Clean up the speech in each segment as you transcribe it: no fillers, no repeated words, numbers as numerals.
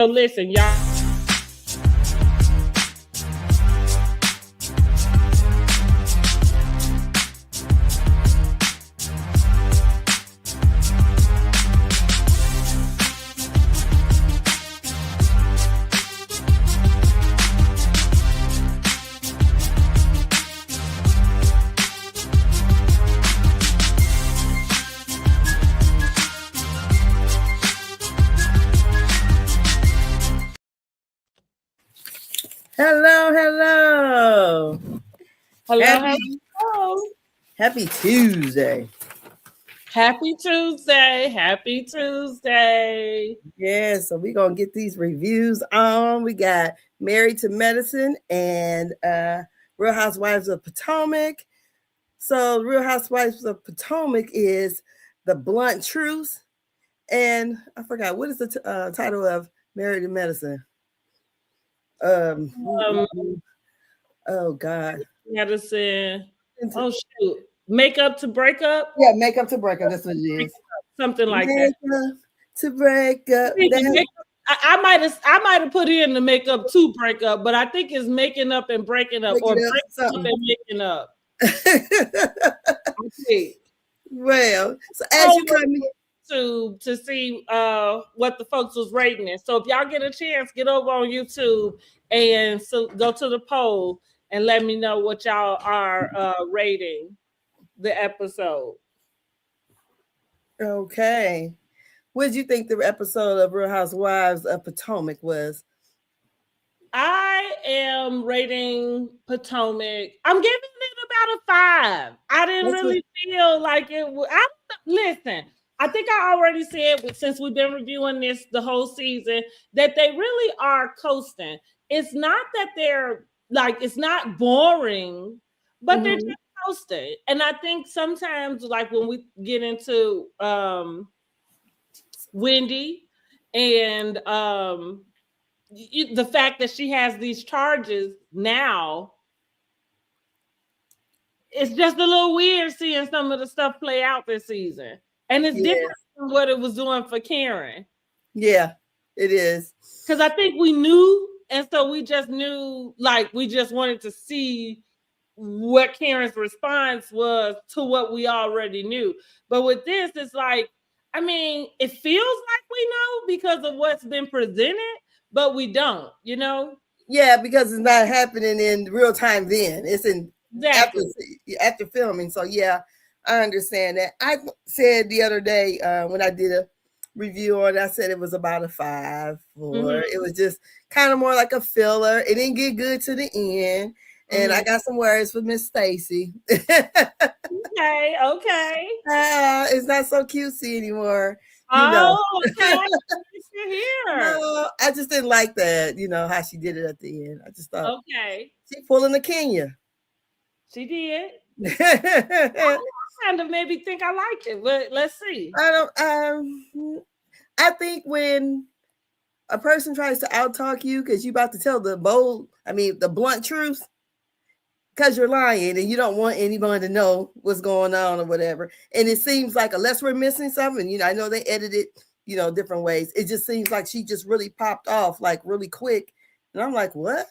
So listen, y'all. Hello. Hello. Happy Tuesday. Happy Tuesday. Yeah, so we're going to get these reviews on. We got Married to Medicine and Real Housewives of Potomac. So Real Housewives of Potomac is The Blunt Truth. And I forgot, what is the title of Married to Medicine? Oh, God. Medicine. Oh, shoot. Makeup to Breakup? Yeah, Makeup to Breakup. That's what it is. Something like that. To break up. I might have put in the Makeup to Breakup, but I think it's Making Up and Breaking Up, or Breaking Up and Making Up. Well, so as you come to see what the folks was rating it. So if y'all get a chance, get over on YouTube and go to the poll and let me know what y'all are rating the episode. Okay. What did you think the episode of Real Housewives of Potomac was? I am rating Potomac. I'm giving it about a 5. I didn't really feel like it was. Listen, I think I already said, since we've been reviewing this the whole season, that they really are coasting. It's not that they're like, it's not boring, but they're just coasting. And I think sometimes, like when we get into Wendy and the fact that she has these charges now, it's just a little weird seeing some of the stuff play out this season. And it's different from what it was doing for Karen. Yeah, it is. Because I think we knew, and so we just knew, like, we just wanted to see what Karen's response was to what we already knew. But with this, it's like, I mean, it feels like we know because of what's been presented, but we don't, you know? Yeah, because it's not happening in real time then. It's in after filming. So yeah, I understand that. I said the other day when I did a review on it, I said it was about a 5 or it was just kind of more like a filler. It didn't get good to the end. And I got some words for Miss Stacy. Okay. It's not so cutesy anymore. Okay. No, I just didn't like that, how she did it at the end. I just thought, okay, she pulling the Kenya. She did. I kind of maybe think I liked it, but let's see. I think when a person tries to out-talk you because you're about to tell the blunt truth, because you're lying and you don't want anyone to know what's going on or whatever. And it seems like, unless we're missing something, I know they edited, different ways. It just seems like she just really popped off like really quick. And I'm like, what?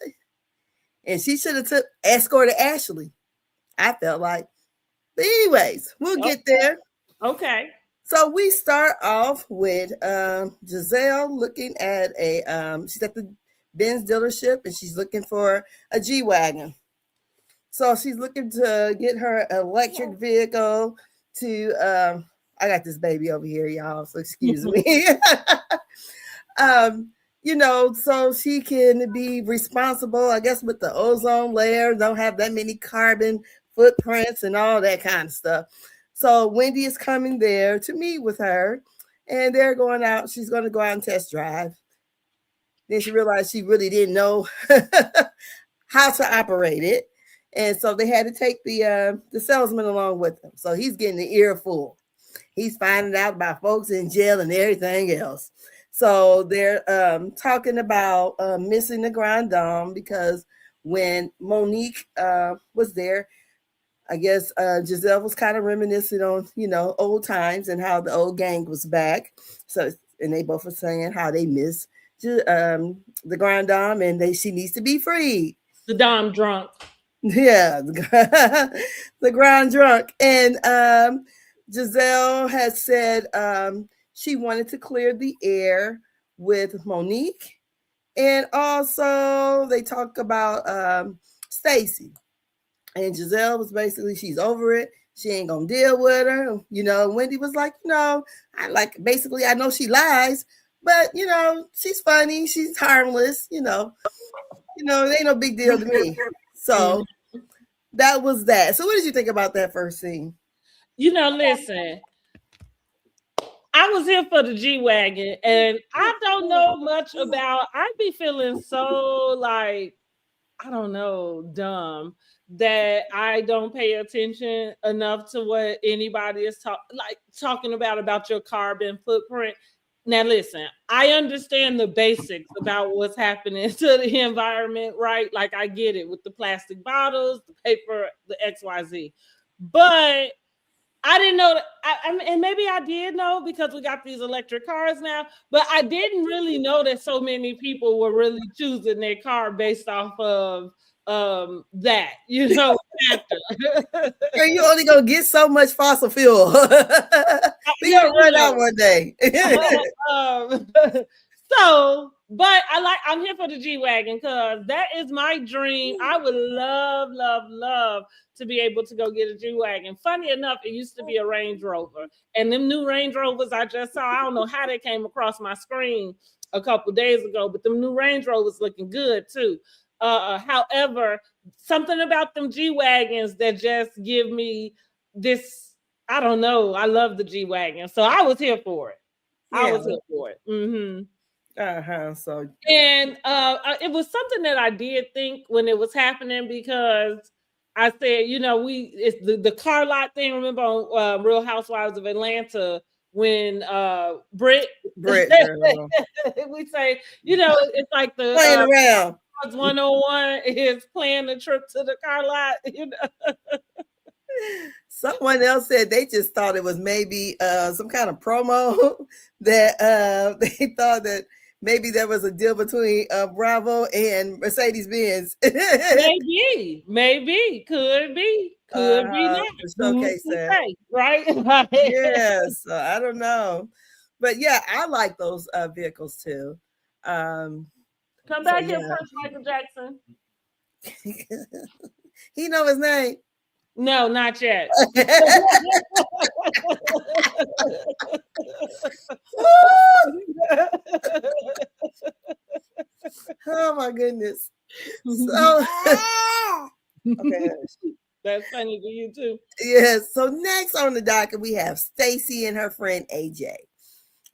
And she should have escorted Ashley, I felt like. But anyways, we'll get there. Okay. So we start off with Giselle looking at she's at the Benz dealership and she's looking for a G-Wagon. So she's looking to get her electric vehicle to, I got this baby over here, y'all, so excuse me. So she can be responsible, I guess, with the ozone layer, don't have that many carbon footprints and all that kind of stuff. So Wendy is coming there to meet with her, and they're going out. She's going to go out and test drive. Then she realized she really didn't know how to operate it. And so they had to take the salesman along with them. So he's getting the earful. He's finding out about folks in jail and everything else. So they're talking about missing the Grand Dame because when Monique was there, I guess Giselle was kind of reminiscing on, old times and how the old gang was back. So, and they both were saying how they miss the grand dame, and she needs to be freed. The Dom drunk. Yeah, the grand drunk. And Giselle has said she wanted to clear the air with Monique. And also they talk about Stacy. And Giselle was basically, she's over it. She ain't gonna deal with her. Wendy was like, I like, basically, I know she lies, but she's funny, she's harmless, it ain't no big deal to me. So that was that. So what did you think about that first scene? Listen, I was here for the G Wagon, and I don't know much about. I be feeling so like, I don't know, dumb, that I don't pay attention enough to what anybody is talking about your carbon footprint. Now, listen, I understand the basics about what's happening to the environment, right? Like, I get it with the plastic bottles, the paper, the XYZ. But I didn't know that, and maybe I did know because we got these electric cars now, but I didn't really know that so many people were really choosing their car based off of that, factor. Girl, you only gonna get so much fossil fuel. We gonna run out one day. um, but I'm here for the G Wagon because that is my dream. I would love, love, love to be able to go get a G Wagon. Funny enough, it used to be a Range Rover, and them new Range Rovers I just saw, I don't know how they came across my screen a couple days ago, but them new Range Rovers looking good too. However, something about them G Wagons that just give me this, I don't know. I love the G Wagon. So I was here for it. I was here for it. Mm-hmm. So And it was something that I did think when it was happening because I said, it's the car lot thing. Remember on Real Housewives of Atlanta when Britt we say, it's like the playing around. 101 is playing the trip to the car lot. Someone else said they just thought it was maybe some kind of promo that they thought that maybe there was a deal between Bravo and Mercedes Benz. maybe, could be not. Showcase that, right? Yes, I don't know, but yeah, I like those vehicles too. Come back here first, Michael Jackson. He know his name. No, not yet. Oh my goodness. So okay. That's funny to you too. Yes. So next on the docket we have Stacy and her friend AJ.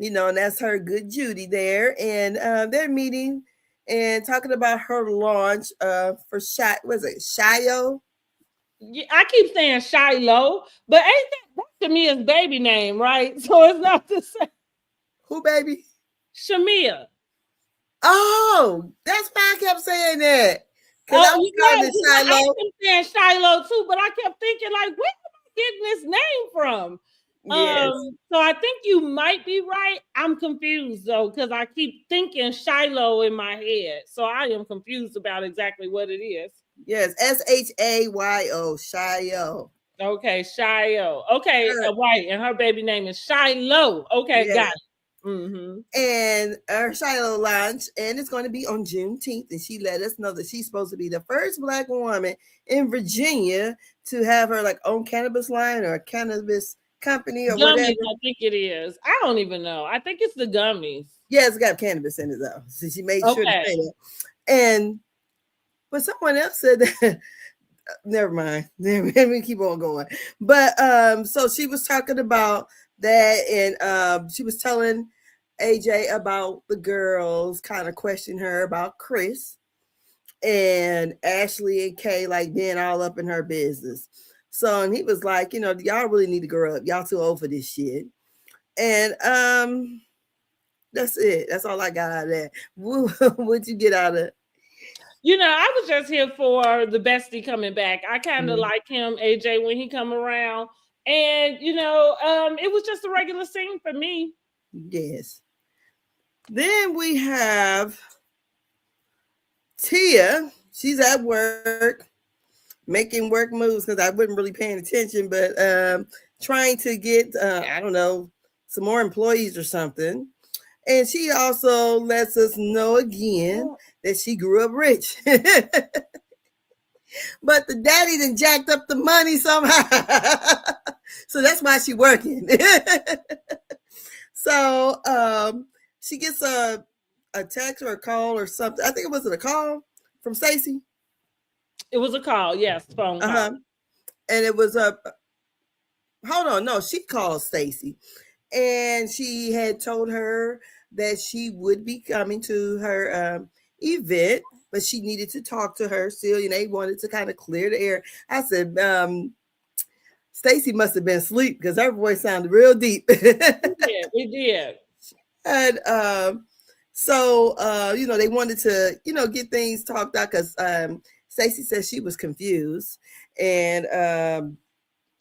And that's her good Judy there, and they're meeting and talking about her launch for Shio? Yeah, I keep saying Shiloh, but ain't that Shamia's baby name, right? So it's not the same. Who baby? Shamia. Oh, that's why I kept saying that. Because I was calling it Shiloh. I kept saying Shiloh too, but I kept thinking, like, where am I getting this name from? Yes. So I think you might be right. I'm confused though, because I keep thinking Shiloh in my head. So I am confused about exactly what it is. Yes, Shayo, Shio. Okay, Shio. Okay, right. And her baby name is Shiloh. Okay, got it. Mm-hmm. And her Shiloh launch, and it's going to be on Juneteenth. And she let us know that she's supposed to be the first Black woman in Virginia to have her own cannabis line or cannabis company or gummies, whatever. I think it is. I don't even know. I think it's the gummies. Yeah, it's got cannabis in it though. So she made sure to say that. But someone else said that never mind. Let me keep on going. But so she was talking about that, and she was telling AJ about the girls kind of questioning her about Chris and Ashley and Kay being all up in her business. So, and he was like, y'all really need to grow up. Y'all too old for this shit. And that's it. That's all I got out of that. What'd you get out of it? I was just here for the bestie coming back. I kind of like him, AJ, when he come around. And, it was just a regular scene for me. Yes. Then we have Tia. She's at work making work moves because I wasn't really paying attention, but trying to get, I don't know, some more employees or something. And she also lets us know again that she grew up rich. But the daddy done jacked up the money somehow. So that's why she working. So she gets a text or a call or something. I think it was a call from Stacy. It was a call, yes, phone call. Uh-huh. And it was a hold on, no, she called Stacy. And she had told her that she would be coming to her event, but she needed to talk to her still. You know, they wanted to kind of clear the air. I said, Stacy must have been asleep because her voice sounded real deep. We did. And so you know, they wanted to, you know, get things talked out because Stacy said she was confused, and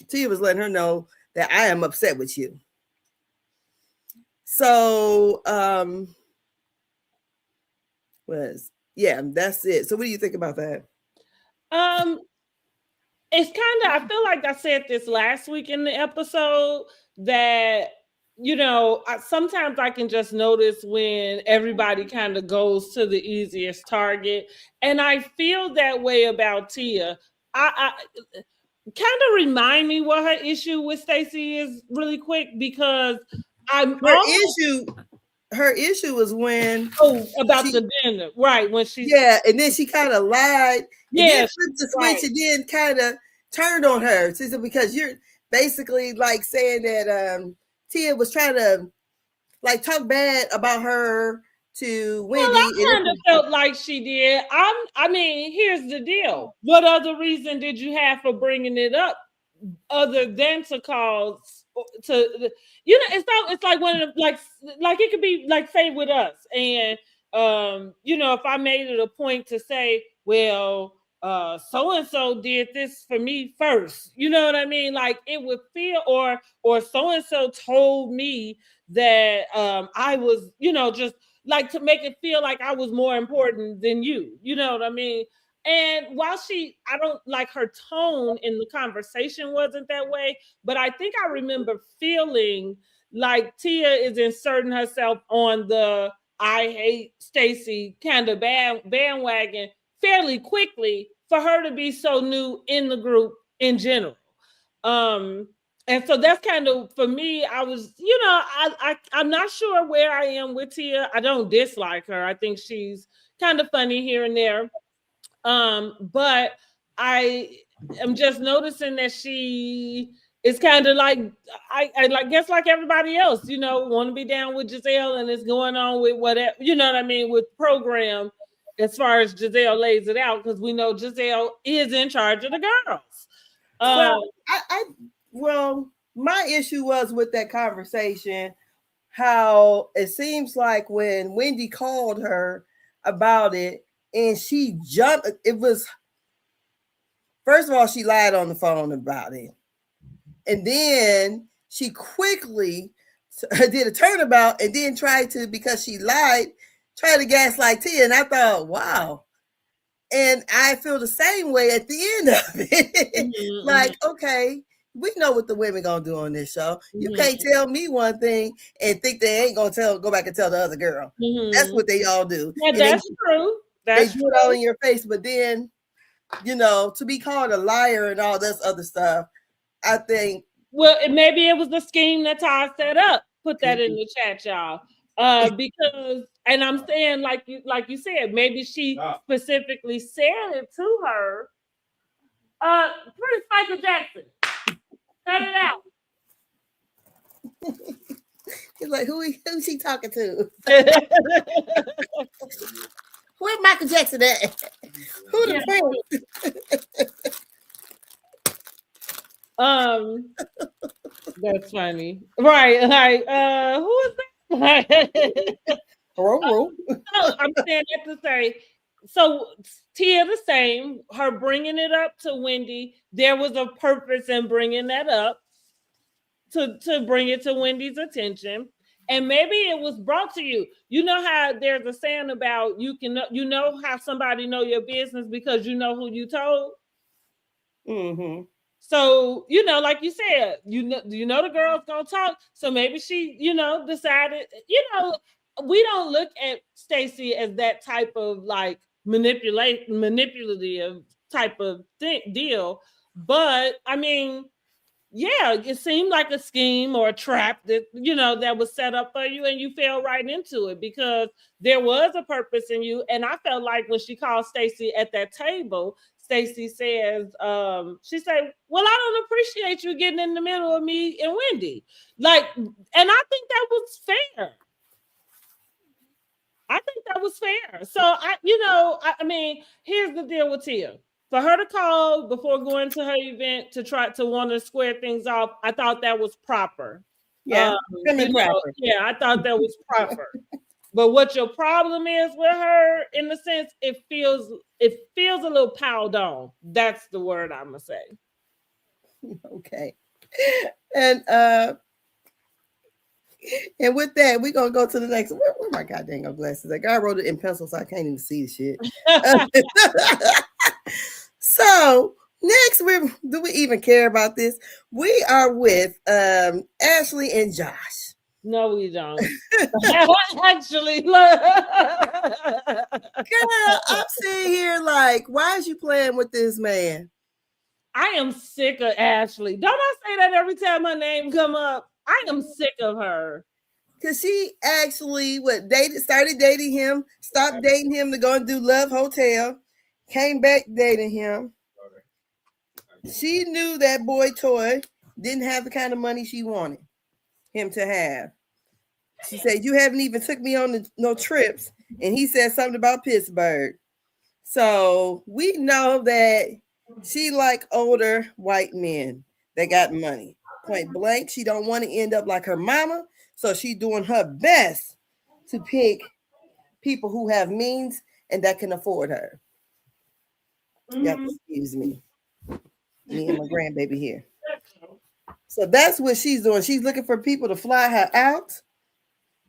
Tia was letting her know that I am upset with you. So was yeah, that's it. So what do you think about that? Um, it's kind of, I feel like I said this last week in the episode that, sometimes I can just notice when everybody kind of goes to the easiest target. And I feel that way about Tia. I kind of remind me what her issue with Stacey is really quick, because I'm Her almost, issue, her issue was when oh, about she the dinner, right? When she's, yeah, and then she kind of lied and then yes, flipped the right. switch and then kind of turned on her. She said, because you're basically like saying that Tia was trying to like talk bad about her to Well, Wendy. I And it kind of was, felt like she did. I mean, here's the deal. What other reason did you have for bringing it up other than to cause to, it's like one of the, like it could be like, say, with us, and if I made it a point to say, well, so and so did this for me first, you know what I mean, like it would feel, or so and so told me that I was, just like to make it feel like I was more important than you know what I mean. And while I don't like her tone in the conversation wasn't that way, but I think I remember feeling like Tia is inserting herself on the I hate Stacy kind of bandwagon fairly quickly for her to be so new in the group in general. Um, and so that's kind of, for me, I was, I'm not sure where I am with Tia. I don't dislike her. I think she's kind of funny here and there. But I am just noticing that she is kind of like, I like, guess like everybody else, want to be down with Giselle, and it's going on with whatever, you know what I mean, with program, as far as Giselle lays it out, because we know Giselle is in charge of the girls. well, Um, I well, my issue was with that conversation how it seems like when Wendy called her about it and she jumped, it was first of all, she lied on the phone about it. And then she quickly did a turnabout and then tried to, because she lied, try to gaslight Tia. And I thought, wow. And I feel the same way at the end of it. mhm, Like, okay, we know what the women gonna do on this show. You mhm, can't tell me one thing and think they ain't gonna go back and tell the other girl. That's mhm. what they all do. Yeah, And that's true. they That's do it all true. in your face, but then, you know, to be called a liar and all this other stuff, I think Well, maybe it was the scheme that Todd set up. Put that could in be. the chat, y'all. Because, and I'm saying, like you said, maybe she specifically said it to her. Prince Michael Jackson, cut it out. He's like, who's he talking to? Where Michael Jackson at? Who the Yeah. prince? Um, that's funny, right? Like, who is that? So I'm saying that to say, so Tia the same, her bringing it up to Wendy, there was a purpose in bringing that up to bring it to Wendy's attention. and maybe it was brought to you. You know how there's a saying about you know how somebody know your business because you know who you told. Mm-hmm. So, like you said, the girl's gonna talk. So maybe she, decided, we don't look at Stacy as that type of like manipulative type of deal. But I mean, yeah, it seemed like a scheme or a trap that was set up for you, and you fell right into it because there was a purpose in you. And I felt like when she called Stacy at that table, Stacy says, she said, "Well, I don't appreciate you getting in the middle of me and Wendy." Like, and I think that was fair. I think that was fair. So I mean, here's the deal with Tia. For her to call before going to her event to try to want to square things off, I thought that was proper. Yeah, prim and proper. Yeah, I thought that was proper. But what your problem is with her, in the sense, it feels a little piled on. That's the word I'm gonna say. Okay. And and with that, we're gonna go to the next. Where my goddamn glasses? Like I wrote it in pencil, so I can't even see the shit. So next, do we even care about this? We are with Ashley and Josh. No, we don't. Actually, look. Girl, I'm sitting here like, why is you playing with this man? I am sick of Ashley. Don't I say that every time her name come up? I am sick of her. Cause she actually started dating him, stopped dating him to go and do Love Hotel, came back dating him. She knew that boy Toy didn't have the kind of money she wanted him to have. She said, "You haven't even took me on no trips," and he said something about Pittsburgh. So we know that she like older white men that got money. Point blank, she don't want to end up like her mama, so she's doing her best to pick people who have means and that can afford her. Yep, excuse me. Me and my grandbaby here. So that's what she's doing. She's looking for people to fly her out,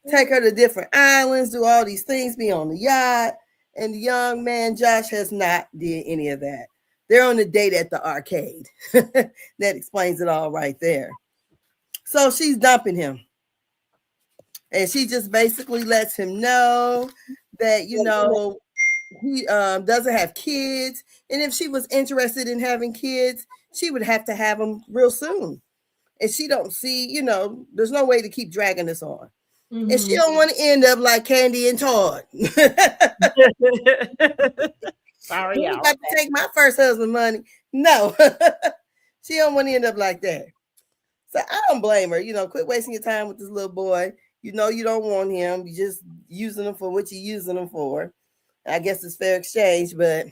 take her to different islands, do all these things, be on the yacht. And the young man Josh has not did any of that. They're on a date at the arcade. That explains it all right there. So she's dumping him. And she just basically lets him know that, he doesn't have kids. And if she was interested in having kids, she would have to have them real soon. And she don't see, there's no way to keep dragging this on. Mm-hmm. And she don't want to end up like Candy and Todd. Sorry, y'all. I'm about to take my first husband money. No, she don't want to end up like that. So I don't blame her. Quit wasting your time with this little boy. You don't want him. You just using him for what you're using him for. I guess it's fair exchange, but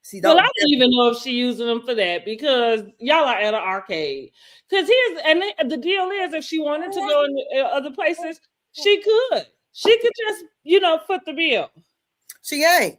she don't. Well, I don't even know if she using them for that because y'all are at an arcade. Because the deal is, if she wanted to go in other places, she could. She could just, foot the bill. She ain't.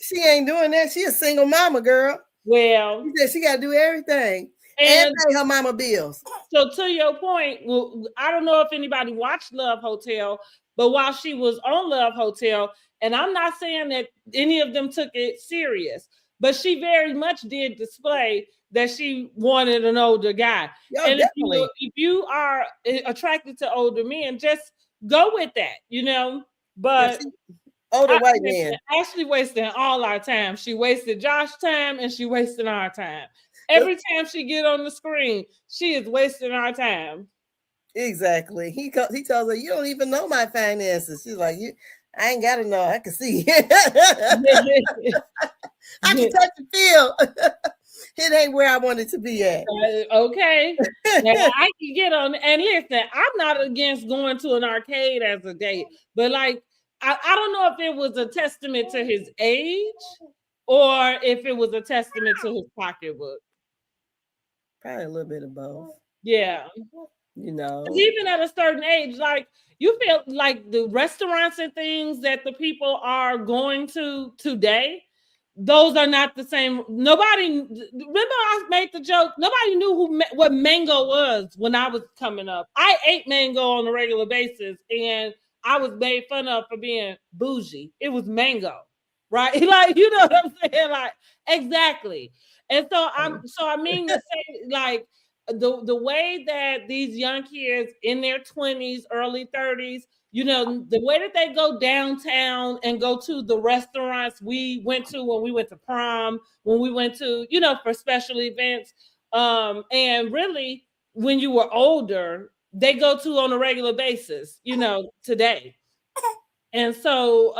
She ain't doing that. She a single mama, girl. Well, she said she got to do everything and pay her mama bills. So to your point, well, I don't know if anybody watched Love Hotel, but while she was on Love Hotel, and I'm not saying that any of them took it serious, but she very much did display that she wanted an older guy. Yo, and definitely. If you are attracted to older men, just go with that, But older white men. Ashley wasting all our time. She wasted Josh's time and she wasting our time. Every time she get on the screen, she is wasting our time. Exactly. He tells her, "You don't even know my finances." She's like, I ain't got to know. I can see. I can touch and feel. It ain't where I wanted to be at. Okay. Now, I can get on. And listen, I'm not against going to an arcade as a date, but like, I don't know if it was a testament to his age or if it was a testament to his pocketbook. Probably a little bit of both. Yeah. Even at a certain age, like, you feel like the restaurants and things that the people are going to today, those are not the same. Nobody remember I made the joke. Nobody knew what mango was when I was coming up. I ate mango on a regular basis, and I was made fun of for being bougie. It was mango, right? Like you know what I'm saying? Like exactly. And so I mean to say like the way that these young kids in their 20s, early 30s, you know, the way that they go downtown and go to the restaurants we went to when we went to prom, when we went to, you know, for special events, and really when you were older, they go to on a regular basis, you know, today. And so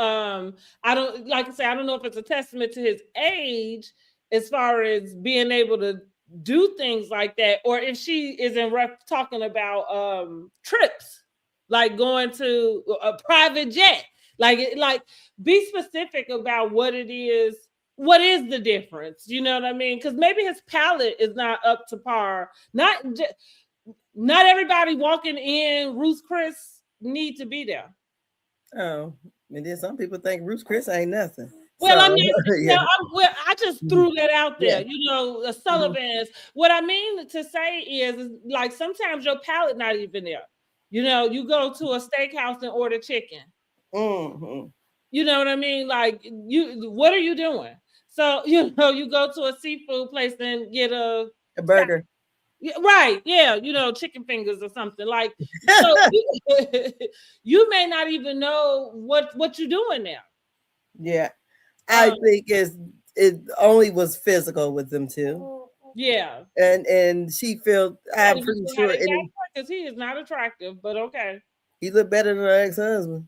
I don't like I say, I don't know if it's a testament to his age as far as being able to do things like that, or if she is in talking about trips, like going to a private jet. Like be specific about what is the difference? You know what I mean? Because maybe his palate is not up to par. Not everybody walking in Ruth Chris need to be there. Oh, and then some people think Ruth's Chris ain't nothing. Well, So I'm not. yeah, Well, I just threw that out yeah. there. You know, the Mhm. Sullivans. What I mean to say is like sometimes your palate not even there. You know, you go to a steakhouse and order chicken. Mhm. You know what I mean? Like what are you doing? So you know, you go to a seafood place and get a A burger. yeah, right, yeah, you know, chicken fingers or something like. So you may not even know what you're doing there. Yeah, I Um, think it only was physical with them two, yeah. and she felt. Not I'm even pretty sure how sure, they got and there because he is not attractive, but okay. he looked better than her ex husband.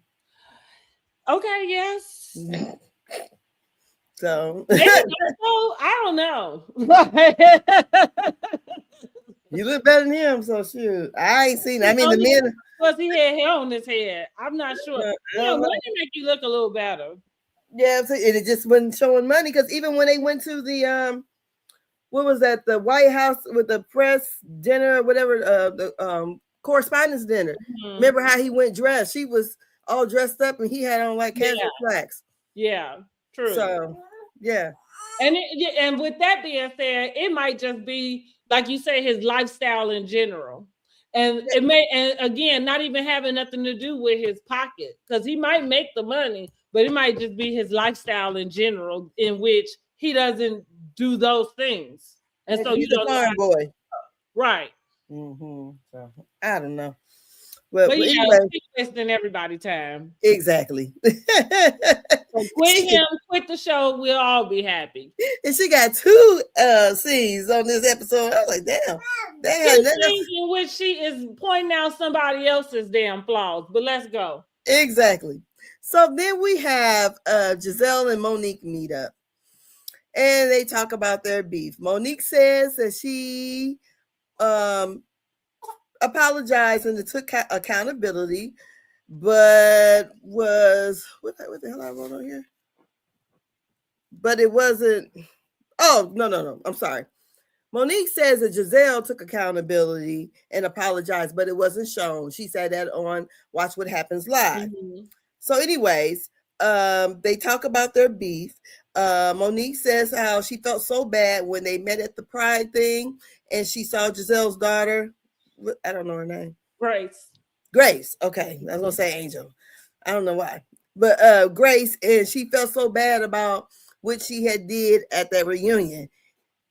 Okay, yes. So Maybe not so. I don't know. you look better than him. So shoot, I ain't seen. I mean, the Only men. because he had hair on his head. I'm not sure. I You know, don't money know. make you look a little better. Yeah, so it just wasn't showing money because even when they went to the what was that, the White House with the press dinner or whatever, the correspondence dinner. Mhm. Remember how he went dressed? She was all dressed up and he had on like Yeah, casual slacks. yeah, true. So yeah, And with that being said, it might just be like you say, his lifestyle in general, and it may, and again, not even having nothing to do with his pocket, because he might make the money, but it might just be his lifestyle in general, in which he doesn't do those things, and and so you he's a don't know farm boy. right. So I don't know, but But yeah, anyway, he's wasting everybody time. exactly. So quit him, quit the show. We'll all be happy. And she got two scenes on this episode. I was like, damn, they had Two nothing else. scenes in which she is pointing out somebody else's damn flaws. But let's go. Exactly. So then we have Giselle and Monique meet up and they talk about their beef. Monique says that she um, apologized and took accountability, but was what the hell I wrote on here? But it wasn't. Oh no! I'm sorry. Monique says that Giselle took accountability and apologized, but it wasn't shown. She said that on Watch What Happens Live. Mm-hmm. So, anyways, they talk about their beef. Monique says how she felt so bad when they met at the Pride thing and she saw Giselle's daughter. I don't know her name. Grace. Grace. Okay. I was going to say Angel. I don't know why. But Grace, and she felt so bad about what she had did at that reunion.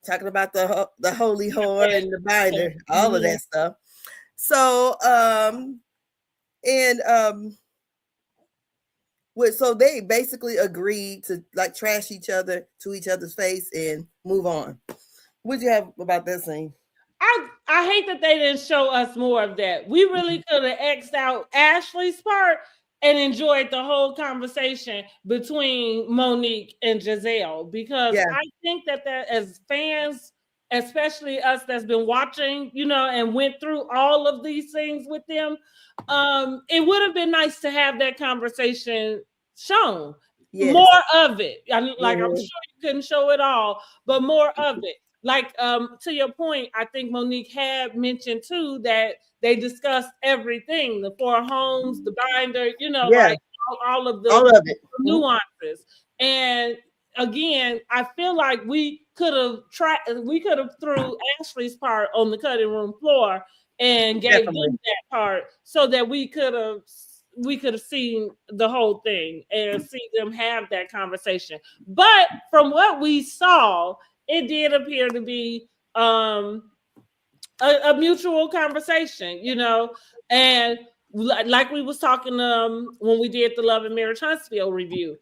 Talking about the holy whore and the binder, all of Mm-hmm. that stuff. So, and so they basically agreed to like trash each other to each other's face and move on. What'd you have about that scene? I hate that they didn't show us more of that. We really could have X'd out Ashley's part and enjoyed the whole conversation between Monique and Giselle, because Yeah. I think that as fans, especially us that's been watching, you know, and went through all of these things with them, it would have been nice to have that conversation shown. Yes. More of it. Like I'm Mhm. sure you couldn't show it all, but more of it. Like to your point, I think Monique had mentioned too that they discussed everything, the four homes, the binder, you know, Yeah. like all of the All of it. Mhm. nuances. And again, I feel like we could have threw Ashley's part on the cutting room floor and gave them Definitely. that part so that we could have seen the whole thing and see them have that conversation. But from what we saw, it did appear to be a mutual conversation, and like we was talking when we did the Love and Marriage Huntsville review.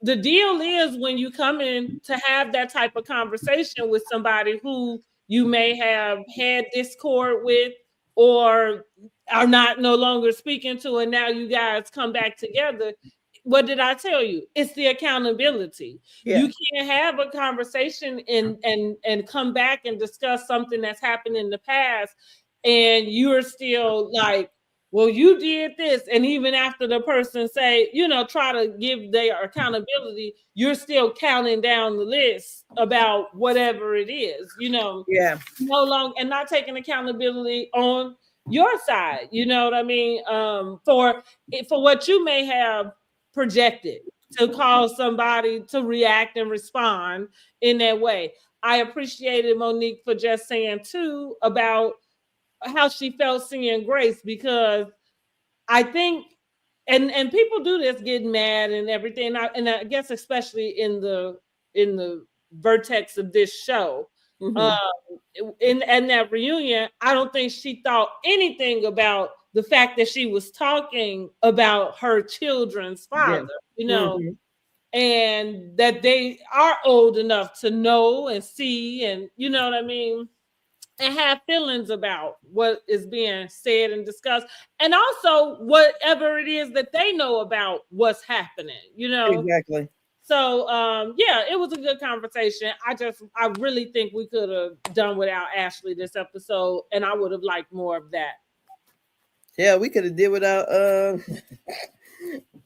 The deal is when you come in to have that type of conversation with somebody who you may have had discord with or are not no longer speaking to, and now you guys come back together. What did I tell you? It's the accountability. Yeah. You can't have a conversation and come back and discuss something that's happened in the past, and you're still like, well, you did this, and even after the person say, try to give their accountability, you're still counting down the list about whatever it is, Yeah. no longer, and not taking accountability on your side. You know what I mean? For what you may have projected to cause somebody to react and respond in that way. I appreciated Monique for just saying too about how she felt seeing Grace, because I think, and people do this, get mad and everything, and I guess especially in the vertex of this show, Mm-hmm. in that reunion, I don't think she thought anything about the fact that she was talking about her children's Yeah. father, Mm-hmm. and that they are old enough to know and see, and you know what I mean, and have feelings about what is being said and discussed, and also whatever it is that they know about what's happening. Exactly. So yeah, it was a good conversation. I really think we could have done without Ashley this episode, and I would have liked more of that. Yeah, we could have did without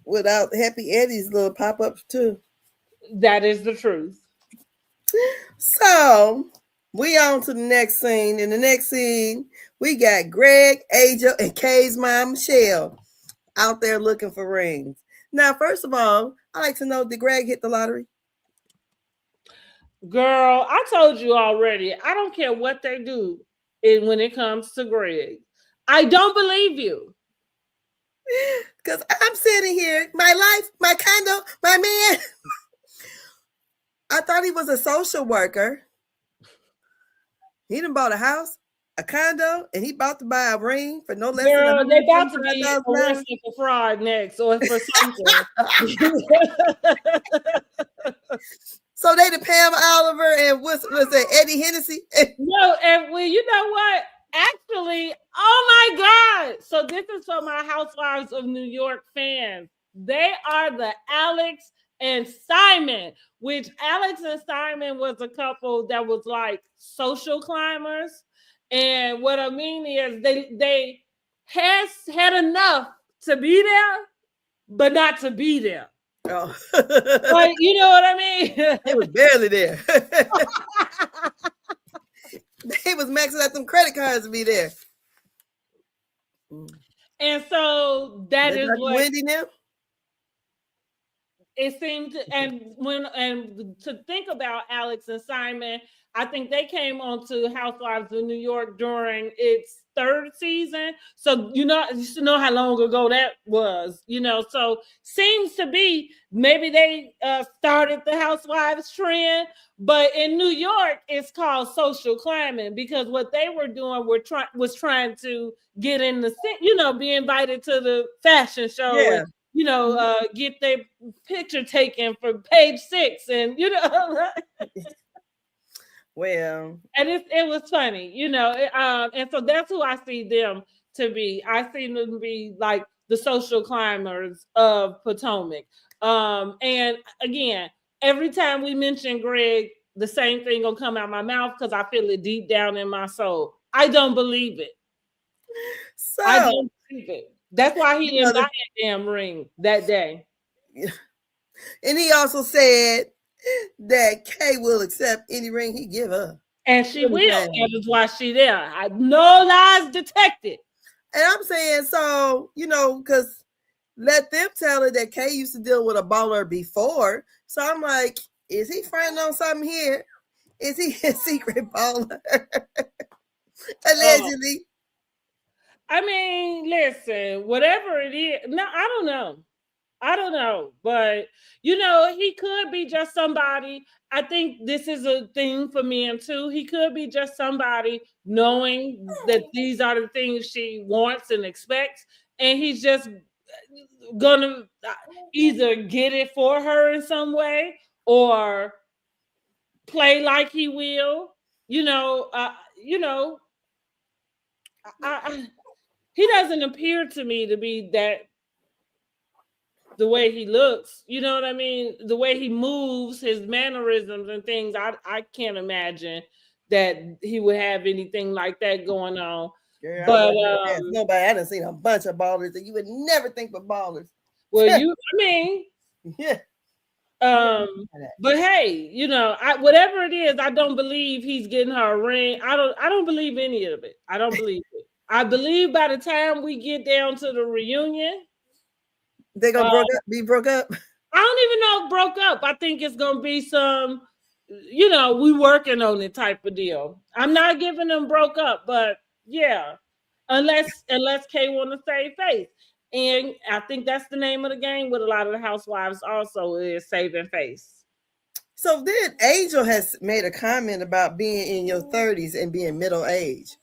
without Happy Eddie's little pop ups too. That is the truth. So we on to the next scene. In the next scene, we got Greg, Aja, and Kay's mom Michelle out there looking for rings. Now, first of all, I like to know, did Greg hit the lottery? Girl, I told you already. I don't care what they do when it comes to Greg. I don't believe you. Because I'm sitting here, my life, my condo, my man. I thought he was a social worker. He done bought a house, a condo, and he about to buy a ring for no less than Girl, they about to be $125,000. arrested for fraud next or for something. So they the Pam Oliver and what's that, Eddie Hennessy? No, and well, you know what? Actually, oh my God. So this is for my Housewives of New York fans. They are the Alex and Simon, which Alex and Simon was a couple that was like social climbers. And what I mean is they has had enough to be there, but not to be there. Oh. Like, you know what I mean? They was barely there. They was maxing out them credit cards to be there. And so that is like what Wendy now. it seemed to, and to think about Alex and Simon, I think they came on to Housewives of New York during its third season. So you should know how long ago that was, so seems to be maybe they started the Housewives trend, but in New York it's called social climbing, because what they were doing was trying to get in the be invited to the fashion show. Yeah. And get their picture taken for page 6, and Well, and it was funny, and so that's who I see them to be. I see them to be like the social climbers of Potomac. And again, every time we mention Greg, the same thing gonna come out my mouth because I feel it deep down in my soul. I don't believe it. So I don't believe it. That's why he didn't buy that damn ring that day. And he also said that Kay will accept any ring he give her. And she will. That is why she there. No lies detected. And I'm saying, so, because let them tell her that Kay used to deal with a baller before. So I'm like, Is he fronting on something here? Is he a secret baller? Oh, Allegedly. I mean, listen, whatever it is. No, I don't know. I don't know, but he could be just somebody. I think this is a thing for men too. He could be just somebody knowing that these are the things she wants and expects, and he's just gonna either get it for her in some way or play like he will. You know, you know, he doesn't appear to me to be that the way he looks, you know what I mean? The way he moves, his mannerisms and things, I can't imagine that he would have anything like that going on. Girl, I But wasn't gonna ask nobody. I done seen a bunch of ballers that you would never think were ballers. well, I mean, Yeah. um, but hey, whatever it is, I don't believe he's getting her a ring. I don't believe any of it. I don't believe it. I believe by the time we get down to the reunion, They gonna uh, be broke up. I don't even know if broke up. I think it's gonna be some, we working on it type of deal. I'm not giving them broke up, but yeah, unless Kay want to save face, and I think that's the name of the game with a lot of the housewives. Also, is saving face. So then Angel has made a comment about being in your 30s and being middle age.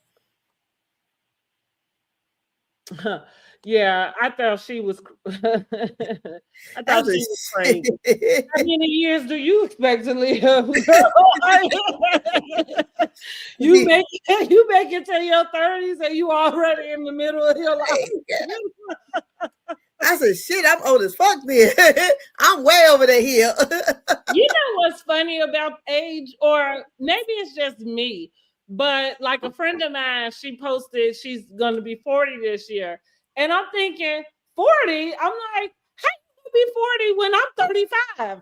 Yeah, I thought she was. I thought That's she was a crazy. How shit. many years do you expect to live, girl? you make you make it to your 30s and you already in the middle of your life. I said, shit, I'm old as fuck then. I'm way over the hill. You know what's funny about age, or maybe it's just me, but like a friend of mine, she posted she's going to be 40 this year. And I'm thinking, 40? I'm like, how you be 40 when I'm 35?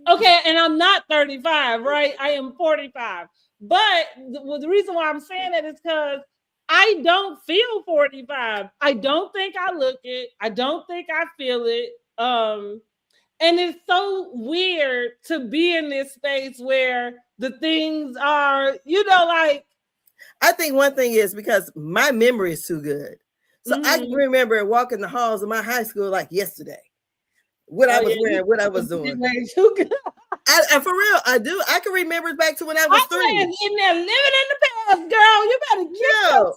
Okay, and I'm not 35, right? I am 45. But the reason why I'm saying that is because I don't feel 45. I don't think I look it. I don't think I feel it. And it's so weird to be in this space where the things are, like. I think one thing is because my memory is too good. So I can remember walking the halls of my high school like yesterday. What I was wearing, what I was doing. I for real, I do. I can remember back to when I was 3. In there living in the past, girl. You better get yourself.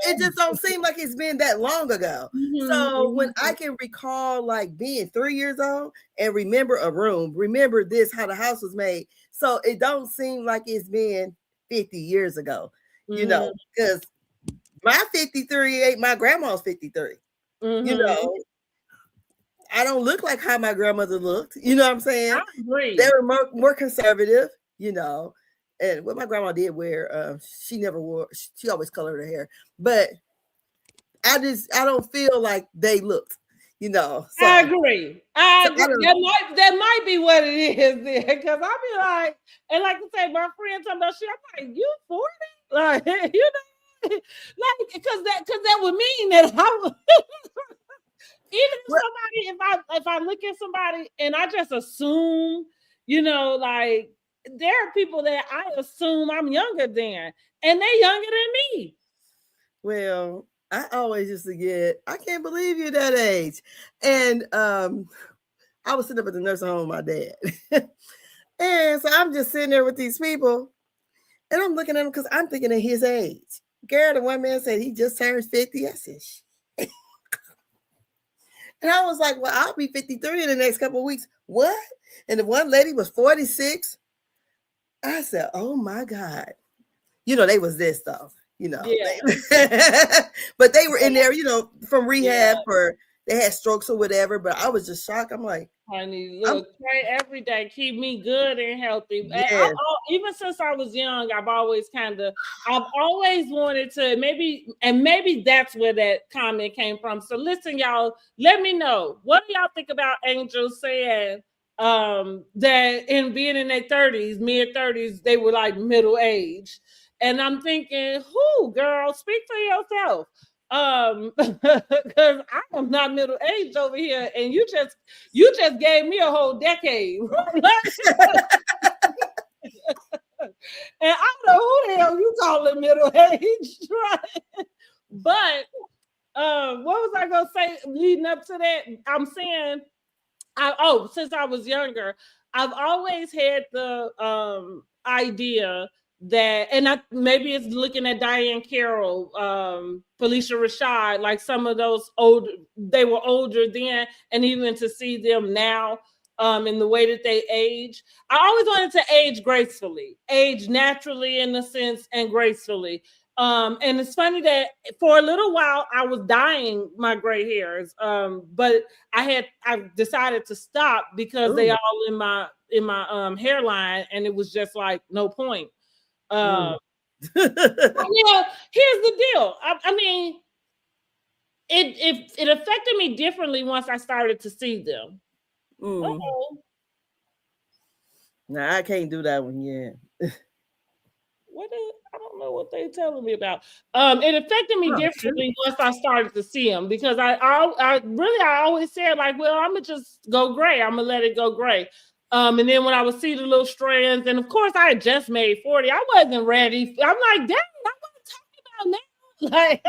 It just don't seem like it's been that long ago. So when I can recall like being 3 years old and remember a room, remember this, how the house was made. So it don't seem like it's been 50 years ago, because my 53 ain't my grandma's 53. I don't look like how my grandmother looked. You know what I'm saying? I agree. They were more conservative, And what my grandma did wear, she never wore. She always colored her hair, but I don't feel like they looked. So, I agree. That might be what it is there, because I'll be like, and like I say, my friend talking about shit. I'm like, you 40? Like, like because that would mean that I would. Even if somebody, if I look at somebody and I just assume, like there are people that I assume I'm younger than, and they're younger than me. Well, I always used to get, I can't believe you're that age. And I was sitting up at the nursing home with my dad. And so I'm just sitting there with these people, and I'm looking at them because I'm thinking of his age. Girl, the one man said he just turned 50. I said, shit. And I was like, well, I'll be 53 in the next couple of weeks. What? And the one lady was 46. I said, oh my God. They was this though, Yeah. But they were in there, from rehab or they had strokes or whatever. But I was just shocked. I'm like, honey, look, pray every day, keep me good and healthy. Yes. Even since I was young, I've always wanted to maybe that's where that comment came from. So listen, y'all, let me know, what do y'all think about Angel saying that in being in their 30s, mid-30s, they were like middle age. And I'm thinking, who, girl, speak for yourself. Because I am not middle aged over here, and you just gave me a whole decade. And I don't know who the hell you calling middle aged, right? But what was I gonna say leading up to that? I'm saying since I was younger, I've always had the idea that, and maybe it's looking at Diane Carroll, Felicia Rashad, like some of those they were older then, and even to see them now, in the way that they age. I always wanted to age gracefully, age naturally in a sense and gracefully. And it's funny that for a little while I was dyeing my gray hairs, but I decided to stop because they Ooh. all in my hairline, and it was just like no point. Mm. Yeah, here's the deal. I mean, it affected me differently once I started to see them. Mm. Oh, Nah, I can't do that one yet. I don't know what they're telling me about. It affected me Oh, shoot. differently once I started to see them, because I always said, like, well, I'm gonna just go gray. I'm gonna let it go gray. And then when I would see the little strands, and of course I had just made 40, I wasn't ready. I'm like, dang, I want to talk about now. Like,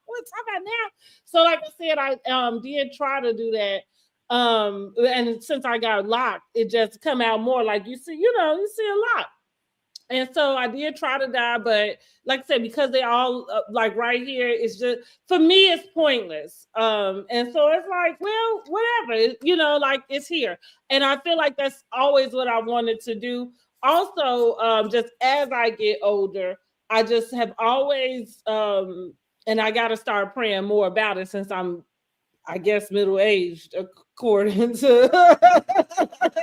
what's about now? So, like I said, I did try to do that. And since I got locked, it just come out more like you see, you see a lot. And so I did try to die, but like I said, because they all like right here, it's just for me, it's pointless. And so it's like, well, whatever, like it's here. And I feel like that's always what I wanted to do. Also, just as I get older, I just have always, and I got to start praying more about it since I'm, I guess, middle aged, according to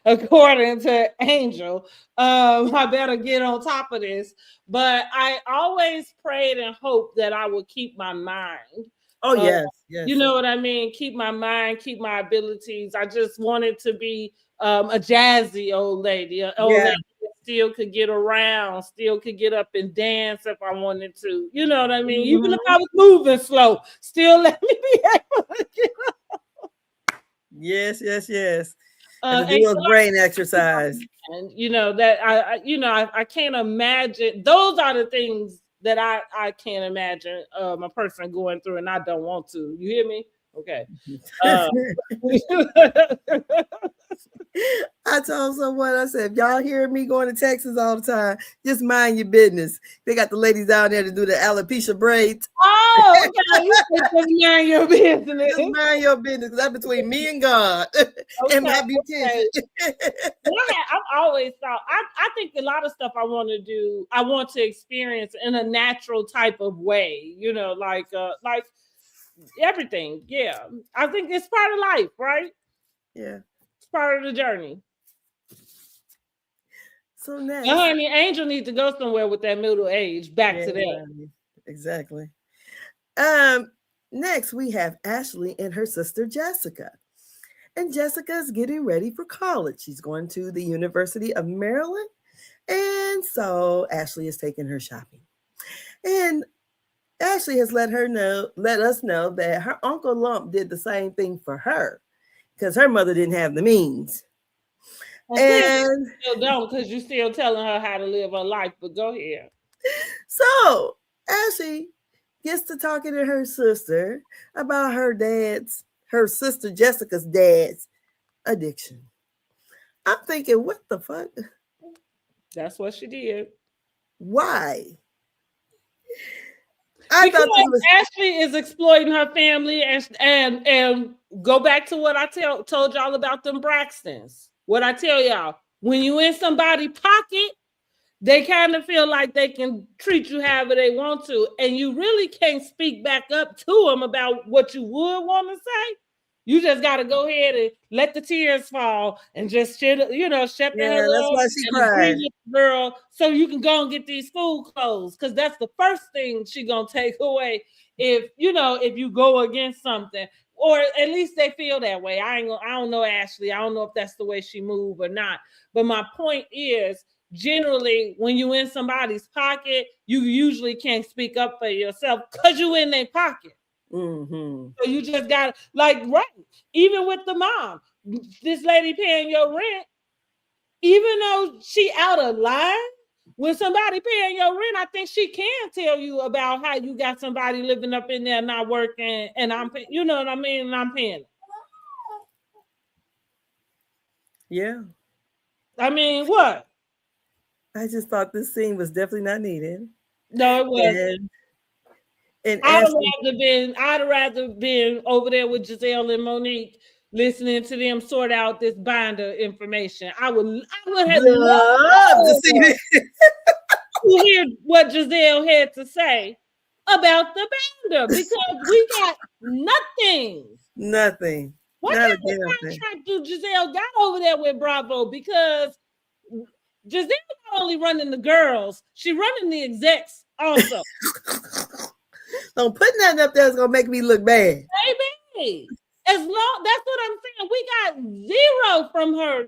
according to Angel. I better get on top of this. But I always prayed and hoped that I would keep my mind. Oh, Uh, yes, you yes. know what I mean? Keep my mind, keep my abilities. I just wanted to be a jazzy old lady, an old Yeah. lady that still could get around, still could get up and dance if I wanted to. You know what I mean? Even if Mhm. I was moving slow, still let me be able to get Yes, yes, yes. And to do and those brain exercise. and that I can't imagine. Those are the things that I can't imagine a person going through, and I don't want to. You hear me? Okay. Uh, I told someone, I said, if y'all hear me going to Texas all the time, just mind your business. They got the ladies down there to do the alopecia braids. oh, okay. You said just mind your business. Just mind your business, because that's between me and God and Okay, my okay. beautician. Well, I've always thought I think a lot of stuff I want to do, I want to experience in a natural type of way, like everything. Yeah. I think it's part of life, right? Yeah. It's part of the journey. So Now, next, honey, Angel needs to go somewhere with that middle age. Back yeah, to that. right. Exactly. Um, Next we have Ashley and her sister Jessica. And Jessica is getting ready for college. She's going to the University of Maryland. And so Ashley is taking her shopping. And Ashley has let us know that her Uncle Lump did the same thing for her because her mother didn't have the means. And clearly, And you still don't, because you're still telling her how to live her life. But go ahead. so Ashley gets to talking to her sister about her sister Jessica's dad's addiction. I'm thinking, what the fuck? That's what she did. Why? I Because thought this was Ashley is exploiting her family, and go back to what I told y'all about them Braxtons. What I tell y'all, when you in somebody's pocket, they kind of feel like they can treat you however they want to, and you really can't speak back up to them about what you would want to say. You just got to go ahead and let the tears fall and just shut the yeah, hell that's up why she and agree cried. with the girl so you can go and get these school clothes, because that's the first thing she gonna take away if you go against something, or at least they feel that way. I don't know Ashley. I don't know if that's the way she moved or not. But my point is, generally when you in somebody's pocket, you usually can't speak up for yourself because you in their pocket. Mm-hmm. So you just got like right. Even with the mom, this lady paying your rent, even though she out of line, when somebody paying your rent, I think she can tell you about how you got somebody living up in there not working, and you know what I mean, and I'm paying. Yeah. I mean, what? I just thought this scene was definitely not needed. No, it wasn't. And and I'd have Ashley, rather been over there with Giselle and Monique listening to them sort out this binder information. I would have love to see loved this. to hear what Giselle had to say about the binder because we got nothing. Nothing. What Not a kind of damn thing. contract do Giselle got over there with Bravo? Because Giselle not only running the girls, she running the execs also. Don't put nothing up there that's gonna make me look bad. Baby, as long that's what I'm saying. We got zero from her,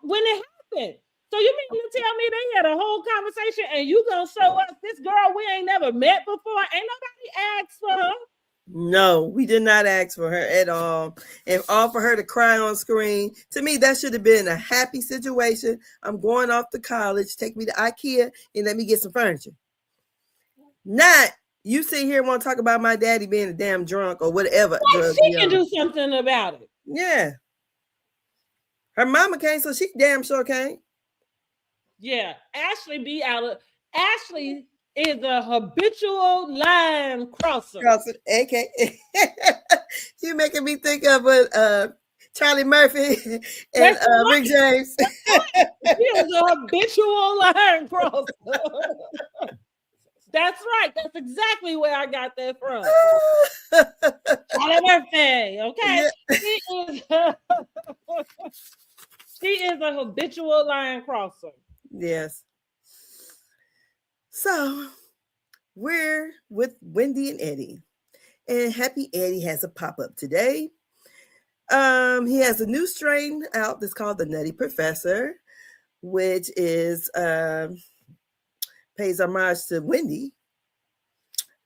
when it happened. So you mean to tell me they had a whole conversation and you gonna show us this girl we ain't never met before? Ain't nobody asked for her. No, we did not ask for her at all. And all for her to cry on screen. To me, that should have been a happy situation. I'm going off to college. Take me to IKEA and let me get some furniture. Not you sit here and want to talk about my daddy being a damn drunk or whatever. Like she can do something about it. Yeah. Her mama can't, so she damn sure can't. Yeah. Ashley is a habitual line crosser. AKA. You're making me think of Charlie Murphy and Rick James. She is a habitual line crosser. That's right. That's exactly where I got that from. Charlie Murphy. Okay. Yeah. She is a habitual line crosser. Yes. So we're with Wendy and Eddie. And Happy Eddie has a pop-up today. He has a new strain out that's called the Nutty Professor, which is pays homage to Wendy.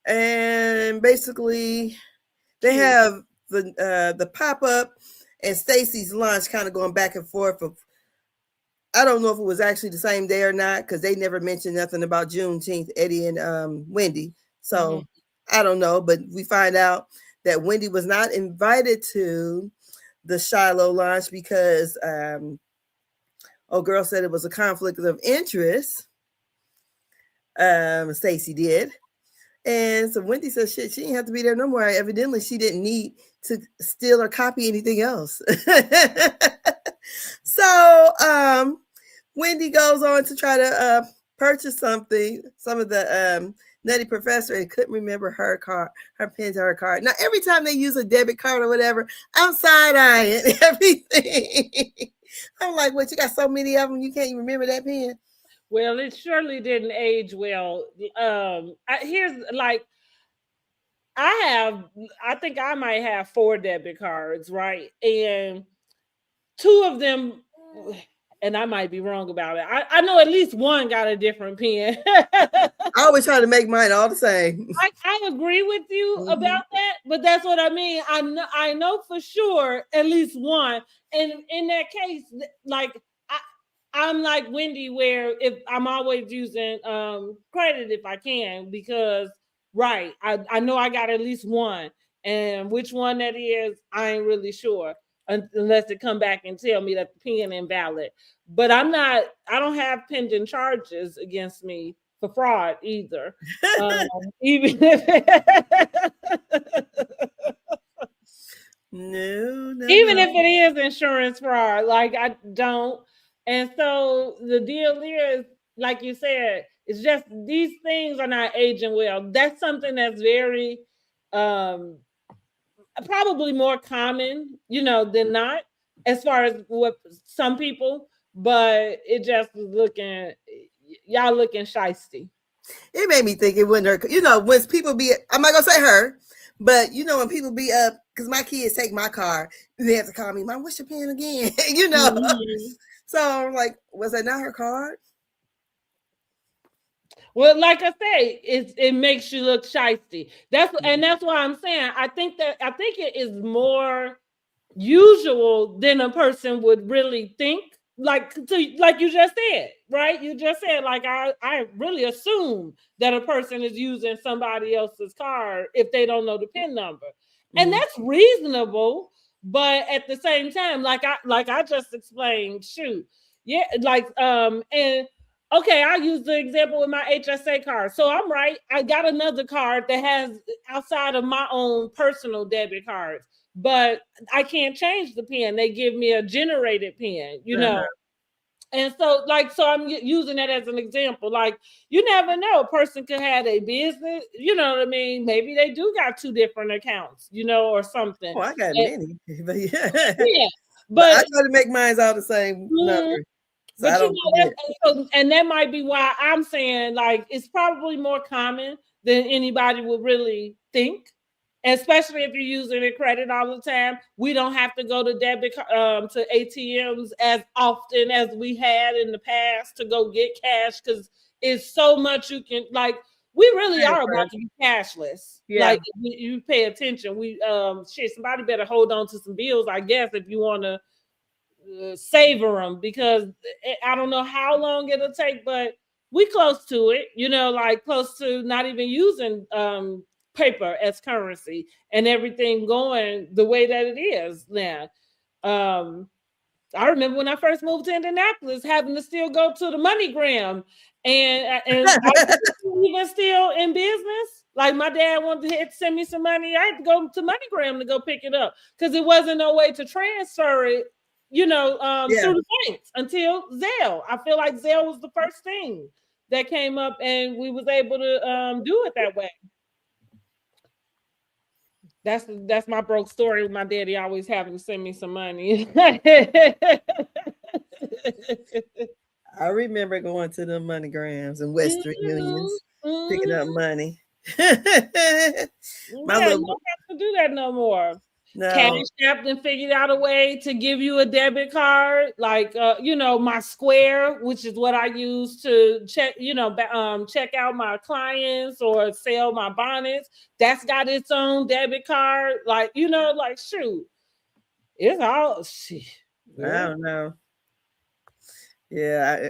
And basically they have the pop-up and Stacy's lunch kind of going back and forth of, I don't know if it was actually the same day or not because they never mentioned nothing about Juneteenth, Eddie and Wendy. So I don't know, but we find out that Wendy was not invited to the Shiloh lunch because girl said it was a conflict of interest. Stacy did. And so Wendy said, shit, she didn't have to be there no more. Evidently, she didn't need to steal or copy anything else. So Wendy goes on to try to purchase some of the Nutty Professor, and couldn't remember her pin to her card. Now, every time they use a debit card or whatever, I'm side-eyeing everything. I'm like, what, you got so many of them, you can't even remember that pin? Well, it surely didn't age well. Here's like, I think I might have 4 debit cards, right? And 2 of them, and I might be wrong about it. I know at least one got a different pin. I always try to make mine all the same. I agree with you about that, but that's what I mean. I know for sure at least one. And in that case, like I'm like Wendy, where if I'm always using credit if I can, because right, I know I got at least one, and which one that is, I ain't really sure unless they come back and tell me that the pin invalid. But I don't have pending charges against me for fraud either. Even if even if it is insurance fraud, like I don't. And so the deal is, like you said, it's just these things are not aging well. That's something that's very probably more common, than not, as far as what some people, but it just y'all looking shiesty. It made me think it wasn't her. When people be, I'm not gonna say her, but when people be up, because my kids take my car, they have to call me, Mom, what's your pin again? So I'm like, was that not her card? Well, like I say, it makes you look shysty. That's why I'm saying I think it is more usual than a person would really think. Like you just said, right? You just said like I really assume that a person is using somebody else's card if they don't know the PIN number, and Mm-hmm. that's reasonable. But at the same time, like I just explained, shoot, yeah, and okay, I'll use the example with my HSA card. So I'm right. I got another card that has outside of my own personal debit cards, but I can't change the pin. They give me a generated pin, you know. Uh-huh. And so, so I'm using that as an example. Like, you never know. A person could have a business, you know what I mean? Maybe they do got two different accounts, you know, or something. Oh, I got And, many, but yeah, yeah. but I But try to make mine all the same mhm, number, so I but you don't know forget. and that might be why I'm saying like it's probably more common than anybody would really think. Especially if you're using a credit all the time, we don't have to go to to ATMs as often as we had in the past to go get cash because it's so much you can like. We really are about Transfer. to be cashless. Yeah, Like you pay attention. Somebody better hold on to some bills, I guess, if you want to savor them because I don't know how long it'll take, but we close to it, you know, like close to not even using paper as currency and everything going the way that it is now. Um, I remember when I first moved to Indianapolis, having to still go to the MoneyGram, and I wasn't even still in business. Like my dad wanted to send me some money, I had to go to MoneyGram to go pick it up because it wasn't no way to transfer it, you know, yeah. through the banks until Zelle. I feel like Zelle was the first thing that came up, and we was able to do it that way. That's my broke story with my daddy always having to send me some money. I remember going to the MoneyGrams and Western Mhm, Unions, picking up mhm. money. My Yeah, you little don't have to do that no more. Cash no, App and figured out a way to give you a debit card, like you know, my Square, which is what I use to check, you know, check out my clients or sell my bonnets. That's got its own debit card, like you know, like shoot, it's all shit. I Yeah. don't know. Yeah,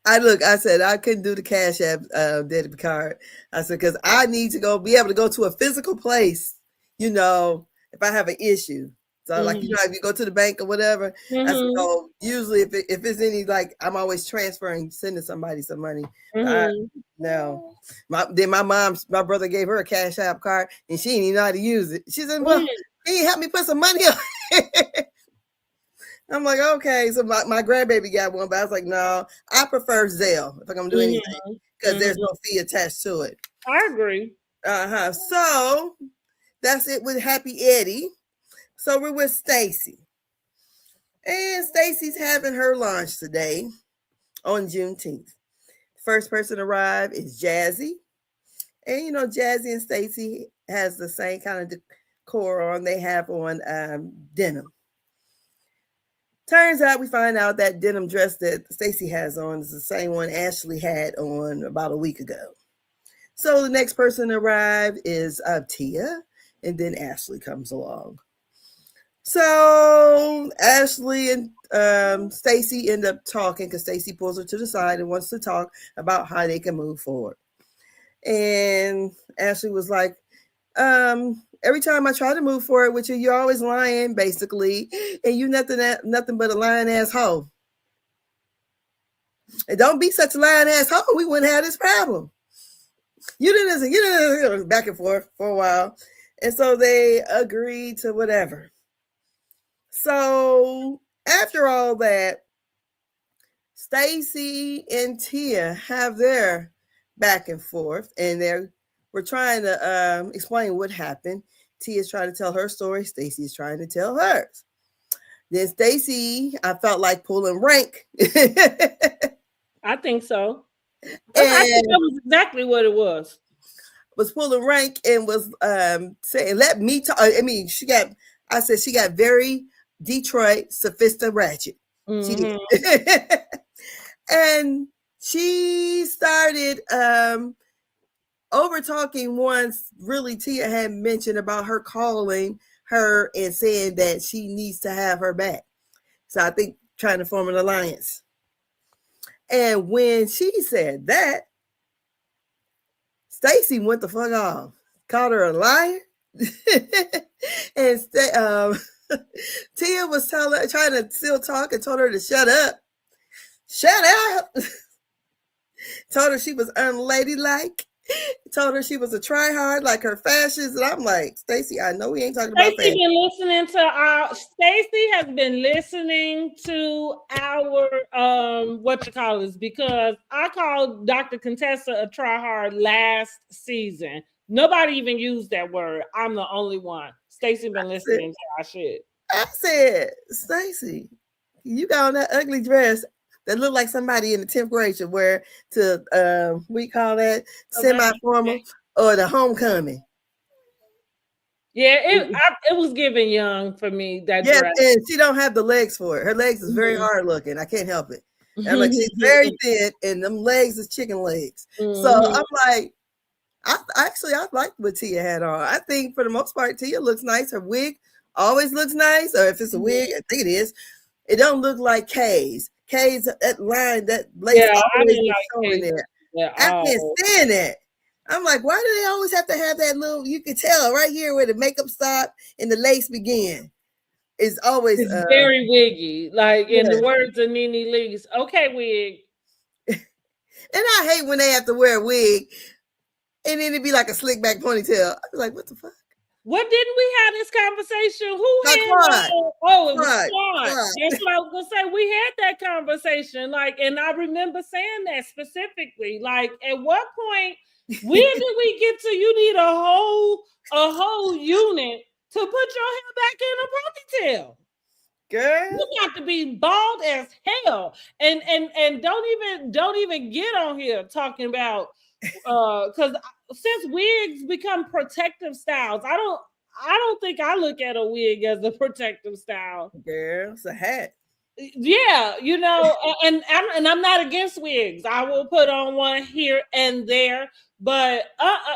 I look. I said I couldn't do the Cash App debit card. I said because I need to go be able to go to a physical place. You know, if I have an issue. So like you Mm-hmm. know, if you go to the bank or whatever, I said Mm-hmm. so. Usually, if it's any like I'm always transferring, sending somebody some money. I Mm-hmm. no. My brother gave her a Cash App card and she didn't even know how to use it. She said, "Well, Mm-hmm. he helped me put some money on." I'm like, okay. So my grandbaby got one, but I was like, no, I prefer Zelle if I'm gonna do anything because there's Mm-hmm. no fee attached to it. I agree. Uh-huh. So that's it with Happy Eddie. So we're with Stacy. And Stacy's having her lunch today on Juneteenth. First person to arrive is Jazzy. And you know, Jazzy and Stacy has the same kind of decor on. They have on denim. Turns out we find out that denim dress that Stacy has on is the same one Ashley had on about a week ago. So the next person to arrive is Tia, and then Ashley comes along. So Ashley and Stacy end up talking because Stacy pulls her to the side and wants to talk about how they can move forward. And Ashley was like, every time I try to move forward with you, you're always lying, basically, and you nothing but a lying asshole. And don't be such a lying asshole. We wouldn't have this problem. You didn't back and forth for a while, and so they agreed to whatever. So after all that, Stacy and Tia have their back and forth, and we're trying to explain what happened. Tia's trying to tell her story. Stacy's trying to tell hers. Then Stacy, I felt like pulling rank. I think so. I think And that was exactly what it was. was pulling rank and was saying, "Let me talk." I mean, I said she got very Detroit sophisticated ratchet. She Mm-hmm. did, and she started over talking once. Really, Tia had mentioned about her calling her and saying that she needs to have her back. So I think trying to form an alliance. And when she said that, Stacy went the fuck off, called her a liar, and Tia was trying to still talk and told her to shut up. Shut up. Told her she was unladylike. Told her she was a try hard like her fashions. And I'm like, Stacy, I know we ain't talking about Stacy fashion. been listening to our Stacy has been listening to our what you call this, because I called Dr. Contessa a tryhard last season. Nobody even used that word. I'm the only one. Stacy been listening to our shit. I said, Stacy, you got on that ugly dress that looked like somebody in the 10th grade should wear to we call that semi-formal or the homecoming. Yeah, it was giving young for me, that Yes, dress. and she don't have the legs for it. Her legs is very hard looking. I can't help it. And like she's very thin, and them legs is chicken legs. So I'm like, I like what Tia had on. I think for the most part, Tia looks nice. Her wig always looks nice, or if it's a wig, I think it is. It don't look like Kay's. Kay's that line, that lace I always didn't is like showing Kay's there. at I all. can't stand that. I'm like, why do they always have to have that little? You can tell right here where the makeup stop and the lace begin. It's always It's very wiggy, like in the yeah. words of Nene Leakes. Okay, wig. And I hate when they have to wear a wig and then it'd be like a slick back ponytail. I was like, what the fuck? What didn't we have this conversation? Who Not had Quad. oh, it was Quad. Quad. Quad. That's what I was gonna say. We had that conversation. Like, and I remember saying that specifically. Like, at what point, when did we get to you need a whole unit to put your hair back in a ponytail? Girl. You got to be bald as hell. And don't even get on here talking about because since wigs become protective styles, I don't think I look at a wig as a protective style. Girl, it's a hat. Yeah, you know, and I'm not against wigs. I will put on one here and there, but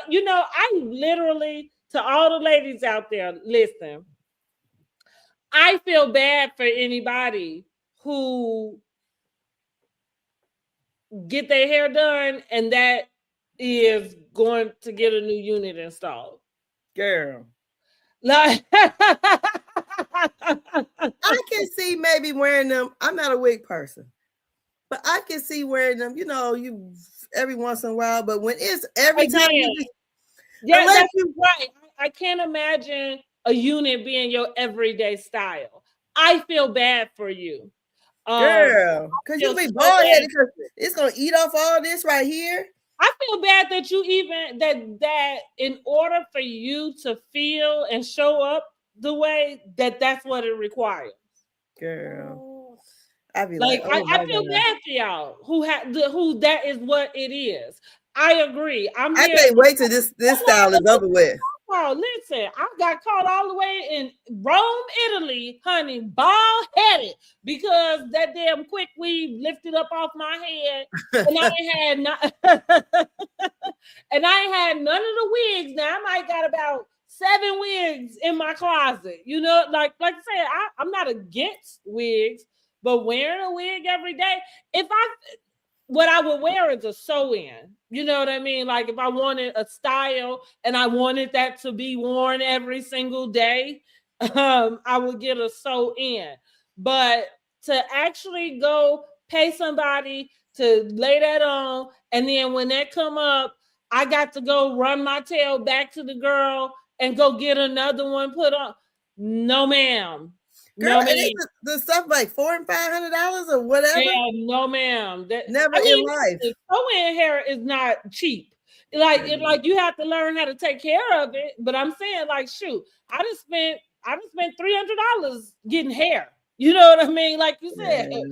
you know, I literally, to all the ladies out there, listen. I feel bad for anybody who get their hair done and that is going to get a new unit installed. Girl. Like I can see maybe wearing them. I'm not a wig person, but I can see wearing them, you every once in a while. But when it's every time you just, yeah, that's right. I can't imagine a unit being your everyday style. I feel bad for you. Girl, because you'll be bald headed because it's gonna eat off all this right here. I feel bad that you even that in order for you to feel and show up the way that's what it requires. Girl, I'd be like oh I feel bad for y'all who that is what it is. I agree. I can't wait till this style is over with. Oh, listen, I got caught all the way in Rome, Italy, honey, bald headed, because that damn quick weave lifted up off my head, and I ain't had none of the wigs. Now I might got about 7 wigs in my closet. You know, like I said, I'm not against wigs, but wearing a wig every day, what I would wear is a sew-in. You know what I mean? Like if I wanted a style and I wanted that to be worn every single day, I would get a sew-in. But to actually go pay somebody to lay that on, and then when that come up, I got to go run my tail back to the girl and go get another one put on. No, ma'am. Girl, the stuff like $400 and $500 or whatever. Yeah, no, ma'am. Never in life. Sewing hair is not cheap. Like you have to learn how to take care of it. But I'm saying, like, shoot, I just spent $300 getting hair. You know what I mean? Like you said. Yeah.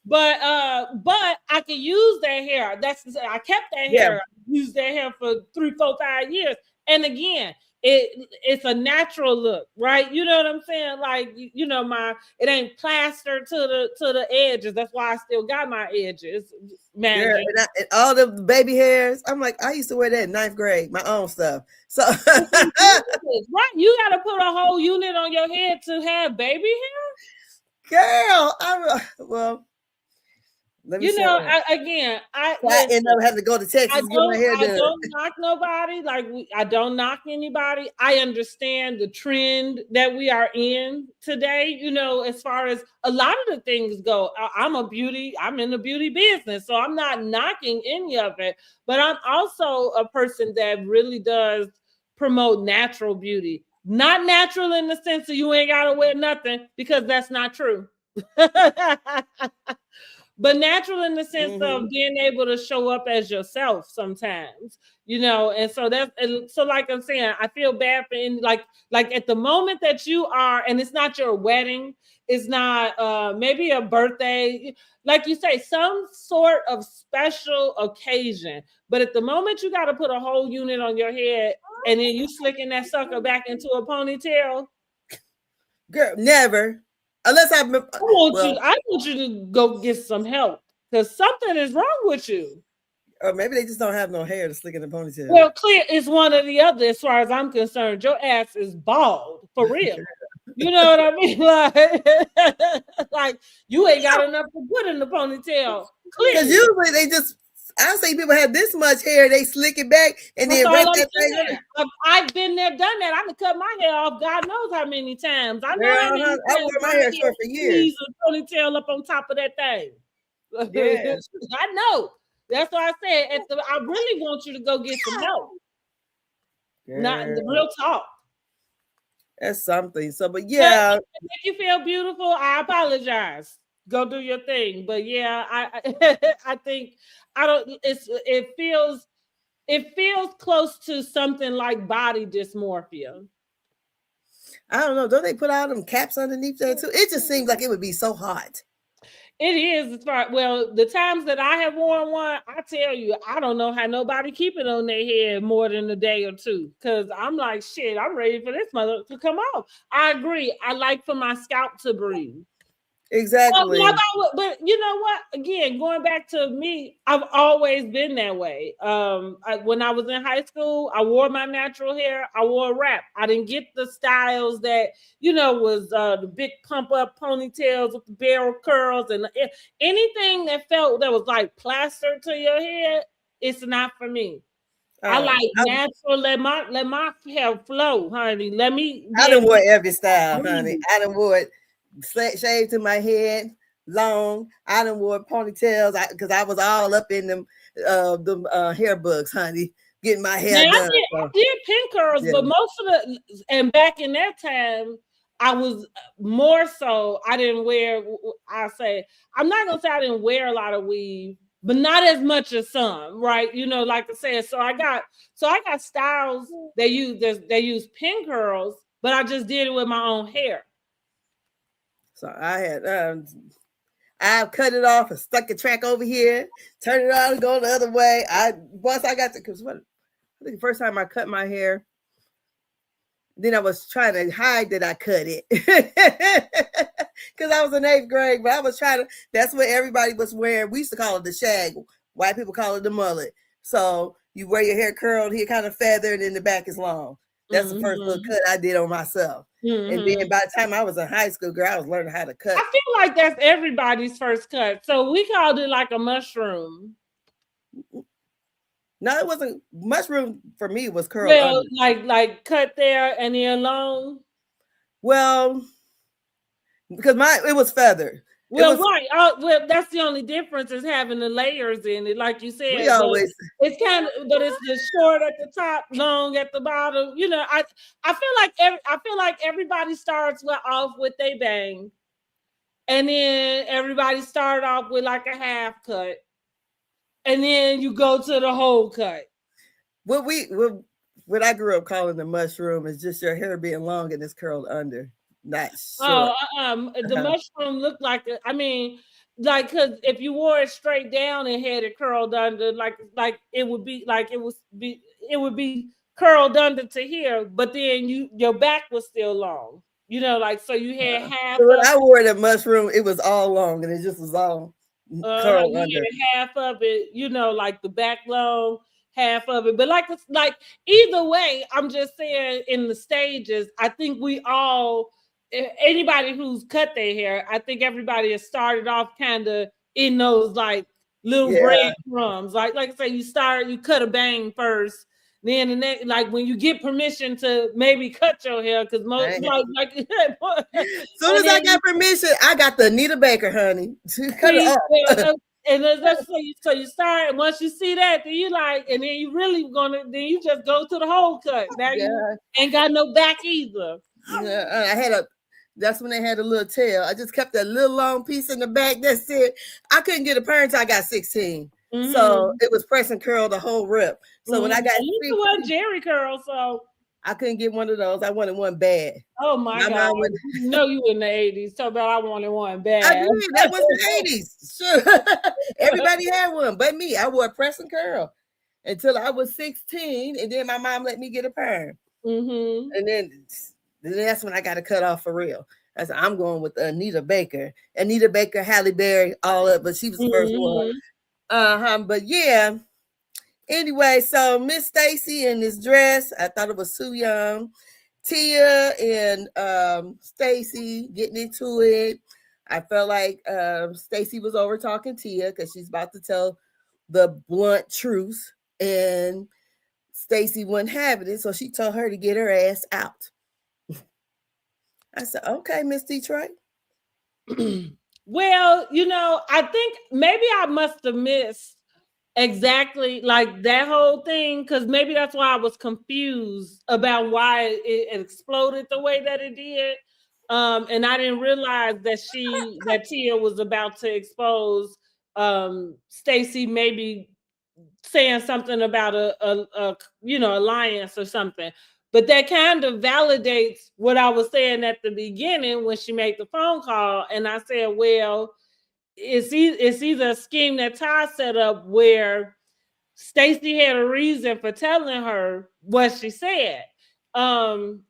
But I could use that hair. I kept that hair. Used that hair for 3, 4, 5 years. And again, it's a natural look, right? You know what I'm saying? Like my it ain't plastered to the edges. That's why I still got my edges, Girl, magic. and all the baby hairs. I'm like, I used to wear that in ninth grade, my own stuff. So, Right, you got to put a whole unit on your head to have baby hair. girl, well, let me show you. Again, I So I end listen. up having to go to Texas to get my hair I done. don't knock nobody. I don't knock anybody. I understand the trend that we are in today. As far as a lot of the things go, I'm in the beauty business, so I'm not knocking any of it. But I'm also a person that really does promote natural beauty. Not natural in the sense that you ain't gotta wear nothing, because that's not true. But natural in the sense of being able to show up as yourself sometimes, and so like I'm saying, I feel bad for like at the moment that you are, and it's not your wedding, it's not maybe a birthday, like you say, some sort of special occasion, but at the moment you got to put a whole unit on your head and then you slicking that sucker back into a ponytail. Girl, never. Unless I well, I want you to go get some help, because something is wrong with you. or maybe they just don't have no hair to slick in the ponytail. Well, clear it's one or the other as far as I'm concerned. Your ass is bald for real. You know what I mean? Like you ain't got enough to put in the ponytail. Because Clearly. usually they just, I say people have this much hair, they slick it back and That's then all wrap I'm that thing saying. on. I've been there, done that. I can cut my hair off God knows how many times. I know Girl, how many I times wore my my hair hair short for squeeze years. a ponytail up on top of that thing. Yes. I know. That's why I said I really want you to go get some help. Not the Girl, real talk. that's something. So, but But if yeah, it make you feel beautiful, I apologize. Go do your thing. But yeah, I think I don't. It feels close to something like body dysmorphia. I don't know. Don't they put all them caps underneath there too? It just seems like it would be so hot. It is as far well the times that I have worn one. I tell you, I don't know how nobody keep it on their head more than a day or two. Cause I'm like, shit, I'm ready for this mother to come off. I agree. I like for my scalp to breathe. Exactly. But you know what? Again, going back to me, I've always been that way. When I was in high school, I wore my natural hair. I wore a wrap. I didn't get the styles that was the big pump up ponytails with the barrel curls and anything that felt that was like plastered to your head. It's not for me. I Oh, like natural. Let my hair flow, honey. Let me I be done able wore to every style, honey. breathe. I done wore it shaved to my head, long. I done wore ponytails because I was all up in them hair books, honey, getting my Now hair I done. did I So, did pin curls, yeah. but most of and back in that time, I was more so I didn't wear. I say I'm not gonna say I didn't wear a lot of weave, but not as much as some, right? Like I said. So I got styles they use pin curls, but I just did it with my own hair. So I cut it off and stuck a track over here, turn it on and go the other way. Once I got to, because what I think the first time I cut my hair, then I was trying to hide that I cut it because I was in eighth grade. But I was trying to. That's what everybody was wearing. We used to call it the shag. White people call it the mullet. So you wear your hair curled here, kind of feathered, and the back is long. That's the first little cut I did on myself. And then by the time I was in high school, girl, I was learning how to cut. I feel like that's everybody's first cut. So we called it like a mushroom. No, it wasn't mushroom for me. Was curled Well, under. like cut there and then long. Well, because it was feathered. It Well, was right. Well, that's the only difference is having the layers in it, like you we said. But always it's the short at the top, long at the bottom. I feel like everybody starts off with a bang, and then everybody start off with like a half cut, and then you go to the whole cut. what we what I grew up calling the mushroom is just your hair being long and it's curled under, not short. Oh, the mushroom looked like I mean, like because if you wore it straight down and had it curled under, like it would be curled under to here, but then your back was still long. Like so you had half So when of I wore the mushroom, it was all long and it just was all curled you under. had half of it, like the back long, half of it. But like it's like either way, I'm just saying in the stages, I think we all anybody who's cut their hair, I think everybody has started off kind of in those like little Yeah. breadcrumbs. Like I say, you cut a bang first. Then the next, like when you get permission to maybe cut your hair, because most like Soon and as I then got permission, I got the Anita Baker, honey. Cut it see, off. and that's so you start, and once you see that, then you like, and then you really then you just go to the whole cut. Now you Yeah. ain't got no back either. Yeah. I had that's when they had a little tail. I just kept that little long piece in the back. That's it. I couldn't get a perm until I got 16. So Mm-hmm. it was press and curl the whole rip. So when I Mm-hmm. got I used to wear Jerry curl, so I couldn't get one of those. I wanted one bad. oh my My god, mom would. you in the '80s. So about I wanted one I bad. did. That was the 80s. Sure. Everybody had one, but me. I wore press and curl until I was 16, and then my mom let me get a perm. Mm-hmm. And then that's when I got to cut off for real. I said, I'm going with Anita Baker. Anita Baker, Halle Berry, all up, but she was the first one. But yeah. Anyway, so Miss Stacy in this dress, I thought it was too young. Tia and Stacy getting into it. I felt like Stacy was over talking Tia because she's about to tell the blunt truth, and Stacy wasn't having it, so she told her to get her ass out. I said, "Okay, Miss Detroit." Well, I think maybe I must have missed exactly like that whole thing, because maybe that's why I was confused about why it exploded the way that it did. And I didn't realize that Tia was about to expose Stacy maybe saying something about a alliance or something. But that kind of validates what I was saying at the beginning when she made the phone call, and I said, well, it's either a scheme that Ty set up where Stacy had a reason for telling her what she said. And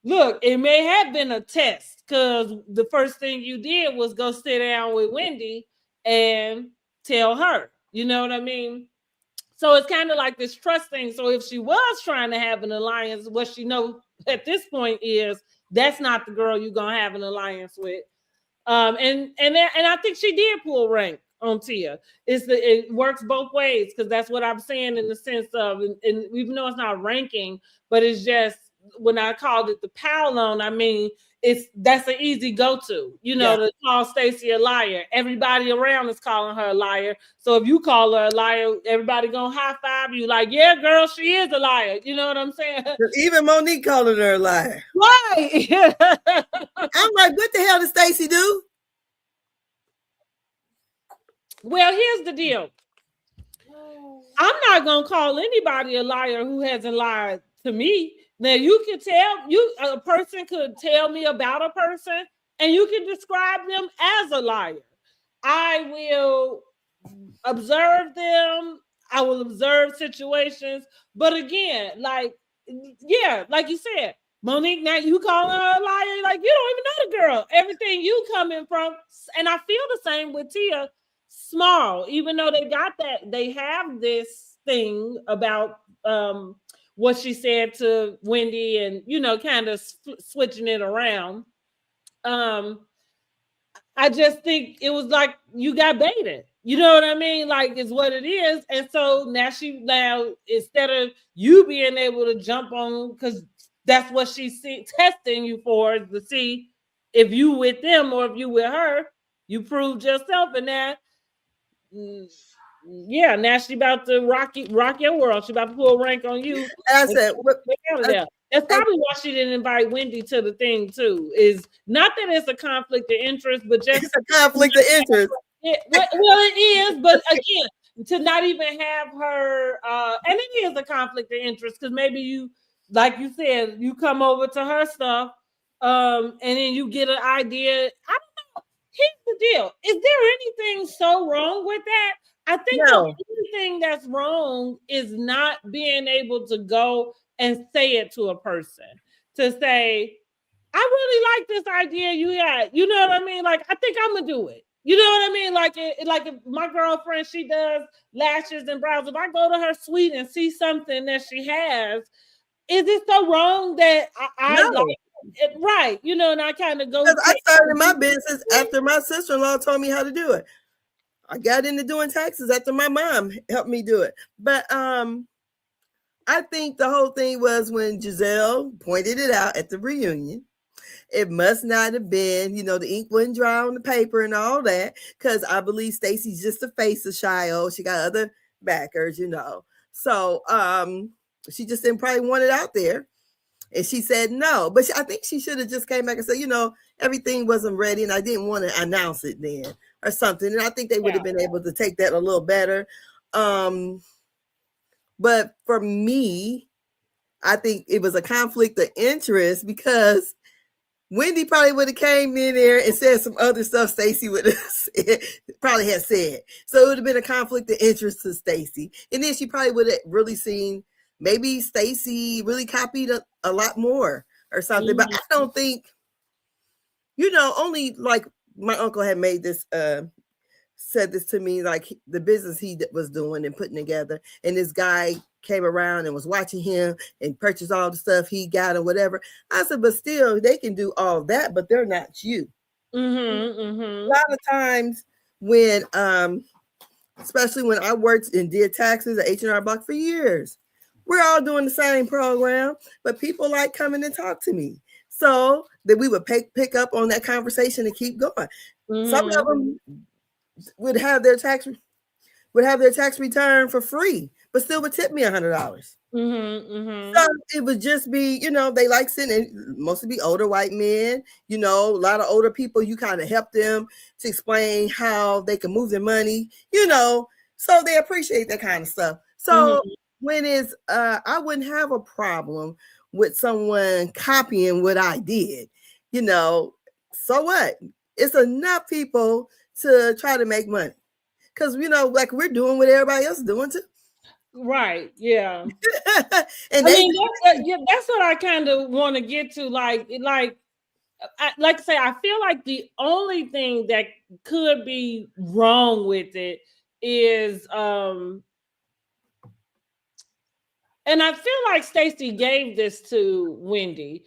look, it may have been a test, because the first thing you did was go sit down with Wendy and tell her. You know what I mean? So it's kind of like this trust thing. So if she was trying to have an alliance, what she know at this point is that's not the girl you're gonna have an alliance with. And I think she did pull rank on Tia. It works both ways, because that's what I'm saying in the sense of, and even though it's not ranking, but it's just when I called it the pile on, I mean that's an easy go-to, to call Stacey a liar. Everybody around is calling her a liar. So if you call her a liar, everybody gonna high five you like, yeah, girl, she is a liar. You know what I'm saying? Even Monique calling her a liar. Right. I'm like, what the hell did Stacy do? Well, here's the deal. I'm not gonna call anybody a liar who hasn't lied to me. Now you can a person could tell me about a person, and you can describe them as a liar. I will observe them. I will observe situations. But again, like you said, Monique, now you calling her a liar, like you don't even know the girl. Everything you coming from, and I feel the same with Tia Small, even though they have this thing about what she said to Wendy, and kind of switching it around. I just think it was like you got baited. You know what I mean? Like it's what it is. And so now instead of you being able to jump on, because that's what she's testing you for, to see if you with them or if you with her, you proved yourself. And now, now she about to rock your world. She about to pull rank on you. And I said, out of there. That's probably why she didn't invite Wendy to the thing too. Is not that it's a conflict of interest, but just it's a conflict of interest. Well, it is, but again, to not even have her, and it is a conflict of interest, because maybe you, like you said, you come over to her stuff, and then you get an idea. I don't know. Here's the deal: is there anything so wrong with that? I think the No, only thing that's wrong is not being able to go and say it to a person. To say, I really like this idea you had. You know what I mean? Like, I think I'm gonna do it. You know what I mean? Like if my girlfriend, she does lashes and brows. If I go to her suite and see something that she has, is it so wrong that I like no. it? Right? You know, and I kind of go Because I take. started my business after my sister-in-law told me how to do it. I got into doing taxes after my mom helped me do it. But I think the whole thing was when Giselle pointed it out at the reunion. It must not have been, the ink wasn't dry on the paper and all that, because I believe Stacy's just the face of Shio. She got other backers. So she just didn't probably want it out there. And she said no. But I think she should have just came back and said, everything wasn't ready and I didn't want to announce it then or something. And I think they would have been able to take that a little better. But for me, I think it was a conflict of interest because Wendy probably would have came in there and said some other stuff Stacy would have probably had said. So it would have been a conflict of interest to Stacy. And then she probably would have really seen maybe Stacy really copied a lot more or something. But I don't think, only like my uncle had made this said this to me, like the business he was doing and putting together, and this guy came around and was watching him and purchased all the stuff he got or whatever. I said, but still, they can do all that, but they're not you. A lot of times when, especially when I worked and did taxes at H&R Block for years, we're all doing the same program, but people like coming and talk to me. So that we would pick up on that conversation and keep going. Some of them would have their tax return for free, but still would tip me $100. So it would just be, they like sitting, mostly be older white men, a lot of older people. You kind of help them to explain how they can move their money, so they appreciate that kind of stuff. So when it's, I wouldn't have a problem with someone copying what I did, so what? It's enough people to try to make money. Because, like we're doing what everybody else is doing too. Right. Yeah. And I mean, that's what I kind of want to get to. Like I say, I feel like the only thing that could be wrong with it is, and I feel like Stacey gave this to Wendy.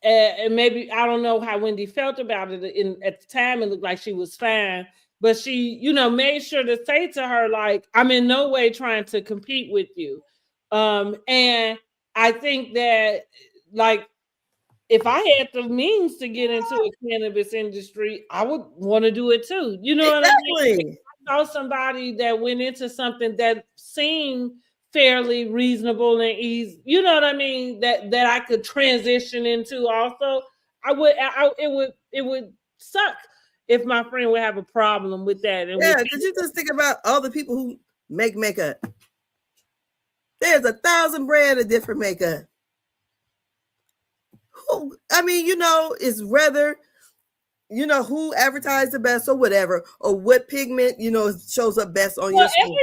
And maybe I don't know how Wendy felt about it at the time. It looked like she was fine, but she, made sure to say to her, like, I'm in no way trying to compete with you. And I think that, like, if I had the means to get into a cannabis industry, I would want to do it too. You know what I mean? If I saw somebody that went into something that seemed fairly reasonable and easy, you know what I mean, that I could transition into also, it would suck if my friend would have a problem with that. And yeah, because you just think about all the people who make makeup. There's 1,000 brands of different makeup. I mean, it's whether who advertised the best or whatever, or what pigment shows up best on your skin.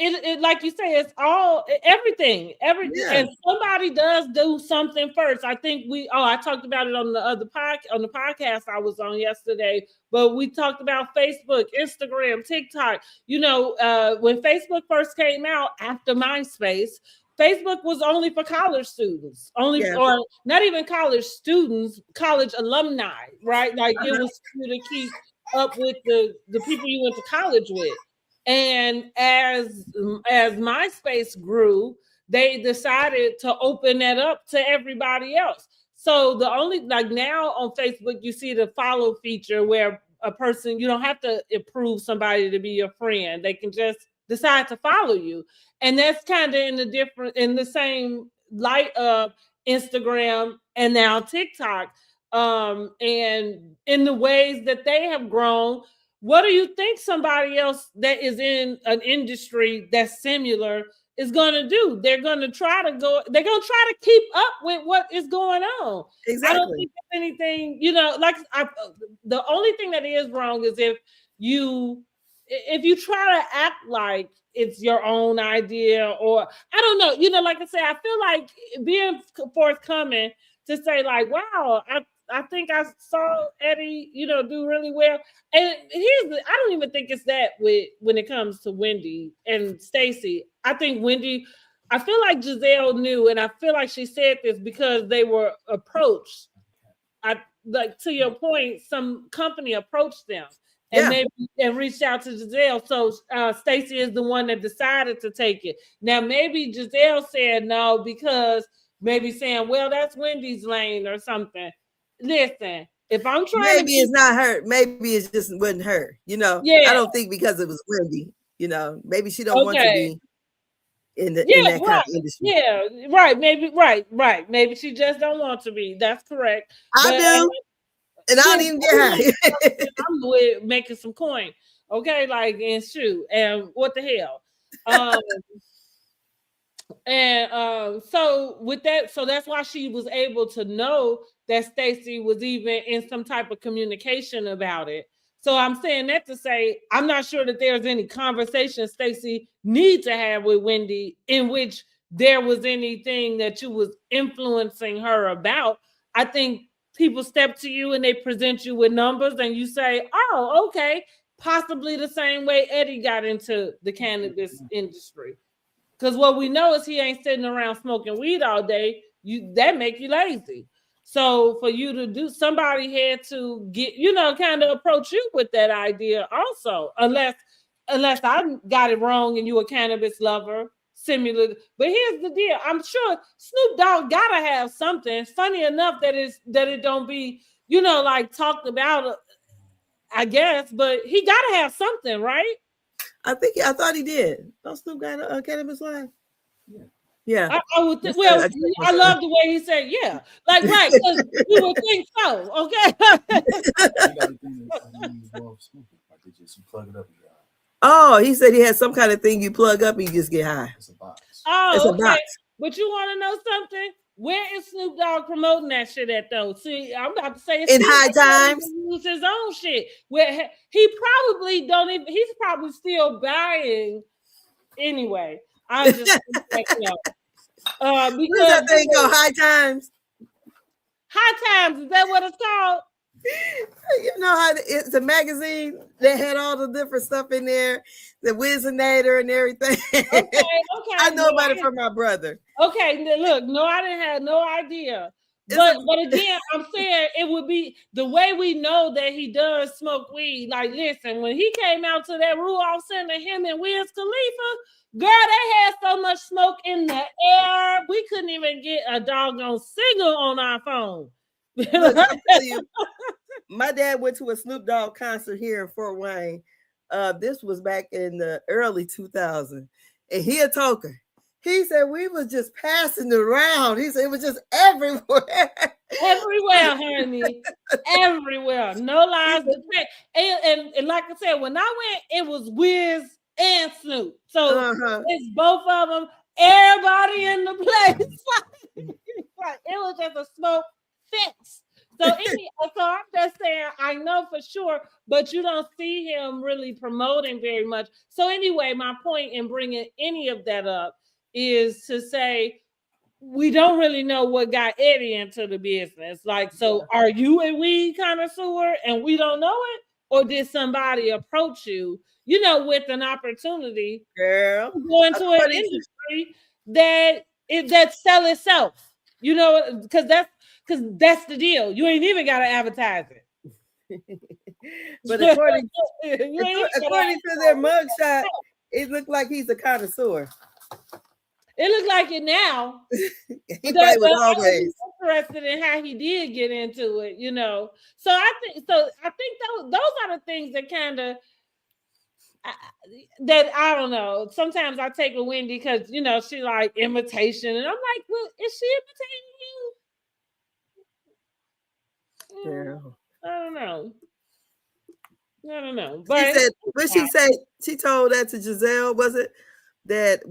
It like you say, it's all everything, and somebody does do something first. I think I talked about it on the podcast I was on yesterday, but we talked about Facebook, Instagram, TikTok. When Facebook first came out after MySpace, Facebook was only for college students, or not even college students, college alumni, right? Like it was for you to keep up with the people you went to college with. And as MySpace grew, they decided to open that up to everybody else. So the only, like now on Facebook, you see the follow feature where a person, you don't have to approve somebody to be your friend. They can just decide to follow you. And that's kind of in the same light of Instagram and now TikTok. And in the ways that they have grown, what do you think somebody else that is in an industry that's similar is going to do? They're going to try to keep up with what is going on. Exactly. I don't think there's anything, the only thing that is wrong is if you if you try to act like it's your own idea, or I don't know, like I say, I feel like being forthcoming to say like, wow, I think I saw Eddie, do really well. And I don't even think it's that with when it comes to Wendy and Stacey. I think Wendy, I feel like Giselle knew, and I feel like she said this because they were approached. I like to your point, some company approached them and Yeah. maybe and reached out to Giselle. So Stacey is the one that decided to take it. Now maybe Giselle said no because maybe saying, well, that's Wendy's lane or something. Listen, if I'm trying to Maybe be, it's not her. Maybe it just wasn't her. I yeah, don't think because it was Wendy. Maybe she don't want to okay. be in Yeah, that kind right. of industry. Yeah, right. Maybe right. Maybe she just don't want to be. That's correct. I But do, and I don't listen, even get high. I'm with making some coin. Okay, like and shoot, and what the hell? Um, and so with that, so that's why she was able to know that Stacy was even in some type of communication about it. So I'm saying that to say I'm not sure that there's any conversation Stacy need to have with Wendy in which there was anything that you was influencing her about. I think people step to you and they present you with numbers and you say, "Oh, okay." Possibly the same way Eddie got into the cannabis industry. Because what we know is he ain't sitting around smoking weed all day. That make you lazy. So for you to do, somebody had to get, kind of approach you with that idea also, unless I got it wrong and you a cannabis lover, similar. But here's the deal: I'm sure Snoop Dogg gotta have something. Funny enough that it don't be, like talked about. I guess, but he gotta have something, right? I thought he did. Don't Snoop got a cannabis line? Yeah. I would think. That's Well, I checked I myself. love the way he said, "Yeah," like right, because you would think so. Okay. Oh, he said he had some kind of thing you plug up and you just get high. It's Oh, a okay. box. But you want to know something? Where is Snoop Dogg promoting that shit at though? See, I'm about to say it's In still high times. use his own shit. Where he probably don't even. He's probably still buying anyway. I'm just What is because that thing called? High times. High Times, is that what it's called? You know how it's a magazine that had all the different stuff in there, the Wizinator and everything. I Okay. know about it from my brother. Okay, look, no, I didn't have no idea. It's a, But again, I'm saying it would be the way we know that he does smoke weed. Like, listen, when he came out to that Rudolph Center, him and Wiz Khalifa, girl, they had so much smoke in the air, we couldn't even get a doggone signal on our phone. look, I'll tell you, my dad went to a Snoop Dogg concert here in Fort Wayne. This was back in the early 2000s, and he a toker. He said we was just passing it around. He said it was just everywhere. Everywhere, honey. Everywhere. No lies. And like I said, when I went, it was Wiz and Snoop. So Uh-huh. it's both of them. Everybody in the place. Like, it was just a smoke fix. So I'm just saying, I know for sure, but you don't see him really promoting very much. So anyway, my point in bringing any of that up is to say we don't really know what got Eddie into the business. Like, so are you a weed connoisseur and we don't know it? Or did somebody approach you, with an opportunity Girl, to go into an according to industry that sell itself? Because that's the deal. You ain't even gotta advertise it. but You ain't even gotta according to their mugshot, it looked like he's a connoisseur. It looks like it now. He probably was always. Interested in how he did get into it. So I think those are the things that kind of that I don't know. Sometimes I take a Wendy because she like imitation, and I'm like, well, is she imitating you? Girl. I don't know. I don't know. She But said, what she say? She told that to Giselle, was it? That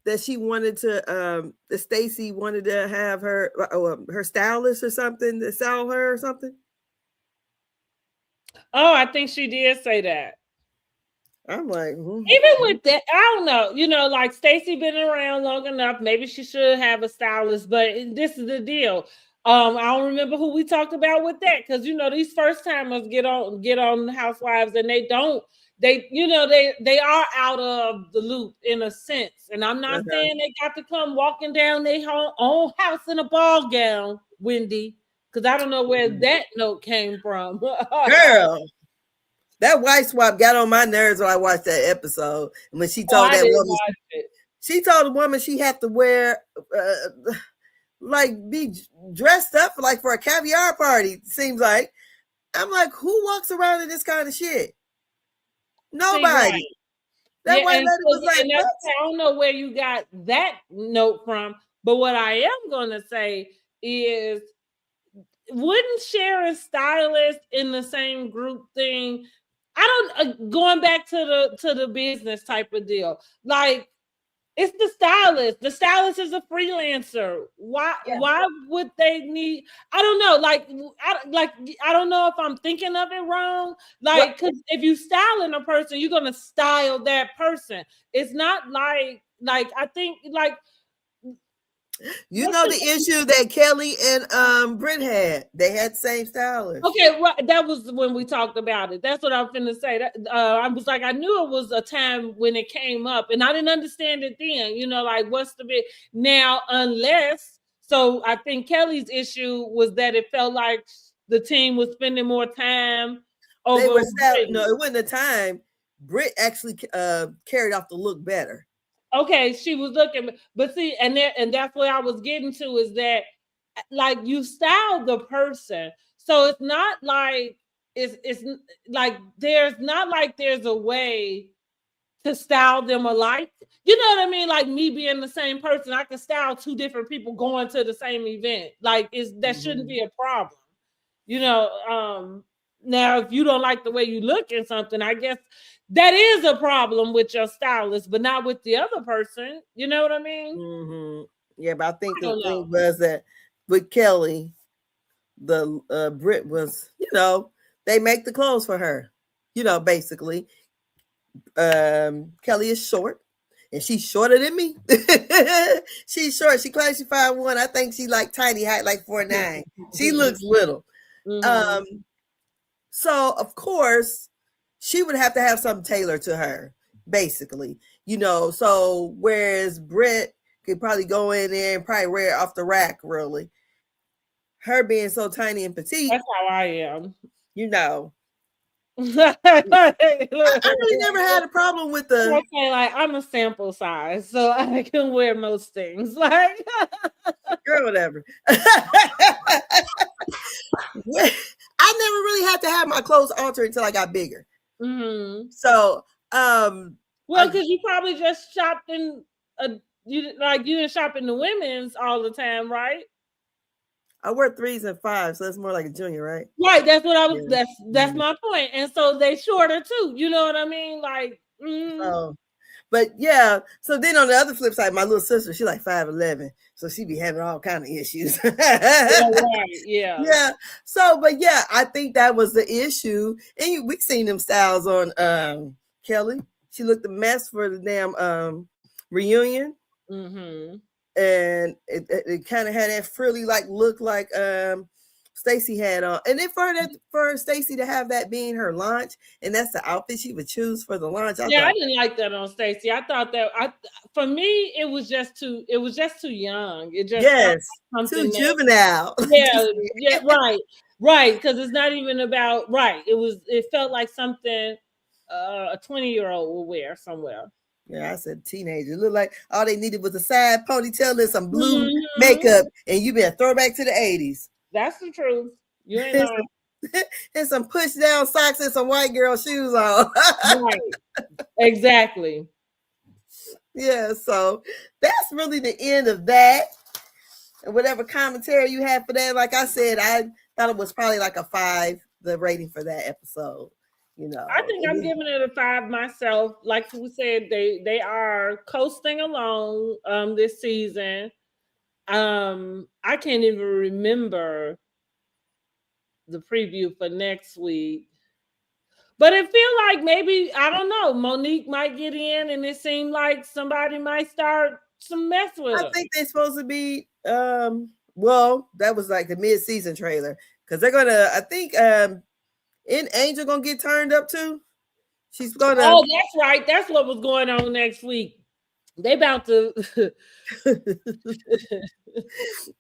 that she wanted to that Stacy wanted to have her her stylist or something to sell her or something. Oh, I think she did say that. I'm like, Even with that, I don't know. Like Stacey been around long enough. Maybe she should have a stylist. But this is the deal. I don't remember who we talked about with that because these first timers get on Housewives and they don't. They are out of the loop in a sense. And I'm not uh-huh. saying they got to come walking down their own house in a ball gown, Wendy, because I don't know where that note came from. Girl, that white swap got on my nerves when I watched that episode. And when she Oh, told I that didn't woman, watch it. she told the woman she had to wear, like, be dressed up like for a caviar party. Seems like. I'm like, who walks around in this kind of shit? See, right. Nobody. That Yeah, white lady was like, and what? that's I don't know where you got that note from, but what I am gonna say is, wouldn't share a stylist in the same group thing? I don't going back to the business type of deal. Like it's the stylist. The stylist is a freelancer. Why would they need? I don't know. I don't know if I'm thinking of it wrong. What? Like, because if you styling a person, you're gonna style that person. It's not like I think like You what's know the the issue that Kelly and Britt had. They had the same stylist. Okay, right. That was when we talked about it. That's what I'm finna say. That I was like, I knew it was a time when it came up, and I didn't understand it then. Like what's the big now? Unless, so I think Kelly's issue was that it felt like the team was spending more time They over were no, Brittany. it wasn't the time. Britt actually carried off the look better. Okay, she was looking, but see, and that's what I was getting to is that like you style the person, so it's not like it's like there's a way to style them alike. You know what I mean? Like me being the same person, I can style two different people going to the same event. Like that shouldn't be a problem. You know, now if you don't like the way you look in something, I guess that is a problem with your stylist, but not with the other person. You know what I mean? Mm-hmm. Yeah, but I think I the don't know. thing was that with Kelly, the Brit was, they make the clothes for her. Basically, Kelly is short, and she's shorter than me. She's short. She claims she 5'1". I think she like tiny height, like 4'9". She looks little. Mm-hmm. Um, so of course she would have to have something tailored to her, basically. So whereas Brit could probably go in there and probably wear it off the rack, really. Her being so tiny and petite, That's how I am. you know. Okay, I really never had a problem with the like I'm a sample size, so I can wear most things. Like, girl, whatever. I never really had to have my clothes altered until I got bigger. mm-hmm. So, Well, because you probably just shopped in you didn't shop in the women's all the time, right? I wear 3s and 5s, so that's more like a junior, right? Right. That's what I was. Yeah. That's my point. And so they shorter too. You know what I mean? Like, So, but yeah. So then on the other flip side, my little sister, she like 5'11", so she be having all kind of issues. yeah, right. Yeah. Yeah. So, but yeah, I think that was the issue, and we seen them styles on Kelly. She looked a mess for the damn reunion. Mm-hmm. And it kind of had that frilly like look like Stacey had on. And then for Stacey to have that being her launch, and that's the outfit she would choose for the launch, I Yeah, I thought, didn't like that on Stacey. I thought that for me it was just too young. It just felt yes, like too something that juvenile. yeah, right. Right, because it's not even about right. It felt like something a 20-year-old will wear somewhere. Yeah, I said teenager. It looked like all they needed was a side ponytail and some blue Mm-hmm. makeup, and you been throwback to the 80s. That's the truth. You ain't and, lying. some, and some push down socks and some white girl shoes on. Right. Exactly. Yeah, so that's really the end of that. And whatever commentary you had for that, like I said, I thought it was probably like a 5, the rating for that episode. I think I'm giving it a 5 myself. Like we said, they are coasting along this season. I can't even remember the preview for next week. But it feel like maybe I don't know. Monique might get in, and it seemed like somebody might start some mess with I her. think they're supposed to be well, that was like the mid-season trailer. Because they're gonna I think in Angel gonna get turned up too. She's gonna Oh, that's right. That's what was going on next week. They about to.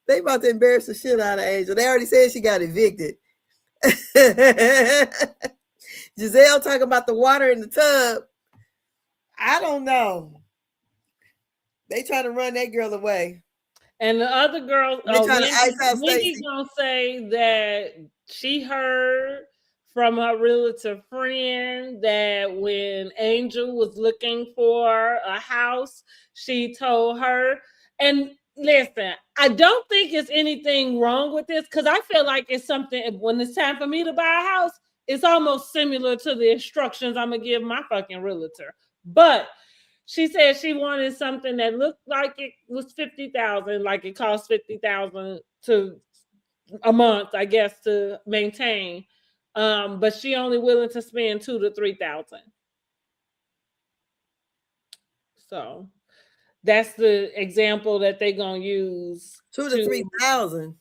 they about to embarrass the shit out of Angel. They already said she got evicted. Giselle talking about the water in the tub. I don't know. They trying to run that girl away. And the other girl, They trying to ice out Wendy Stacy. gonna say that she heard from her realtor friend that when Angel was looking for a house, she told her. And listen, I don't think it's anything wrong with this because I feel like it's something when it's time for me to buy a house, it's almost similar to the instructions I'm gonna give my fucking realtor. But she said she wanted something that looked like it was 50,000, like it cost 50,000 to a month, I guess, to maintain. But she only willing to spend 2 to 3,000. So that's the example that they're gonna use Two to to, three thousand.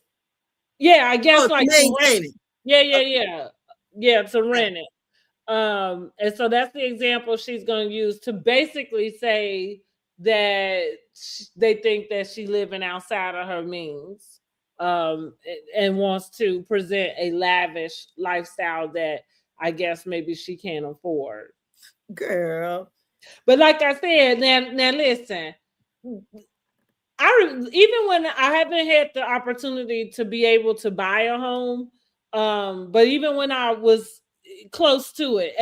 yeah, I Oh, guess to like to rent. maintain it. Yeah, yeah, Okay. yeah. Yeah, to rent it. And so that's the example she's going to use to basically say that they think that she living outside of her means, and wants to present a lavish lifestyle that I guess maybe she can't afford. Girl. But like I said, now listen, even when I haven't had the opportunity to be able to buy a home, but even when I was close to it,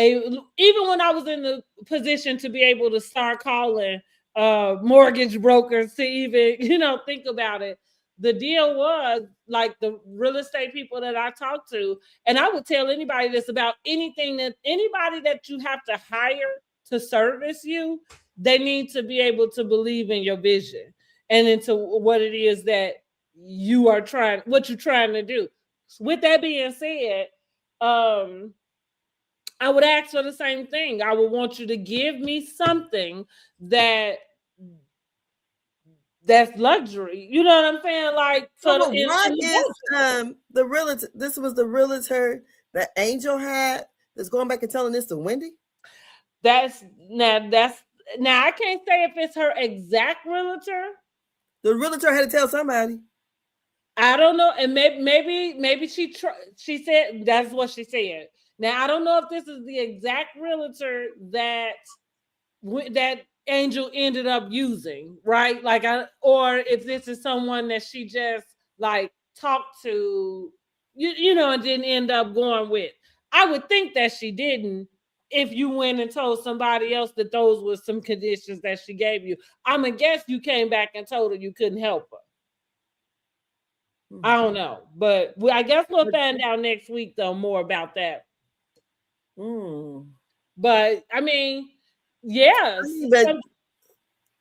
even when I was in the position to be able to start calling mortgage brokers to even think about it, the deal was like the real estate people that I talked to, and I would tell anybody this about anything that anybody that you have to hire to service you, they need to be able to believe in your vision and into what it is that what you're trying to do. With that being said, I would ask for the same thing. I would want you to give me something that that's luxury. You know what I'm saying? Like So, for the but why in the is budget. the realtor? This was the realtor that Angel had that's going back and telling this to Wendy. That's now I can't say if it's her exact realtor. The realtor had to tell somebody. I don't know, and maybe she said that's what she said. Now I don't know if this is the exact realtor that Angel ended up using, right? Or if this is someone that she just like talked to, and didn't end up going with. I would think that she didn't. If you went and told somebody else that those were some conditions that she gave you, I'm gonna guess you came back and told her you couldn't help her. I don't know, but I guess we'll find out next week though more about that. Mm. But I mean, yes, But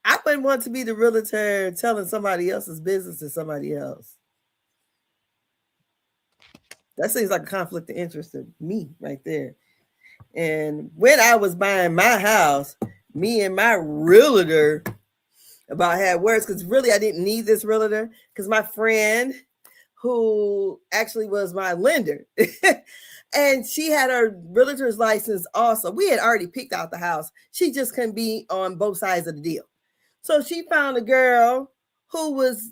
I wouldn't want to be the realtor telling somebody else's business to somebody else. That seems like a conflict of interest to me right there. And when I was buying my house, me and my realtor about had words because really I didn't need this realtor because my friend who actually was my lender and she had her realtor's license also. We had already picked out the house. She just couldn't be on both sides of the deal. So she found a girl who was,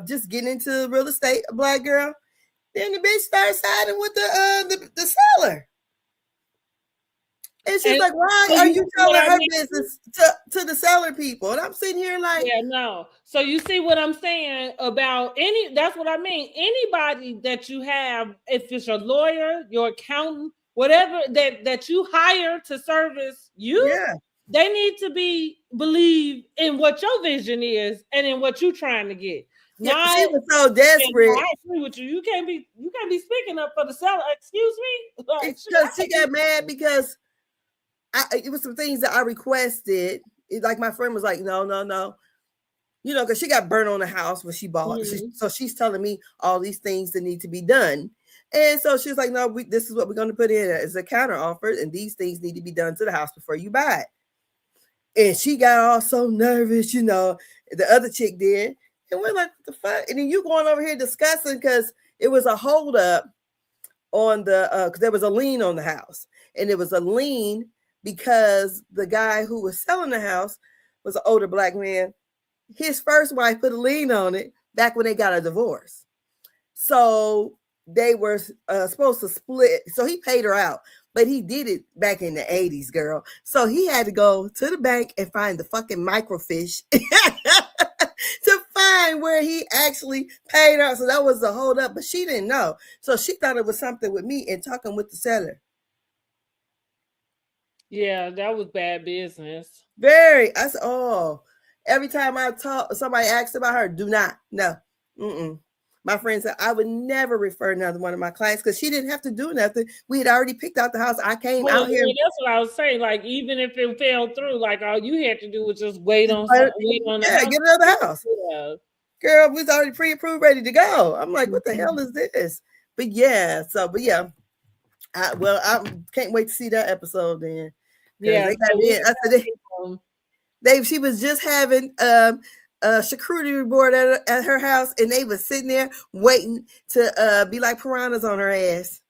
just getting into real estate, a black girl. Then the bitch started siding with the seller. And she's and like, why so are you you see what telling I her mean? business to the seller people? And I'm sitting here like, Yeah, no. So you see what I'm saying about that's what I mean. Anybody that you have, if it's your lawyer, your accountant, whatever that you hire to service you, yeah. they need to believe in what your vision is and in what you're trying to get. Yeah, Not she was so yeah, no, desperate I agree with you. You can't be speaking up for the seller. Excuse me? Like shit, because she got mad because it was some things that I requested. Like my friend was like, no, no, no. Because she got burnt on the house when she bought. Mhm. So she's telling me all these things that need to be done. And so she's like, no, this is what we're going to put in as a counter offer, and these things need to be done to the house before you buy it. And she got all so nervous, the other chick did. And we're like, what the fuck? And then you going over here discussing because it was a holdup on the, because there was a lien on the house. And it was a lien because the guy who was selling the house was an older black man. His first wife put a lien on it back when they got a divorce. So they were supposed to split. So he paid her out, but he did it back in the 80s, girl. So he had to go to the bank and find the fucking microfiche to find where he actually paid her. So that was the hold up, but she didn't know. So she thought it was something with me and talking with the seller. Yeah, that was bad business. Very. I said, oh, every time I talk, somebody asks about her, do not. No. Mm-mm. My friend said, I would never refer another one of my clients because she didn't have to do nothing. We had already picked out the house. I came out here. That's what I was saying. Like, even if it fell through, like all you had to do was just wait on the house. Get another house. Yeah. Girl, we was already pre-approved, ready to go. I'm like, what the hell is this? But yeah, I can't wait to see that episode then. Yeah, she was just having a charcuterie board at her house, and they was sitting there waiting to be like piranhas on her ass.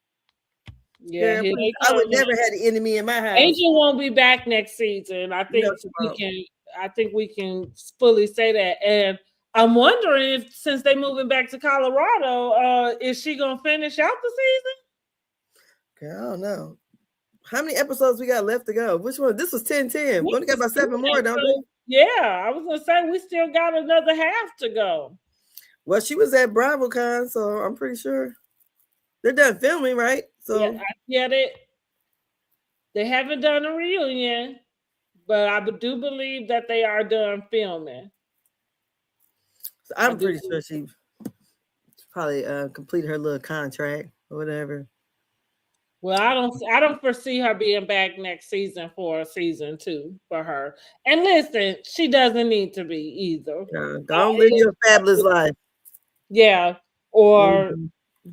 Yeah, girl, I would never have an enemy in my house. Angel won't be back next season. I think we can fully say that. And I'm wondering if, since they moving back to Colorado, is she gonna finish out the season? Girl, I don't know. How many episodes we got left to go? Which one? This was 10-10. We only got about 7 more, don't we? Yeah, I was gonna say we still got another half to go. Well, she was at BravoCon, so I'm pretty sure they're done filming, right? So yeah, I get it. They haven't done a reunion, but I do believe that they are done filming. So I'm pretty sure she probably completed her little contract or whatever. Well, I don't foresee her being back next season for season 2 for her. And listen, she doesn't need to be either. Don't live your fabulous life. Yeah, or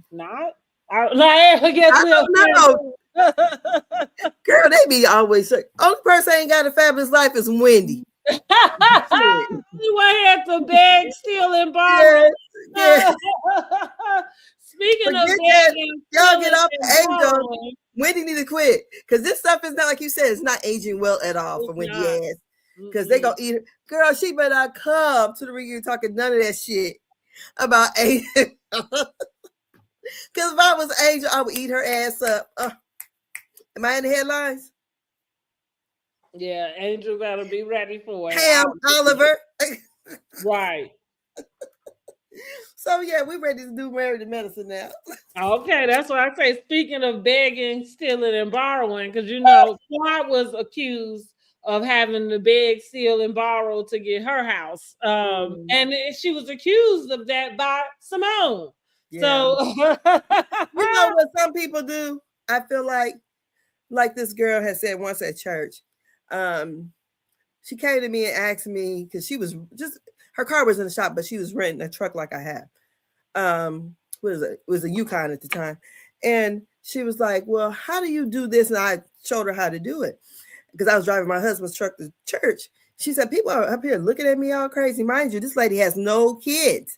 not. I guess I don't know. Girl, they be always saying, only person ain't got a fabulous life is Wendy. You went to beg, steal, and borrow. Yeah. Speaking of begging, y'all get off the Angel. Wendy need to quit because this stuff is not, like you said, it's not aging well at all for Wendy ass. Because they gonna eat her. Girl, she better not come to the reunion talking none of that shit about Angel. Because if I was Angel, I would eat her ass up. Am I in the headlines? Yeah, Angel gotta be ready for it. Ham Oliver. Right. So yeah, we're ready to do Married to Medicine now. Okay, that's what I say. Speaking of begging, stealing, and borrowing, because Claude was accused of having to beg, steal, and borrow to get her house. And she was accused of that by Simone. Yeah. So you know what some people do? I feel like this girl had said once at church. She came to me and asked me, because she was just, her car was in the shop, but she was renting a truck like I have. What is it? It was a Yukon at the time. And she was like, well, how do you do this? And I showed her how to do it because I was driving my husband's truck to church. She said, people are up here looking at me all crazy. Mind you, this lady has no kids.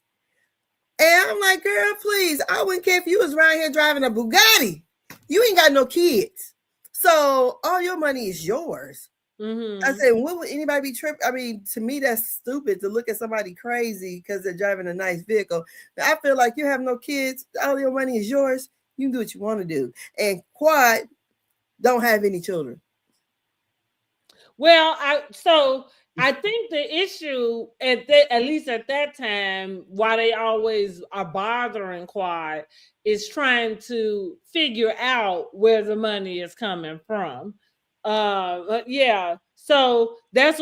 And I'm like, girl, please, I wouldn't care if you was around here driving a Bugatti. You ain't got no kids. So all your money is yours. Mm-hmm. I said, what would anybody be tripping? I mean, to me, that's stupid to look at somebody crazy because they're driving a nice vehicle. I feel like you have no kids. All your money is yours. You can do what you want to do. And Quad don't have any children. Well, I think the issue at least at that time, why they always are bothering Quad, is trying to figure out where the money is coming from. Yeah. So that's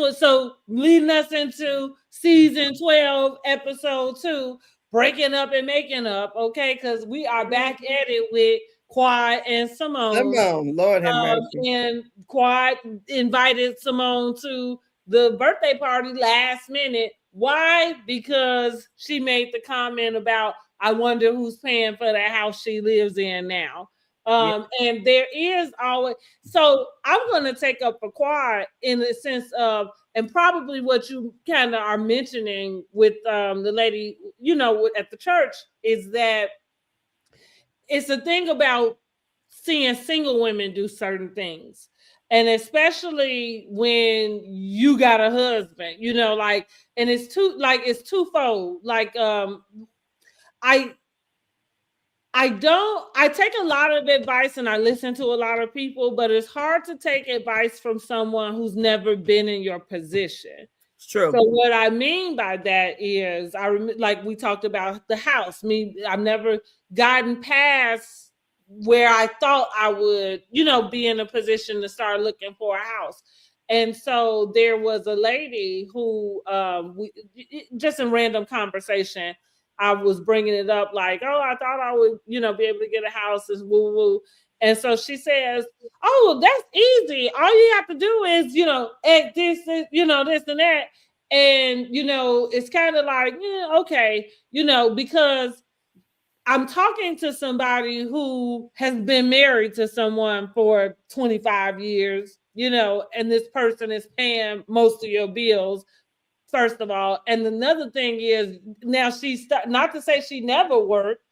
leading us into season 12, episode 2, breaking up and making up. Okay, because we are back at it with Quad and Simone. Lord have mercy. And Quad invited Simone to the birthday party last minute. Why? Because she made the comment about I wonder who's paying for the house she lives in now. Yeah. And there is always, so I'm going to take up a quad in the sense of, and probably what you kind of are mentioning with the lady, at the church, is that it's a thing about seeing single women do certain things. And especially when you got a husband, like, and it's twofold. Like, I I take a lot of advice and I listen to a lot of people, but it's hard to take advice from someone who's never been in your position. It's true. So what I mean by that is, like we talked about the house. I've never gotten past where I thought I would, be in a position to start looking for a house. And so there was a lady who, just in random conversation, I was bringing it up like, oh, I thought I would, be able to get a house, is woo woo. And so she says, oh, that's easy. All you have to do is, add this, this and that. And, it's kind of like, yeah, okay, because I'm talking to somebody who has been married to someone for 25 years, and this person is paying most of your bills, first of all. And another thing is, now not to say she never worked,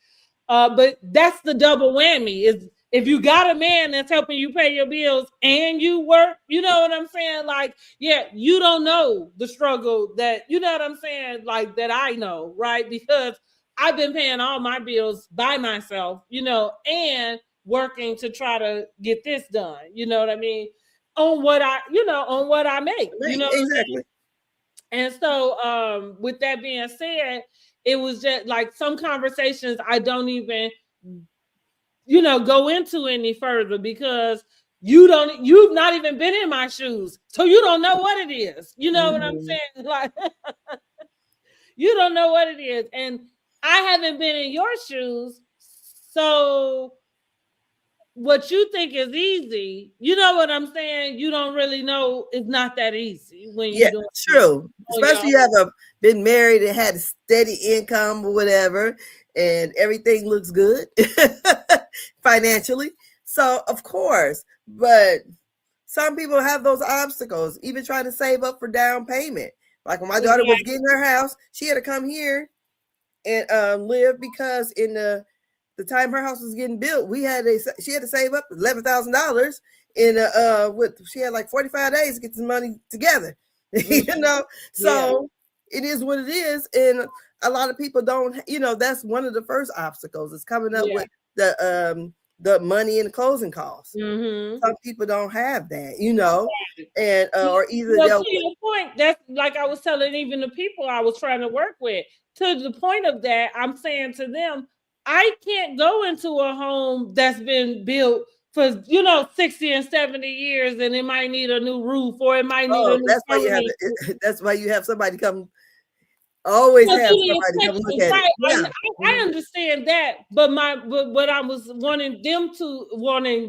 but that's the double whammy. Is if you got a man that's helping you pay your bills and you work, you know what I'm saying? Like, yeah, you don't know the struggle that, you know what I'm saying? Like, that I know, right? Because I've been paying all my bills by myself, and working to try to get this done. You know what I mean? On what I make, Exactly. and so, with that being said, it was just like some conversations I don't even, go into any further, because you've not even been in my shoes. So you don't know what it is. You know what I'm Mm-hmm. saying? Like, you don't know what it is. And I haven't been in your shoes. So what you think is easy, you know what I'm saying? You don't really know it's not that easy when Yeah, you're doing it true. on your Especially you have been married and had a steady income or whatever, and everything looks good financially. So of course, but some people have those obstacles, even trying to save up for down payment. Like when my daughter was Exactly. getting her house, she had to come here and live, because in the time her house was getting built, she had to save up $11,000 in with she had like 45 days to get the money together. Yeah. So it is what it is, and a lot of people don't. That's one of the first obstacles is coming up Yeah. with the money and closing costs. Mm-hmm. Some people don't have that, and or either Well, they'll. to your point, that's like I was telling even the people I was trying to work with. To the point of that, I'm saying to them, I can't go into a home that's been built for 60 and 70 years, and it might need a new roof or it might need a Oh, new that's why you have furnace. that's why you have somebody come. Always Do have the somebody come look inspection, at it. right? Yeah. I understand that, but what I was wanting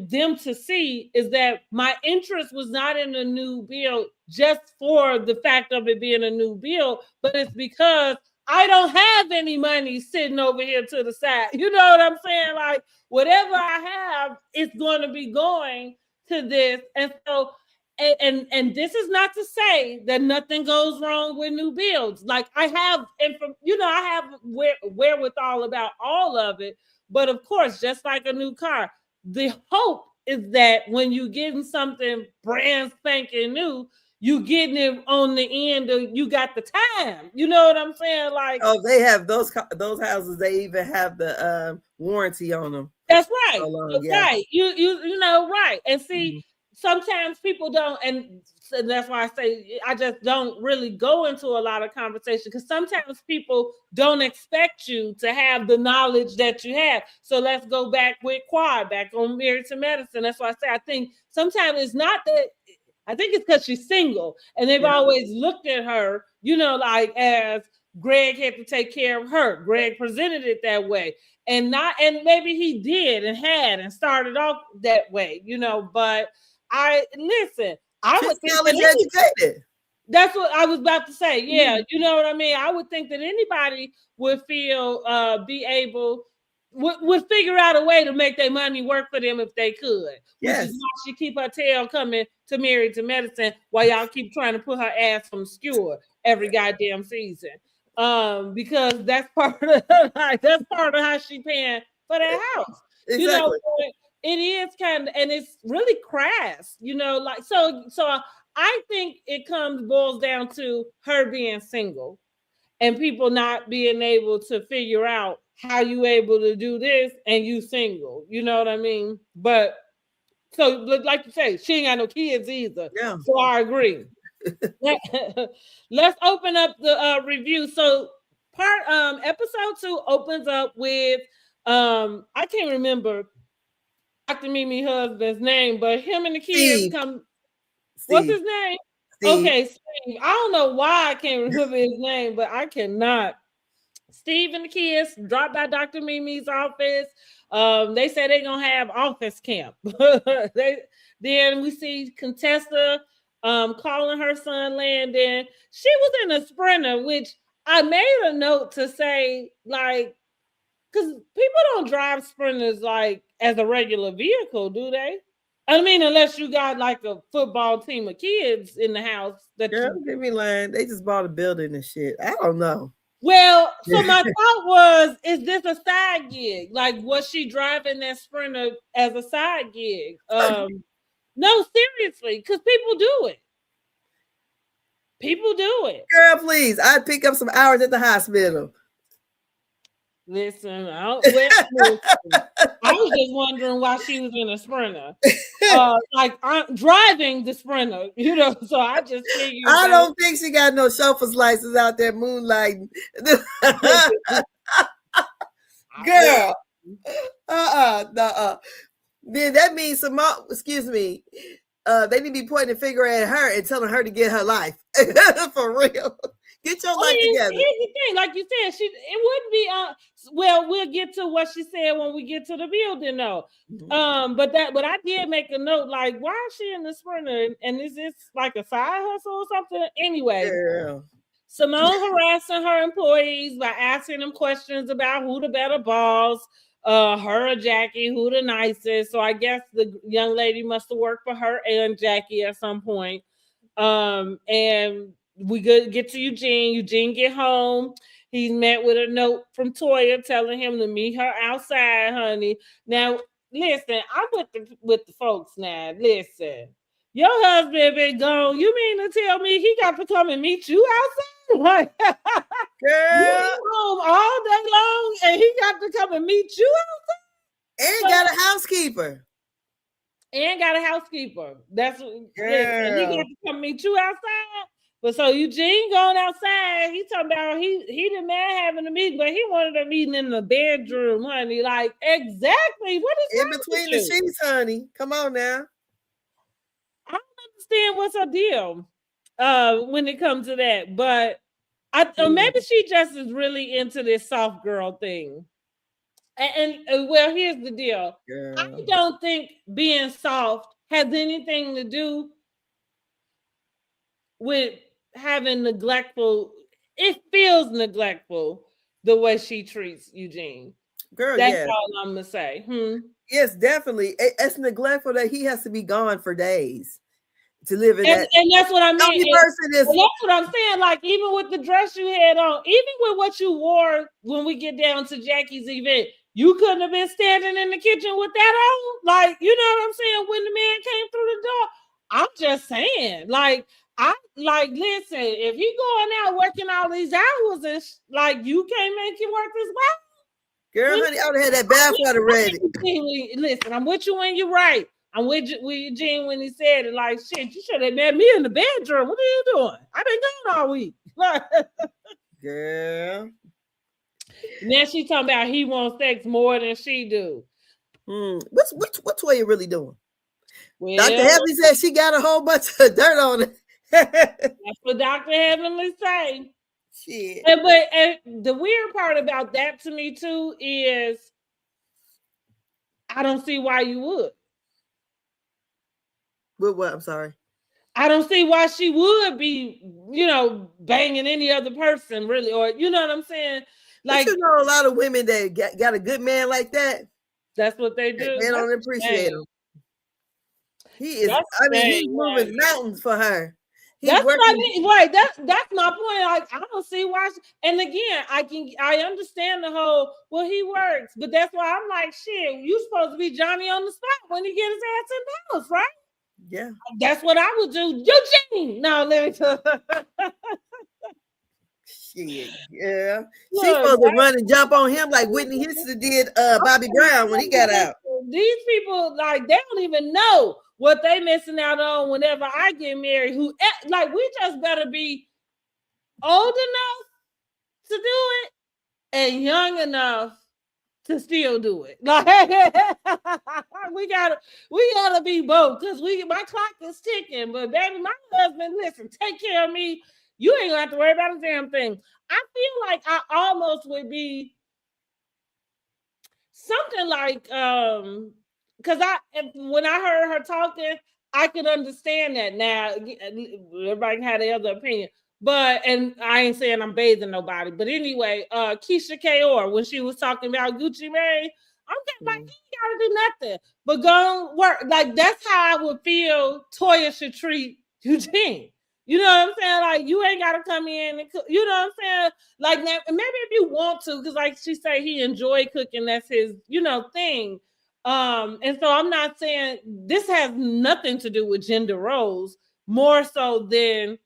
them to see is that my interest was not in a new build just for the fact of it being a new build, but it's because I don't have any money sitting over here to the side. You know what I'm saying? Like, whatever I have, it's going to be going to this, and so, and this is not to say that nothing goes wrong with new builds. Like, I have, I have wherewithal about all of it. But of course, just like a new car, the hope is that when you getting something brand spanking new, you getting it on the end of, you got the time. You know what I'm saying? Like, Oh, they have those houses. They even have the warranty on them. that's So right. long, That's yeah. right. You know, right. And see, Mhm. sometimes people don't, and that's why I say I just don't really go into a lot of conversation, because sometimes people don't expect you to have the knowledge that you have. So let's go back with Quad, back on Married to Medicine. That's why I say I think sometimes it's not that. I think it's because she's single, and they've Yeah. always looked at her, like, as Greg had to take care of her. Greg presented it that way, and maybe he did and had and started off that way, but I listen, I She's would think that college educated. That's what I was about to say. Yeah, Mhm. you know what I mean. I would think that anybody would feel be able would figure out a way to make their money work for them if they could. Which is Yes, why she keep her tail coming to Married to Medicine while y'all keep trying to put her ass from skewer every goddamn season. Because that's part of like that's part of how she paying for that house. You know, exactly. it is kind of, and it's really crass. You know, like so. I think it boils down to her being single and people not being able to figure out how you able to do this and you single. You know what I mean? But so like you say, she ain't got no kids either. Yeah. So I agree. Let's open up the review. So episode 2 opens up with I can't remember Dr. Mimi husband's name, but him and the kids Steve. come. What's Steve. his name? Steve. Okay, Steve. I don't know why I can't remember his name, but I cannot. Steve and the kids dropped by Dr. Mimi's office. They say they're gonna have office camp. Then we see Contessa calling her son Landon. She was in a sprinter, which I made a note to say, like, because people don't drive sprinters like as a regular vehicle, do they? I mean, unless you got like a football team of kids in the house that Girl, you. give me line. They just bought a building and shit. I don't know. Well, so my thought was, is this a side gig? Like, was she driving that Sprinter as a side gig? No, seriously, because people do it. People do it. Girl, please. I'd pick up some hours at the hospital. Listen, listen, I was just wondering why she was in a Sprinter. Like I'm driving the Sprinter, you know. So I just figured I that. don't think she got no chauffeur's license out there moonlighting. Girl. Then that means some more, excuse me. They need to be pointing a finger at her and telling her to get her life. For real. Get your I life mean, together. here's the thing, like you said, it wouldn't be well, we'll get to what she said when we get to the building though. But I did make a note, like, why is she in the Sprinter? And is this like a side hustle or something? Anyway, Girl. Simone harassing her employees by asking them questions about who the better boss, her or Jackie, who the nicest. So I guess the young lady must have worked for her and Jackie at some point. And we get to Eugene. Eugene get home. He's met with a note from Toya telling him to meet her outside, honey. Now, listen, I'm with the folks now. Listen, your husband been gone. You mean to tell me he got to come and meet you outside? Like, Girl. you home all day long, and he got to come and meet you And outside? got a housekeeper. And got a housekeeper. That's what, listen, he got Girl. to come meet you outside. But so Eugene going outside, he talking about he didn't mind having a meeting, but he wanted a meeting in the bedroom, honey. Like, exactly. What is In wrong with between the you? sheets, honey. Come on now. I don't understand what's her deal when it comes to that. But maybe she just is really into this soft girl thing. And well, here's the deal. I Girl. don't think being soft has anything to do with having neglectful. It feels neglectful the way she treats Eugene. Girl, That's yes. all I'm gonna say. Yes, definitely. It's neglectful that he has to be gone for days to live in that. And that's what I The mean. only person is And that's what I'm saying. Like, even with the dress you had on, even with what you wore when we get down to Jackie's event, you couldn't have been standing in the kitchen with that on. Like, you know what I'm saying? When the man came through the door, I'm just saying. Like, I like listen. If he going out working all these hours and like you can't make it work as well. girl, honey. I would have had that bath water ready. Listen, I'm with you when you're right. I'm with Eugene when he said it. Like, shit, you should have met me in the bedroom. What are you doing? I've been gone all week. Girl. Now she talking about he wants sex more than she do. What's what you really doing? Well, Dr. Heavenly said she got a whole bunch of dirt on it. that's what Dr. Heavenly say. Shit. And the weird part about that to me too is I don't see why you would. What? I'm sorry. I don't see why she would be, banging any other person, really, or you know what I'm saying? But Like a lot of women that got a good man like that, that's what they do. they That's don't a appreciate shame. him. He is. That's I a mean, he's shame, moving man. mountains for her. He's That's what I working. mean. Right. That's my point. Like, I don't see why. And again, I understand the whole. Well, he works, but that's why I'm like, shit. You supposed to be Johnny on the spot when he get his ass in Dallas, right? Yeah. That's what I would do. Eugene. No, let me tell Shit. Yeah. She's look. supposed to run and jump on him like Whitney Houston did Bobby Brown when he got out. These people, like, they don't even know what they missing out on whenever I get married. Who, like, we just better be old enough to do it and young enough to still do it. Like, we gotta be both, because my clock is ticking. But baby, my husband, listen, take care of me. You ain't gonna have to worry about a damn thing. I feel like I almost would be something like because when I heard her talking, I could understand that. Now everybody can have their other opinion, but and I ain't saying I'm bathing nobody, but anyway, Keisha Kaur, when she was talking about Gucci Mane, I'm just like, you gotta do nothing but go and work. Like, that's how I would feel Toya should treat Eugene. You know what I'm saying? Like, you ain't gotta come in and cook. You know what I'm saying? Like, maybe if you want to, because like she said, he enjoyed cooking. That's his, thing. And so I'm not saying this has nothing to do with gender roles, more so than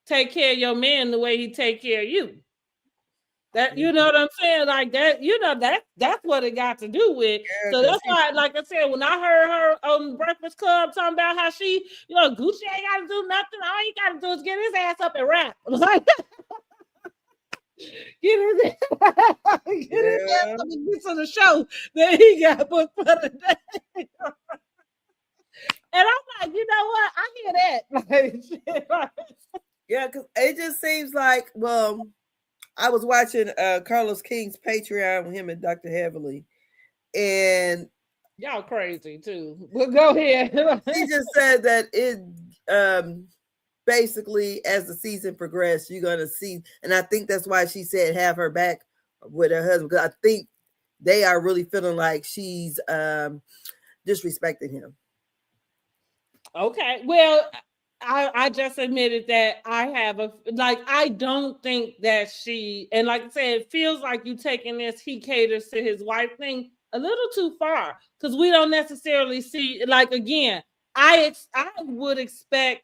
take care of your man the way he take care of you. That, you know what I'm saying? Like that, that's what it got to do with. Yeah, So because that's why, like I said, when I heard her on Breakfast Club talking about how she, Gucci ain't gotta do nothing. All he gotta do is get his ass up and rap. Like, get his ass up and get to the show that he got booked for the day. And I'm like, you know what? I hear that. Like, shit, like, yeah, because it just seems like, well, I was watching Carlos King's Patreon with him and Dr. Heavenly, and y'all crazy too. But go ahead. he just said that it basically, as the season progressed, you're gonna see, and I think that's why she said have her back with her husband, because I think they are really feeling like she's disrespecting him. Okay. Well, I just admitted that I have I don't think that she, and like I said, it feels like you taking this he caters to his wife thing a little too far, because we don't necessarily see, like, again, I would expect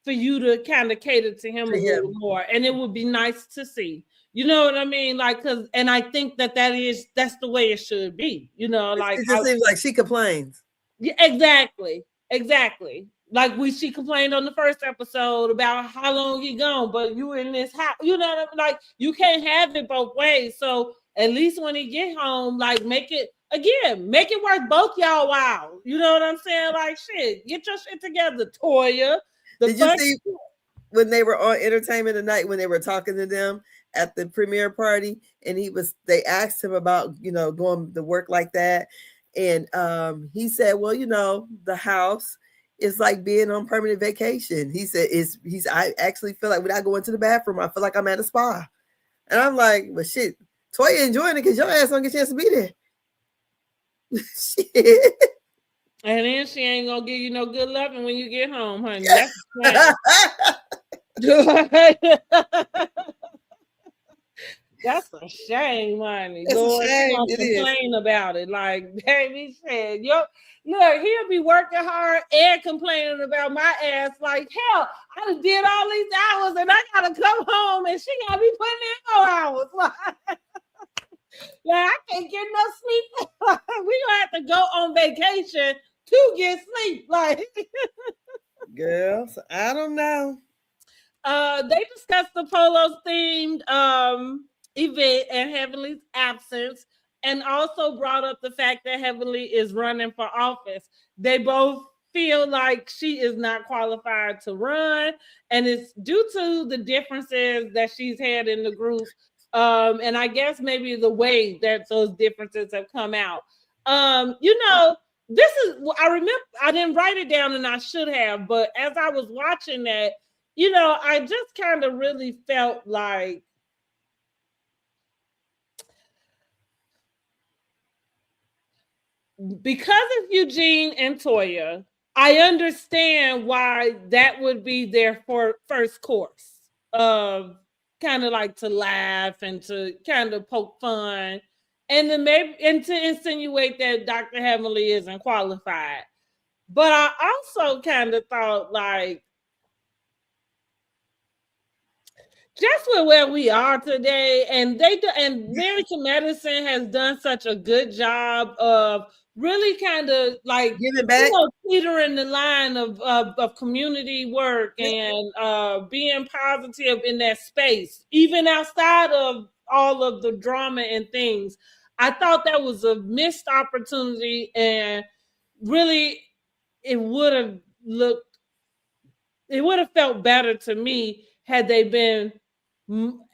for you to kind of cater to him a little more, and it would be nice to see. You know what I mean? Like, and I think that's the way it should be. Like, it just seems like she complains. Yeah, exactly. Like, she complained on the first episode about how long he gone, but you in this house. You know what I mean? Like, you can't have it both ways. So at least when he get home, like, make it worth both y'all while. You know what I'm saying? Like, shit, get your shit together, Toya. Did you see when they were on Entertainment Tonight, when they were talking to them at the premiere party, and they asked him about, going to work like that. And he said, well, the house is like being on permanent vacation. He said, I actually feel like when I go into the bathroom, I feel like I'm at a spa. And I'm like, well, shit, Toya enjoying it because your ass don't get a chance to be there. Shit. And then she ain't gonna give you no good loving when you get home, honey. That's a shame, honey. Lord, she gonna complain about it. Like, baby said, look, he'll be working hard and complaining about my ass. Like, hell, I done did all these hours and I gotta come home and she gotta be putting in more hours. Like, I can't get no sleep. We gonna have to go on vacation to get sleep. Like, girls, I don't know. They discussed the Polos themed event and Heavenly's absence, and also brought up the fact that Heavenly is running for office. They both feel like she is not qualified to run, and it's due to the differences that she's had in the group. And I guess maybe the way that those differences have come out. this is, I remember I didn't write it down and I should have, but as I was watching that, I just kind of really felt like because of Eugene and Toya, I understand why that would be their first course of kind of like to laugh and to kind of poke fun, and then maybe and to insinuate that Dr. Heavenly isn't qualified. But I also kind of thought like just with where we are today, and American medicine has done such a good job of really kind of like Giving back. teetering the line of community work and being positive in that space, even outside of all of the drama and things. I thought that was a missed opportunity, and really, it would have looked it would have felt better to me had they been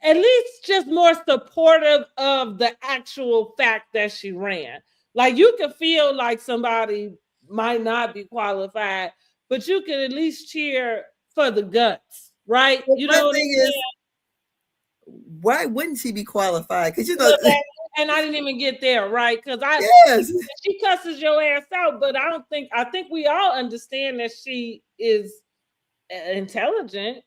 at least just more supportive of the actual fact that she ran. Like you could feel like somebody might not be qualified, but you could at least cheer for the guts, right? Well, You my know what thing I'm is, why wouldn't she be qualified? Because saying? And I didn't even get there, right? Because yes, she cusses your ass out, but I think we all understand that she is intelligent.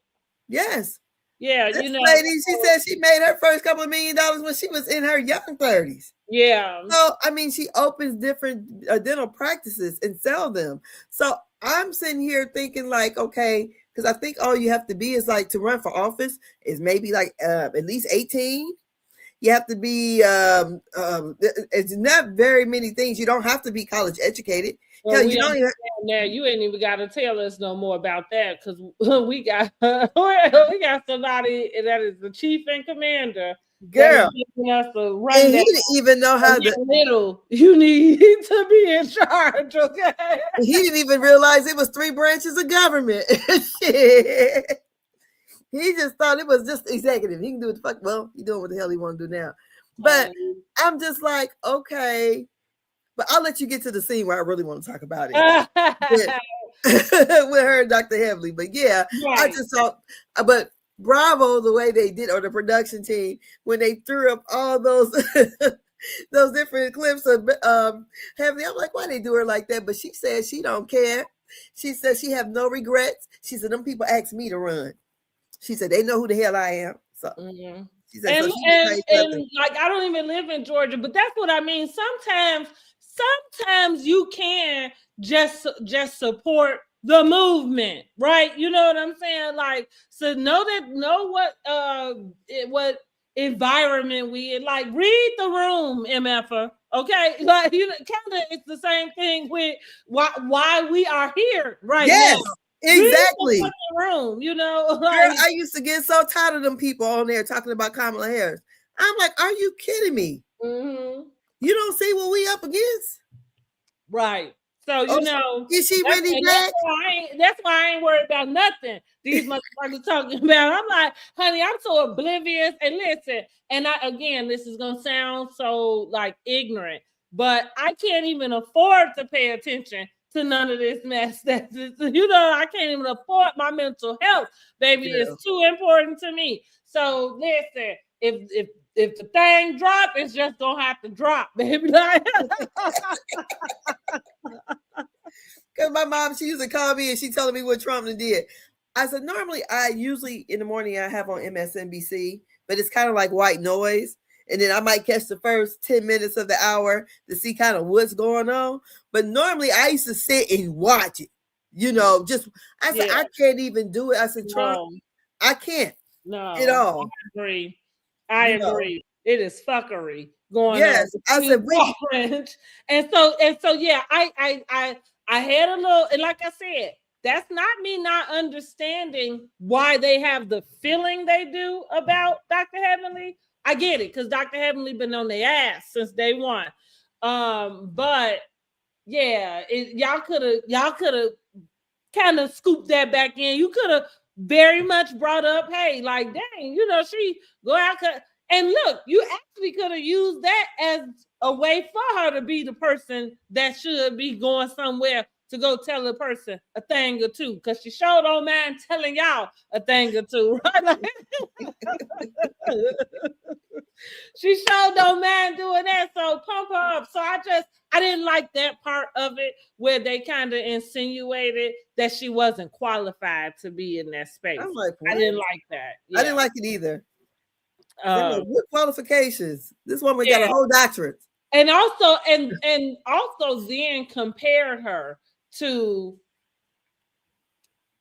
yes. Yeah, This lady, she said she made her first couple of $1 million when she was in her young 30s. yeah. So, I mean, she opens different dental practices and sell them. So I'm sitting here thinking like, okay, because I think all you have to be is like to run for office is maybe like at least 18. You have to be, it's not very many things. You don't have to be college educated. Well, Hell, you don't even, now you ain't even got to tell us no more about that because we got we got somebody that is the chief and commander that is girl. giving us a And rundown. he didn't even know how to. Little you need to be in charge, okay? He didn't even realize it was 3 branches of government. He just thought it was just executive. He can do what the fuck. Well, he doing what the hell he want to do now. But I'm just like, okay. But I'll let you get to the scene where I really want to talk about it. With her and Dr. Heavenly. But yeah, right. I just thought, but bravo the way they did, or the production team, when they threw up all those those different clips of Heavenly. I'm like, why they do her like that? But she said she don't care. She said she have no regrets. She said, them people asked me to run. She said they know who the hell I am. So she said, and, so she like I don't even live in Georgia, but that's what I mean. Sometimes you can just support the movement, right? You know what I'm saying? Like, so know what environment we in. Like, read the room, MFer. Okay, like kind of it's the same thing with why we are here right now. Exactly. Room, like, girl, I used to get so tired of them people on there talking about Kamala Harris. I'm like, are you kidding me? Mm-hmm. You don't see what we up against, right? So is she really back? That's why I ain't worried about nothing these motherfuckers talking about. I'm like, honey, I'm so oblivious. And listen, and this is gonna sound so like ignorant, but I can't even afford to pay attention to none of this mess. I can't even afford my mental health, baby. Yeah. It's too important to me. So listen, if the thing drop, it's just gonna have to drop, baby. Because my mom, she used to call me and she telling me what Trump did. I said, normally I usually in the morning I have on MSNBC, but it's kind of like white noise. And then I might catch the first 10 minutes of the hour to see kind of what's going on. But normally I used to sit and watch it. I said, I can't even do it. I said, Trump, I can't. No. At all. I agree. It is fuckery going on. I said, and so yeah, I had a little, and like I said, that's not me not understanding why they have the feeling they do about Dr. Heavenly. I get it, because Dr. Heavenly been on their ass since day one. But yeah, y'all could have kind of scooped that back in. You could have very much brought up, hey, like, dang, she go out and look, you actually could have used that as a way for her to be the person that should be going somewhere to go tell a person a thing or two, because she sure don't mind telling y'all a thing or two, right? She sure don't mind doing that, so pump her up. So I didn't like that part of it where they kind of insinuated that she wasn't qualified to be in that space. I'm like, I what? didn't like that. I Yeah. didn't like it either. They're like, Um, what qualifications? This woman got yeah. a whole doctorate. And also then compared her to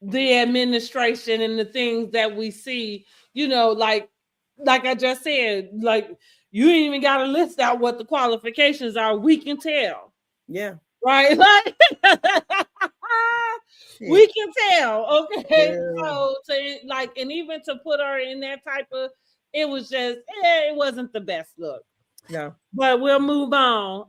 the administration and the things that we see, like I just said, like you ain't even got to list out what the qualifications are. We can tell. Yeah. Right? Like we can tell. Okay. Yeah. So and even to put her in that type of, it was just, it wasn't the best look. No. But we'll move on.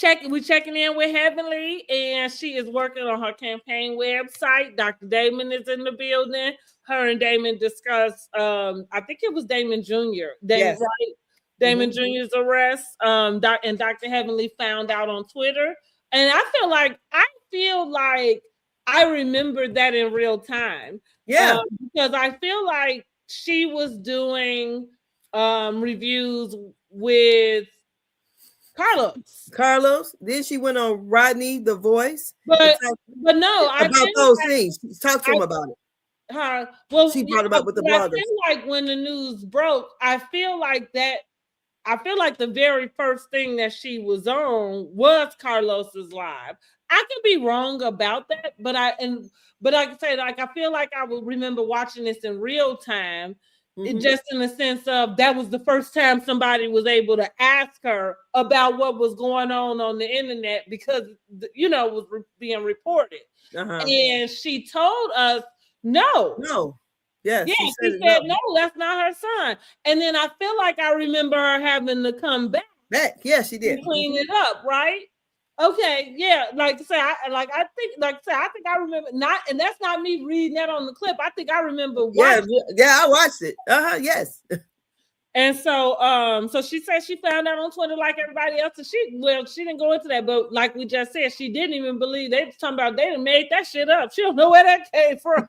We're checking in with Heavenly, and she is working on her campaign website. Dr. Damon is in the building. Her and Damon discussed, I think it was Damon Jr. Yes. Right? Damon Jr.'s arrest. And Dr. Heavenly found out on Twitter. And I feel like I remembered that in real time. Yeah. Because I feel like she was doing reviews with Carlos. Then she went on Rodney the Voice. But no, about those things. Talk to him about it. She brought him up with the bloggers. I feel like when the news broke, I feel like the very first thing that she was on was Carlos's live. I could be wrong about that, but I can say, like, I feel like I would remember watching this in real time. Just in the sense of that was the first time somebody was able to ask her about what was going on the internet, because it was being reported. And she told us no. Yes, yeah, she said no, that's not her son. And then I feel like I remember her having to come back. Yeah, she did. Clean it up, right? Okay, yeah, I think I remember not, and that's not me reading that on the clip. I think I remember watching. Yeah, I watched it. Yes. And so she said she found out on Twitter like everybody else, and she didn't go into that, but like we just said, she didn't even believe they was talking about they done made that shit up. She don't know where that came from.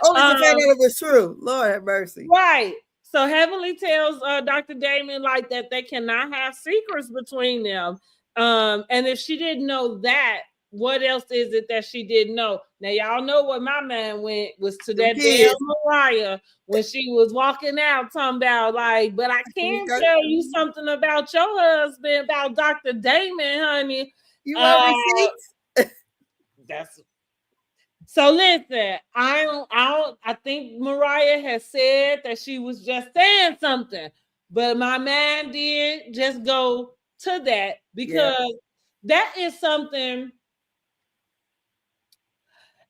Only to find out it was true. Lord have mercy. Right. So Heavenly tells Dr. Damon like that they cannot have secrets between them. And if she didn't know that, what else is it that she didn't know? Now y'all know what my mind was to that damn Mariah when she was walking out talking about like, but I can tell you something about your husband, about Dr. Damon, honey. You want receipts? So listen, I think Mariah has said that she was just saying something, but my mind did just go to that because that is something.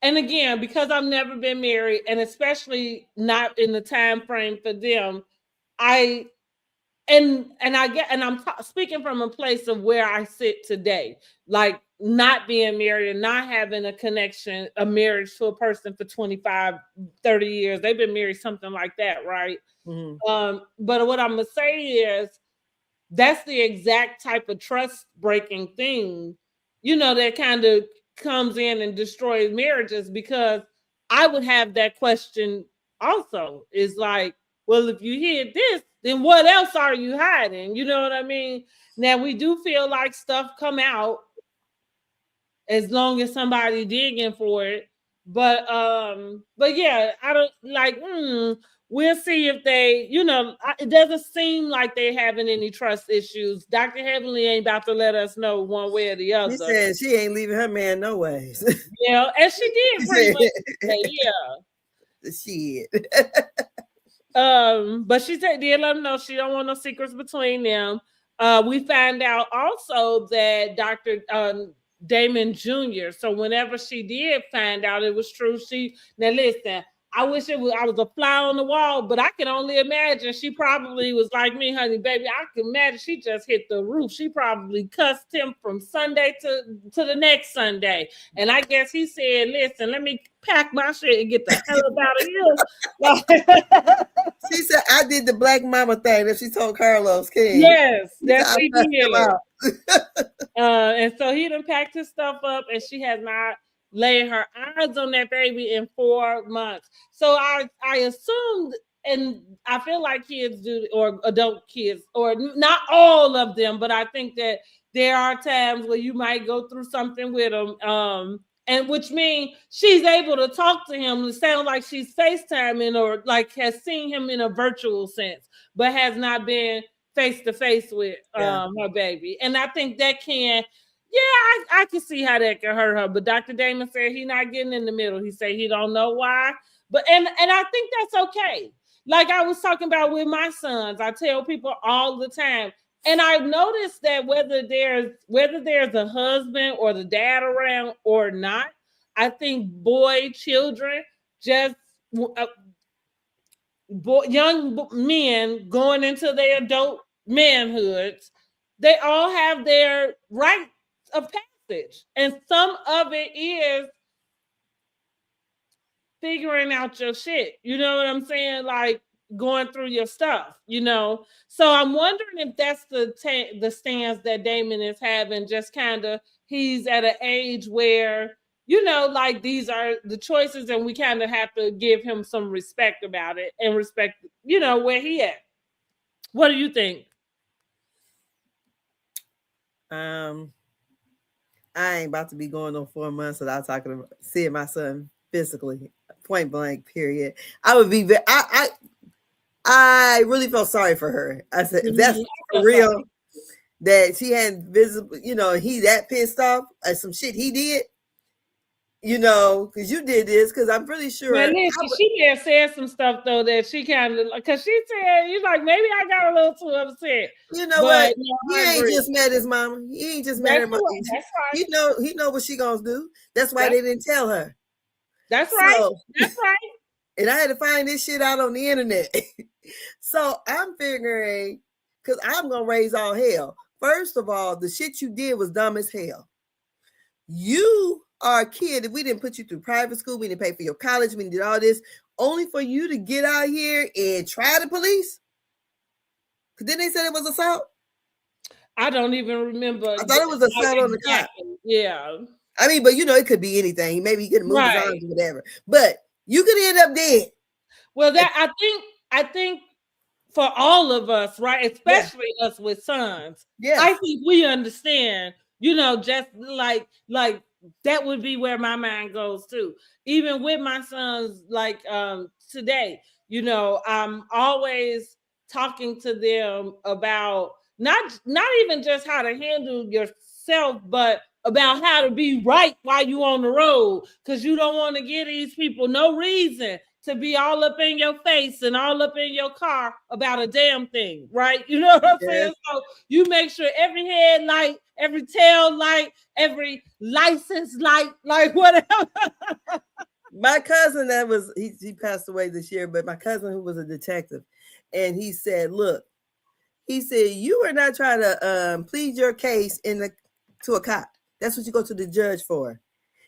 And again, because I've never been married, and especially not in the time frame for them, I'm speaking from a place of where I sit today, like not being married and not having a connection, a marriage to a person for 25, 30 years. They've been married, something like that, right? But what I'm gonna say is that's the exact type of trust breaking thing, that kind of comes in and destroys marriages, because I would have that question also. Is like, well, if you hid this, then what else are you hiding? You know what I mean? Now we do feel like stuff come out as long as somebody digging for it. But yeah, I don't like, we'll see if they, it doesn't seem like they're having any trust issues. Dr. Heavenly ain't about to let us know one way or the other. She said she ain't leaving her man no ways. Yeah, and she did pretty much say, yeah. Shit. But she did let them know she don't want no secrets between them. We find out also that Dr. Damon Jr. So whenever she did find out it was true, now listen, I wish I was a fly on the wall, but I can only imagine she probably was like me, honey, baby. I can imagine she just hit the roof. She probably cussed him from Sunday to the next Sunday. And I guess he said, listen, let me pack my shit and get the hell up out of here. She said, I did the black mama thing that she told Carlos King. Yes, She said, that's I what he cussed him did. out. And so he done packed his stuff up, and she has not laid her eyes on that baby in 4 months. So I assumed, and I feel like kids do, or adult kids, or not all of them, but I think that there are times where you might go through something with them. And which means she's able to talk to him. It sounds like she's FaceTiming or like has seen him in a virtual sense, but has not been face to face with her baby. And I think that can, yeah, I can see how that can hurt her. But Dr. Damon said he not getting in the middle. He said he don't know why. But and I think that's okay. Like I was talking about with my sons, I tell people all the time. And I've noticed that whether there's a husband or the dad around or not, I think children just uh, young men going into their adult manhoods, they all have their rites of passage. And some of it is figuring out your shit. You know what I'm saying? Like going through your stuff, you know. So I'm wondering if that's the stance that Damon is having, just kind of he's at an age where like these are the choices and we kind of have to give him some respect about it and respect, where he at. What do you think? I ain't about to be going on 4 months without seeing my son physically, point blank. Period. I would be. I really felt sorry for her. I said, if that's for real, that she hadn't visible, he that pissed off at some shit he did, because you did this, because I'm pretty sure. Well, listen, she may have said some stuff though that she kind of, because she said, "You like maybe I got a little too upset." You know what? He ain't just met his mama. He ain't just met her mama. That's right. He know what she gonna do. That's why they didn't tell her. That's right. That's right. And I had to find this shit out on the internet. So I'm figuring, because I'm gonna raise all hell. First of all, the shit you did was dumb as hell. You are a kid. We didn't put you through private school. We didn't pay for your college. We did all this only for you to get out here and try the police. Because then they said it was assault. I don't even remember. I thought it was assault on the cop. Yeah. I mean, but it could be anything. Maybe he could move his arms or whatever. But you could end up dead. Well, I think for all of us, right, especially us with sons, I think we understand, just like that would be where my mind goes too. Even with my sons, like today, I'm always talking to them about not even just how to handle yourself, but about how to be right while you on the road, because you don't want to give these people no reason to be all up in your face and all up in your car about a damn thing, right? You know what I'm saying? So you make sure every headlight, every tail light, every license light, like whatever. My cousin he passed away this year, but my cousin who was a detective, and he said, look, he said, you are not trying to plead your case to a cop. That's what you go to the judge for.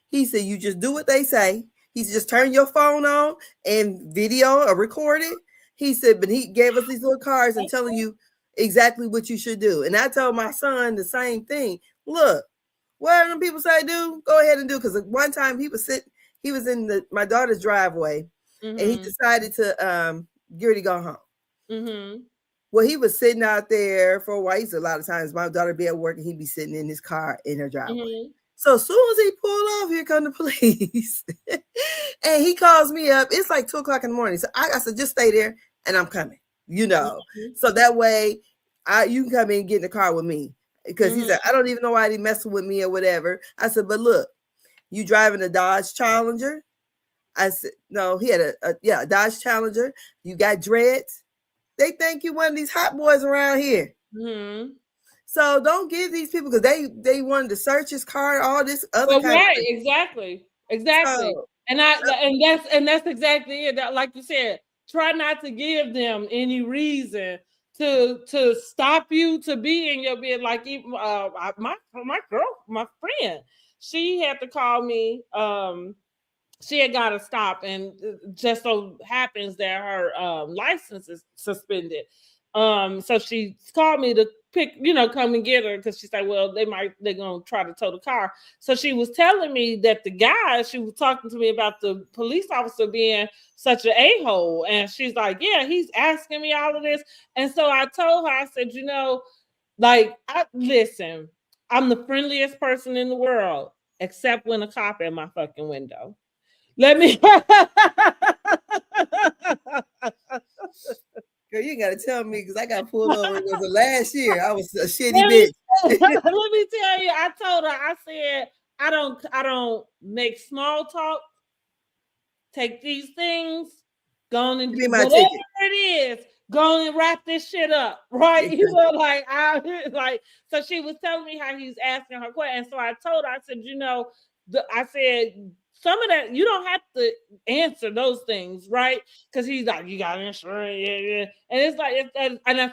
He said, you just do what they say. He said, just turn your phone on and video or record it. He said, but he gave us these little cards and telling you exactly what you should do. And I told my son the same thing. Look, what them people say do, go ahead and do. Because one time he was in my daughter's driveway, and he decided to get ready to go home. Mm-hmm. Well, he was sitting out there for a while. He said a lot of times my daughter be at work and he'd be sitting in his car in her driveway. Mm-hmm. So as soon as he pulled off, here come the police. And he calls me up. It's like 2:00 in the morning. So I said, just stay there and I'm coming, Mm-hmm. So that way you can come in and get in the car with me. Because he said, I don't even know why he messing with me or whatever. I said, but look, you driving a Dodge Challenger? I said, no, he had a Dodge Challenger. You got dreads. They think you one of these hot boys around here. Mm-hmm. So don't give these people, because they wanted to search his car, all this other kind of thing. Exactly. So And that's exactly it. Like you said, try not to give them any reason to stop you to be in your bed. Like even, my friend, she had to call me. She had got to stop, and just so happens that her license is suspended. So she called me to come and get her because she said, well, they're gonna try to tow the car. So she was telling me that the guy, she was talking to me about the police officer being such an a-hole, and she's like, yeah, he's asking me all of this. And so I told her, I said, listen, I'm the friendliest person in the world, except when a cop at my fucking window. Let me. Girl, you gotta tell me because I got pulled over. It was the last year. I was a shitty let me, bitch. let me tell you. I told her. I said, I don't make small talk. Take these things. Go on and Give do me my whatever ticket. it is. Go on and wrap this shit up, right? So she was telling me how he's asking her question. And so I told her, I said, I said, some of that, you don't have to answer those things, right? Because he's like, you got insurance, yeah, yeah. And it's like,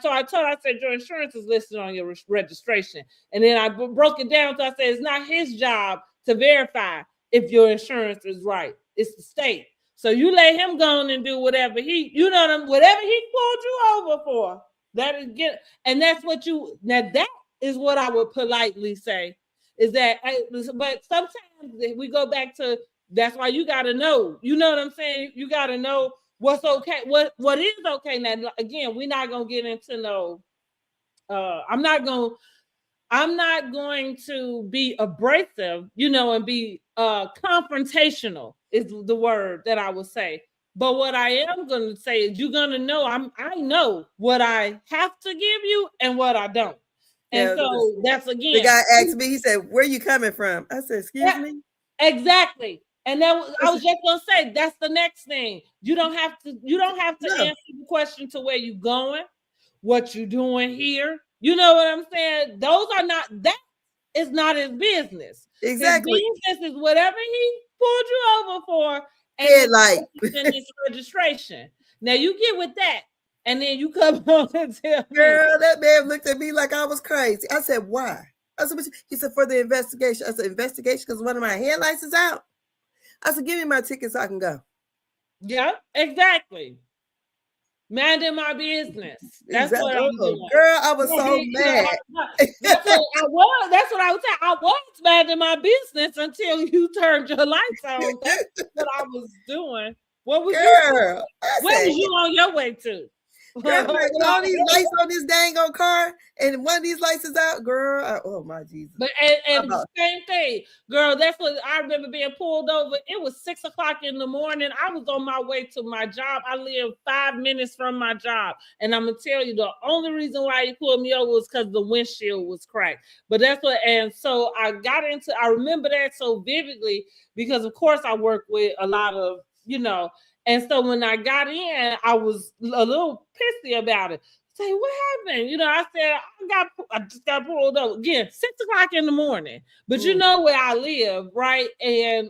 so I told her, I said, your insurance is listed on your registration. And then I broke it down. So I said, it's not his job to verify if your insurance is right. It's the state. So you let him go on and do whatever whatever he pulled you over for. That is get, and that's what you. Now that is what I would politely say. Is that, but sometimes we go back to. That's why you got to know. You know what I'm saying? You got to know what's okay. What is okay. Now again, we're not gonna get into no. I'm not going to be abrasive, and be confrontational is the word that I would say. But what I am going to say is you're going to know I know what I have to give you and what I don't. And Yeah, so that's the again. guy asked me, he said, where you coming from? I said, excuse Yeah, me? exactly. And I was Listen, just gonna say that's the next thing. You don't have to no, answer the question to where you going, what you doing here. You know what I'm saying? Those are not that is not his business. His exactly. business is whatever he pulled you over for and his Headlight. license and his registration. Now you get with that, and then you come on and tell me. Girl, that man looked at me like I was crazy. I said, why? I said, he said, for the investigation. I said, investigation because one of my headlights is out. I said, give me my ticket so I can go. Yeah, exactly. Minding my business. That's what Exactly. I'm Oh, doing. girl, I was so mad. That's what I was. That's what I was saying. I was minding my business until you turned your lights on. That's what I was doing. What was you doing? Girl, I Where said, was you on your way to? girl, with all these lights on this dang old car, and one of these lights is out, girl. Oh my Jesus! But and same thing, girl. That's what I remember being pulled over. It was 6:00 in the morning. I was on my way to my job. I live 5 minutes from my job, and I'm gonna tell you the only reason why he pulled me over was because the windshield was cracked. But that's what, and so I remember that so vividly because of course I work with a lot of and so when I got in, I was a little pissy about it. Say, what happened? I said, I just got pulled over again, 6:00 in the morning. But you know where I live, right? And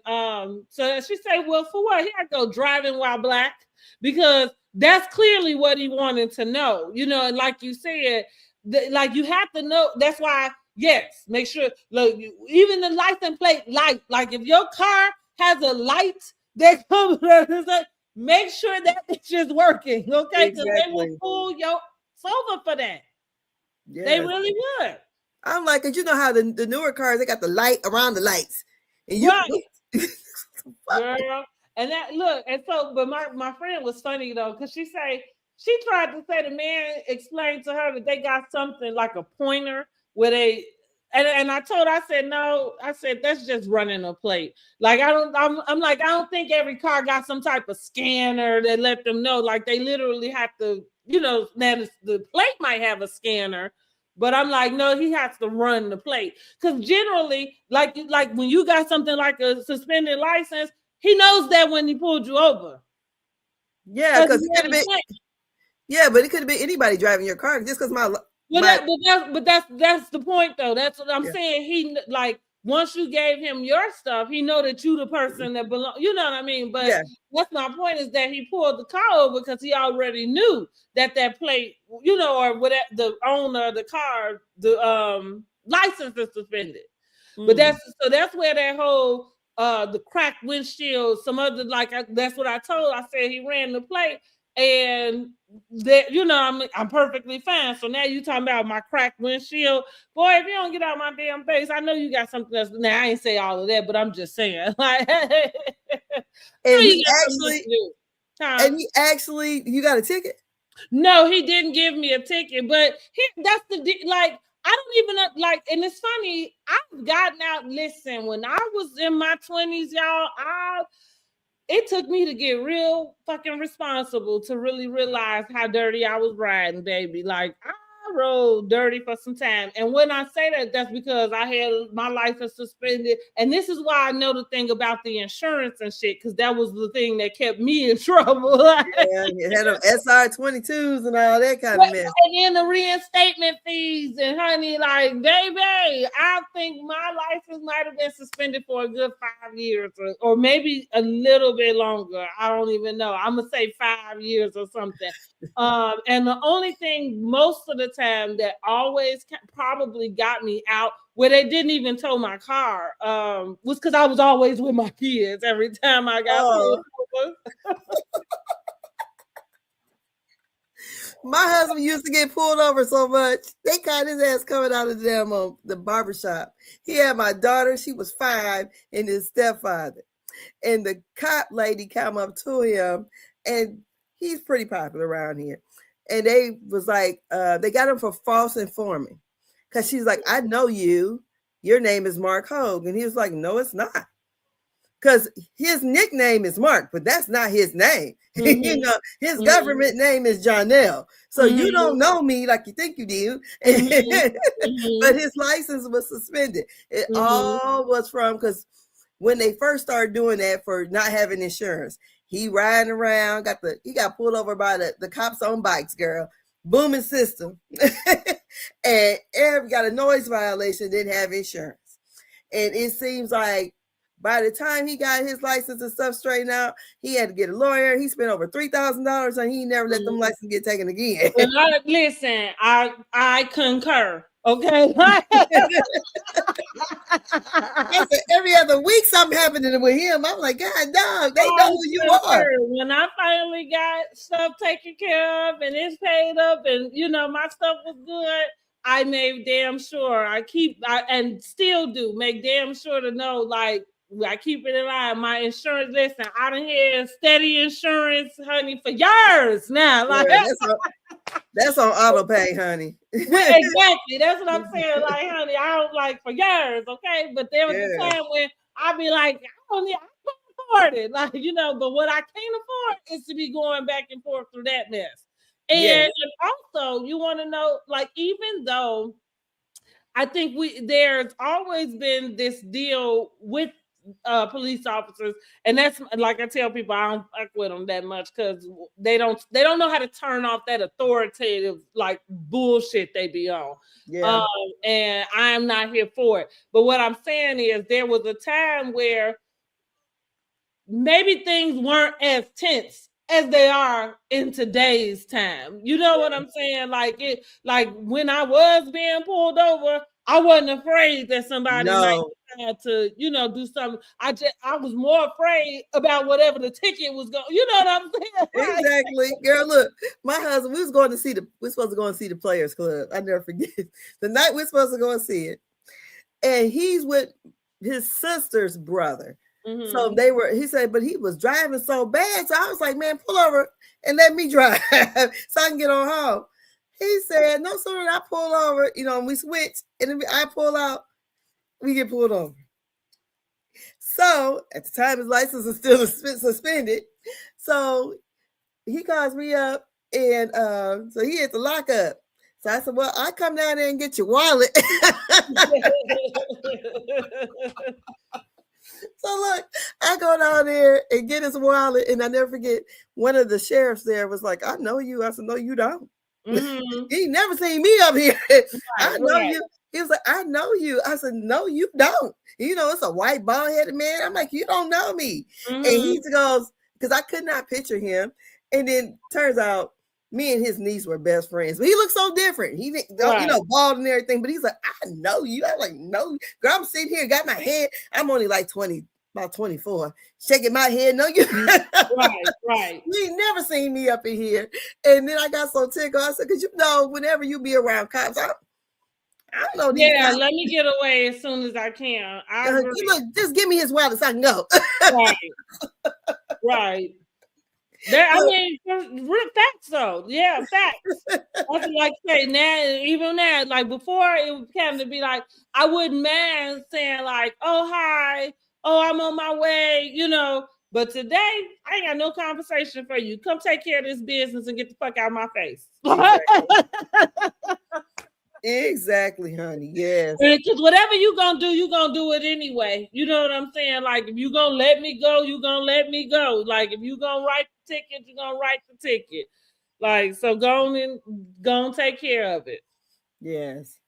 so she said, well, for what? Here I go driving while black, because that's clearly what he wanted to know, and like you said, like you have to know. That's why, yes, make sure, look, even the license plate light, like if your car has a light that comes, make sure that bitch is working, okay? Because they will Exactly. pull your over for that. They Yes. really would. I'm like, cause you know how the newer cars they got the light around the lights, and you. Right. Girl. And that look, and so, but my friend was funny though, because she tried to say the man explained to her that they got something like a pointer where they and I told her, I said, no, I said that's just running a plate. Like I'm like, I don't think every car got some type of scanner that let them know. Like they literally have to, now the plate might have a scanner. But I'm like, no, he has to run the plate. Because generally, like when you got something like a suspended license, he knows that when he pulled you over. Yeah, because it could have been. Yeah, but it could have been anybody driving your car just because But that's the point though. That's what I'm saying. He like once you gave him your stuff, he know that you the person that belong. You know what I mean? But Yeah. that's my point, is that he pulled the car over because he already knew that plate, you know, or whatever, the owner of the car, the license is suspended. But Mm. that's where that whole the cracked windshield, some other that's what I told. I said he ran the plate, and that, you know, I'm perfectly fine. So now you talking about my cracked windshield, boy. If you don't get out my damn face, I know you got something else. Now I ain't say all of that, but I'm just saying, like, I know And you he got something else actually, to do. Huh? and he actually, you got a ticket? No, he didn't give me a ticket, but that's like, I don't even like, and it's funny. I've gotten out. Listen, when I was in my 20s, y'all, it took me to get real fucking responsible to really realize how dirty I was riding, baby. Like, I rode dirty for some time. And when I say that, that's because I had my license suspended. And this is why I know the thing about the insurance and shit, because that was the thing that kept me in trouble. Yeah, you had them SR22s and all that kind of mess. And then the reinstatement fees, and honey, like, baby, I think my license might have been suspended for a good 5 years, or maybe a little bit longer. I don't even know. I'm gonna say 5 years or something. And the only thing most of the time that always probably got me out, where they didn't even tow my car, was because I was always with my kids every time I got pulled over. My husband used to get pulled over so much, they caught his ass coming out of the damn the barbershop. He had my daughter, she was 5, and his stepfather. And the cop lady came up to him, and he's pretty popular around here. And they was like, they got him for false informing. Because she's like, I know you. Your name is Mark Hogue. And he was like, no, it's not. Because his nickname is Mark, but that's not his name. Mm-hmm. You know, his government name is Jonelle. So you don't know me like you think you do. But his license was suspended. It all was from, because when they first started doing that for not having insurance, he riding around, he got pulled over by the cops on bikes, girl. Booming system. And got a noise violation, didn't have insurance. And it seems like by the time he got his license and stuff straightened out, he had to get a lawyer. He spent over $3,000, and he never let them license get taken again. Listen, I concur. Okay. Every other week something happening with him. I'm like, God, dog, they know who you are. When I finally got stuff taken care of and it's paid up, and you know my stuff was good, I made damn sure and still do make damn sure to know, like, I keep it in line. My insurance, listen, I done had steady insurance, honey, for years now. Like, yeah, that's on auto pay, honey. Exactly. That's what I'm saying. Like, honey, I don't, like, for years, okay? But there was a time when I'd be like, I can't afford it. Like, you know, but what I can't afford is to be going back and forth through that mess. And also, you want to know, like, even though I think there's always been this deal with police officers, and that's, like I tell people, I don't fuck with them that much because they don't know how to turn off that authoritative, like, bullshit they be on. And I'm not here for it. But what I'm saying is, there was a time where maybe things weren't as tense as they are in today's time. You know what I'm saying? Like when I was being pulled over, I wasn't afraid that somebody might decide to, you know, do something. I was more afraid about whatever the ticket was going. You know what I'm saying? Exactly, girl. Look, my husband, we're supposed to go and see the Players Club. I never forget the night we're supposed to go and see it, and he's with his sister's brother. So he said, but he was driving so bad. So I was like, man, pull over and let me drive so I can get on home. He said, no sooner than I pull over, you know, and we switch, and I pull out, we get pulled over. So at the time, his license is still suspended. So he calls me up, and so he had to lock up. So I said, well, I come down there and get your wallet. So look, I go down there and get his wallet, and I never forget, one of the sheriffs there was like, I know you. I said, no, you don't. You never seen me up here. I know you. He was like, I know you. I said, no, you don't. You know, it's a white bald headed man. I'm like, you don't know me. And Mm-hmm. he goes, because I could not picture him. And then turns out me and his niece were best friends. But he looked so different. He didn't, you Right. know, bald and everything. But he's like, I know you. I'm like, no, girl, I'm sitting here, got my head. I'm only like 20, about 24, shaking my head. No, you. Right. Right. You ain't never seen me up in here. And then I got so tickled. I said, because you know, whenever you be around cops, I don't know these Yeah, cops. let me get away as soon as I can. I You agree. look, just give me his wallet so I can go. Right. Right. There, I But mean, real facts though. Yeah, facts. That's like say now, even now, like before, it would kind of be like I wouldn't mind saying like, "Oh hi, oh I'm on my way," you know. But today, I ain't got no conversation for you. Come take care of this business and get the fuck out of my face. exactly. Exactly, honey. Yes. Because whatever you gonna do it anyway. You know what I'm saying? Like if you gonna let me go, you gonna let me go. Like if you gonna write the ticket, you gonna write the ticket. Like so, go and take care of it. Yes.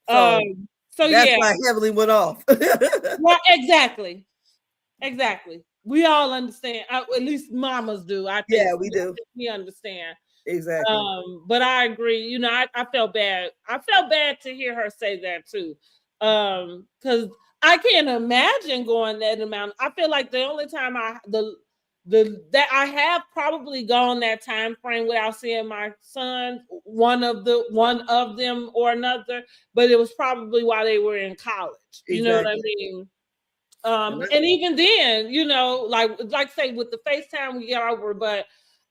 So Um. So that's yeah. why I heavily went off. Well, exactly. Exactly. We all understand. At least mamas do. I think Yeah, we do. we understand. Exactly. But I agree. You know, I felt bad. I felt bad to hear her say that too. Because I can't imagine going that amount. I feel like the only time the that I have probably gone that time frame without seeing my son, one of them or another, but it was probably while they were in college. You know what I Exactly. mean? And And even then, you know, like say with the FaceTime we get over, but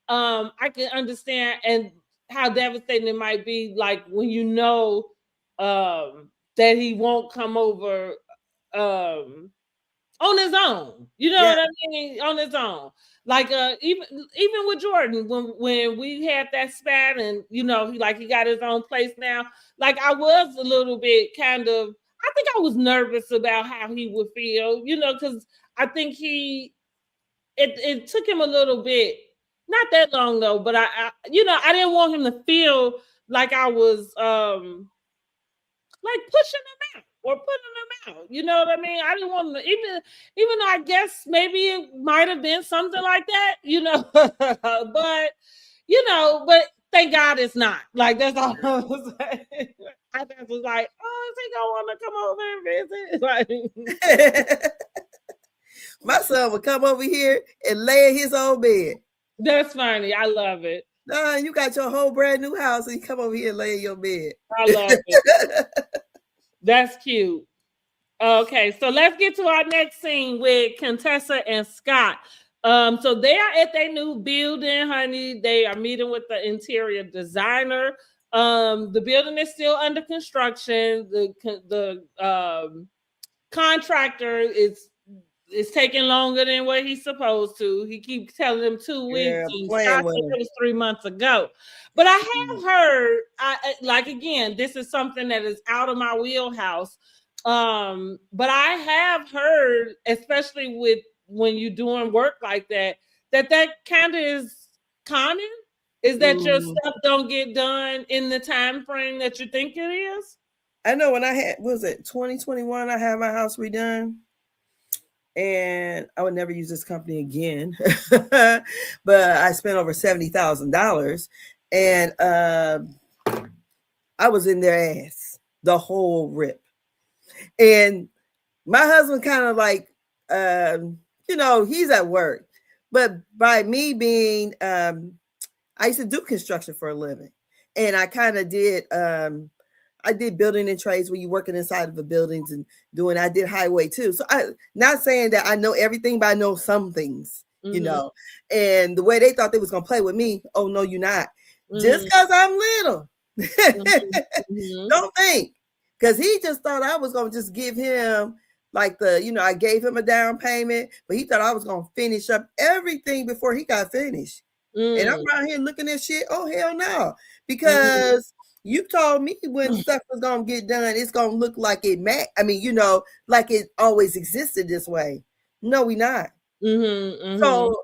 I can understand and how devastating it might be, like when you know that he won't come over um on his own. You know yeah, what I mean? On his own. Like even with Jordan, when we had that spat and you know he got his own place now, like I was a little bit kind of I think I was nervous about how he would feel, you know, because I think it took him a little bit, not that long though, but I you know, I didn't want him to feel like I was like pushing them out or putting them out. You know what I mean? I didn't want to even though I guess maybe it might have been something like that, you know. But you know, but thank God it's not. Like that's all I was saying. I just was like, oh, is he gonna want to come over and visit? Like my son would come over here and lay in his own bed. that's funny. I love it. No, you got your whole brand new house and you come over here and lay in your bed. I love it. That's cute. Okay, so let's get to our next scene with Contessa and Scott. So they are at their new building, honey. They are meeting with the interior designer. The building is still under construction. The contractor is taking longer than what he's supposed to. He keeps telling them 2 weeks, Yeah, and playing Scott with said her. it was 3 months ago. But I have heard, like again, this is something that is out of my wheelhouse. But I have heard, especially with when you're doing work like that, that kind of is common. Is that your Mm. stuff don't get done in the time frame that you think it is? I know when I had, what was it 2021, I had my house redone and I would never use this company again. But I spent over $70,000 and I was in their ass the whole rip. And my husband kind of like, you know, he's at work, but by me being, I used to do construction for a living, and I kind of did. I did building and trades where you working inside of the buildings and doing. I did highway too. So I not saying that I know everything, but I know some things, you Mm-hmm. know. And the way they thought they was gonna play with me, oh no, you're not. Just Mm-hmm. because I'm little, Mm-hmm. don't think. Because he just thought I was gonna just give him like the, you know, I gave him a down payment, but he thought I was gonna finish up everything before he got finished. And I'm Mm-hmm. around here looking at shit. Oh hell no! Mm-hmm. Because you told me when stuff was gonna get done, it's gonna look like it I mean, you know, like it always existed this way. No, we not. Mm-hmm. So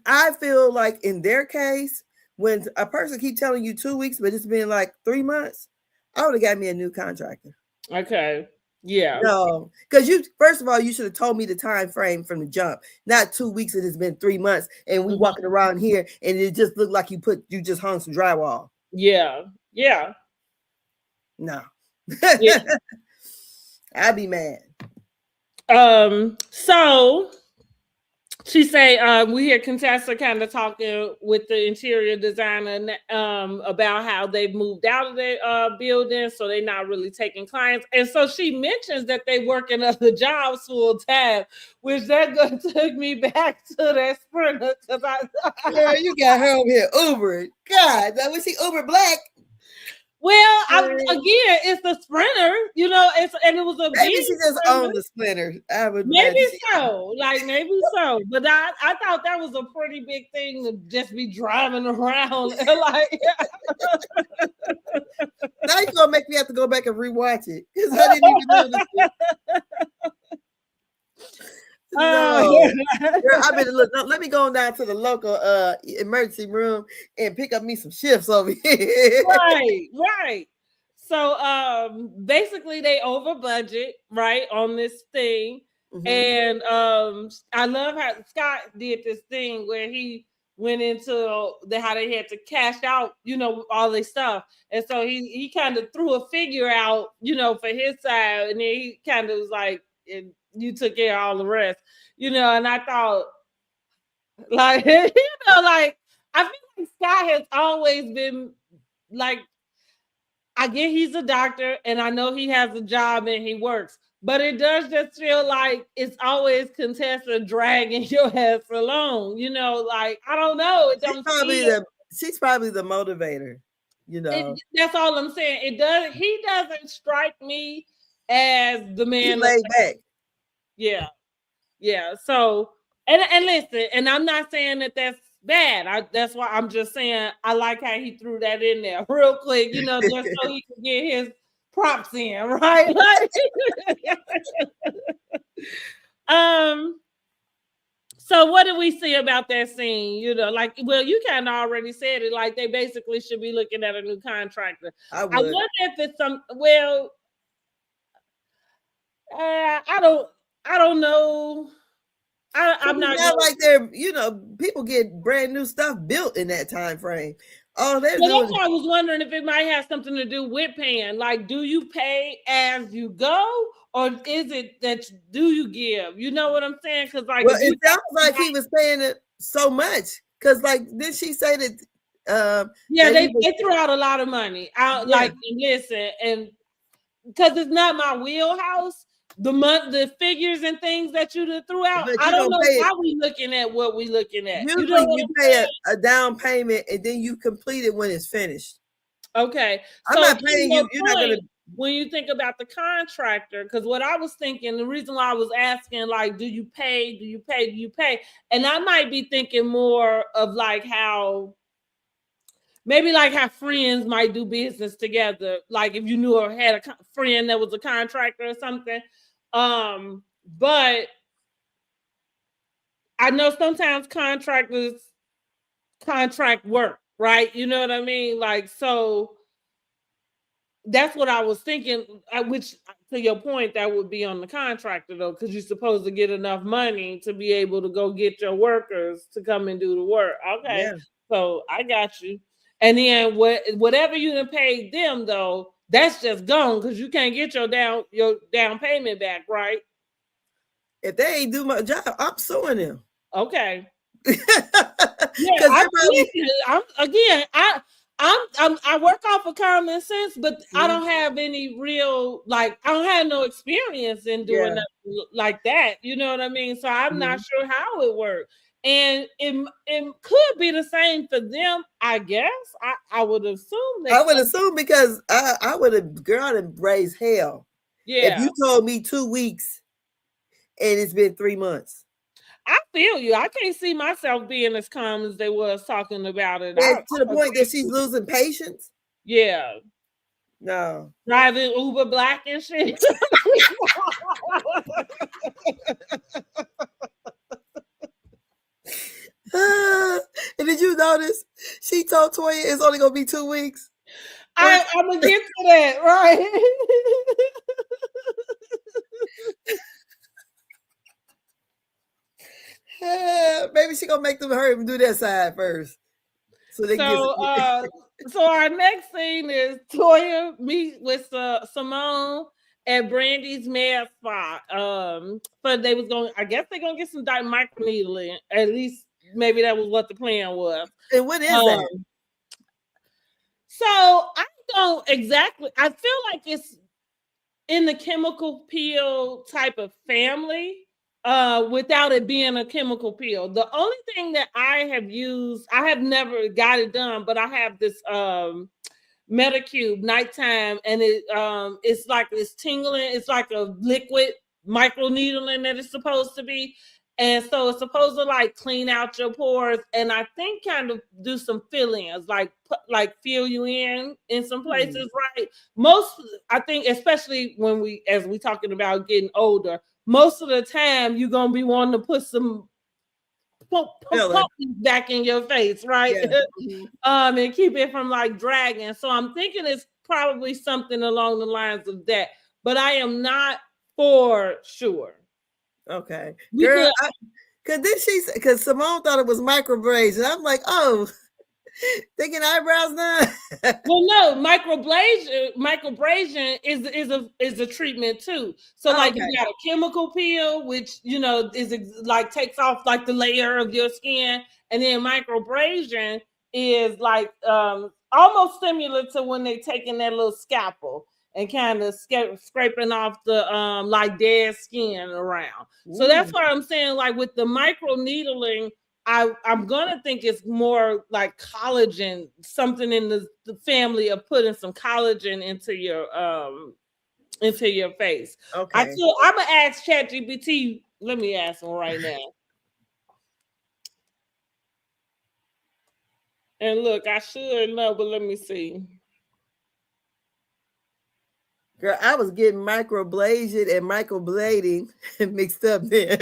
I feel like in their case, when a person keep telling you 2 weeks, but it's been like 3 months, I would have got me a new contractor. Okay. Yeah. No, because you first of all, you should have told me the time frame from the jump, not 2 weeks and it's been 3 months, and we Mhm. walking around here and it just looked like you just hung some drywall. Yeah. Yeah. No. Yeah. I'd be mad. So she say we hear Contessa kind of talking with the interior designer about how they've moved out of their building, so they're not really taking clients. And so she mentions that they working other jobs full time, which that took me back to that Sprinter because Girl, you got her over here Uber. God, that was she Uber Black. well, again, it's the Sprinter, and it was a Maybe big she just Sprinter. owned the Splinter. I would Maybe imagine she so, like maybe so, but I thought that was a pretty big thing to just be driving around like. now you're gonna make me have to go back and rewatch it because I didn't even notice it. No. Girl, I better look. No, let me go down to the local emergency room and pick up me some shifts over here. Right. So basically they over budget, right, on this thing. Mhm. And I love how Scott did this thing where he went into how they had to cash out, all this stuff. And so he kind of threw a figure out, for his side, and then he kind of was like, and you took care of all the rest, and I thought like like I feel like Scott has always been like, I get he's a doctor and I know he has a job and he works, but it does just feel like it's always Contessa dragging your ass along. Like I don't know. It don't feel. She's probably the motivator. That's all I'm saying. It does. He doesn't strike me as the He's man. laid back. Yeah. So and listen, and I'm not saying that that's bad. That's why I'm just saying I like how he threw that in there real quick, just so he could get his props in, right? So what do we see about that scene? Well, you kind of already said it. Like they basically should be looking at a new contractor. I wonder if it's some. Well, I don't know. I'm not like they're people get brand new stuff built in that time frame. Oh, they're doing. That's why I was wondering if it might have something to do with paying. Like, do you pay as you go, or is it that do you give? You know what I'm saying? Because it sounds like he was paying it so much. Because did she say that? Yeah, they threw out a lot of money. Listen, and because it's not my wheelhouse. The figures and things that you threw out, I don't know why we looking at what we looking at. Usually you pay a down payment and then you complete it when it's finished. Okay. I'm not paying you. You're not gonna. When you think about the contractor, because what I was thinking, the reason why I was asking, like, do you pay? Do you pay? Do you pay? And I might be thinking more of like how maybe like how friends might do business together. Like if you knew or had a friend that was a contractor or something. But I know sometimes contractors contract work, right? You know what I mean? Like, so that's what I was thinking, which to your point, that would be on the contractor though, because you're supposed to get enough money to be able to go get your workers to come and do the work. Okay. Yeah. So I got you. And then whatever you done paid them though, that's just gone because you can't get your down payment back, right? If they ain't do my job, I'm suing them. Okay. Yeah, I work off of common sense, but I don't have any real I don't have no experience in doing nothing like that. You know what I mean? So I'm not sure how it works. And it could be the same for them, I guess. I would assume that. I would assume because I would have girl and raised hell. Yeah. If you told me 2 weeks and it's been 3 months. I feel you. I can't see myself being as calm as they was talking about it. To the point that she's losing patience. Yeah. No. Driving Uber Black and shit. And did you notice she told Toya it's only gonna be 2 weeks? I'm gonna get to that, right? Maybe she gonna make them hurry and do that side first, so they can get. So, so our next scene is Toya meet with Simone at Brandy's med spa. But they was going. I guess they're gonna get some microneedling. At least maybe that was what the plan was. And what is that? Um, so I don't exactly. I feel like it's in the chemical peel type of family without it being a chemical peel. The only thing that I have used, I have never got it done, but I have this Metacube nighttime, and it's like it's tingling. It's like a liquid micro needling that it's supposed to be, and so it's supposed to like clean out your pores, and I think kind of do some fill-ins, like fill you in some places, right? Most, I think, especially when as we talking about getting older, most of the time you're gonna be wanting to put some pump back in your face, right? Yeah. And keep it from like dragging. So I'm thinking it's probably something along the lines of that, but I am not for sure. Okay, girl, because Simone thought it was microbraids, I'm like, oh, thinking eyebrows now. Well, no, microbrasion is a treatment too. So like you got a chemical peel, which is like takes off like the layer of your skin, and then microbrasion is like almost similar to when they taking that little scalpel and kind of scraping off the like dead skin around. Ooh. So that's why I'm saying, like with the micro needling, I'm gonna think it's more like collagen, something in the family of putting some collagen into your face. Okay. I'm gonna ask ChatGPT. Let me ask him right now. And look, I should know, but let me see. Girl, I was getting microblading and microblading mixed up there.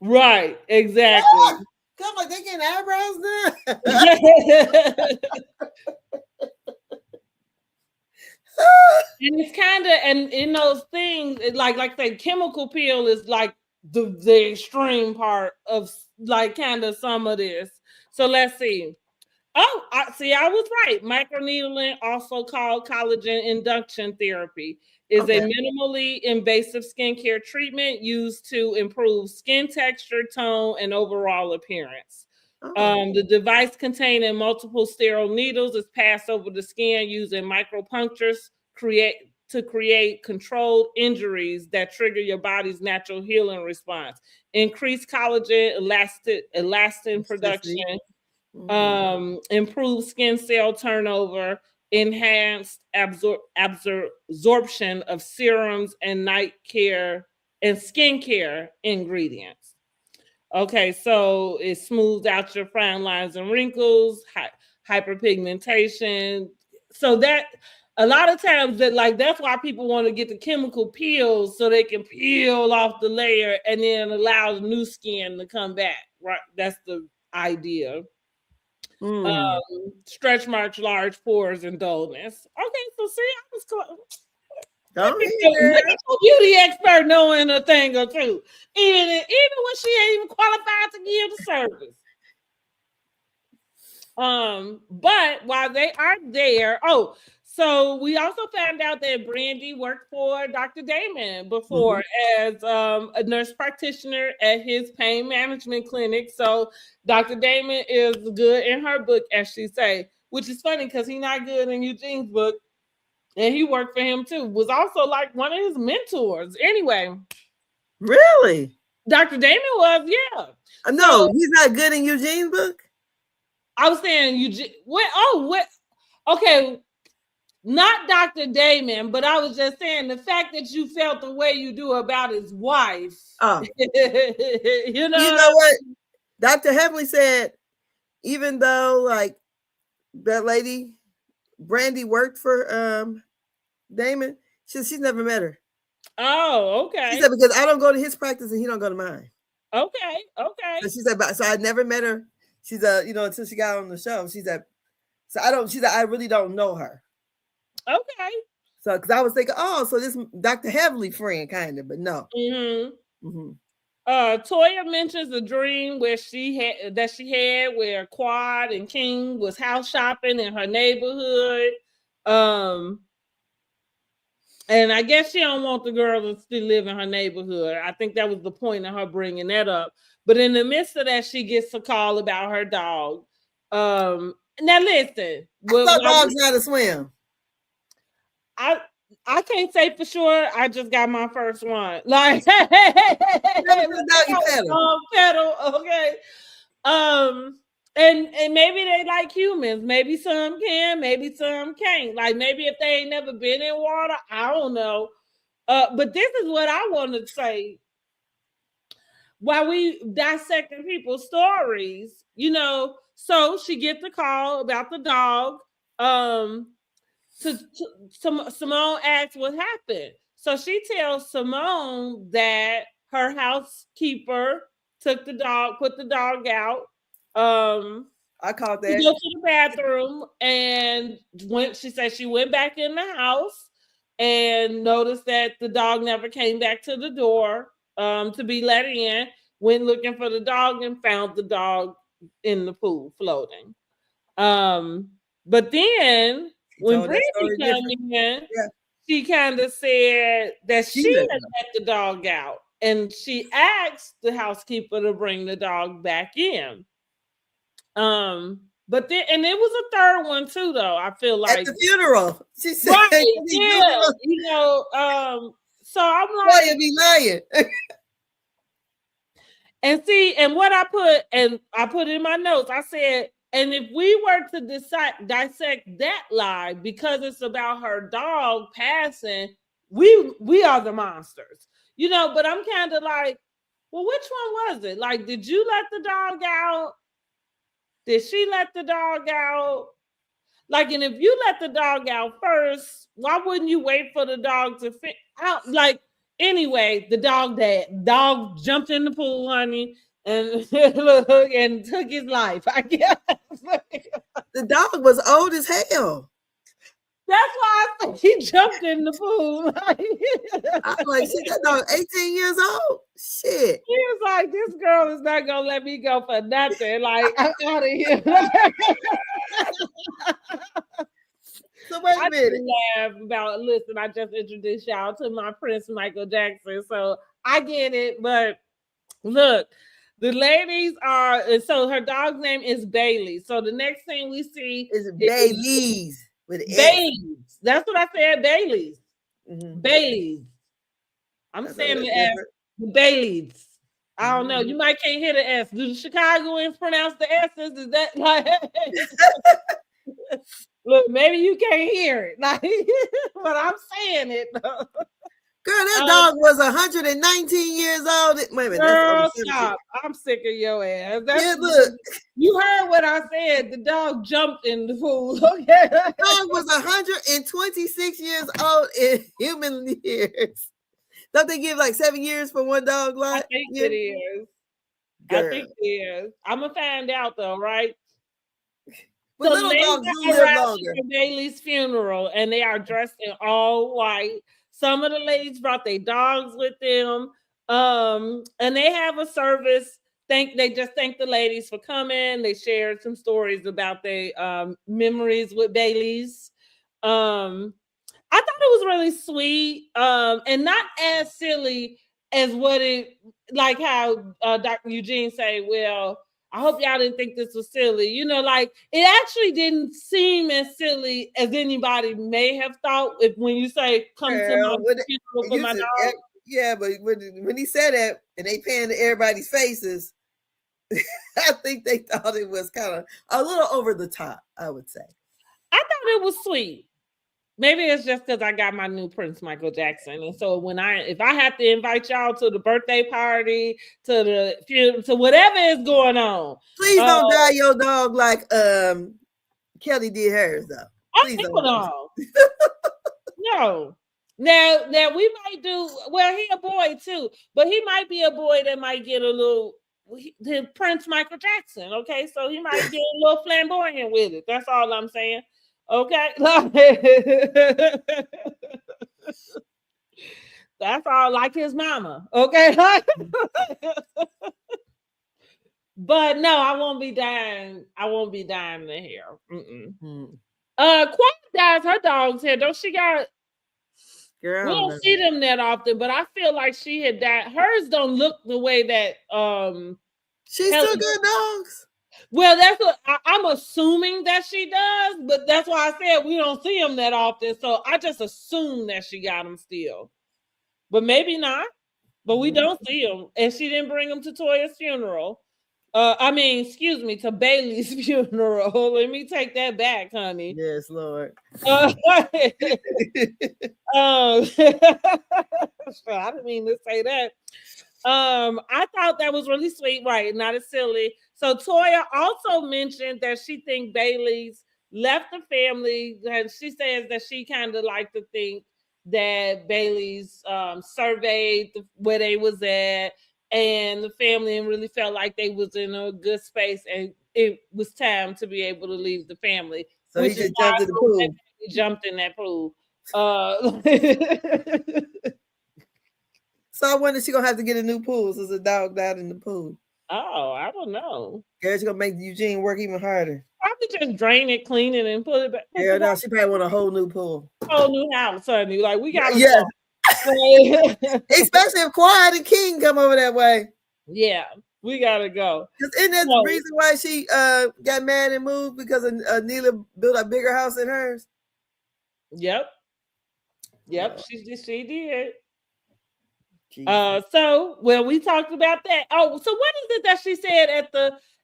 Right, exactly. Oh, come on, they getting eyebrows now. And it's kind of, and in those things, like the chemical peel is like the extreme part of like kind of some of this. So let's see. Oh, I was right. Microneedling, also called collagen induction therapy, is a minimally invasive skincare treatment used to improve skin texture, tone, and overall appearance. The device containing multiple sterile needles is passed over the skin using micropunctures to create controlled injuries that trigger your body's natural healing response. Increase collagen, elastin production, improve skin cell turnover, enhanced absorption of serums and night care and skincare ingredients. Okay, so it smooths out your fine lines and wrinkles, hyperpigmentation. So that a lot of times that's why people want to get the chemical peels so they can peel off the layer and then allow the new skin to come back. Right, that's the idea. Stretch marks, large pores, and dullness. Okay, so see, I was close. Look at the beauty expert knowing a thing or two, even when she ain't even qualified to give the service. But while they are there, so we also found out that Brandy worked for Dr. Damon before as a nurse practitioner at his pain management clinic. So Dr. Damon is good in her book, as she say, which is funny because he's not good in Eugene's book. And he worked for him too. Was also like one of his mentors. Anyway. Really? Dr. Damon was, yeah. No, he's not good in Eugene's book? I was saying Eugene. Okay. Not Dr. Damon, but I was just saying the fact that you felt the way you do about his wife. Oh. You know what? Dr. Heavenly said, even though like that lady Brandy worked for Damon, she's never met her. Oh, okay. She said, because I don't go to his practice and he don't go to mine. Okay. So she said, so I never met her. She's until she got on the show. She said, So I don't. She said I really don't know her. Okay. So because I was thinking, oh, so this Dr. Heavenly friend kind of, but no. Mm-hmm. Mm-hmm. Toya mentions a dream where she had where Quad and King was house shopping in her neighborhood. Um, and I guess she don't want the girl to still live in her neighborhood. I think that was the point of her bringing that up. But in the midst of that, she gets a call about her dog. Now listen, I thought dogs know how to swim. I I can't say for sure. I just got my first one. Like Never put a doggy pedal. pedal, okay. And maybe they like humans. Maybe some can, maybe some can't. Like maybe if they ain't never been in water, I don't know. But this is what I want to say while we dissecting people's stories, so she gets the call about the dog. Um, Simone asks what happened. So she tells Simone that her housekeeper took the dog, put the dog out. I caught She that. go to the bathroom and she said she went back in the house and noticed that the dog never came back to the door to be let in. Went looking for the dog and found the dog in the pool floating. But then when Brittany came in, she kind of said that she had let the dog out, and she asked the housekeeper to bring the dog back in. But then, and it was a third one too, though. I feel like at the funeral, she said, right, yeah, So I'm like, why you be lying? And see, and what I put in my notes, I said, and if we were to dissect that lie because it's about her dog passing, we are the monsters, But I'm kind of like, well, which one was it? Like, did you let the dog out? Did she let the dog out? Like, and if you let the dog out first, why wouldn't you wait for the dog to fit out? Like, anyway, the dog jumped in the pool, honey, and and took his life, I guess. The dog was old as hell. That's why I think he jumped in the pool. I'm like, shit, that dog 18 years old. Shit. He was like, this girl is not gonna let me go for nothing. Like, I'm out of here. So wait a minute. Laugh about, listen, I just introduced y'all to my Prince Michael Jackson, so I get it. But look, the ladies are, and so her dog's name is Bailey. So the next thing we see is Bailey's with Bailey's. That's what I said, Bailey's. Mm-hmm. Bailey's. I'm saying the S, Bailey's. I don't know. You might can't hear the S. Do the Chicagoans pronounce the S's? Is that like? Look, maybe you can't hear it, like, but I'm saying it. Girl, that dog was 119 years old. Wait a minute, girl, stop! I'm sick of your ass. Look, you heard what I said. The dog jumped in the pool. Okay, the dog was 126 years old in human years. Don't they give like 7 years for one dog? Like, I think it is. Girl. I think it is. I'm gonna find out though, right? But so little dogs do live longer. Bailey's funeral, and they are dressed in all white. Some of the ladies brought their dogs with them, and they have a service. They just thank the ladies for coming. They shared some stories about their memories with Bailey's. I thought it was really sweet, and not as silly as what it, like how Dr. Eugene say, well, I hope y'all didn't think this was silly. Like, it actually didn't seem as silly as anybody may have thought when you say, come to my funeral for my dog. Yeah, but when he said that and they panned everybody's faces, I think they thought it was kind of a little over the top, I would say. I thought it was sweet. Maybe it's just because I got my new Prince Michael Jackson, and so if I have to invite y'all to the birthday party, to whatever is going on, please don't dye your dog like Kelly did hers, though. Please don't. No. Now we might do well. He a boy too, but he might be a boy that might get a little the Prince Michael Jackson. Okay, so he might get a little flamboyant with it. That's all I'm saying. Okay, that's all like his mama. Okay, but no, I won't be dying. I won't be dying the hair. Quiet dyes her dog's hair. Don't she got? Girl, We don't see them that often, but I feel like she had dyed. Hers don't look the way that she still got dogs. Well, that's what I'm assuming that she does, but that's why I said we don't see them that often. So I just assume that she got them still, but maybe not. But we don't see them, and she didn't bring them to Toya's funeral. Excuse me, to Bailey's funeral. Let me take that back, honey. Yes, Lord. I didn't mean to say that. I thought that was really sweet, right? Not as silly. So Toya also mentioned that she thinks Bailey's left the family, and she says that she kind of like to think that Bailey's surveyed where they was at, and the family really felt like they was in a good space, and it was time to be able to leave the family. So he just jumped in the pool. He jumped in that pool. So I wonder if she's gonna have to get a new pool since the dog died in the pool. Oh, I don't know. Girl, she's gonna make Eugene work even harder. Probably just drain it, clean it, and put it back. Yeah, no, she probably want a whole new pool. Whole new house, honey. Like we got especially if Quiet and King come over that way. Yeah, we gotta go. Because isn't that the reason why she got mad and moved? Because Neela built a bigger house than hers. Yep. She did. So we talked about that. Oh, so what is it that she said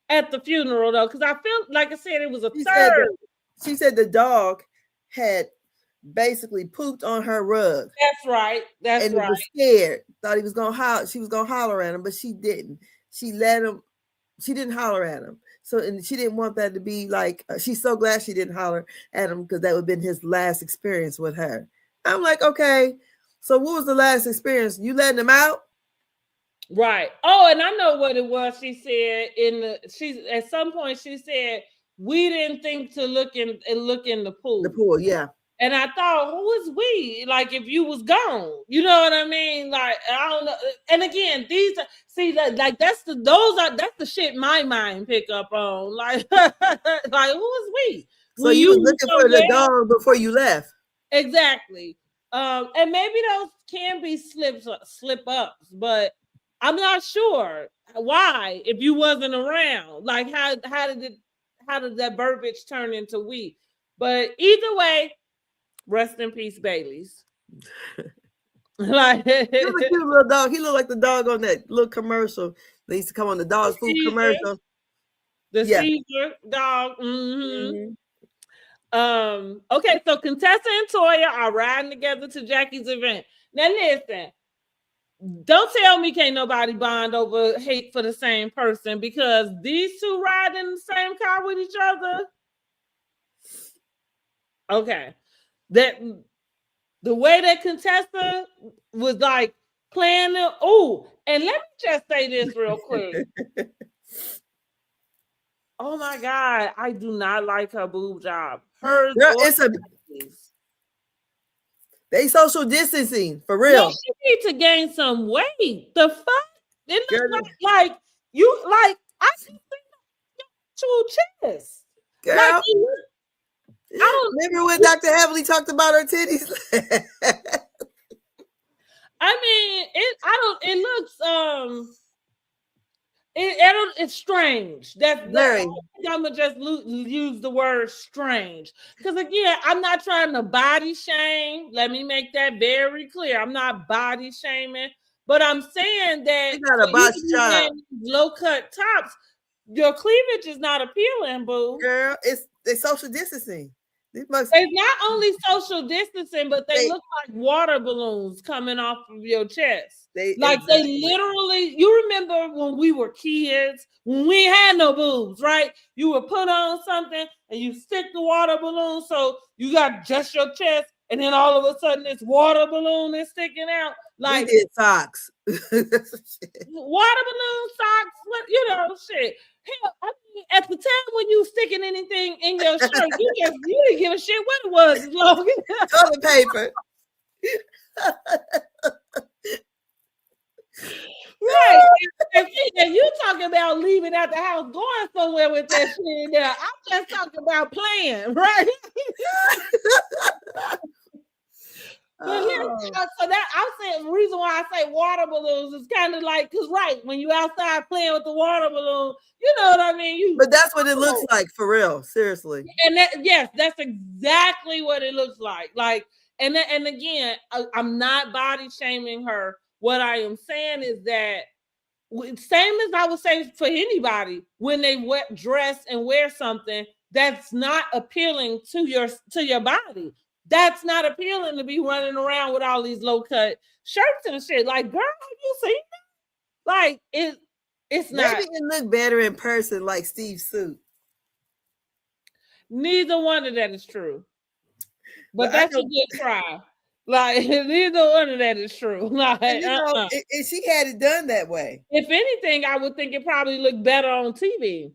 at the funeral though? Because I feel like I said it was a third. She said the dog had basically pooped on her rug. That's right. And he was scared. Thought he was gonna holler. She was gonna holler at him, but she didn't. She let him. She didn't holler at him. So, and she didn't want that to be like. She's so glad she didn't holler at him because that would have been his last experience with her. I'm like, okay. So what was the last experience? You letting him out? Right. Oh, and I know what it was. She said at some point she said we didn't think to look in the pool. The pool, yeah. And I thought, who is we? Like if you was gone, you know what I mean? Like I don't know. And again, that's the shit my mind pick up on. Like, like who is we? So you was looking for the dog before you left. Exactly. And maybe those can be slip ups, but I'm not sure why if you wasn't around. Like how did that verbiage turn into we? But either way, rest in peace, Bailey's. Like he was a cute little dog. He looked like the dog on that little commercial. They used to come on the dog food commercial. The Caesar dog. Mm-hmm. Okay, so Contessa and Toya are riding together to Jackie's event. Now listen, don't tell me can't nobody bond over hate for the same person because these two ride in the same car with each other. Okay. That the way that Contessa was like playing the and let me just say this real quick. Oh my God, I do not like her boob job. They social distancing for real. No, she needs to gain some weight. The fuck? It looks like you like I can see your chest. Girl, like, I don't remember when Dr. Heavily talked about her titties. I mean, it looks it's strange. I'm gonna just use the word strange because again, I'm not trying to body shame. Let me make that very clear. I'm not body shaming, but I'm saying that it's not a body job. Low cut tops, your cleavage is not appealing, boo. Girl, it's social distancing. It's not only social distancing, but they look like water balloons coming off of your chest. They literally, you remember when we were kids, when we had no boobs, right? You would put on something and you stick the water balloon so you got just your chest. and then all of a sudden this water balloon is sticking out. We Like did socks. water balloon socks, shit. Hell, I mean, at the time when you sticking anything in your shirt, you didn't give a shit what it was as long as Toilet paper. right. And you talking about leaving out the house, going somewhere with that shit in there. I'm just talking about playing, right? But so that I'm saying the reason why I say water balloons is kind of like because when you outside playing with the water balloon, you know what I mean. But that's what it looks like for real, seriously. And that's exactly what it looks like. Like, and again, I'm not body shaming her. What I am saying is that same as I would say for anybody when they dress and wear something that's not appealing to your body. That's not appealing to be running around with all these low cut shirts and shit. Like, girl, have you seen that? Like, it's not. Maybe it look better in person, like Steve's suit. Neither one of that is true. But that's a good try. Like, neither one of that is true. Like, and she had it done that way. If anything, I would think it probably looked better on TV.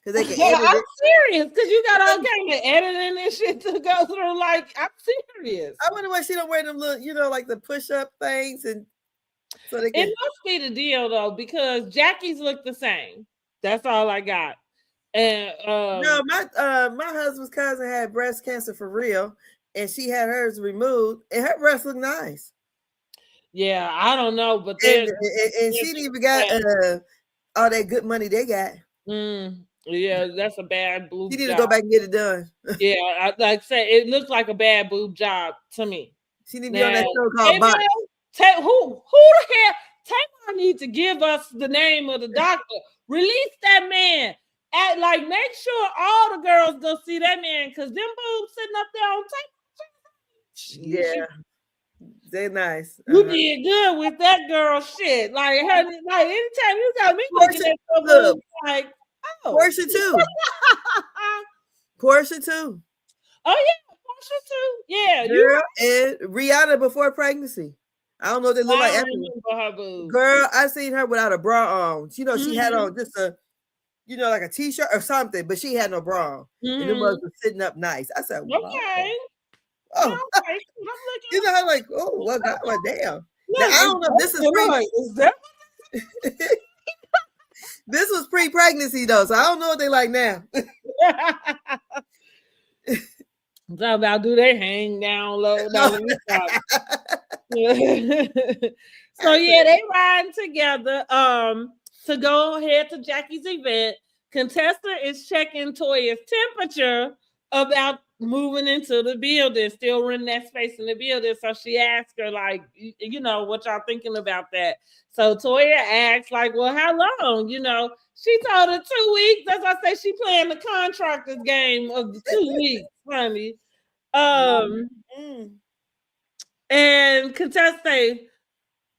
Because they can edit I'm serious, because you got all kind of editing and shit to go through. Like, I'm serious. I wonder why she don't wear them little, like the push-up things, and so they can. It must be the deal though, because Jackie's look the same. That's all I got. And no, my husband's cousin had breast cancer for real, and she had hers removed, and her breasts look nice. Yeah, I don't know, but and she didn't even got all that good money they got. Yeah, that's a bad boob. You need to go back and get it done. Yeah, like I said, it looks like a bad boob job to me. She need to be on that show called Box. Who the hell? Tamar needs to give us the name of the doctor. Release that man. Make sure all the girls go see that man, because them boobs sitting up there on tape. Yeah, they're nice. You did good with that girl shit. Like anytime you got me looking at your boobs, like. Oh. Portia too. Portia too. Oh yeah, Portia too. Yeah, girl, and Rihanna before pregnancy. I don't know if they look like her boobs. Girl, I seen her without a bra on. You know, she had on just a, like a t-shirt or something, but she had no bra on. And it was sitting up nice. I said, wow. Okay. Oh, okay. You know how like, oh, well, God, well, damn. Now, I don't know if this is that this was pre-pregnancy though, so I don't know what they like now. Talk about do they hang down low? So yeah, they riding together to go ahead to Jackie's event. Contestant is checking Toya's temperature about moving into the building, still running that space in the building. So she asked her, like, what y'all thinking about that? So Toya asked, like, well, how long? She told her 2 weeks. That's why I say she playing the contractor's game of the 2 weeks, honey. And contestant,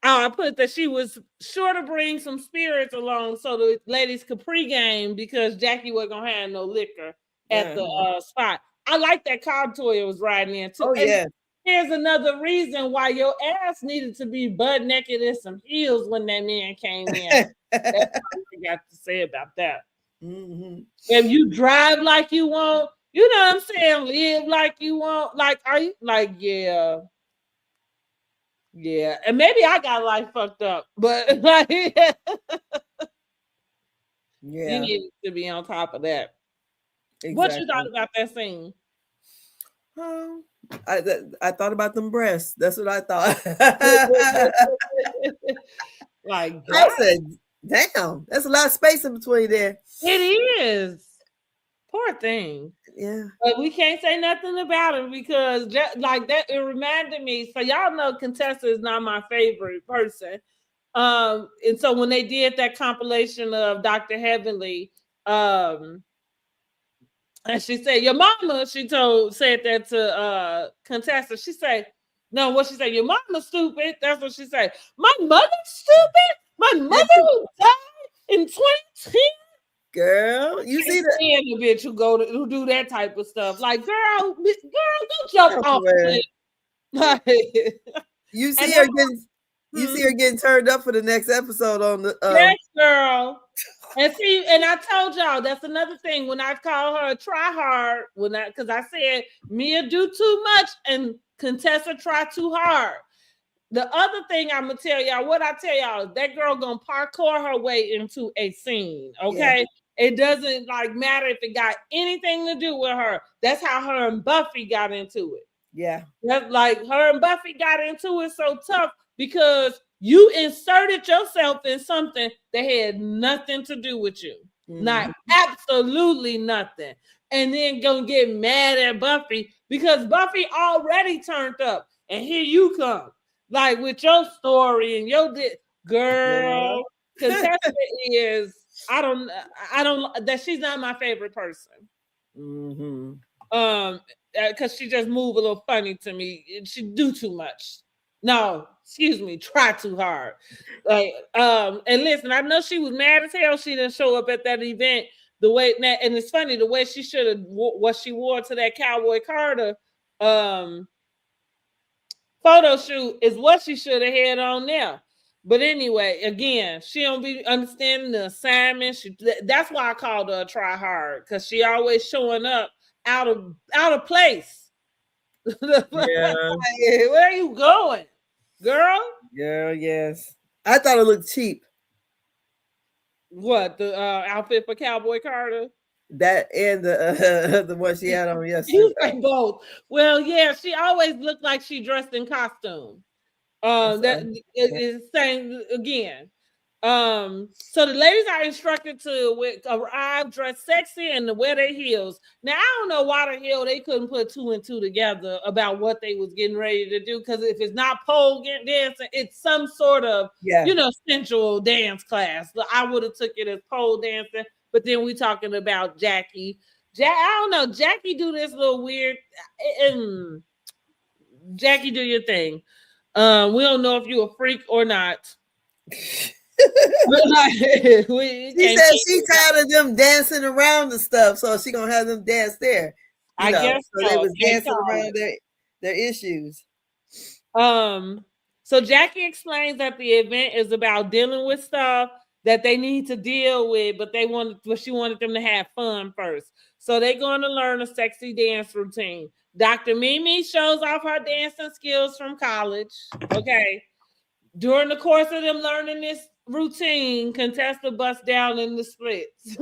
I put that she was sure to bring some spirits along so the ladies could pregame because Jackie wasn't gonna have no liquor at the spot. I like that car Toya was riding in too. Oh yeah. Here's another reason why your ass needed to be butt naked in some heels when that man came in. That's all I got to say about that. If you drive like you want, you know what I'm saying, live like you want, like, are you like, yeah. And maybe I got life fucked up, but like, you need to be on top of that. Exactly. What you thought about that scene? I thought about them breasts. That's what I thought. Like, I said, damn, that's a lot of space in between there. It is. Poor thing. Yeah. But we can't say nothing about it because like that, it reminded me. So y'all know Contessa is not my favorite person. And so when they did that compilation of Dr. Heavenly, and she said, your mama, said that to Contessa. She said, no, what she said, your mama's stupid. That's what she said. My mother's stupid? My mother died in 2010? Girl, you see the stand the bitch who do that type of stuff. Like, girl, don't jump I off swear. the cliff. Like, You and see her getting you hmm, see her getting turned up for the next episode on the yes, girl. And see, and I told y'all that's another thing when I call her a try hard, because I said Mia do too much and Contessa try too hard. The other thing I'm gonna tell y'all, what I tell y'all, is that girl gonna parkour her way into a scene. yeah, Okay, it doesn't like matter if it got anything to do with her. That's how her and Buffy got into it. yeah. That's like her and Buffy got into it so tough because you inserted yourself in something that had nothing to do with you. Not Mhm. absolutely nothing. And then gonna get mad at Buffy because Buffy already turned up. And here you come. Like with your story and your girl. Contestant is I don't that she's not my favorite person. Mm-hmm. Because she just move a little funny to me. She do too much. No, excuse me, try too hard. Like, and listen, I know she was mad as hell. She didn't show up at that event the way that, and it's funny the way she should have what she wore to that Cowboy Carter um photo shoot is what she should have had on there. But anyway, again, she don't be understanding the assignment. That's why I called her a try hard because she always showing up out of place. Yeah, Where are you going, girl? girl, yes. I thought it looked cheap. What the outfit for Cowboy Carter? That and the one she had on You yesterday. say both. Well, yeah, she always looked like she dressed in costume. That's That is saying again. So the ladies are instructed to arrive dressed sexy and to wear their heels. Now I don't know why the hell they couldn't put two and two together about what they was getting ready to do. Because if it's not pole dancing, it's some sort of yeah. sensual dance class. I would have took it as pole dancing, but then we talking about Jackie. I don't know. Jackie do this little weird. Jackie, do your thing. We don't know if you're a freak or not. We She can't said figure she it out. tired of them dancing around and stuff, so she gonna have them dance there. I guess So they so. was Can't dancing call around their issues. it. So Jackie explains that the event is about dealing with stuff that they need to deal with, but she wanted them to have fun first. So they're going to learn a sexy dance routine. Dr. Mimi shows off her dancing skills from college. Okay. During the course of them learning this routine, contestant busts down in the splits.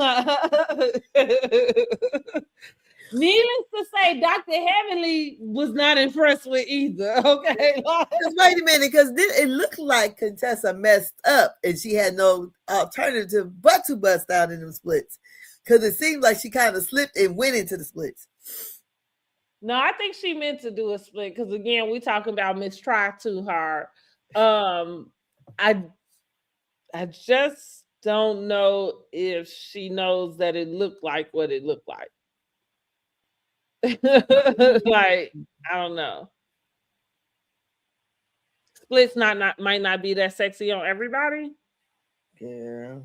Needless to say, Dr. Heavenly was not impressed with either. Okay. Just wait a minute, because it looked like Contessa messed up and she had no alternative but to bust out in them splits. Because it seemed like she kind of slipped and went into the splits. No, I think she meant to do a split because again, we talking about Miss Try Too Hard. Um, I I just don't know if she knows that it looked like what it looked like. Like, I don't know. Splits not might not be that sexy on everybody. Yeah.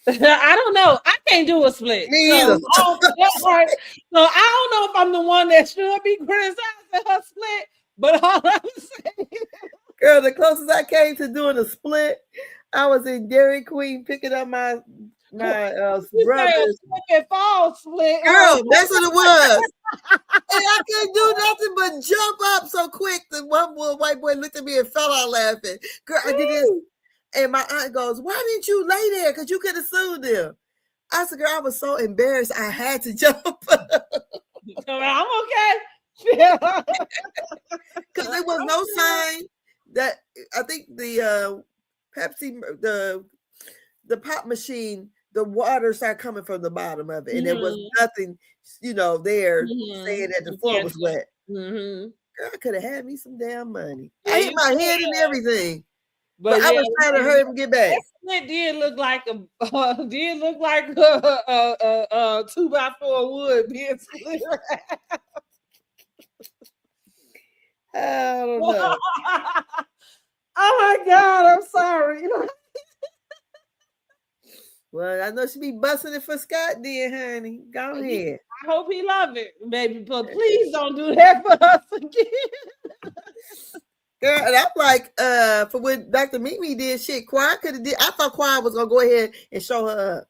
I don't know. I can't do a split. Me So either. that part, so I don't know if I'm the one that should be criticizing her split, but all I'm saying, Girl, the closest I came to doing a split, I was in Dairy Queen picking up my you say a brothers. slip and fall split. Girl, that's what it was. And I couldn't do nothing but jump up so quick. The one white boy looked at me and fell out laughing. Girl, I did this. And my aunt goes, "Why didn't you lay there? Because you could have sued them." I said, "Girl, I was so embarrassed. I had to jump." I'm okay. Because there was no sign that I think the Pepsi, the pop machine, the water started coming from the bottom of it. And there was nothing, there saying that the floor was wet. Girl, I could have had me some damn money. Yeah, I hit my head and everything. But I yeah, was trying to hurry him get back. that split did look like a 2x4 wood being split. I don't know. Oh my God, I'm sorry. Well, I know she be busting it for Scott, then, honey. Go ahead. I hope he love it, baby. But please don't do that for us again. Girl, and I'm like, for what Dr. Mimi did, shit, Quad could have did. I thought Quad was gonna go ahead and show her up.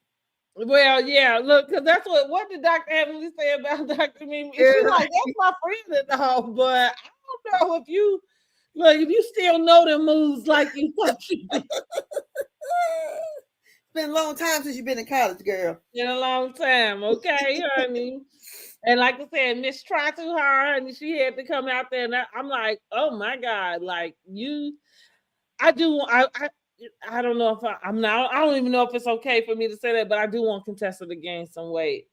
Well, yeah, look, because that's what did Dr. Emily say about Dr. Mimi? She Girl, like, that's my friend and all, but I don't know if you look, if you still know the moves like you thought you did. it's been a long time since you've been in college, girl. In a long time, okay, honey. And like I said, Miss Try Too Hard, and she had to come out there, and I'm like, oh my god, like you, I do, I don't know if I'm not, I don't even know if it's okay for me to say that, but I do want Contessa to gain some weight.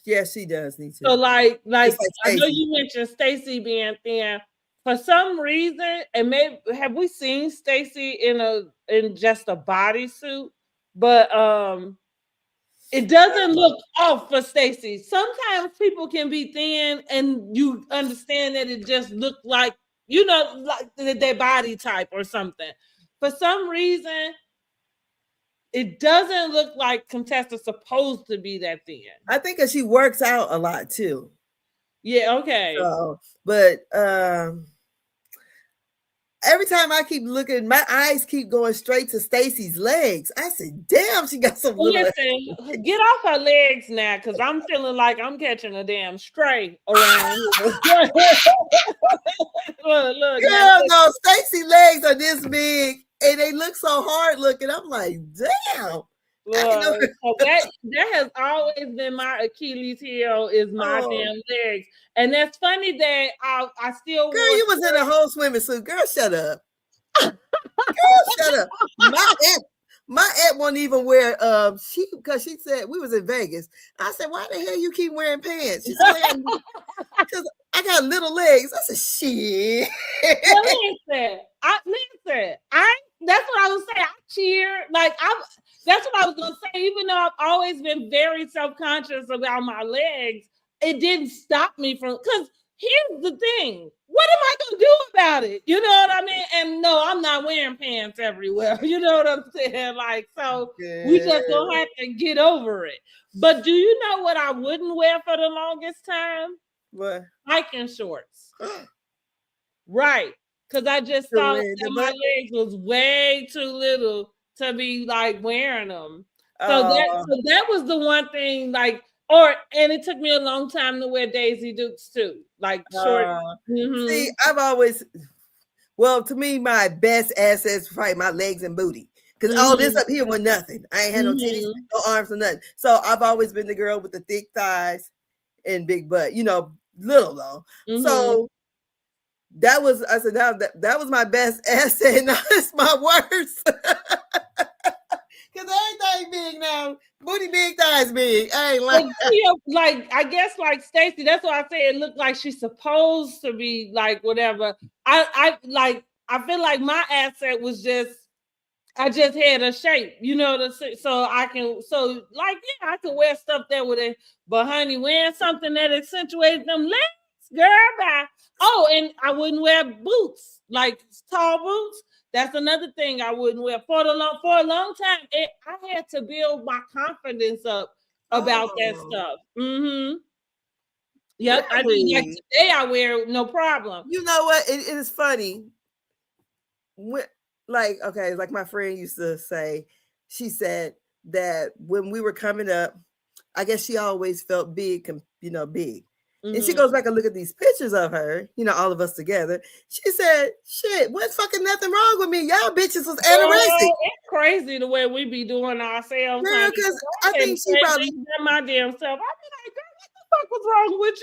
Yeah, she does need So to. like Just like I know Stacey. you mentioned Stacy being thin. For some reason, and maybe have we seen Stacy in just a bodysuit? But it doesn't look off for Stacy. Sometimes people can be thin and you understand that it just looked like, like their body type or something. For some reason, it doesn't look like Contessa's supposed to be that thin. I think that she works out a lot too. Yeah, okay. So, but every time I keep looking, my eyes keep going straight to Stacy's legs. I said, "Damn, she got some Well, little." listen, get off her legs now, because I'm feeling like I'm catching a damn stray around here. Look, now, Girl, no, Stacy legs are this big, and they look so hard looking. I'm like, damn. I know. look. So that has always been my Achilles heel is my Oh, damn legs, and that's funny that I still girl, wore you was in a whole swimming suit. Girl, shut up. Girl, shut up. My aunt won't even wear she because she said we was in Vegas. I said, why the hell you keep wearing pants? She said, because I got little legs. I said, shit. Well, listen. That's what I was saying. I cheer like I. That's what I was gonna say. Even though I've always been very self conscious about my legs, it didn't stop me from. Because here's the thing: what am I gonna do about it? You know what I mean? And no, I'm not wearing pants everywhere. You know what I'm saying? Like, so we just gonna have to get over it. But do you know what I wouldn't wear for the longest time? What? Hiking shorts. Right. Because I just To saw wear that the my butt? legs was way too little to be like wearing them. So Oh, that was the one thing, like, and it took me a long time to wear Daisy Dukes too, like short. see, Mm-hmm, I've always, well, to me, my best assets probably my legs and booty. Because all this mm-hmm, up here was nothing. I ain't had no titties, mm-hmm, no arms, or nothing. So I've always been the girl with the thick thighs and big butt, little though. mm-hmm. So that was, I said, that was my best asset. Now it's my worst. Because everything big now. Booty big, thighs big. I ain't But like, like I guess like Stacey, that's why I say it looked like she's supposed to be like whatever. I feel like my asset was just I just had a shape, so I could wear stuff that would have, but honey, wearing something that accentuates them legs, girl, bye. Oh, and I wouldn't wear boots, like tall boots. That's another thing I wouldn't wear for a long time. I had to build my confidence up about that oh, stuff. Mm-hmm. Yep, I do. Like really? today, I wear no problem. You know what? It is funny. When, like, okay, like my friend used to say, she said that when we were coming up, I guess she always felt big, big. And she Mm-hmm. goes back and look at these pictures of her, all of us together. She said, shit, what's fucking nothing wrong with me? Y'all bitches was anorexic. Oh, it's crazy the way we be doing ourselves, Girl, honey. because I I had the think she same probably, thing done my damn self. I be like, girl, what the fuck was wrong with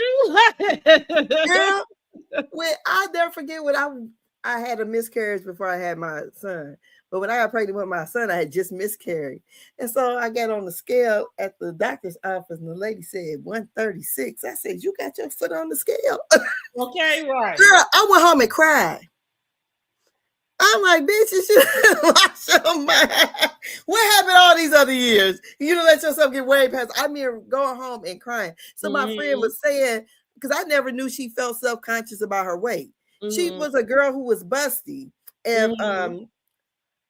you? girl, when I never forget when I had a miscarriage before I had my son. But when I got pregnant with my son, I had just miscarried. And so I got on the scale at the doctor's office, and the lady said 136. I said, you got your foot on the scale. Okay, right. Girl, I went home and cried. I'm like, bitch, you should lost your mind. What happened all these other years? You don't let yourself get way past. I mean, going home and crying. So my friend Mm-hmm. was saying, because I never knew she felt self-conscious about her weight. She Mm-hmm. was a girl who was busty. And Mm-hmm.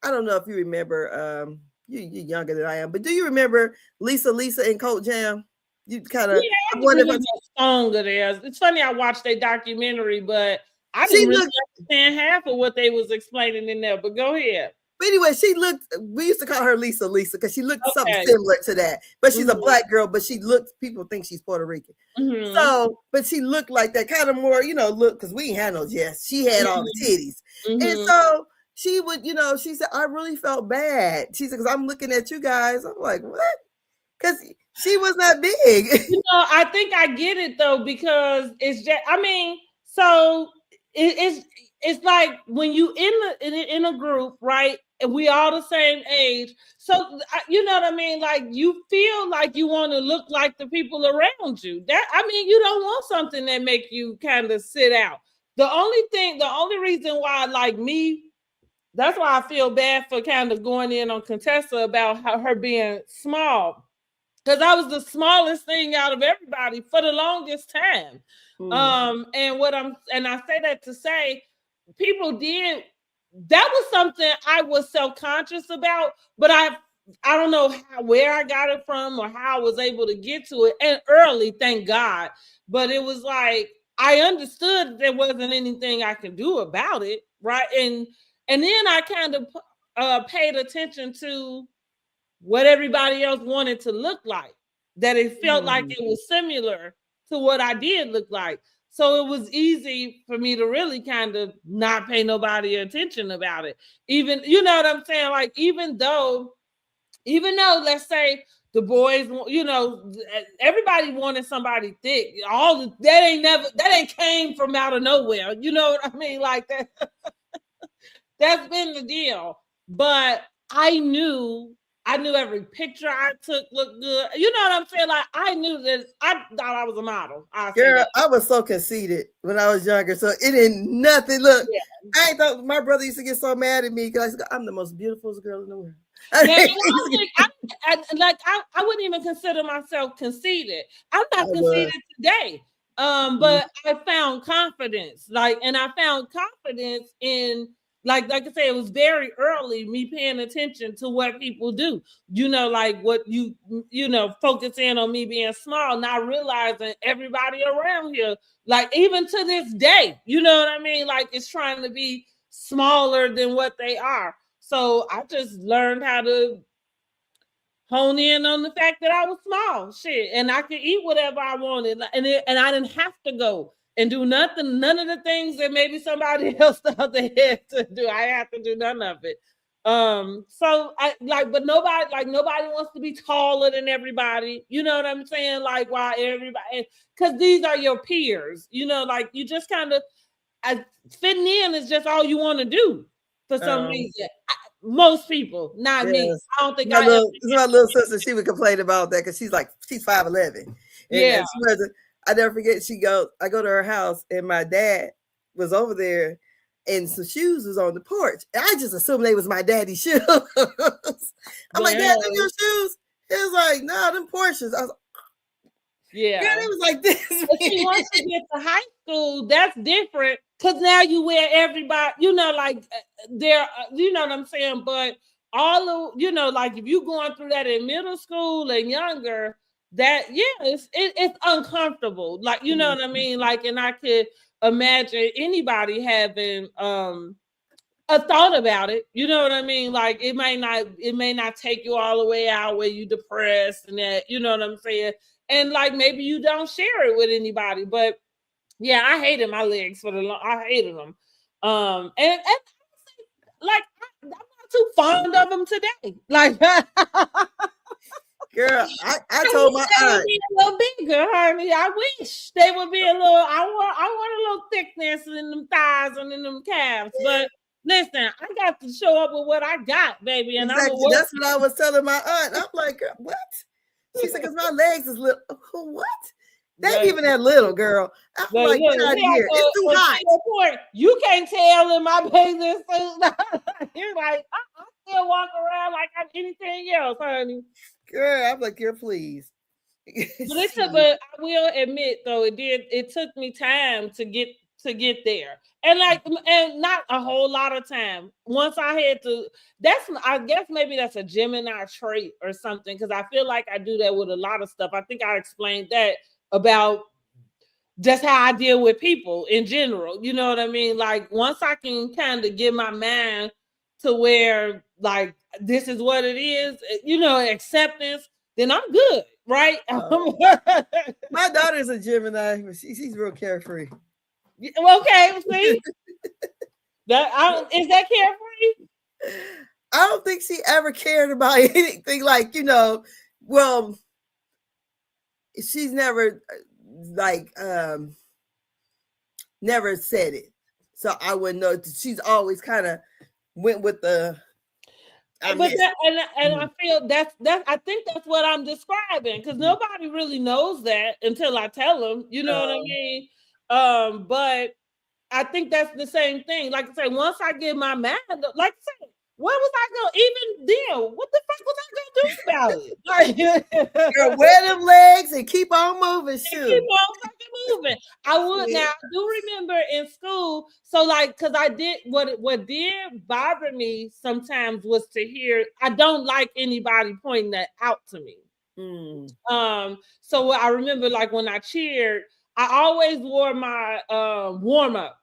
I don't know if you remember you're younger than I am, but do you remember Lisa and Colt Jam? You kind of, Yeah, I I wonder if remember a song of theirs. It's funny I watched a documentary, but I she didn't really looked. understand half of what they was explaining in there. But go ahead. But anyway, she looked. We used to call her Lisa because she looked something Okay. similar to that. But she's a Mhm. black girl, but she looked. People think she's Puerto Rican. Mhm. So, but she looked like that kind of more, look, because we ain't had no Jess. She had all the Mhm. titties. And Mhm. so she would, she said, I really felt bad. She said, because I'm looking at you guys. I'm like, what? Because she was not big. I think I get it though because it's just. I mean, so it's like when you in a group, right? And we all the same age. So you know what I mean? Like you feel like you want to look like the people around you. That I mean, you don't want something that make you kind of sit out. The only reason why, like me, that's why I feel bad for kind of going in on Contessa about her being small because I was the smallest thing out of everybody for the longest time. And I say that to say people did that was something I was self-conscious about, but I don't know where I got it from or how I was able to get to it. And early, thank God. But it was like I understood there wasn't anything I could do about it, right? And then I kind of paid attention to what everybody else wanted to look like, that it felt like it was similar to what I did look like. So it was easy for me to really kind of not pay nobody attention about it. Even, you know what I'm saying? Like, even though, let's say the boys, everybody wanted somebody thick. That ain't came from out of nowhere. You know what I mean? Like that, that's been the deal. But I knew every picture I took looked good. You know what I'm saying? Like I knew that I thought I was a model. I'll say Girl, that. I was so conceited when I was younger. So it ain't nothing. Look, Yeah. I ain't thought my brother used to get so mad at me because I'm the most beautiful girl in the world. Now, I don't think I wouldn't even consider myself conceited. I'm I not was. conceited today. But I found confidence, and I found confidence in like I say, it was very early me paying attention to what people do. Like what focus in on me being small, not realizing everybody around here, like even to this day, you know what I mean? Like it's trying to be smaller than what they are. So I just learned how to hone in on the fact that I was small, shit, and I could eat whatever I wanted, and I didn't have to go and do nothing, none of the things that maybe somebody else thought they had to do. I have to do none of it. So but nobody wants to be taller than everybody. You know what I'm saying? Like why everybody, because these are your peers. Like you just kind of fitting in is just all you want to do for some reason. Most people, not me. Yes. I don't think My I ever. little sister, she would complain about that because she's 5'11", and Yeah, she was. I never forget. I go to her house, and my dad was over there, and some shoes was on the porch. And I just assumed they was my daddy's shoes. I'm but like, Dad, them your shoes? He was like, no, them Porsches. I was, girl, yeah. it was like this. But see, once you get to high school, that's different because now you wear everybody. Like there, you know what I'm saying. But all of like if you going through that in middle school and younger, that it's uncomfortable. Like you know what I mean. Like, and I could imagine anybody having a thought about it. You know what I mean? Like it may not take you all the way out where you depressed and that, you know what I'm saying? And like maybe you don't share it with anybody. But yeah, I hated my legs for the long I hated them. And like I'm not too fond of them today. Like Girl, I I told wish my they would aunt. be a little bigger, honey. I wish they would be a little. I want a little thickness in them thighs and in them calves. But listen, I got to show up with what I got, baby, and I'm gonna Exactly. work. That's what I was telling my aunt. I'm like, girl, what? She said, because my legs is little. What? They ain't But even that little, girl. I'm but like, look, get out of yeah. here. It's too So hot. to your point, you can't tell in my bathing suit. You're like, I still walk around like I'm anything else, honey. Girl, I'm like, girl, please. But I will admit though, it took me time to get to get there. And like, and not a whole lot of time. Once I had to, that's, I guess maybe that's a Gemini trait or something, because I feel like I do that with a lot of stuff. I think I explained that about just how I deal with people in general. You know what I mean? Like, once I can kind of get my mind to where, like, this is what it is, acceptance, then I'm good, right? My daughter's a Gemini, but she's real carefree. Okay, see? Is that carefree? I don't think she ever cared about anything like, well, she's never like never said it. So I wouldn't know. She's always kind of went with the but I feel that's I think that's what I'm describing, because nobody really knows that until I tell them. You know what I mean? But I think that's the same thing. Like I say, once I get my mind, like I say, what was I going? Even then, what the fuck was I gonna do about it? Like, girl, wear them legs and keep on moving. Shoot. Keep on fucking moving. I would now. I do remember in school. So like, because I did what did bother me sometimes was to hear. I don't like anybody pointing that out to me. So I remember, like, when I cheered, I always wore my warm up.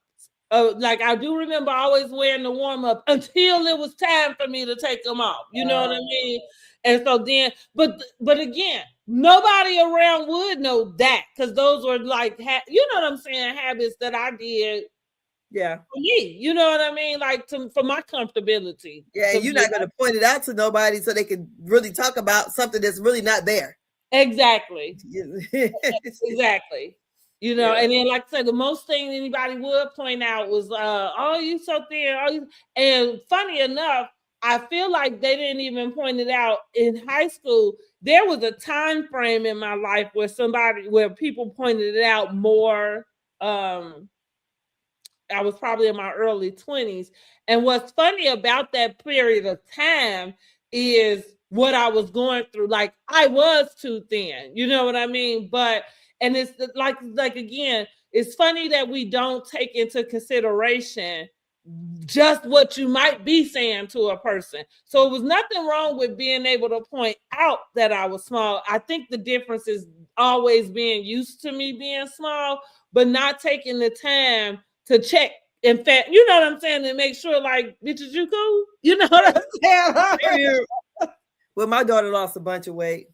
Like, I do remember always wearing the warm up until it was time for me to take them off. You know what I mean? And so then, but again, nobody around would know that, because those were like, you know what I'm saying, habits that I did. Yeah. For me, you know what I mean? Like, for my comfortability. Yeah, you're not going to point it out to nobody so they can really talk about something that's really not there. Exactly. Exactly. And then, like I said, the most thing anybody would point out was, oh, you so thin. Oh, and funny enough, I feel like they didn't even point it out in high school. There was a time frame in my life where people pointed it out more. I was probably in my early 20s. And what's funny about that period of time is what I was going through. Like, I was too thin, you know what I mean? And it's like again, it's funny that we don't take into consideration just what you might be saying to a person. So it was nothing wrong with being able to point out that I was small. I think the difference is always being used to me being small, but not taking the time to check. In fact, you know what I'm saying, to make sure, like, bitches, you cool? You know what I'm saying? Well, my daughter lost a bunch of weight.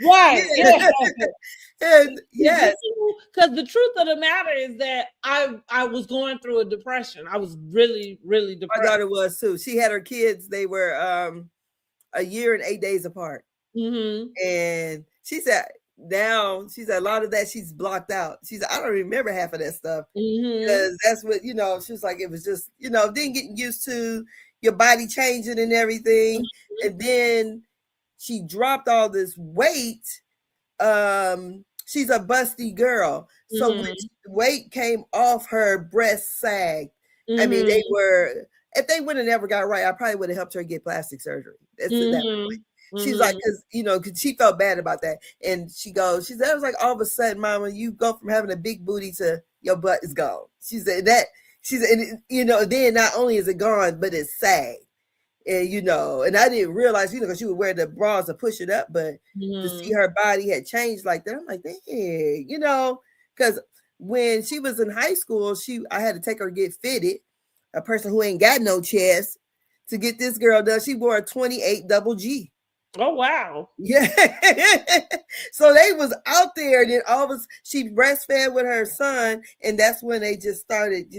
Right. Yeah. And yes, because the truth of the matter is that I was going through a depression. I was really, really depressed. My daughter was too. She had her kids. They were a year and 8 days apart. And she said, now she's a lot of that she's blocked out. She's I don't remember half of that stuff, because that's what she was like. It was just then getting used to your body changing and everything, and then she dropped all this weight. She's a busty girl, so when weight came off, her breasts sagged. I mean, they were. If they would have never got right, I probably would have helped her get plastic surgery. That's at that point. She's like, because she felt bad about that. And she said, it was like, all of a sudden, Mama, you go from having a big booty to your butt is gone. She said, then not only is it gone, but it's sagged. And, and I didn't realize, because she would wear the bras to push it up, but to see her body had changed like that, I'm like, dang, because when she was in high school, I had to take her get fitted, a person who ain't got no chest, to get this girl done. She wore a 28 double G. Oh, wow. Yeah. So they was out there, and then she breastfed with her son, and that's when they just started,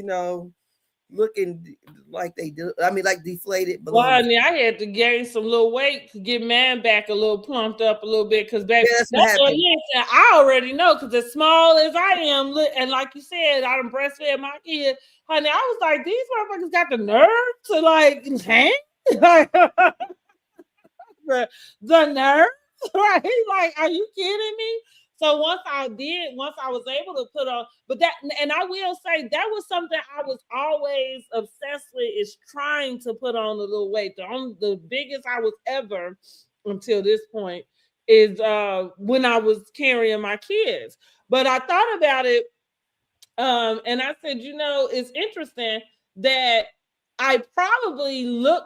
looking like they do. I mean, like deflated balloons. Well, honey, I had to gain some little weight to get man back a little plumped up a little bit, because baby, that's what I already know, because as small as I am, and like you said, I done breastfed my kid, honey, I was like, these motherfuckers got the nerve to like hang? the nerve, right? Like, are you kidding me? So once I was able to put on, and I will say that was something I was always obsessed with, is trying to put on a little weight. The biggest I was ever until this point is when I was carrying my kids. But I thought about it, and I said, it's interesting that I probably look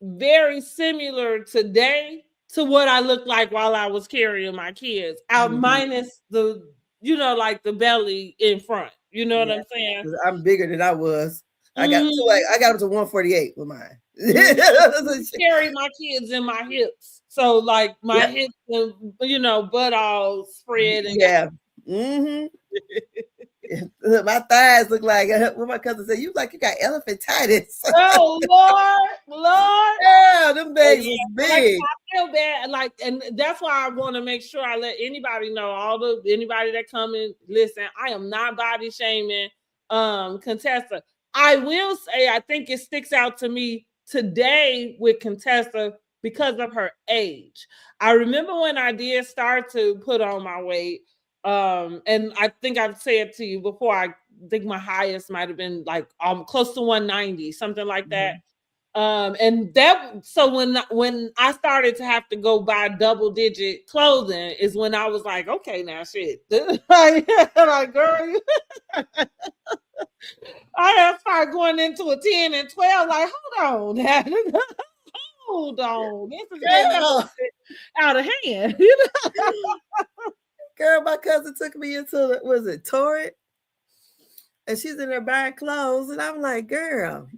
very similar today to what I looked like while I was carrying my kids, out minus the, like the belly in front. You know what Yeah, I'm saying? 'cause I'm bigger than I was. Mhm. I got up to 148 with mine. Mhm. Carry my kids in my hips, so like my Yeah, hips, and butt all spread and yeah. Hmm. My thighs look like what my cousin said. You like you got elephantitis. oh Lord. Yeah, them So bags yeah, was so like I big. feel bad, like, and that's why I want to make sure I let anybody know, anybody that come in, listen, I am not body shaming Contessa. I will say I think it sticks out to me today with Contessa because of her age. I remember when I did start to put on my weight, and I think I've said to you before, I think my highest might have been like close to 190, something like that. Mhm. And that, so when I started to have to go buy double digit clothing is when I was like, okay, now shit, like girl, I have to start going into a 10 and 12. Like, hold on, hold on, this is getting a little Girl, bit out of hand. girl, my cousin took me into was it Torrid? And she's in there buying clothes, and I'm like, girl.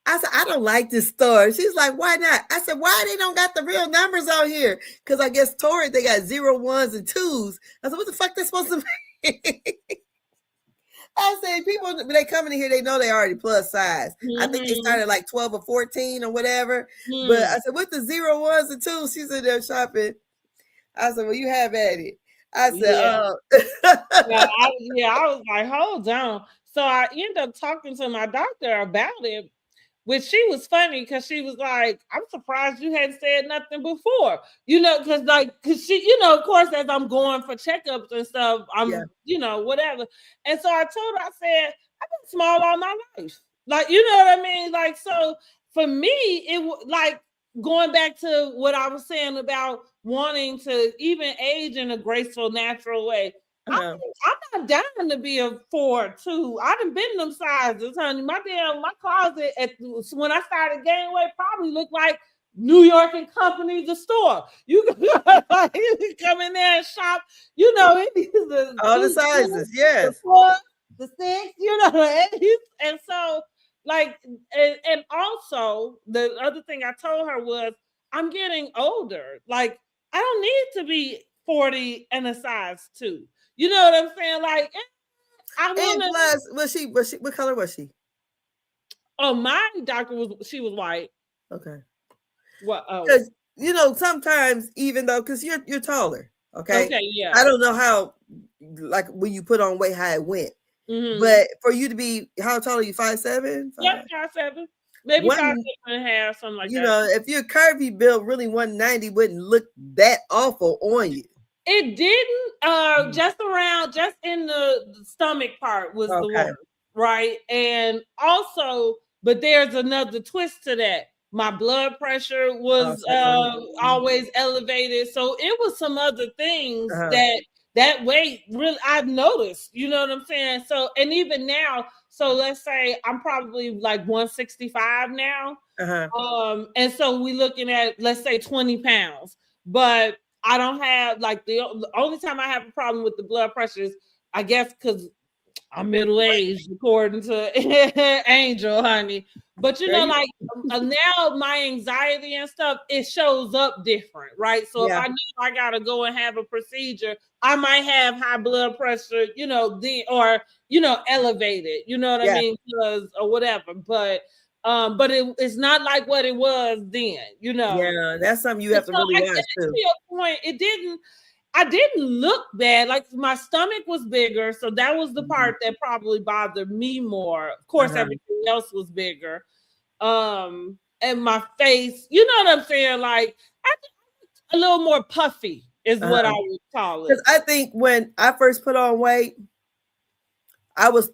I said, I don't like this store. She's like, why not? I said, why they don't got the real numbers on here? Because I guess Torrid, they got 0, 1s, and 2s. I said, what the fuck they supposed to be? I said, people, when they come in here, they know they already plus size. I think they Mm-hmm. started like 12 or 14 or whatever. But Mm. I said, with the 0, 1s, and 2s, she's in there shopping. I said, well, you have at it. I said, Yeah. oh. I was like, hold on. So I ended up talking to my doctor about it, which she was funny because she was like, I'm surprised you hadn't said nothing before. Because she, of course, as I'm going for checkups and stuff, Yeah. I'm, whatever. And so I told her, I said, I've been small all my life. Like, you know what I mean? Like, so for me, it was like going back to what I was saying about wanting to even age in a graceful, natural way. Uh-huh. I'm not dying to be a 4'2". I done been them sizes, honey. My closet when I started gaining weight probably looked like New York and Company, the store. You can, you can come in there and shop. It is the All the 2, sizes, the yes. 4, the 6. The 8. And so, like, and also the other thing I told her was, I'm getting older. Like, I don't need to be 40 and a size 2. You know what I'm saying? Like, I And want to. plus, what color was she? Oh, my doctor she was white. Okay. What? Oh, Because sometimes even though because you're taller, okay. okay, I yeah. don't know how like when you put on weight how it went, Mm-hmm. but for you to be how tall are you 5'7", Yep, 5'7", maybe five one. seven and a half, something like that. If you're curvy built, really 190 wouldn't look that awful on you. It didn't. Just in the stomach part was the Okay. worst, right? And also, but there's another twist to that. My blood pressure was Okay. always elevated, so it was some other things Uh-huh. that weight really I've noticed. You know what I'm saying? So, and even now, so let's say I'm probably like 165 now. Uh-huh. And so we looking at, let's say, 20 pounds, but I don't have like the only time I have a problem with the blood pressure is, I guess, because I'm middle aged, according to Angel, honey. But Girl, you, like now my anxiety and stuff, it shows up different, right? So if yeah. I know I gotta go and have a procedure, I might have high blood pressure, or elevated, you know what I Yeah. mean, because or whatever. But it's not like what it was then. Yeah. That's something you And have to so really I watch guess to too. your point, I didn't look bad. Like, my stomach was bigger, so that was the Mhm. part that probably bothered me more. Of course, Uh-huh. everything else was bigger. And my face, you know what I'm saying? Like, I think a little more puffy is what I Uh-huh. would call Because it. I think when I first put on weight, I was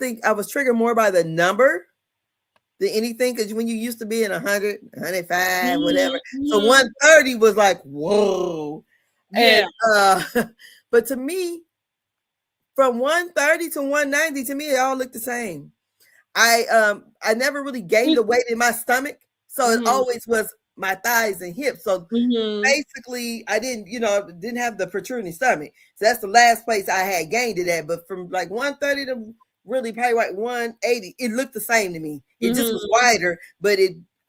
triggered more by the number than anything. Because when you used to be in 100, 105, whatever, so Mm-hmm. 130 was like whoa, and Yeah. but to me, From 130 to 190, to me, it all looked the same. I never really gained the weight in my stomach, so it Mm-hmm. always was my thighs and hips. So Mm-hmm. basically, I didn't have the protruding stomach. So that's the last place I had gained it at. But from like 130 to really probably like 180, it looked the same to me. It just was Mm-hmm. wider, but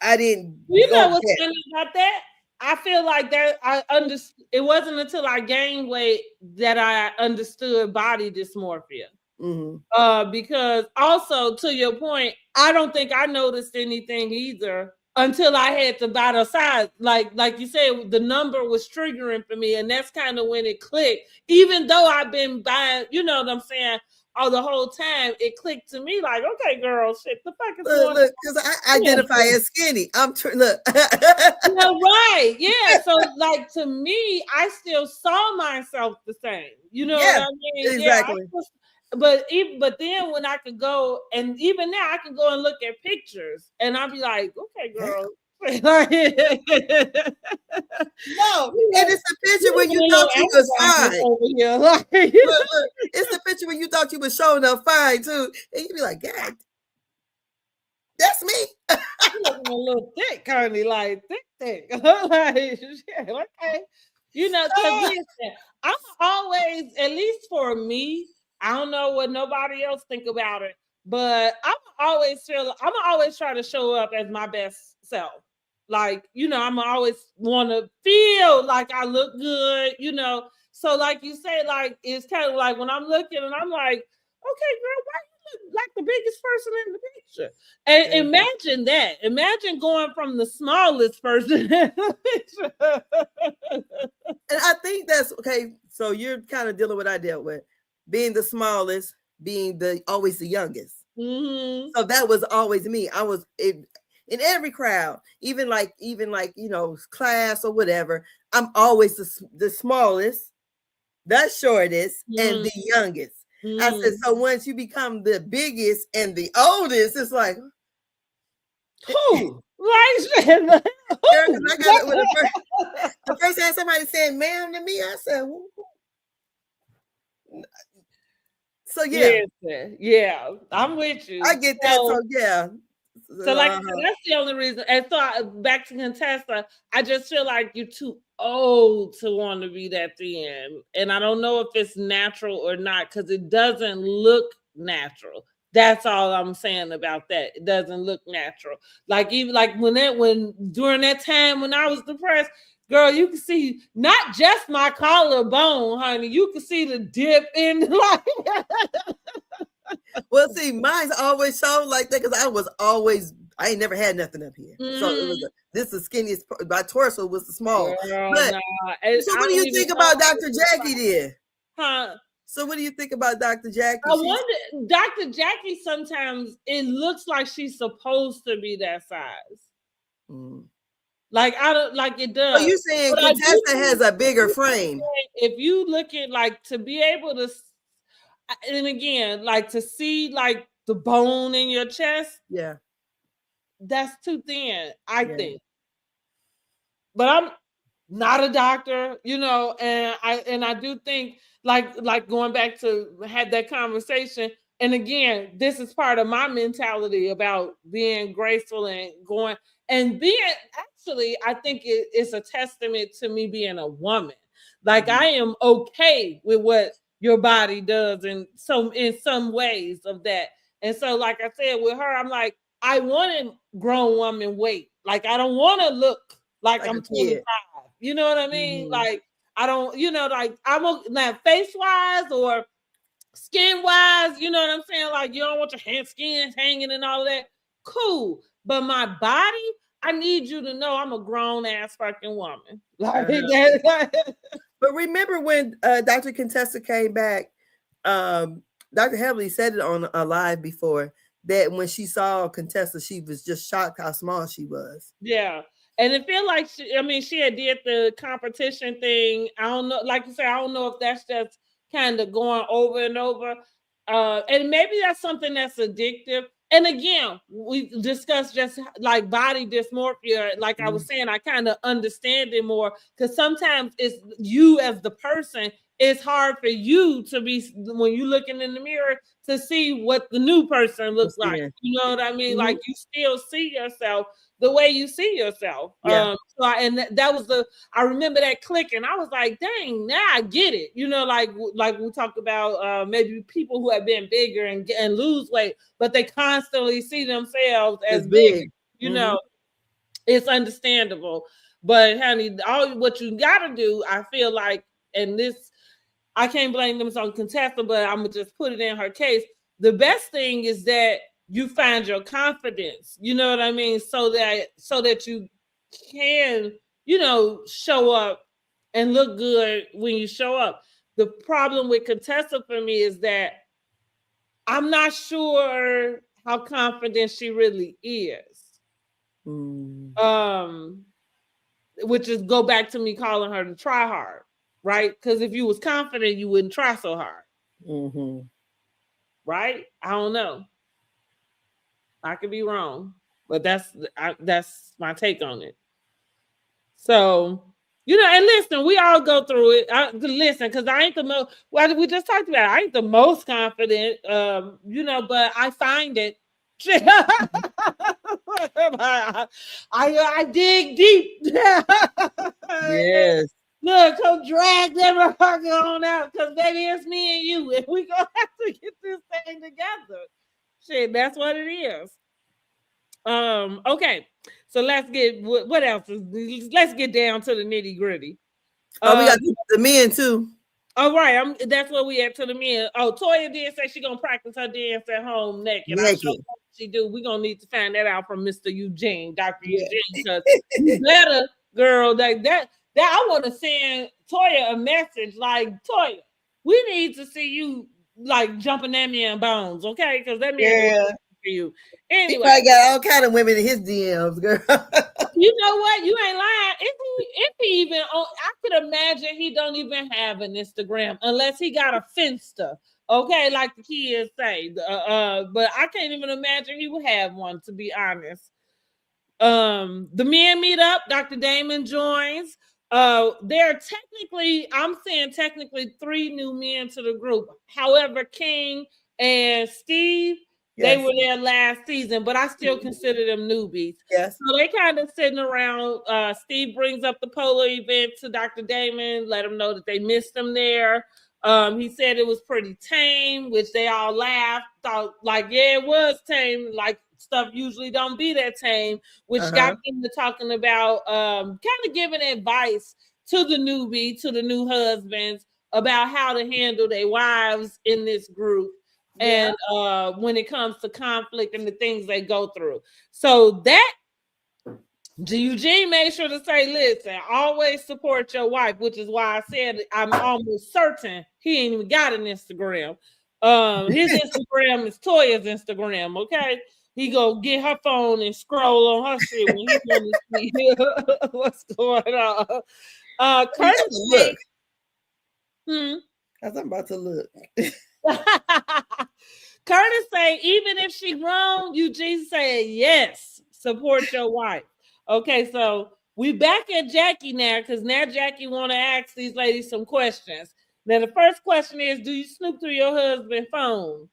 I didn't You go know what's ahead. funny about that? I feel like that I understood. It wasn't until I gained weight that I understood body dysmorphia. Mm-hmm. Because also to your point, I don't think I noticed anything either until I had to buy the size. Like you said, the number was triggering for me, and that's kind of when it clicked. Even though I've been buying, you know what I'm saying, all the whole time, it clicked to me like, okay, girl, shit, the fuck is Look, going look, because I identify on? as skinny. Look. Well, right. Yeah. So like to me, I still saw myself the same. You know what Yeah, I mean? Yeah. exactly. But then when I could go and even now I can go and look at pictures and I'll be like, okay, Damn. girl. Like, you No, and know, it's a picture you when a you little thought you was Amazon fine. over here. Like, Look, look, it's the picture when you thought you was showing up fine too, and you be like, "God, that's me." you looking a little thick, currently, like thick. Like, shit, okay. You know, because Ah, listen, I'm always, at least for me, I don't know what nobody else think about it, but I'm always try to show up as my best self. Like, you know, I'm always want to feel like I look good, you know. So, like you say, like it's kind of like when I'm looking and I'm like, okay, girl, why you look like the biggest person in the picture? And baby. imagine that. Imagine going from the smallest person. And I think that's okay. So you're kind of dealing with what I dealt with, being the smallest, being the always the youngest. Mm-hmm. So that was always me. I was in every crowd, even like class or whatever. I'm always the smallest, the shortest, and the youngest. I said, Mm-hmm. so once you become the biggest and the oldest, it's like, Who? Right? girl, because Who? I got it with the first time somebody said ma'am to me, I said, so yeah, Listen, yeah, I'm with I you. get that. So yeah. So, like I said, Uh-huh. that's the only reason. And so, back to Contessa, I just feel like you're too old to want to be that thin. And I don't know if it's natural or not because it doesn't look natural. That's all I'm saying about that. It doesn't look natural. Like even like when during that time when I was depressed, girl, you can see not just my collarbone, honey. You can see the dip in like Well, see, mine's always showed like that because I ain't never had nothing up here. So it was mm, this the skinniest. My torso was the small. girl, But nah. so, I what do don't you even think know about how Dr. to Jackie define. then? Huh? So, what do you think about Dr. Jackie? I She's wonder, Dr. Jackie, sometimes it looks like she's supposed to be that size. mm. Like, I don't like it So does. you saying But I do Contessa has think a bigger frame? if you look at like to be able to, and again, like to see like the bone in your chest, Yeah, that's too thin, I yeah. think. But I'm not a doctor, you know, and I do think like going back to had that conversation. And again, this is part of my mentality about being graceful and going and being actually, I think it's a testament to me being a woman. Like Mhm. I am okay with what your body does in some ways of that. And so, like I said, with her, I'm like, I want a grown woman weight. Like I don't want to look like Like a I'm kid. 25. You know what I mean? Mhm. Like I don't, you know, like I'm not face wise or skin wise. You know what I'm saying? Like you don't want your hand skins hanging and all of that. Cool, but my body, I need you to know I'm a grown ass fucking woman. Like Uh-huh. that. But remember when Dr. Contessa came back, Dr. Heavily said it on a live before that when she saw Contessa, she was just shocked how small she was. Yeah. And it feel like I mean, she had did the competition thing. I don't know, like you said, I don't know if that's just kind of going over and over. And maybe that's something that's addictive. And again, we discussed just like body dysmorphia. Like I was Mhm. saying, I kind of understand it more because sometimes it's you as the person, it's hard for you to be, when you looking in the mirror, to see what the new person looks like. Yeah. You know what I mean? Mhm. Like you still see yourself the way you see yourself. Yeah. That was I remember that clicking. I was like, dang, now I get it. You know, like we talked about maybe people who have been bigger and lose weight, but they constantly see themselves It's as bigger. big. You Mhm. know, it's understandable. But honey, all what you gotta do, I feel like, and this I can't blame them on contestant, but I'm gonna just put it in her case. The best thing is that you find your confidence. You know what I mean? So that you can, show up and look good when you show up. The problem with contestant for me is that I'm not sure how confident she really is. Mm. Um, which is go back to me calling her to try hard, right? Because if you was confident, you wouldn't try so hard, Mhm. right? I don't know. I could be wrong, but that's my take on it. So, and listen, we all go through it. Listen, because I ain't the most. Well, we just talked about it. I ain't the most confident, but I find it. I dig deep. Yes. Look, come drag them motherfucker on out, because baby, it's me and you, and we gonna have to get this thing together. Shit, that's what it is. Okay, so let's get what else let's get down to the nitty gritty. Oh, we Um, got the men too. all right, that's where we at to the men. Oh, Toya did say she gonna practice her dance at home naked. I sure Naked. hope she do. We gonna need to find that out from Mr. Eugene, Dr. Yeah. Eugene, because you better, girl, like that. That I want to send Toya a message like, Toya, we need to see you like jumping that man bones, okay? Because that man do Yeah. for you. He Anyway, probably got all kind of women in his DMs, girl. you know what? You ain't lying. If he even, I could imagine he don't even have an Instagram unless he got a Finsta. Okay, like the kids say. But I can't even imagine he would have one, to be honest. The men meet up. Dr. Damon joins. There are technically, I'm saying technically, 3 new men to the group. However, King and Steve, they Yes. were there last season, but I still consider them newbies. Yes. So they kind of sitting around. Steve brings up the polo event to Dr. Damon, let him know that they missed him there. He said it was pretty tame, which they all laughed. Thought like, yeah, it was tame. Like stuff usually don't be that tame, which got Uh-huh. them to talking about kind of giving advice to the newbie, to the new husbands about how to handle their wives in this group. Yeah. And when it comes to conflict and the things they go through. So that Eugene made sure to say, listen, always support your wife, which is why I said I'm almost certain he ain't even got an Instagram. His Instagram is Toya's Instagram, okay? He go get her phone and scroll on her shit when he want to see what's going on. You got Curtis to say, look. Cause I'm about to look. Curtis say, even if she grown, Eugene say yes, support your wife. Okay, so we back at Jackie now, because now Jackie want to ask these ladies some questions. Now the first question is, do you snoop through your husband's phone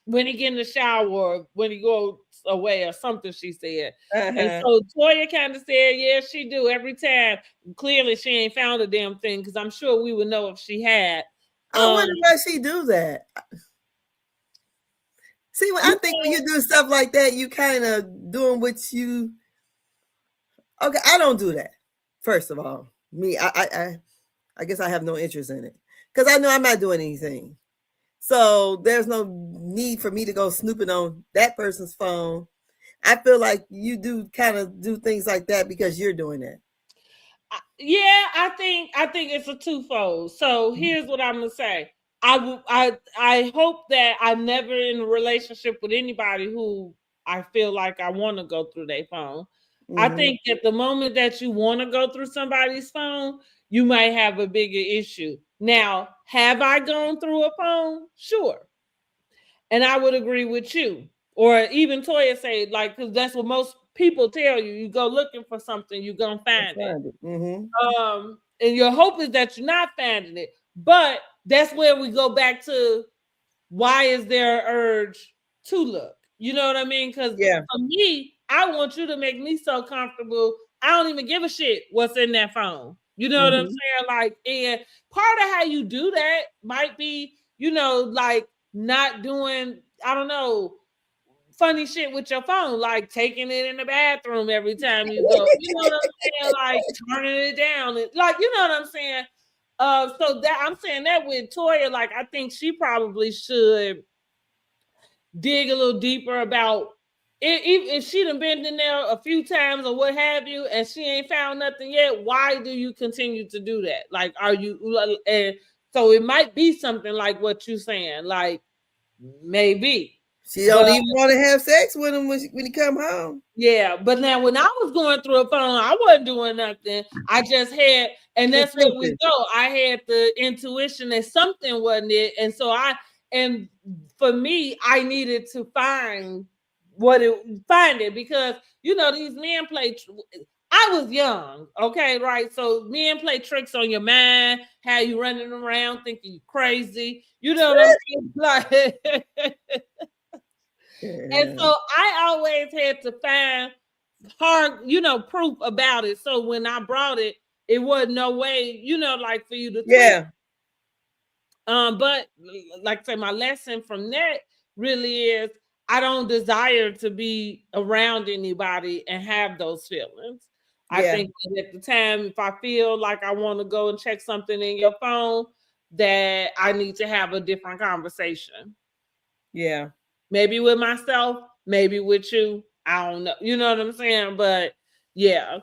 when he get in the shower or when he goes away or something, she said. And Uh-huh. so Toya kind of said, yeah, she do every time. Clearly she ain't found a damn thing, because I'm sure we would know if she had. I Um, wonder why she do that. See, when I you think when know, you do stuff like that, you kind of doing what you. Okay, I don't do that. First of all, me, I guess I have no interest in it because I know I'm not doing anything. So there's no need for me to go snooping on that person's phone. I feel like you do kind of do things like that because you're doing that. yeah, I think it's a twofold. So here's what I'm gonna say. I hope that I'm never in a relationship with anybody who I feel like I want to go through their phone. I Mm-hmm. think at the moment that you want to go through somebody's phone, you might have a bigger issue. Now, have I gone through a phone? Sure. And I would agree with you. Or even Toya say, like, because that's what most people tell you. You go looking for something, you're gonna find it. Mm-hmm. And your hope is that you're not finding it. But that's where we go back to, why is there an urge to look? You know what I mean? Because Yeah. for me, I want you to make me so comfortable. I don't even give a shit what's in that phone. You know what I'm Mm-hmm. saying? Like, and part of how you do that might be, like not doing, I don't know, funny shit with your phone, like taking it in the bathroom every time you go. You know what I'm saying? Like turning it down. Like, you know what I'm saying? So that I'm saying that with Toya, like I think she probably should dig a little deeper about it. If she done been in there a few times or what have you, and she ain't found nothing yet, why do you continue to do that? Like, are you? And so it might be something like what you saying, like maybe, She don't but even want to have sex with him when he come home. yeah, but now when I was going through a phone, I wasn't doing nothing. I just had, and Just that's where we thinking. go. I had the intuition that something wasn't it, and so and for me, I needed to find it, because these men play. I was young, okay, right? So men play tricks on your mind, how you running around thinking you crazy. You know what I'm saying? Like, and Yeah. so I always had to find hard, proof about it. So when I brought it, it wasn't no way, like for you to twist. Yeah. But like I say, my lesson from that really is, I don't desire to be around anybody and have those feelings. I Yeah. think that at the time, if I feel like I want to go and check something in your phone, that I need to have a different conversation. Yeah. Maybe with myself, maybe with you. I don't know. You know what I'm saying? But yeah.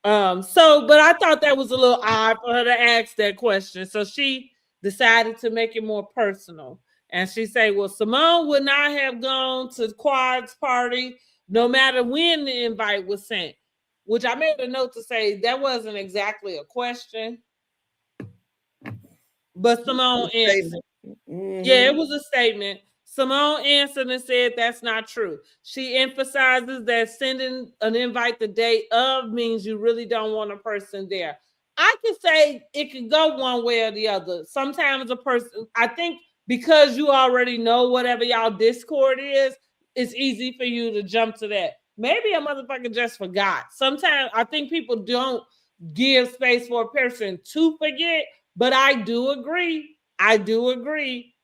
But I thought that was a little odd for her to ask that question. So she decided to make it more personal. And she said, well, Simone would not have gone to Quad's party no matter when the invite was sent. Which I made a note to say that wasn't exactly a question, but Simone answered. Statement. Yeah, it Mm-hmm. was a statement. Simone answered and said that's not true. She emphasizes that sending an invite the day of means you really don't want a person there. I could say it could go one way or the other. Sometimes a person, I think, because you already know whatever y'all Discord is, it's easy for you to jump to that. Maybe a motherfucker just forgot. Sometimes I think people don't give space for a person to forget, but I do agree. I do agree,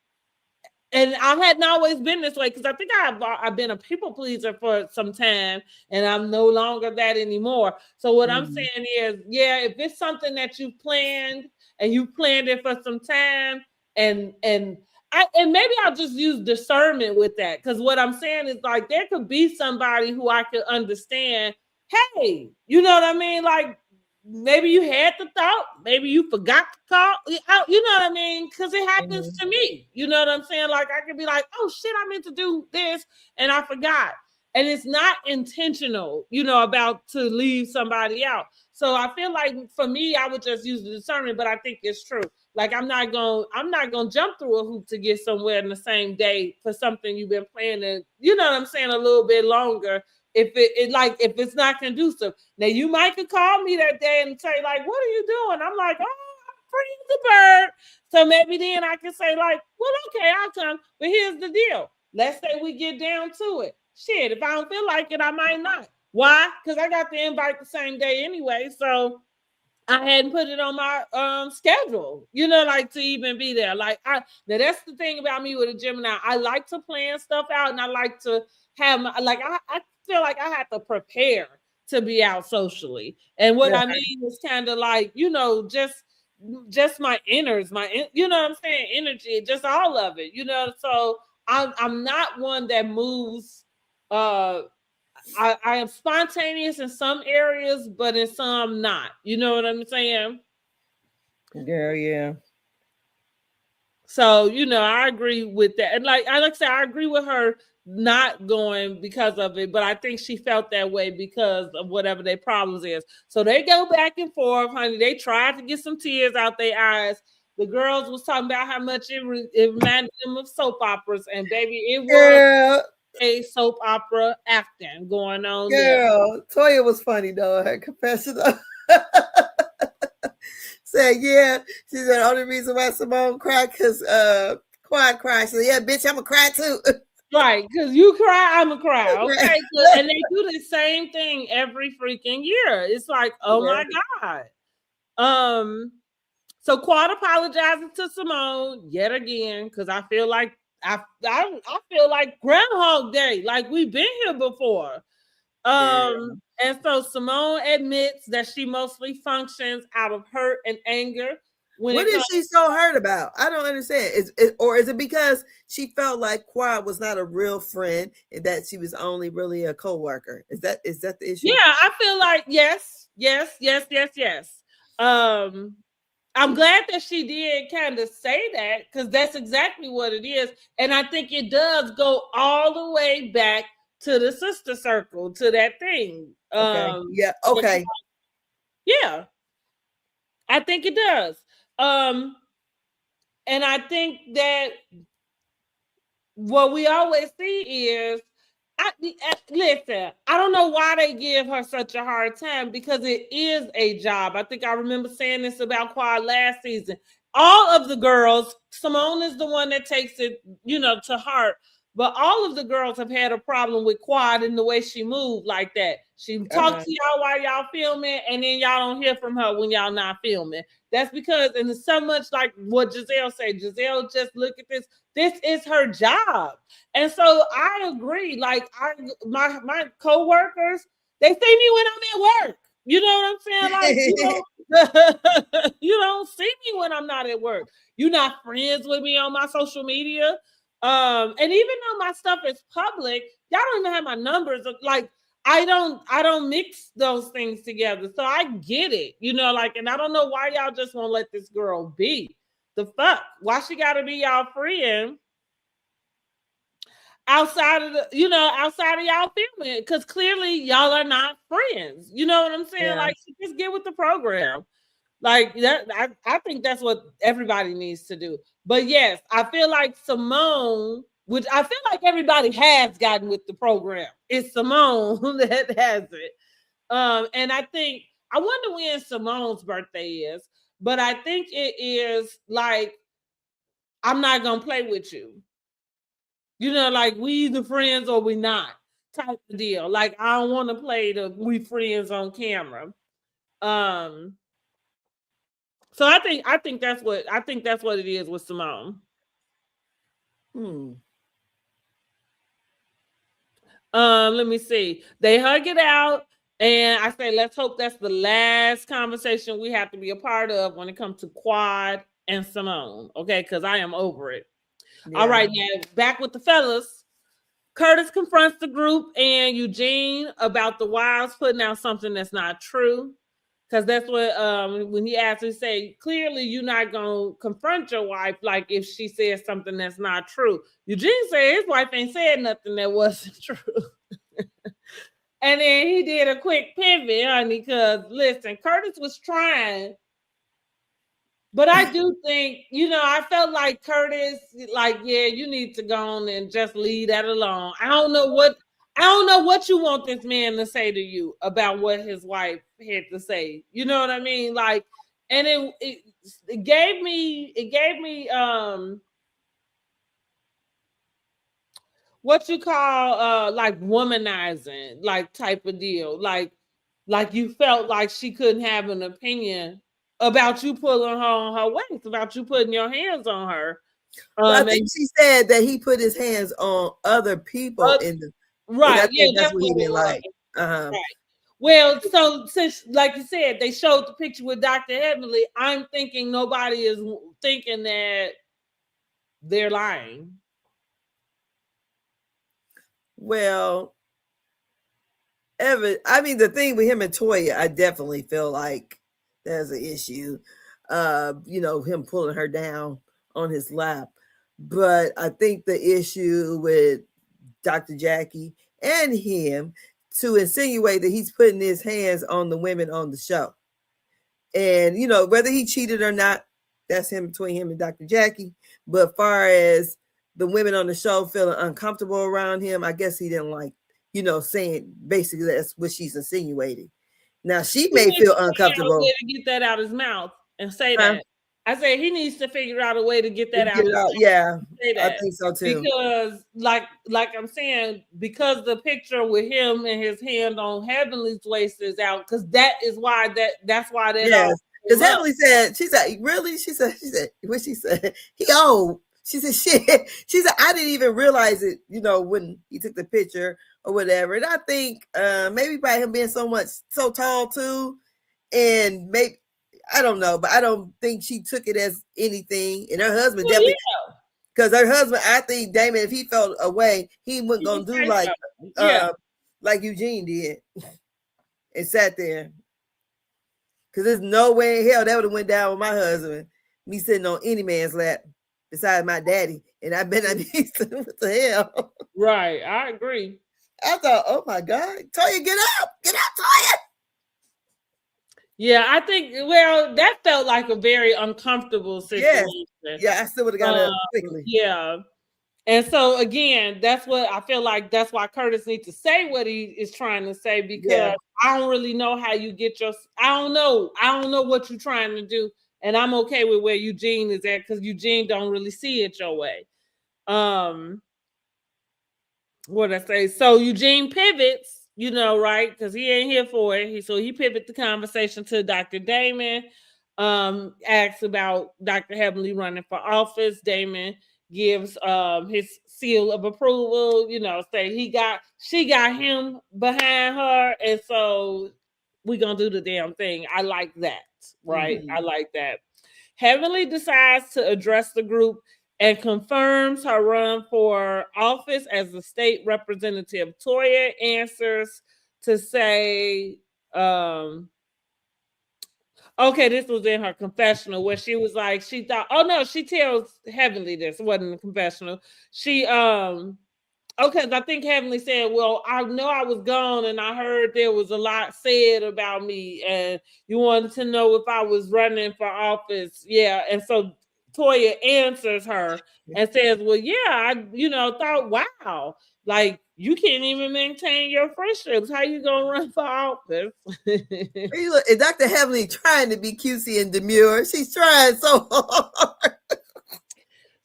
and I hadn't always been this way, because I think I've been a people pleaser for some time, and I'm no longer that anymore. So what I'm Mm-hmm. saying is, yeah, if it's something that you planned and you planned it for some time, and maybe I'll just use discernment with that, because what I'm saying is, like, there could be somebody who I could understand. Hey, you know what I mean? Like, maybe you had the thought, maybe you forgot to call. You know what I mean? Because it happens Mm-hmm. to me. You know what I'm saying? Like, I could be like, oh shit, I meant to do this and I forgot. And it's not intentional, about to leave somebody out. So I feel like for me, I would just use the discernment, but I think it's true. Like, I'm not gonna jump through a hoop to get somewhere in the same day for something you've been planning, you know what I'm saying, a little bit longer, if it's not conducive. Now you might could call me that day and say, like, what are you doing? I'm like, oh, I'm free as a bird. So maybe then I can say, like, well, okay, I'll come. But here's the deal. Let's say we get down to it. Shit, if I don't feel like it, I might not. Why? Because I got the invite the same day anyway. So I hadn't put it on my schedule, like to even be there. Now that's the thing about me with a Gemini. I like to plan stuff out, and I like to have I feel like I have to prepare to be out socially. And what Yeah. I mean is kind of like, just my inners, you know what I'm saying, energy, just all of it, So I'm not one that moves. uh I am spontaneous in some areas, but in some not. You know what I'm saying? Girl, yeah. So, I agree with that. And like I said, I agree with her not going because of it, but I think she felt that way because of whatever their problems is. So they go back and forth, honey. They tried to get some tears out their eyes. The girls was talking about how much it reminded them of soap operas, and baby, it was Girl, a soap opera acting going on there. girl. Toya was funny though. Her confession. Said, yeah. She said, the only reason why Simone cried because Quad cried. She said, yeah, bitch, I'm going to cry too. Right, because you cry, I'm gonna cry. Right. Okay, and they do the same thing every freaking year. It's like, oh Yeah. my god. Um, so Quad apologizing to Simone yet again because I feel like I feel like Groundhog Day, like we've been here before. Yeah. And so Simone admits that she mostly functions out of hurt and anger when What it is comes. she so hurt about? I don't understand. Or is it because she felt like Quad was not a real friend and that she was only really a co-worker? Is that the issue? Yeah, I feel like yes, yes, yes, yes, yes. Um, I'm glad that she did kind of say that because that's exactly what it is. And I think it does go all the way back to the sister circle, to that thing. Okay. Yeah. Okay. Yeah, I think it does. Um, and I think that what we always see is listen, I don't know why they give her such a hard time because it is a job. I think I remember saying this about Quad last season. All of the girls, Simone is the one that takes it, to heart. But all of the girls have had a problem with Quad in the way she moved like that. She talks to y'all while y'all filming, and then y'all don't hear from her when y'all not filming. That's because, and it's so much like what Giselle said. Giselle, just look at this. This is her job. And so I agree. Like my coworkers, they see me when I'm at work. You know what I'm saying? Like you don't see me when I'm not at work. You're not friends with me on my social media. And even though my stuff is public, y'all don't even have my numbers. Like I don't mix those things together. So I get it. Like, and I don't know why y'all just won't let this girl be. The fuck? Why she gotta be y'all friend? Outside of y'all filming, because clearly y'all are not friends. You know what I'm saying? Yeah. Like, just get with the program. Like that, I think that's what everybody needs to do. But yes, I feel like Simone, which I feel like everybody has gotten with the program. It's Simone that has it. And I wonder when Simone's birthday is, but I think it is like, I'm not gonna play with you. Like we either friends or we not type of deal. Like I don't want to play the we friends on camera. Um, so I think that's what it is with Simone. Hmm. Let me see. They hug it out, and I say, let's hope that's the last conversation we have to be a part of when it comes to Quad and Simone. Okay, because I am over it. All Yeah. right, now back with the fellas. Curtis confronts the group and Eugene about the wives putting out something that's not true. Because that's what when he asked, he say, clearly you're not gonna confront your wife like if she says something that's not true. Eugene said his wife ain't said nothing that wasn't true. And then he did a quick pivot, honey, because listen, Curtis was trying. But I do think, I felt like Curtis, like, yeah, you need to go on and just leave that alone. I don't know what you want this man to say to you about what his wife had to say. You know what I mean? Like, and it gave me what you call like womanizing, like type of deal. Like you felt like she couldn't have an opinion about you pulling her on her waist, about you putting your hands on her. Well, I think And she said that he put his hands on other people and I right, yeah, think that's that's what he what it didn't was. like. Uh-huh. Right. Well, so since, like you said, they showed the picture with Dr. Heavenly, I'm thinking nobody is thinking that they're lying. Well, Evan, I mean, the thing with him and Toya, I definitely feel like there's an issue. Him pulling her down on his lap. But I think the issue with Dr. Jackie and him to insinuate that he's putting his hands on the women on the show. And, whether he cheated or not, that's him between him and Dr. Jackie. But far as the women on the show feeling uncomfortable around him, I guess he didn't like, saying basically that's what she's insinuating. Now she He may needs feel to figure out a uncomfortable. way to get that out his mouth and say Huh? that. I said he needs to figure out a way to get that Get out it his out. mouth. Yeah, Say I that think so too. because, like I'm saying, because the picture with him and his hand on Heavenly's waist is out, because that's why that all Yes, because came up. Heavenly said, she said, really? She said, what she said? He old. She said, shit. She said, I didn't even realize it, when he took the picture or whatever. And I think maybe by him being so tall too, and maybe, I don't know, but I don't think she took it as anything. And her husband Well, definitely, yeah, because her husband, I think Damon, if he felt away, he wasn't he gonna would do say like so. Yeah, uh like Eugene did and sat there. Because there's no way in hell that would have went down with my husband. Me sitting on any man's lap besides my daddy. And I bet I be what the hell? right. I agree. I thought, oh my God. Toya, get out. Get out, Toya. Yeah, I think. Well, that felt like a very uncomfortable Yes. situation. Yeah, I still would have got up quickly. Yeah. And so again, that's what I feel like. That's why Curtis needs to say what he is trying to say, Yeah. because I don't really know how you get your. I don't know. I don't know what you're trying to do, and I'm okay with where Eugene is at because Eugene don't really see it your way. Um, what I say? So Eugene pivots, right? Because he ain't here for it. So he pivot the conversation to Dr. Damon. Asks about Dr. Heavenly running for office. Damon gives his seal of approval. Say she got him behind her, and so we gonna do the damn thing. I like that, right? Mm-hmm. I like that. Heavenly decides to address the group and confirms her run for office as the state representative. Toya answers to say, okay, this was in her confessional where she was like, she thought, oh no, she tells Heavenly this. It wasn't a confessional. She Okay, I think Heavenly said, well, I know I was gone and I heard there was a lot said about me, and you wanted to know if I was running for office. Yeah. And so Toya answers her and says, well, yeah, I, thought, wow, like you can't even maintain your friendships. How you gonna run for office? And Dr. Heavenly trying to be cutesy and demure. She's trying so hard.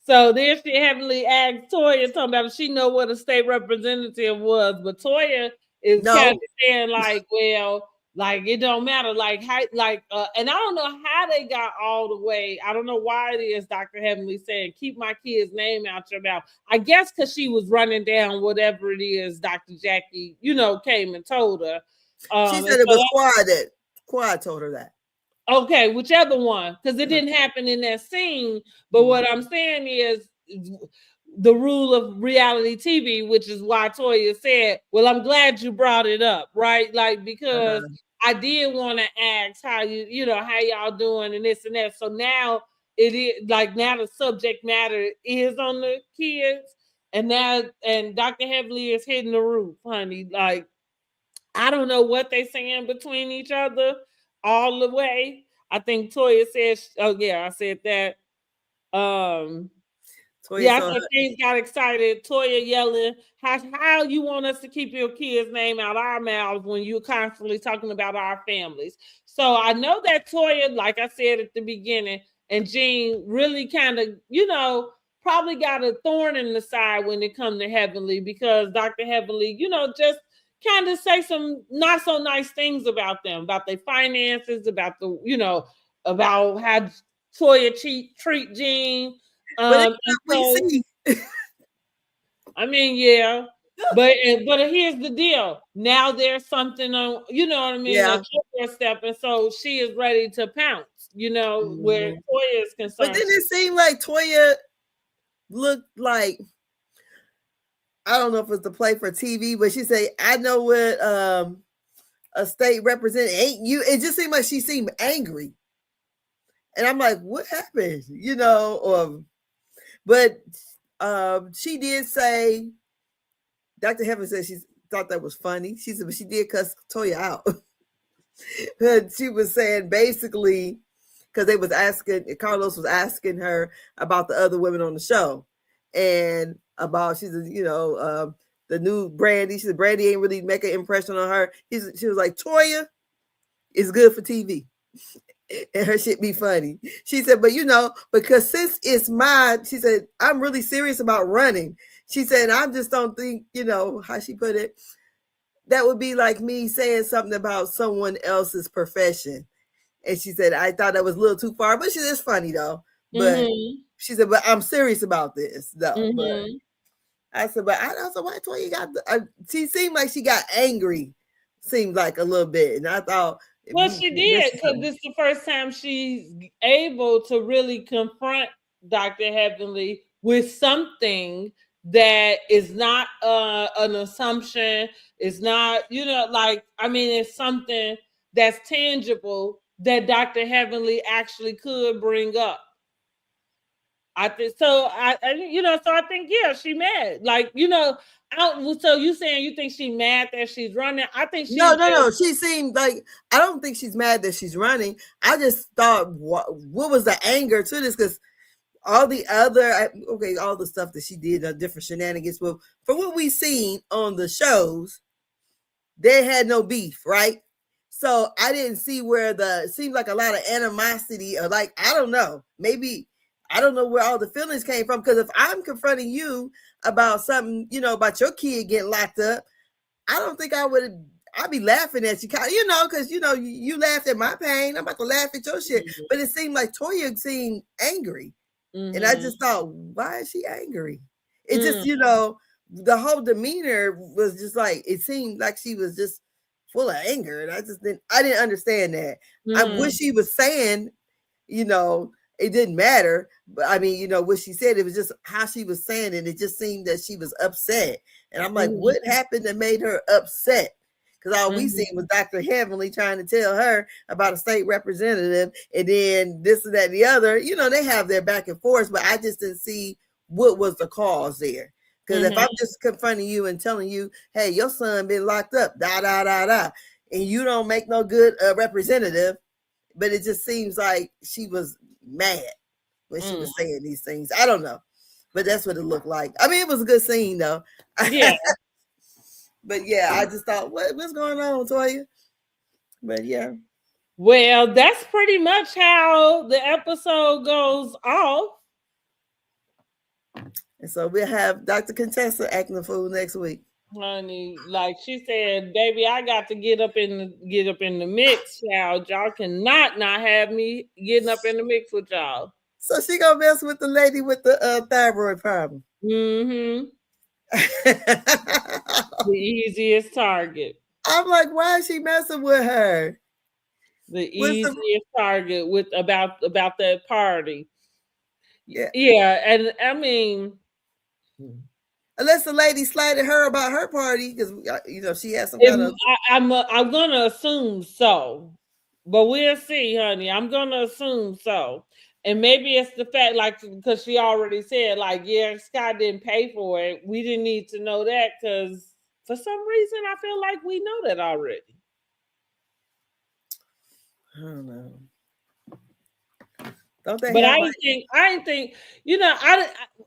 So then she heavily asked Toya, talking about if she know what a state representative was, but Toya is kind of No. saying like, well, like it don't matter, like how, and I don't know how they got all the way. I don't know why it is Dr. Heavenly saying keep my kid's name out your mouth. I guess because she was running down whatever it is Dr. Jackie, came and told her. She And said it so was Quad told her that. Okay, whichever one, because it didn't happen in that scene. But what I'm saying is the rule of reality TV, which is why Toya said, well, I'm glad you brought it up, right? Like, because I did want to ask how how y'all doing and this and that. So now it is like now the subject matter is on the kids, and Dr. Heavenly is hitting the roof, honey. Like, I don't know what they saying between each other all the way. I think Toya said, "Oh yeah, I said that." Toya Yeah, I saw said things got excited. Toya yelling, "How you want us to keep your kid's name out our mouths when you're constantly talking about our families?" So I know that Toya, like I said at the beginning, and Jean really kind of, probably got a thorn in the side when it comes to Heavenly, because Dr. Heavenly, just kind of say some not so nice things about them, about their finances, about about how Toya treat Jean. But it's And not we so, see. I mean, yeah, but here's the deal. Now there's something on, you know what I mean, Yeah. a trigger step, and so she is ready to pounce. Where Toya is But concerned. then it seemed like Toya looked like, I don't know if it's the play for TV, but she said, I know what a state representative ain't you. It just seemed like she seemed angry. And I'm like, what happened? But she did say, Dr. Heaven said she thought that was funny. She said, but she did cuss Toya out. She was saying basically, because Carlos was asking her about the other women on the show, and about the new Brandy. She said Brandy ain't really make an impression on her. She was like, Toya is good for TV. and her shit be funny. She said, but because since it's mine, she said, I'm really serious about running. She said, I just don't think, how she put it, that would be like me saying something about someone else's profession. And she said, I thought that was a little too far, but she is funny though. But Mm-hmm. she said, but I'm serious about this though. But Mm-hmm. I said, but I also why told you got she seemed like she got angry, seemed like a little bit. And I thought Well, she this did is because this is the first time she's able to really confront Dr. Heavenly with something that is not an assumption. It's not, like, I mean, it's something that's tangible that Dr. Heavenly actually could bring up. I think so. So I think she mad. Like, so you saying you think she mad that she's running? I think no, she's no, just no. She seemed like I don't think she's mad that she's running. I just thought what was the anger to this because all the other all the stuff that she did, different shenanigans. But from what we've seen on the shows, they had no beef, right? So I didn't see where it seemed like a lot of animosity or like I don't know, maybe I don't know where all the feelings came from. Because if I'm confronting you about something, about your kid getting locked up, I don't think I would. I'd be laughing at you, because you laughed at my pain. I'm about to laugh at your shit. Mhm. But it seemed like Toya seemed angry. And I Mhm. just thought, why is she angry? It just, Mm, the whole demeanor was just like it seemed like she was just full of anger. And I didn't understand that. I wish mm, she was saying, you know, it didn't matter. But I mean, what she said, it was just how she was saying it. It just seemed that she was upset. And I'm like, mhm, what happened that made her upset? Because all we seen mhm, was Dr. Heavenly trying to tell her about a state representative, and then this and that and the other. They have their back and forth, but I just didn't see what was the cause there. Because if mhm, I'm just confronting you and telling you, hey, your son been locked up, da da da da, and you don't make no good representative, but it just seems like she was mad when she mm. was saying these things. I don't know, but that's what it looked like. I mean, it was a good scene though. Yeah. But yeah, I just thought, what's going on, Toya? But yeah, Well, that's pretty much how the episode goes off. and so we'll have Dr. Contessa acting the fool next week. Honey, like she said, baby, I got to get up in the mix, y'all. Y'all cannot not have me getting up in the mix with y'all. So she gonna mess with the lady with the thyroid problem. Mm-hmm. The easiest target. I'm like, why is she messing with her? The With some, easiest target with about that party. yeah. Yeah, and I mean, Unless the lady slighted her about her party, because she had some kind It, of. I'm gonna assume so, but we'll see, honey. I'm gonna assume so, and maybe it's the fact, like, because she already said, like, yeah, Scott didn't pay for it. We didn't need to know that because for some reason I feel like we know that already. I don't know. Don't they But have like? I didn't think,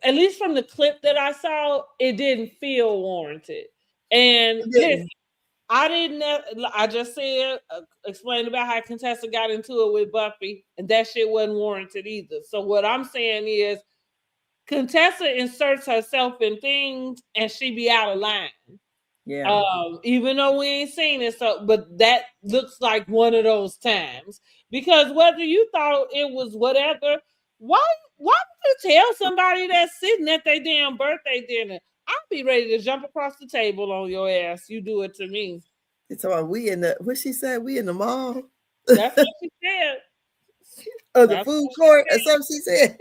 at least from the clip that I saw, it didn't feel warranted. And It listen, didn't. I didn't. I just said, explained about how Contessa got into it with Buffy, and that shit wasn't warranted either. So what I'm saying is, Contessa inserts herself in things, and she be out of line. Yeah. Even though we ain't seen it, so but that looks like one of those times. Because whether you thought it was whatever, why why would you tell somebody that's sitting at their damn birthday dinner? I'd be ready to jump across the table on your ass. You do it to me. It's about we in the what she said, we in the mall. That's what she said. Or the That's food what she court or said. something she said.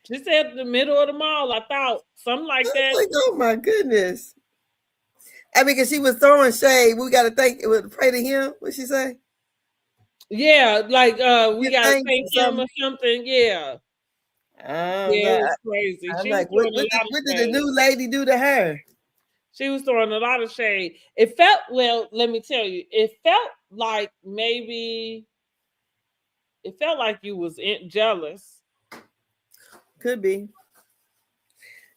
She said the middle of the mall. I thought something I like was that. like, oh my goodness. I mean, because she was throwing shade. We got to thank it would pray to him. What she say? Yeah, like we Give gotta thanks thank or him something. or something. Yeah, I'm yeah, it not. was crazy. I'm She was like, throwing a lot of what did the shade. new lady do to her? She was throwing a lot of shade. It felt well. Let me tell you, it felt like maybe it felt like you was jealous. Could be.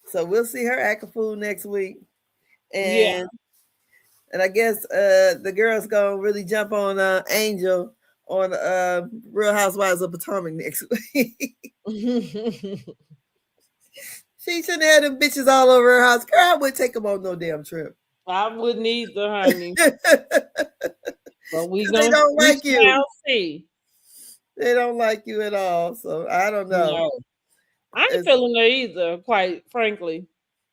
So we'll see her act a fool next week, Yeah. and I guess the girls gonna really jump on Angel on Real Housewives of Potomac next week. She shouldn't have them bitches all over her house. Girl, I wouldn't take them on no damn trip. I wouldn't either, honey. But Because they don't we like you. shall see. They don't like you at all. So I don't know. No, I ain't It's, feeling her either, quite frankly.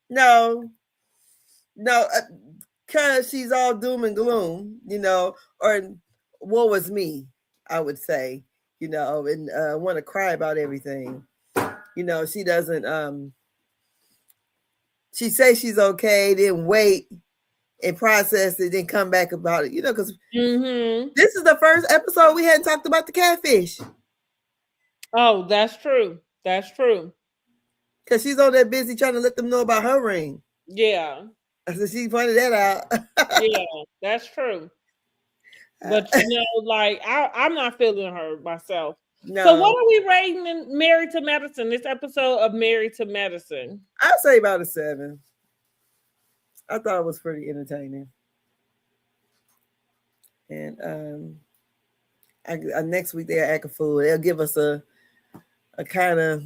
no, no, because she's all doom and gloom, or woe was me, I would say, and want to cry about everything. She doesn't. She says she's okay, then wait and process it, then come back about it. Because this is the first episode we hadn't talked about the catfish. Oh, that's true. That's true. Because she's on there busy trying to let them know about her ring. Yeah. So she pointed that out. Yeah, that's true. But like I'm not feeling her myself. So what No, are we rating in Married to Medicine? This episode of Married to Medicine. I'd say about a 7. I thought it was pretty entertaining. And next week they're acting fool. They'll give us a kind of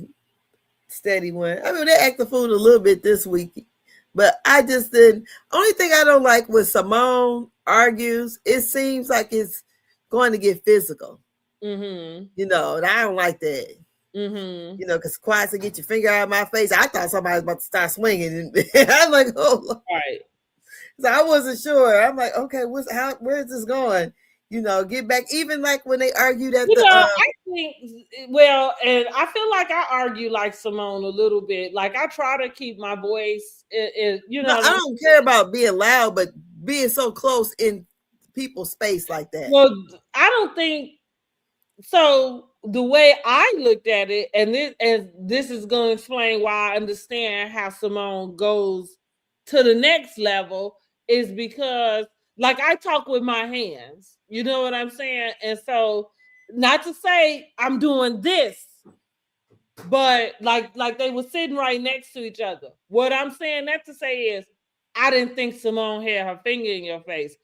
steady one. I mean, they act the fool a little bit this week, but I just didn't. Only thing I don't like when Simone argues, it seems like it's going to get physical. And I don't like that. Because quiet to get your finger out of my face. I thought somebody was about to start swinging, and I'm like, oh, Lord. Right. So I wasn't sure. I'm like, okay, where is this going? Get back. Even like when they argued at I think, well, and I feel like I argue like Simone a little bit. Like I try to keep my voice, I don't care about being loud, but being so close in people's space like that. Well, I don't think so. The way I looked at it, and this is going to explain why I understand how Simone goes to the next level, is because like I talk with my hands. You know what I'm saying? And so, not to say I'm doing this, but like they were sitting right next to each other. What I'm saying that to say is, I didn't think Simone had her finger in your face.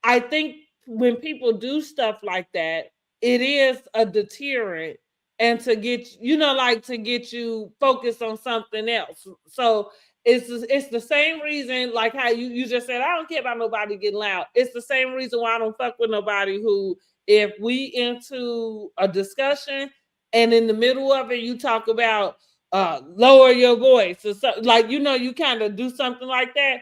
I think when people do stuff like that, it is a deterrent and to get to get you focused on something else. So it's the same reason, like how you just said, I don't care about nobody getting loud. It's the same reason why I don't fuck with nobody who, if we into a discussion and in the middle of it you talk about lower your voice or something, like you kind of do something like that.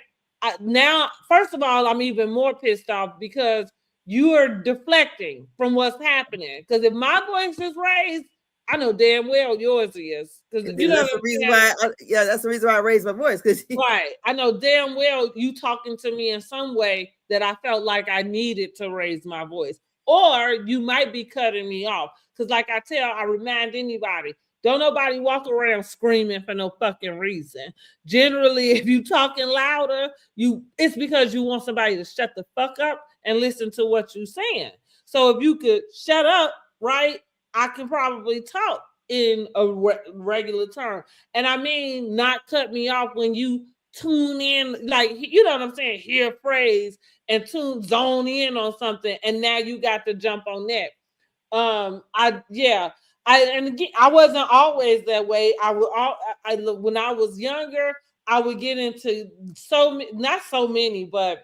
Now, first of all, I'm even more pissed off because you are deflecting from what's happening. Because if my voice is raised, I know damn well yours is. Because that's the reason why. That's the reason why I raised my voice. Right, I know damn well you talking to me in some way that I felt like I needed to raise my voice, or you might be cutting me off. Because, like I remind anybody, don't nobody walk around screaming for no fucking reason. Generally, if you talking louder, it's because you want somebody to shut the fuck up and listen to what you're saying. So if you could shut up, right, I can probably talk in a regular term. And I mean, not cut me off when you tune in, like, you know what I'm saying, hear a phrase and zone in on something, and now you got to jump on that. And again, I wasn't always that way. When I was younger, I would get into not so many, but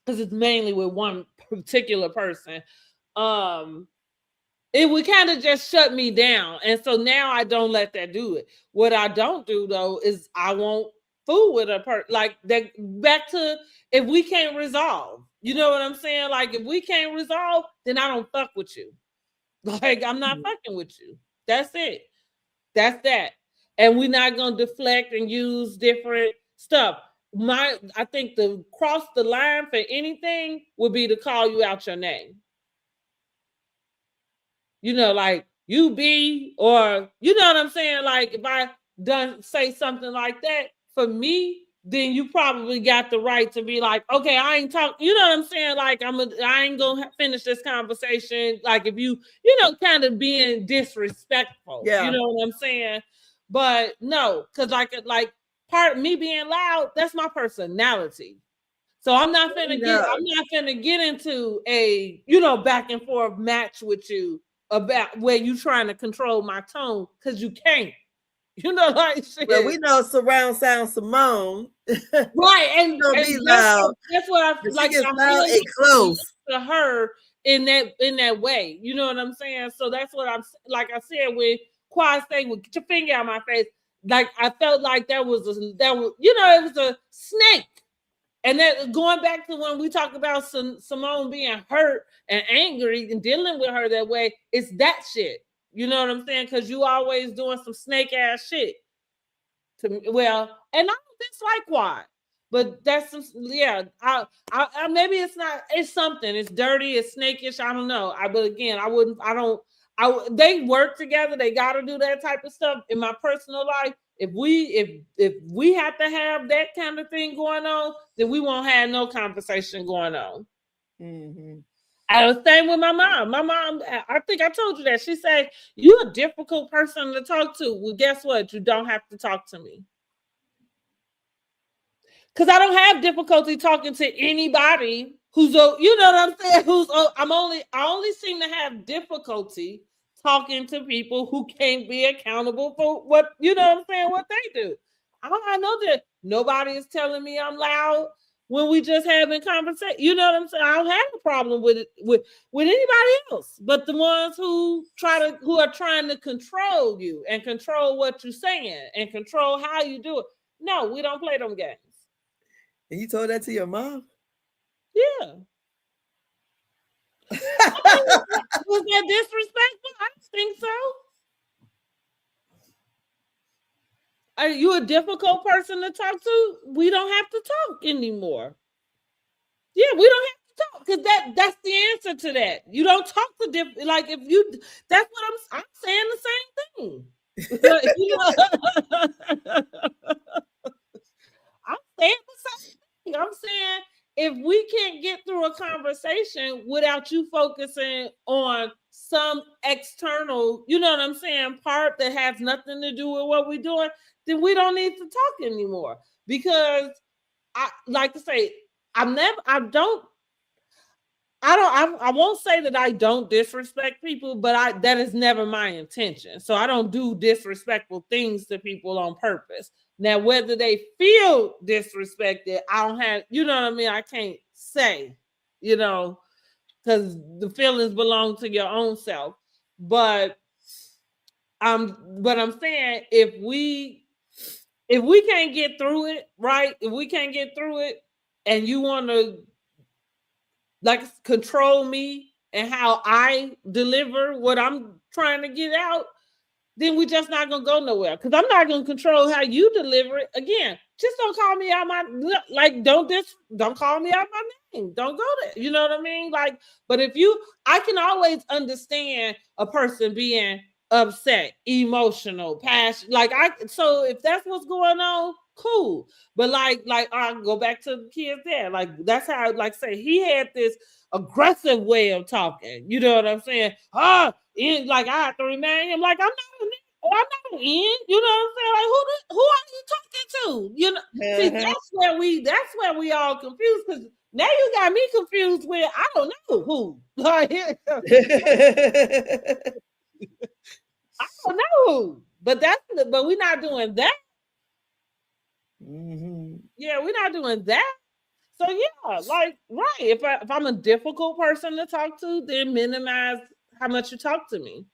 because it's mainly with one particular person. It would kind of just shut me down, and so now I don't let that do it. What I don't do though is I won't fool with a person like that. Back to, if we can't resolve, you know what I'm saying? Like if we can't resolve, then I don't fuck with you. Like, I'm not fucking with you. That's it. That's that. And we're not gonna deflect and use different stuff. I think the cross the line for anything would be to call you out your name. Like you be, or you know what I'm saying? Like if I done say something like that for me, then you probably got the right to be like, okay, I ain't talk. You know what I'm saying? Like I ain't gonna finish this conversation. Like if you kind of being disrespectful. Yeah. You know what I'm saying? But no, because like part of me being loud, that's my personality. So I'm not No. gonna get into a back and forth match with you about where you trying to control my tone because you can't. Like Well, shit. we know surround sound Simone. Right, Gonna and be loud, that's what I but she like. gets I loud feel and like close. to her in that way. You know what I'm saying? So that's what I'm like. I said with Quad State, with get your finger out my face. Like I felt like that was it was a snake. And then going back to when we talk about Simone being hurt and angry and dealing with her that way, it's that shit. You know what I'm saying? Because you always doing some snake ass shit to me. Well, and I don't dislike Quad, but that's some, yeah. I maybe it's not. It's something. It's dirty. It's snakish. I don't know. But again, I wouldn't. I don't. They work together. They got to do that type of stuff in my personal life. If we have to have that kind of thing going on, then we won't have no conversation going on. Mm-hmm. I was saying with my mom. My mom, I think I told you that. She said, "You a difficult person to talk to." Well, guess what? You don't have to talk to me. Because I don't have difficulty talking to anybody who's you know what I'm saying, I only seem to have difficulty talking to people who can't be accountable for what I'm saying, what they do. I know that nobody is telling me I'm loud when we just having conversation. You know what I'm saying? I don't have a problem with it with anybody else, but the ones who are trying to control you and control what you're saying and control how you do it. No, we don't play them games. And you told that to your mom? Yeah. I mean, was that disrespectful? I don't think so. Are you a difficult person to talk to? We don't have to talk anymore. Yeah, we don't have to talk because that's the answer to that. You don't talk to different. Like if you, that's what I'm saying the same thing. I'm saying the same thing. I'm saying if we can't get through a conversation without you focusing on some external, you know what I'm saying, part that has nothing to do with what we're doing, then we don't need to talk anymore. Because I like to say, I won't say that I don't disrespect people, but that is never my intention. So I don't do disrespectful things to people on purpose. Now, whether they feel disrespected, I don't have, you know what I mean? I can't say, because the feelings belong to your own self. But I'm saying if we can't get through it, right? If we can't get through it and you want to like control me and how I deliver what I'm trying to get out, then we just not gonna go nowhere. Because I'm not gonna control how you deliver it. Again, just don't call me out my like. Don't call me out my name. Don't go there. You know what I mean? Like, but I can always understand a person being upset, emotional, passion. So if that's what's going on, cool. But I go back to the kids there. Like that's how like say he had this aggressive way of talking. You know what I'm saying? Like I have to remind him, like I'm not in. You know what I'm saying? Like who are you talking to? See that's where we all confused because now you got me confused with I don't know who. Like I don't know who. But we're not doing that. Mm-hmm. Yeah, we're not doing that. So yeah, like right. If I'm a difficult person to talk to, then minimize how much you talk to me.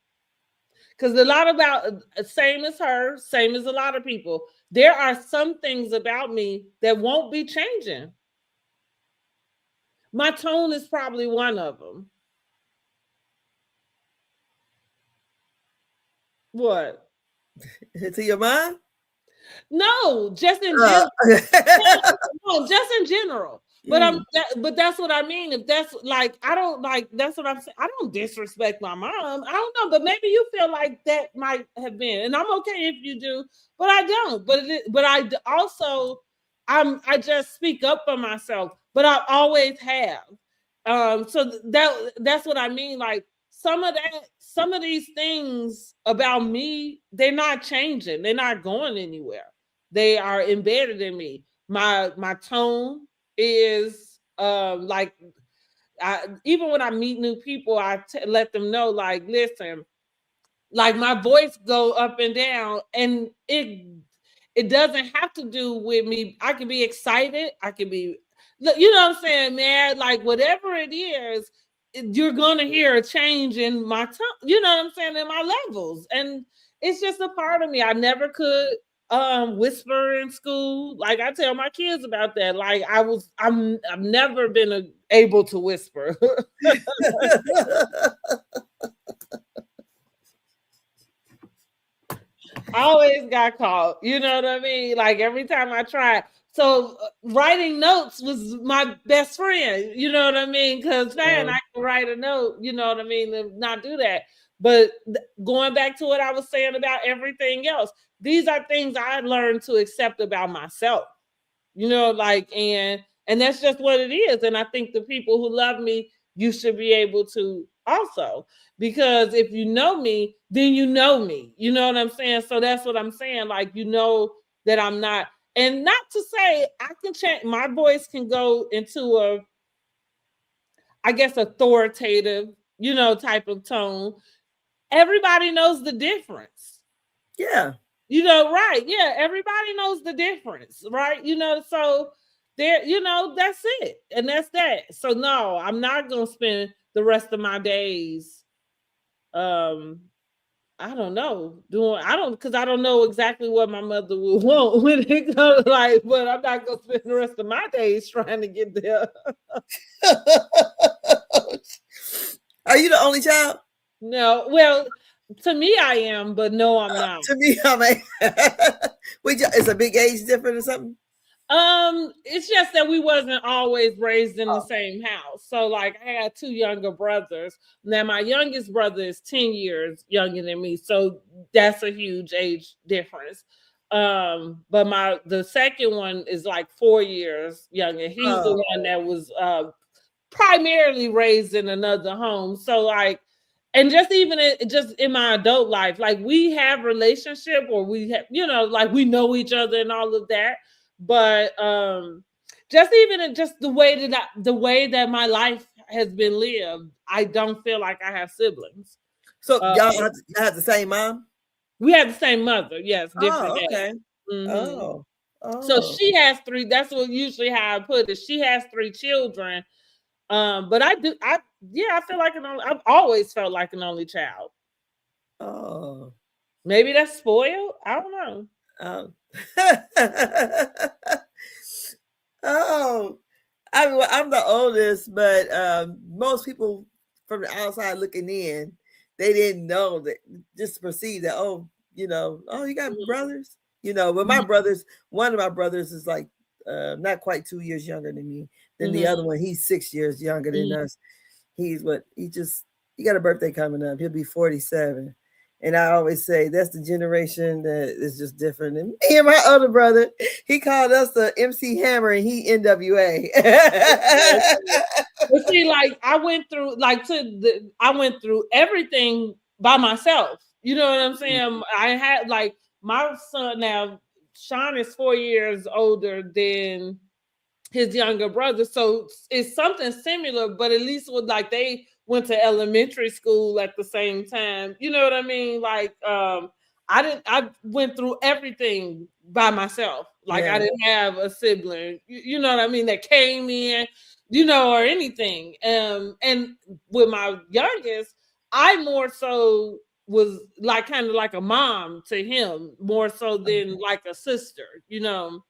Because a lot about same as her, same as a lot of people. There are some things about me that won't be changing. My tone is probably one of them. What? To your mom? No, just in general. No, just in general. But Mm. but that's what I mean. If that's like, I don't like. That's what I'm saying. I don't disrespect my mom. I don't know, but maybe you feel like that might have been, and I'm okay if you do, but I don't. But also, I just speak up for myself. But I always have. So that's what I mean. Like some of these things about me, they're not changing. They're not going anywhere. They are embedded in me. My tone, is like even when I meet new people, let them know, like, listen, like my voice go up and down, and it doesn't have to do with me. I can be excited, I can be, you know what I'm saying, man, like whatever it is, you're gonna hear a change in my tone, you know what I'm saying, in my levels. And it's just a part of me. I never could whisper in school. Like I tell my kids about that. Like I've never been able to whisper. I always got caught. You know what I mean? Like every time I tried. So writing notes was my best friend. You know what I mean? Because man, I can write a note. You know what I mean? And not do that. But going back to what I was saying about everything else, these are things I learned to accept about myself. You know, like, and that's just what it is. And I think the people who love me, you should be able to also, because if you know me, then you know me. You know what I'm saying? So that's what I'm saying. Like, you know that I'm not, and not to say I can change, my voice can go into a, I guess, authoritative, you know, type of tone. Everybody knows the difference. Yeah. You know, right. Yeah, everybody knows the difference, right? You know, so there, you know, that's it. And that's that. So no, I'm not gonna spend the rest of my days um I don't know, doing I don't because I don't know exactly what my mother would want when it comes, like, but I'm not gonna spend the rest of my days trying to get there. Are you the only child? No, well, to me I am, but no, I'm not. To me, I'm a. It's a big age difference or something. It's just that we wasn't always raised in the same house. So like I had two younger brothers. Now my youngest brother is 10 years younger than me. So that's a huge age difference. But the second one is like 4 years younger. He's the one that was primarily raised in another home. So like, and just even just in my adult life, like we have relationship, or we have, you know, like we know each other and all of that. But just even in just the way that my life has been lived, I don't feel like I have siblings. So y'all have the same mom? We have the same mother, yes, different Oh, okay. days. Mm-hmm. Oh, So oh, she has three. That's what usually how I put it. She has three children. But I feel like I've always felt like an only child. oh, Maybe that's spoiled. I don't know. oh. Oh, I'm the oldest, but most people from the outside looking in, they didn't know that, just perceive that, oh, oh, you got brothers, but my brothers, one of my brothers is like not quite 2 years younger than me. Then the other one, he's 6 years younger than us. He got a birthday coming up. He'll be 47. And I always say that's the generation that is just different. And me and my other brother, he called us the MC Hammer and he NWA. But see, like I went through everything by myself. You know what I'm saying? I had like my son now, Sean is 4 years older than his younger brother. So it's something similar, but at least with like they went to elementary school at the same time. You know what I mean? Like I went through everything by myself. Like I didn't have a sibling, you know what I mean, that came in, you know, or anything. And with my youngest, I more so was like kind of like a mom to him, more so than like a sister, you know.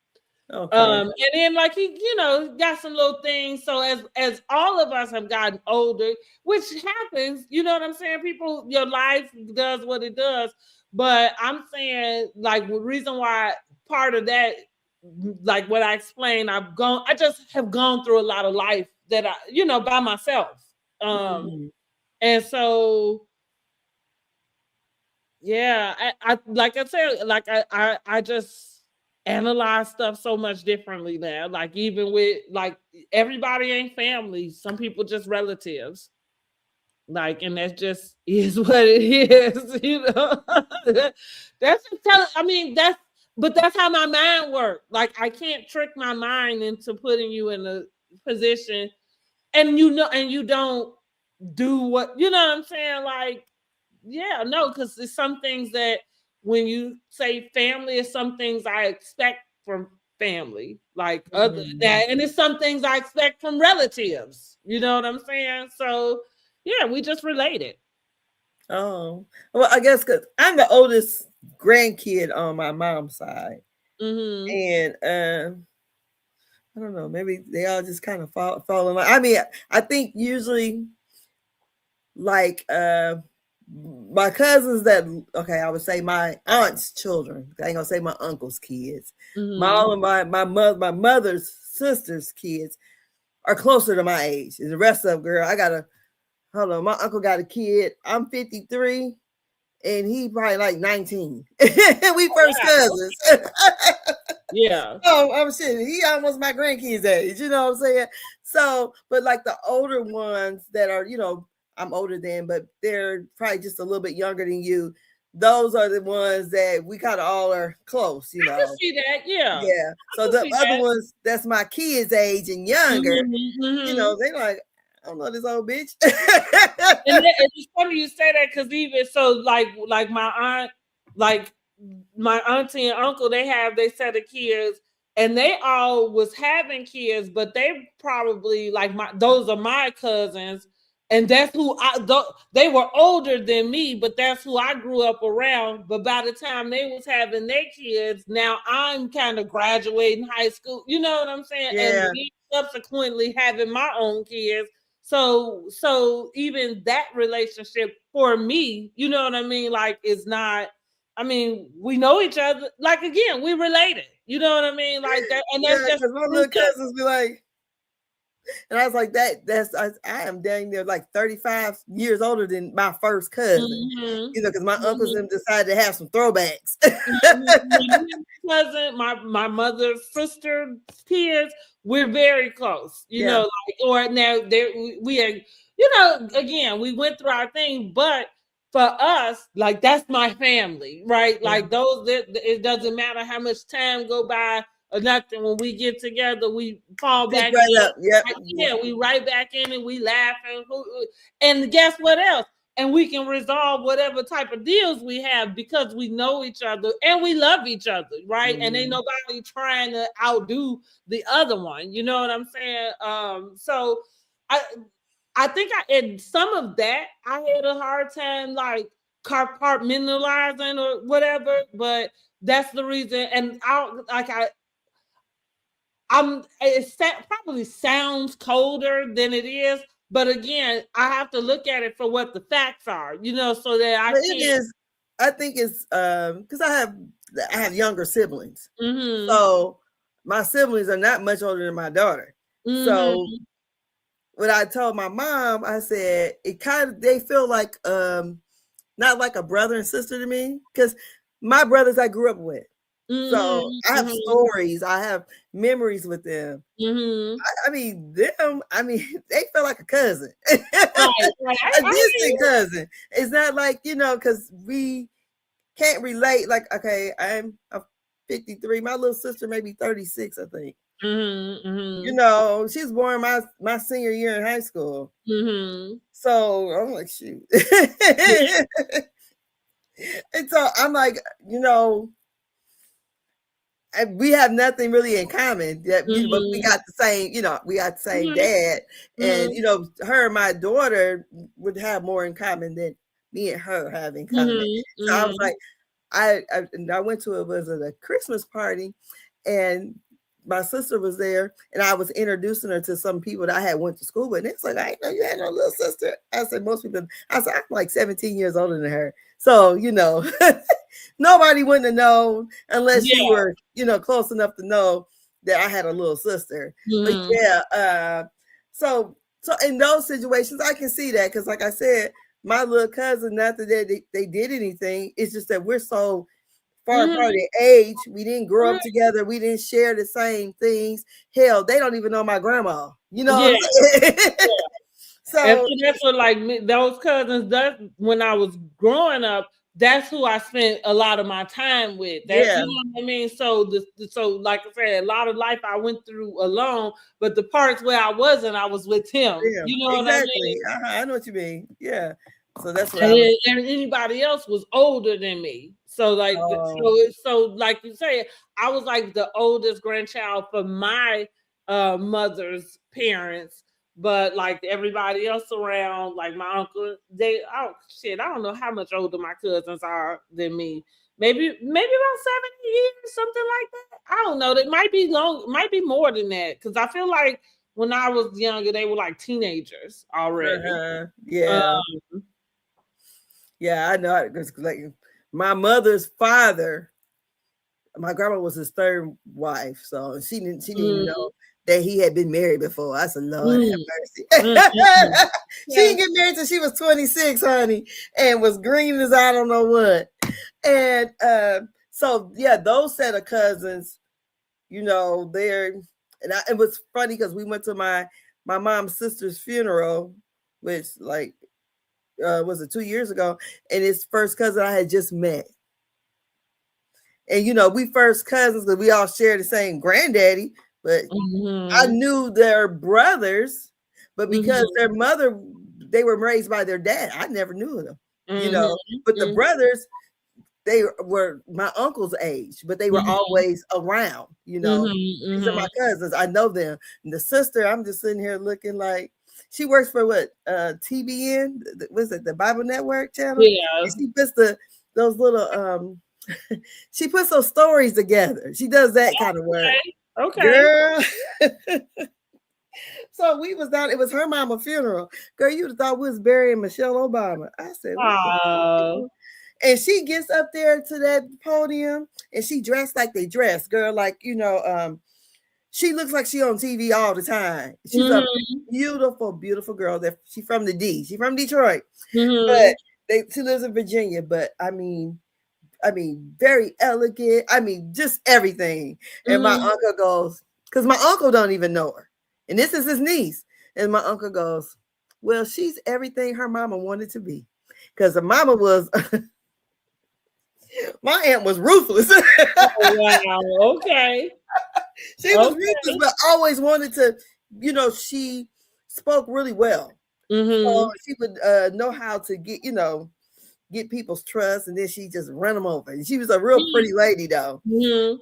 Okay. And then like he, you know, got some little things. So as all of us have gotten older, which happens, you know what I'm saying? People, your life does what it does. But I'm saying like the reason why part of that, like what I explained, I just have gone through a lot of life that I, you know, by myself. And so yeah, I like I said, like I just analyze stuff so much differently now. Like even with like everybody ain't family. Some people just relatives. Like, and that just is what it is, you know. That's just I mean, but that's how my mind works. Like I can't trick my mind into putting you in a position, and and you don't do what you know what I'm saying. Like, yeah, no, because there's some things that when you say family, is some things I expect from family, like other Mm. that, and it's some things I expect from relatives. You know what I'm saying? So yeah, we just related. Oh, well, I guess because I'm the oldest grandkid on my mom's side, Mm-hmm. and I don't know, maybe they all just kind of fall in line. I mean, I think usually like my cousins that okay, I would say my aunt's children. I ain't gonna say my uncle's kids. My Mm-hmm. all of my mother's sister's kids are closer to my age. And the rest of them, girl, I gotta hold on. My uncle got a kid. I'm 53 and he probably like 19. We first Wow. cousins. Yeah. Oh, I'm shit. He almost my grandkids' age. You know what I'm saying? So, but like the older ones that are, I'm older than, but they're probably just a little bit younger than you. Those are the ones that we kind of all are close, I can see that. Yeah. Yeah. I So can the see other that. ones that's my kids' age and younger, Mm-hmm. Mm-hmm. they like, I don't know this old bitch. And it's funny you say that because even so, like my aunt, like my auntie and uncle, they set of kids, and they all was having kids, but they probably like those are my cousins, and that's who they were older than me, but that's who I grew up around. But by the time they was having their kids, now I'm kind of graduating high school. You know what I'm saying? And Yeah. then subsequently having my own kids. So even that relationship for me, you know what I mean, like is not, I mean, we know each other, like again, we related, you know what I mean, like that, and that's Yeah, just because my little cousins be like, and I was like, I am dang near like 35 years older than my first cousin, mm-hmm, because my uncles mm-hmm. them decided to have some throwbacks. Cousin, my mother's sister kids, we're very close, you Yeah. know, like or now there we are, again, we went through our thing, but for us, like that's my family, right? Yeah. Like it doesn't matter how much time go by or nothing. When we get together, we fall Pick back right in. up. Yep. Like, yeah, we right back in and we laughing. And guess what else? And we can resolve whatever type of deals we have because we know each other and we love each other, right? And ain't Mm. nobody trying to outdo the other one. You know what I'm saying? So I I think in some of that I had a hard time like compartmentalizing or whatever, but that's the reason. And probably sounds colder than it is, but again, I have to look at it for what the facts are, so that I But it can't. is. I think it's because I have younger siblings, Mm-hmm. so my siblings are not much older than my daughter. So Mm-hmm. when I told my mom, I said it kind of they feel like not like a brother and sister to me because my brothers I grew up with. So I have Mm-hmm. stories, I have memories with them. Mm-hmm. I mean, them, I mean, they feel like a cousin, Right, right. a I hear distant cousin. It's not like, because we can't relate. Like, okay, I'm 53. My little sister may be 36, I think. you. Mm-hmm. She's born my senior year in high school. Mm-hmm. So I'm like, shoot. Yeah. And so I'm like, we have nothing really in common. But we Mm-hmm. got the same, we got the same Mm-hmm. dad, and Mm-hmm. her and my daughter would have more in common than me and her have in common. Mm-hmm. So I was Mm-hmm. like, I went to a Christmas party, and my sister was there, and I was introducing her to some people that I had went to school with. And it's like, I didn't know you had no little sister. I said, most people. I said, I'm like 17 years older than her, so nobody wouldn't have known unless you Yeah. were, close enough to know that I had a little sister. But Mm-hmm. yeah, so in those situations, I can see that because, like I said, my little cousin, not that they did anything, it's just that we're so far apart Mm-hmm. in age. We didn't grow up Right. together. We didn't share the same things. Hell, they don't even know my grandma. You know what Yeah. I'm saying? And So so that's what like those cousins. That when I was growing up, that's who I spent a lot of my time with. That, Yeah, you know what I mean? So so like I said, a lot of life I went through alone, but the parts where I wasn't, I was with him. yeah, You know what I exactly. mean? I know what you mean. Yeah. So that's what I was. And anybody else was older than me. So like Oh, so like you say, I was like the oldest grandchild for my mother's parents, but like everybody else around, like my uncle, they oh shit, I don't know how much older my cousins are than me. Maybe about 70 years, something like that. I don't know. That might be long, might be more than that. Cause I feel like when I was younger, they were like teenagers already. yeah, Um, yeah. I know. Because like my mother's father, my grandma was his third wife, so she didn't even mm, know that he had been married before. I said, Lord have mm. Mm, mercy. mm, mm. She Okay. didn't get married till she was 26, honey, and was green as I don't know what. And so yeah, those set of cousins, they're it was funny because we went to my mom's sister's funeral, which like was it 2 years ago, and his first cousin I had just met. And we first cousins because we all share the same granddaddy, but I Mhm. knew their brothers, but because Mhm. their mother, they were raised by their dad, I never knew them, you Mhm. know. But the Mhm. brothers, they were my uncle's age, but they were Mhm. always around, Mhm. These are my Mhm. cousins. I know them. And the sister, I'm just sitting here looking like she works for what? TBN, was it the Bible Network channel? Yeah. And she puts those little she puts those stories together. She does that kind of work. Okay. Okay. Girl. So we was down, it was her mama funeral. Girl, you'd have thought we was burying Michelle Obama. I said, what the Oh. and she gets up there to that podium and she dressed like they dress, girl. Like, she looks like she on TV all the time. She's a Mhm. beautiful, beautiful girl. That she from the D. She from Detroit. But Mhm. she lives in Virginia. But I mean, very elegant. I mean, just everything. And my Mhm. uncle goes, because my uncle don't even know her. And this is his niece. And my uncle goes, well, she's everything her mama wanted to be. Because the mama was, my aunt was ruthless. Oh, wow. Okay. She was ruthless, Okay. but always wanted to, she spoke really well. So Mhm. she would know how to get people's trust, and then she just run them over. And she was a real pretty lady, though. Mhm.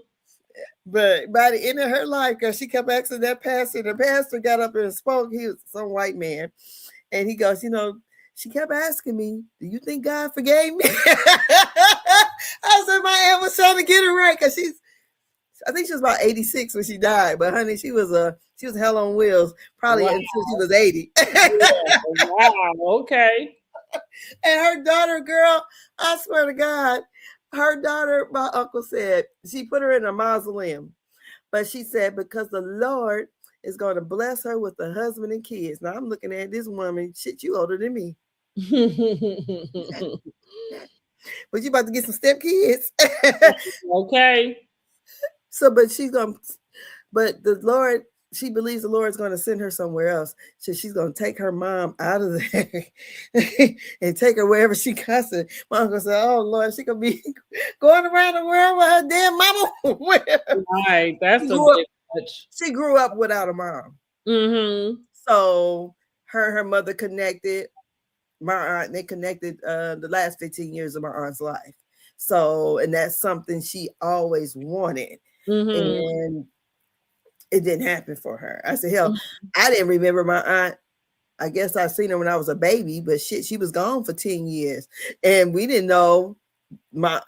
But by the end of her life, because she kept asking that pastor, the pastor got up and spoke. He was some white man. And he goes, she kept asking me, do you think God forgave me? I said, my aunt was trying to get it right because I think she was about 86 when she died. But honey, she was hell on wheels, probably Wow. until she was 80. Yeah. Wow. Okay. And her daughter, girl, I swear to God, her daughter, my uncle said, she put her in a mausoleum. But she said, because the Lord is going to bless her with a husband and kids. Now I'm looking at this woman, shit, you older than me. But you about to get some step kids. Okay. So, but the Lord, she believes the Lord's going to send her somewhere else. So she's going to take her mom out of there and take her wherever she goes. My uncle said, oh, Lord, she going to be going around the world with her damn mama. Right. she, That's a grew up, bit much. she grew up without a mom. Mhm. So her mother connected. My aunt, they connected the last 15 years of my aunt's life. So, and that's something she always wanted. Mhm. And it didn't happen for her. I said, hell, I didn't remember my aunt. I guess I seen her when I was a baby, but shit, she was gone for 10 years. And we didn't know my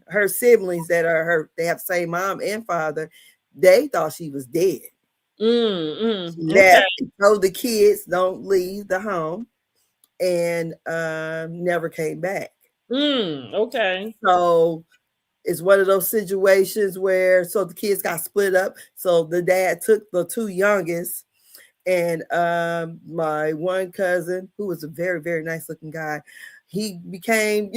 her siblings that are her, they have the same mom and father, they thought she was dead. She Okay. left and told the kids don't leave the home and never came back. Okay. So it's one of those situations where so the kids got split up. So the dad took the two youngest, and my one cousin, who was a very, very nice looking guy, he became,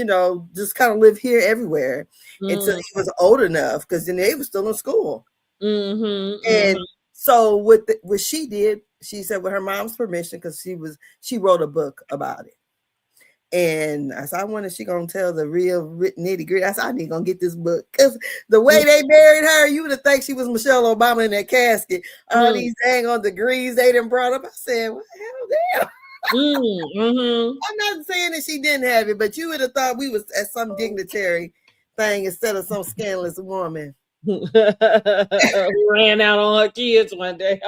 just kind of lived here everywhere until Mm. he was old enough because then they were still in school. Mhm. And Mhm. so what she did, she said with her mom's permission, because she wrote a book about it. And I said, I wonder if she gonna tell the real nitty gritty. I said, I need gonna get this book because the way they buried her, you would have think she was Michelle Obama in that casket. All Mm, these dang on degrees they done brought up. I said, what the hell, damn. mm, I'm not saying that she didn't have it, but you would have thought we was at some dignitary thing instead of some scandalous woman. ran out on her kids one day.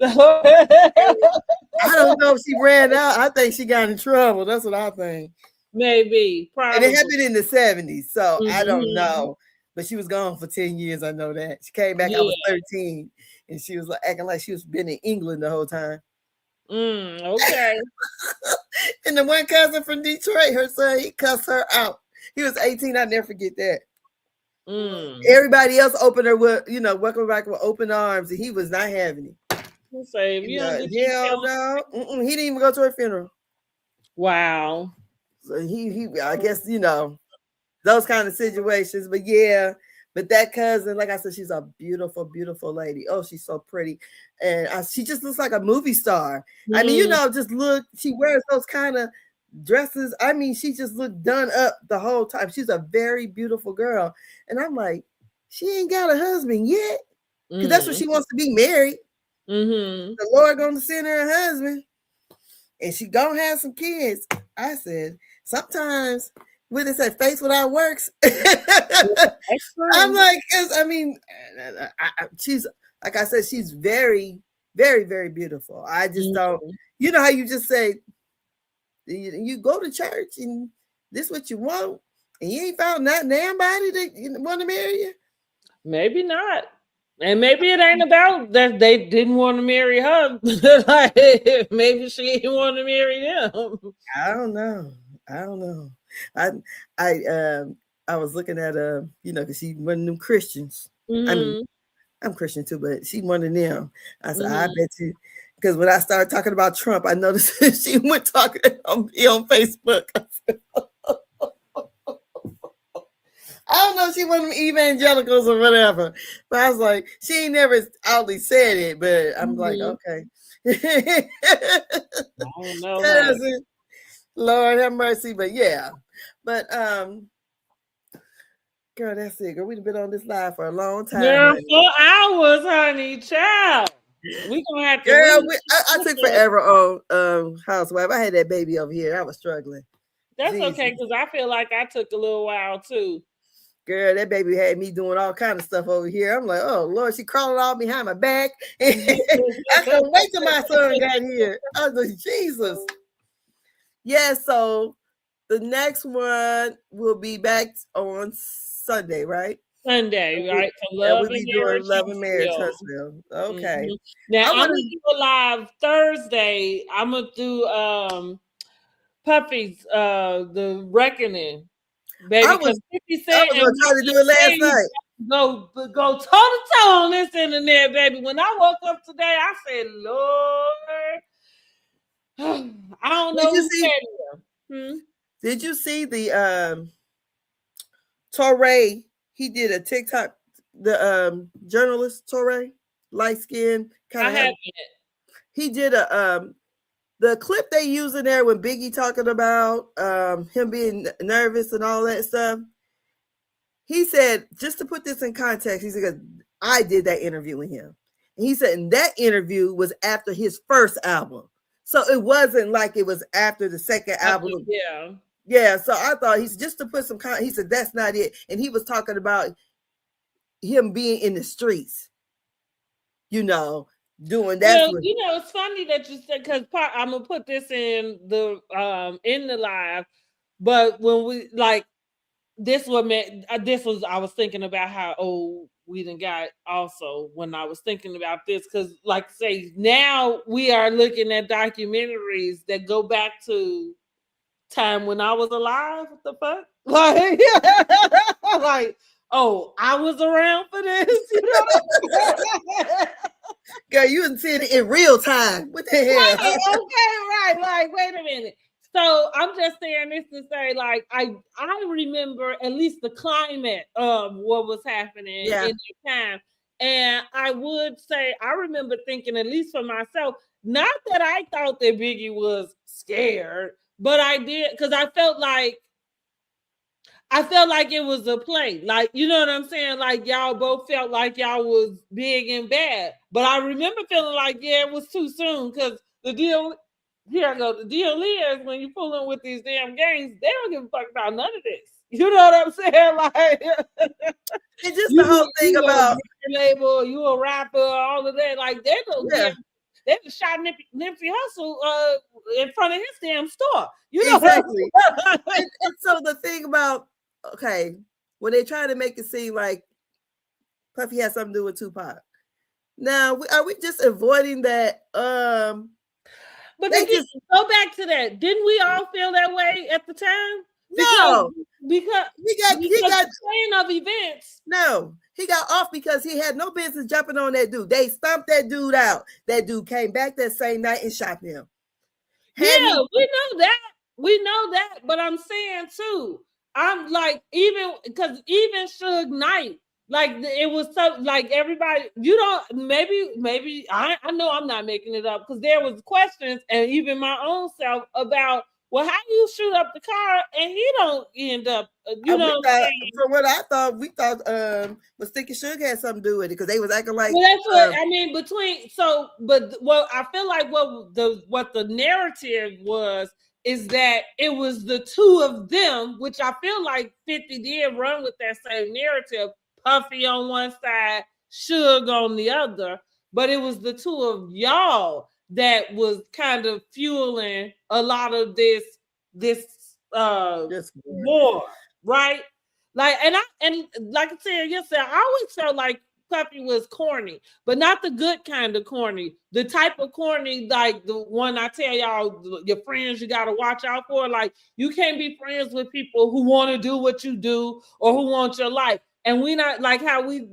I don't know if she ran out. I think she got in trouble. That's what I think. Maybe, And it probably. happened in the 70s, so I don't Hmm. know. But she was gone for 10 years. I know that. She came back, I was Yeah. 13, and she was like acting like she was been in England the whole time. Okay. And the one cousin from Detroit, her son, he cussed her out. He was 18. I'll never forget that. Mm. Everybody else opened her with, welcome back with open arms, and he was not having it. Let's say if And, you don't get your hell tail. no. He didn't even go to her funeral. Wow. So I guess, those kind of situations. But yeah, but that cousin, like I said, she's a beautiful, beautiful lady. Oh, she's so pretty. And she just looks like a movie star. I mean, Mm, just look, she wears those kind of dresses. I mean, she just looked done up the whole time. She's a very beautiful girl. And I'm like, she ain't got a husband yet. Because that's what mm, she wants to be married. mm-hmm. The Lord gonna send her a husband. And she gonna have some kids. I said, sometimes when they say faith without works, That's I'm true. like, cause I mean, she's like I said, she's very, very, very beautiful. I just don't, Mm, how you just say you go to church and this what you want, and you ain't found not nobody that want to marry you. maybe not. And maybe it ain't about that they didn't want to marry her. Like, maybe she didn't want to marry them. I don't know. I don't know. I I was looking at because she one of them Christians. I mean, Hmm. I'm Christian too, but she one of them. I said, I Hmm. bet you, because when I started talking about Trump, I noticed she went talking on Facebook. I don't know if she one of them evangelicals or whatever, but I was like, she ain't never outly said it, but I'm like, Hmm. okay. I don't know, honey. Cousin, Lord have mercy, but yeah, but girl, that's it. Girl, we've been on this live for a long time, Girl, honey. 4 hours, honey, child. We gonna have to Girl, really. I took forever on Housewife. I had that baby over here. I was struggling. That's Jesus. okay, because I feel like I took a little while too. Girl, that baby had me doing all kind of stuff over here. I'm like, oh Lord, she crawling all behind my back. I couldn't wait till my son got here. I was like, Jesus. Yeah, so the next one will be back on Sunday, right? Sunday, right? For And Love we'll and be doing Marriage Love and Marriage Huntsville. Huntsville. Okay. Mhm. Now I I'm want gonna to do a live Thursday. I'm gonna do Puffy's the Reckoning, I baby, was because 50 I Cent was and gonna try to do Martin it last Shades night. go toe to toe on this internet, baby. When I woke up today, I said, Lord, I don't Did know you who see said it. Hmm? did you see the Torre? He did a TikTok, the journalist Torre, light skin, kind I of have haven't. he did a the clip they use in there when Biggie talking about him being nervous and all that stuff. He said, just to put this in context, he said, I did that interview with him. And he said, and that interview was after his first album. So it wasn't like it was after the second album. Yeah. Yeah, so I thought he's just to put some he said that's not it. And he was talking about him being in the streets, you know, doing that's Well, what it's funny that you said because I'm gonna put this in the live, but when we like this what meant this was I was thinking about how old we done got also when I was thinking about this because like say now we are looking at documentaries that go back to time when I was alive. What the fuck? Like, like oh, I was around for this, you know? girl, you didn't see it in real time. What the Right, hell? okay, right. Like, wait a minute. So I'm just saying this to say, like, I remember at least the climate of what was happening Yeah. in the time. And I would say I remember thinking, at least for myself, not that I thought that Biggie was scared, but I did because I felt like it was a play. Like, you know what I'm saying? Like y'all both felt like y'all was big and bad. But I remember feeling like, yeah, it was too soon because the deal here I go. The deal is when you fooling with these damn games, they don't give a fuck about none of this. You know what I'm saying? Like it's just the whole thing you a about label, you a rapper, all of that. Like they don't yeah, give. They just shot Nipsey Hussle in front of his damn store. You know what exactly. And so the thing about okay, when they try to make it seem like Puffy has something to do with Tupac. Now, are we just avoiding that? But They again, just go back to that. Didn't we all feel that way at the time? Because no. because He got the chain of events. no. He got off because he had no business jumping on that dude. They stomped that dude out. That dude came back that same night and shot him. Had Yeah, he we know that. We know that. But I'm saying too, I'm like, even because even Suge Knight, like it was so like everybody, you don't maybe I know I'm not making it up because there was questions and even my own self about well, how do you shoot up the car and he don't end up, you know we what I'm thought saying? from what I thought, we thought was Sticky Sugar had something to do with it because they was acting like Well, that's what I mean. Between so, but well, I feel like what the narrative was is that it was the two of them, which I feel like 50 did run with that same narrative. Puffy on one side, Suge on the other, but it was the two of y'all that was kind of fueling a lot of this this war, right? Like and like I said yesterday, I always felt like Puffy was corny, but not the good kind of corny. The type of corny like the one I tell y'all, your friends you gotta watch out for. Like you can't be friends with people who want to do what you do or who want your life. And we not like how we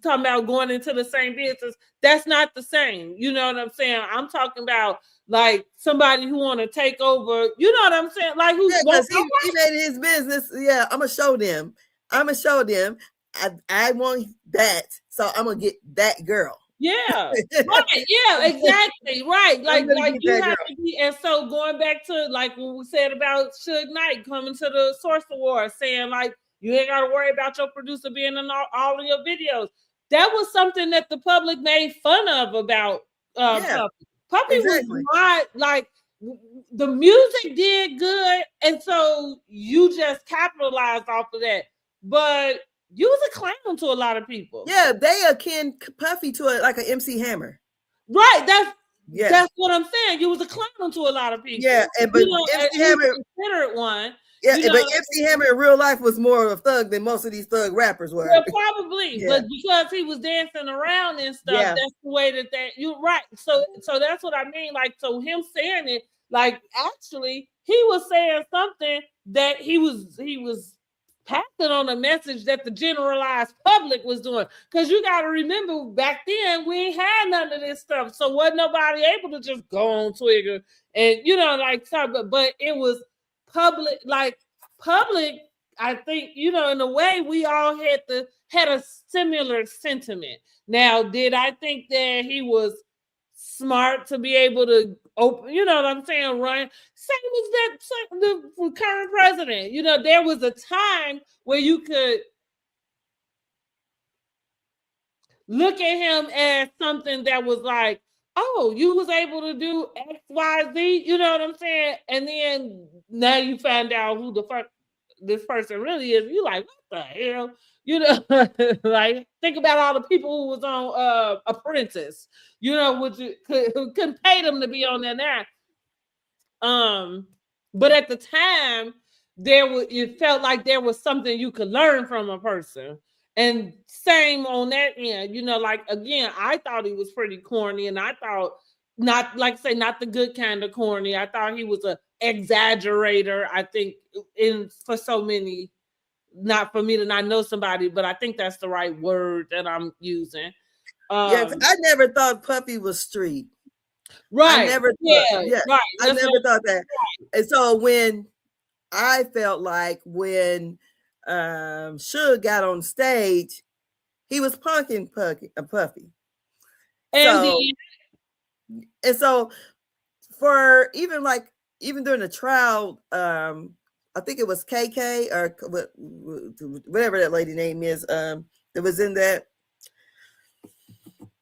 talking about going into the same business. That's not the same. You know what I'm saying? I'm talking about like somebody who want to take over. You know what I'm saying? Like who yeah, won't because he made it his business. Yeah, I'm gonna show them. I'm gonna show them. I want that, so I'm gonna get that girl. yeah. Right. Yeah, exactly. Right. I'm gonna Like get you that have girl. to be and so going back to like what we said about Suge Knight coming to the Source Awards saying like you ain't gotta worry about your producer being in all of your videos. That was something that the public made fun of about Yeah, Puppy. Puppy was exactly. not like the music did good, and so you just capitalized off of that. But you was a clown to a lot of people. Yeah, they akin Puffy to like an MC Hammer. Right. Yeah, That's what I'm saying. You was a clown to a lot of yeah, people. and but You know, and MC he was Hammer, considered one. yeah, You know, but MC Hammer in real life was more of a thug than most of these thug rappers were. well, probably, Yeah, but because he was dancing around and stuff, yeah, that's the way that you're right. So that's what I mean. Like, so him saying it, like actually, he was saying something that he was passing on a message that the generalized public was doing. Because you got to remember, back then we ain't had none of this stuff, so wasn't nobody able to just go on Twitter and like talk. But it was public, like public. I think in a way we all had a similar sentiment. Now, did I think that he was smart to be able to open? You know what I'm saying? Run. Same as the current president. There was a time where you could look at him as something that was like, oh, you was able to do X, Y, Z. You know what I'm saying? And then now you find out who the fuck this person really is. You like, what the hell? Like think about all the people who was on Apprentice. Which who couldn't pay them to be on there now. But at the time, it felt like there was something you could learn from a person. And same on that end, like again, I thought he was pretty corny, and I thought not like say not the good kind of corny. I thought he was a exaggerator. I think in for so many, not for me to not know somebody, but I think that's the right word that I'm using. yeah. Um, I never thought Puffy was street. I right, never thought. yeah, Yeah, right. I That's never thought that. And so when I felt like when Suge got on stage, he was punking Puffy. and So the and so for even like even during the trial, I think it was KK or whatever that lady name is, that was in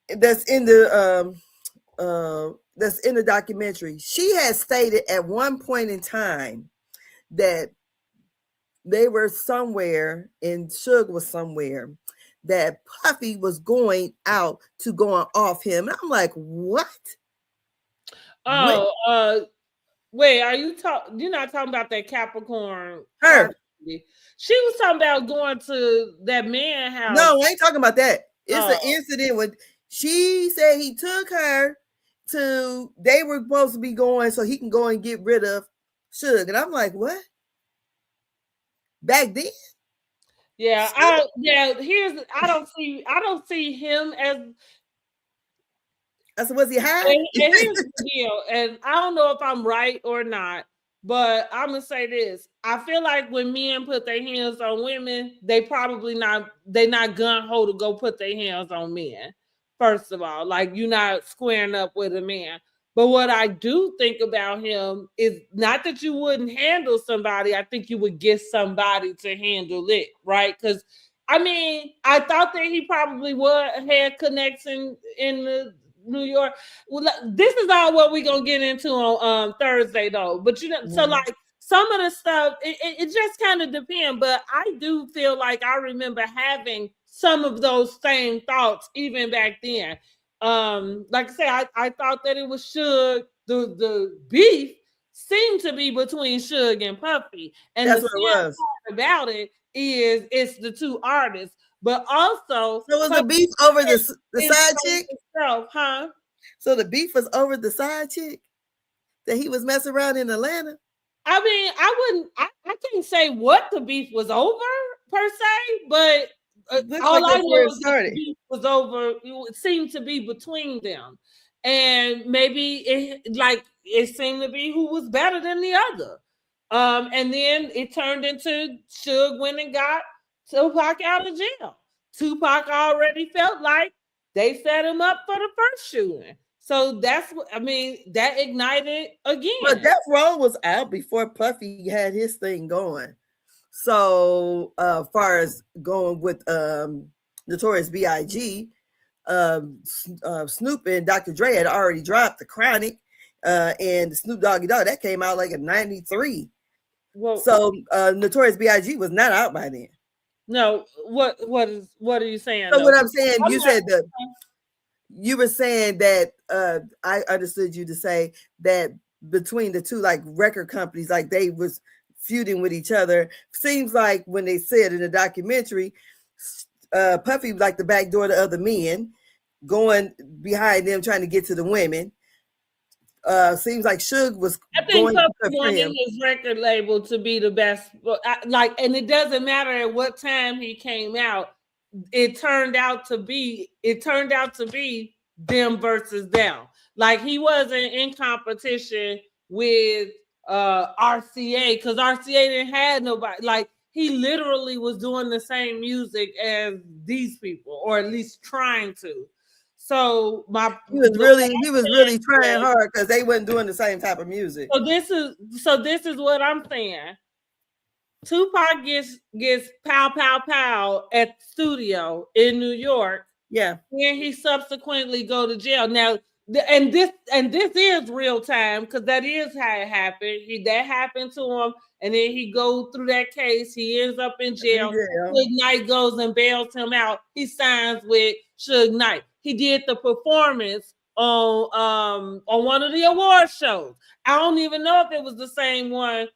that's in that's in the documentary. She had stated at one point in time that they were somewhere and Suge was somewhere, that Puffy was going out to going off him. And I'm like, what? What? Oh, wait, are you talking? You're not talking about that Capricorn car Her. lady. She was talking about going to that man house. No, I ain't talking about that. It's an Oh, incident when she said he took her to, they were supposed to be going so he can go and get rid of Suge. And I'm like, what? Back then? yeah. Here's I don't see him as. I said, was he high? And here's the deal, and I don't know if I'm right or not, but I'm gonna say this: I feel like when men put their hands on women, they not gun ho to go put their hands on men. First of all, like you're not squaring up with a man. But what I do think about him is not that you wouldn't handle somebody. I think you would get somebody to handle it, right? Because I mean, I thought that he probably would had connection in the New York. Well, this is all what we're gonna get into on Thursday though. But you know, so Mhm. like some of the stuff, it just kind of depends. But I do feel like I remember having some of those same thoughts even back then. Like I said, I thought that it was Suge. The beef seemed to be between Suge and Puffy, and the That's what sad it was. part about it is it's the two artists, but also So was the Puffy beef over the is side from chick? himself, huh? So the beef was over the side chick that he was messing around in Atlanta? I mean, I can't say what the beef was over per se, but Looks like all I that's where know it is that the started. beef was over. It seemed to be between them, and maybe it seemed to be who was better than the other. And then it turned into Suge went and got Tupac out of jail. Tupac already felt like they set him up for the first shooting. So that's what I mean. That ignited But again. Death Row was out before Puffy had his thing going. So, far as going with Notorious B.I.G., Snoop and Dr. Dre had already dropped The Chronic, and the Snoop Doggy Dogg that came out like in '93. Well, So, Notorious B.I.G. was not out by then. no. What are you saying So, though? what 'Cause I'm saying, I'm not. you were saying that I understood you to say that between the two like record companies, like they was feuding with each other. Seems like when they said in the documentary, Puffy was like the back door to other men, going behind them trying to get to the women. Seems like Suge was I think going Puffy for wanted him. his record label to be the best. And it doesn't matter at what time he came out. It turned out to be them versus them. Like he wasn't in competition with RCA because RCA didn't have nobody. Like he literally was doing the same music as these people, or at least trying to. So He was really trying hard because they wasn't doing the same type of music. so this is what I'm saying. Tupac gets pow pow pow at the studio in New York, Yeah, and he subsequently go to jail. Now, and this is real time because that is how it happened. That happened to him, and then he go through that case. He ends up in jail. yeah. Suge Knight goes and bails him out. He signs with Suge Knight. He did the performance on one of the award shows. I don't even know if it was the same one.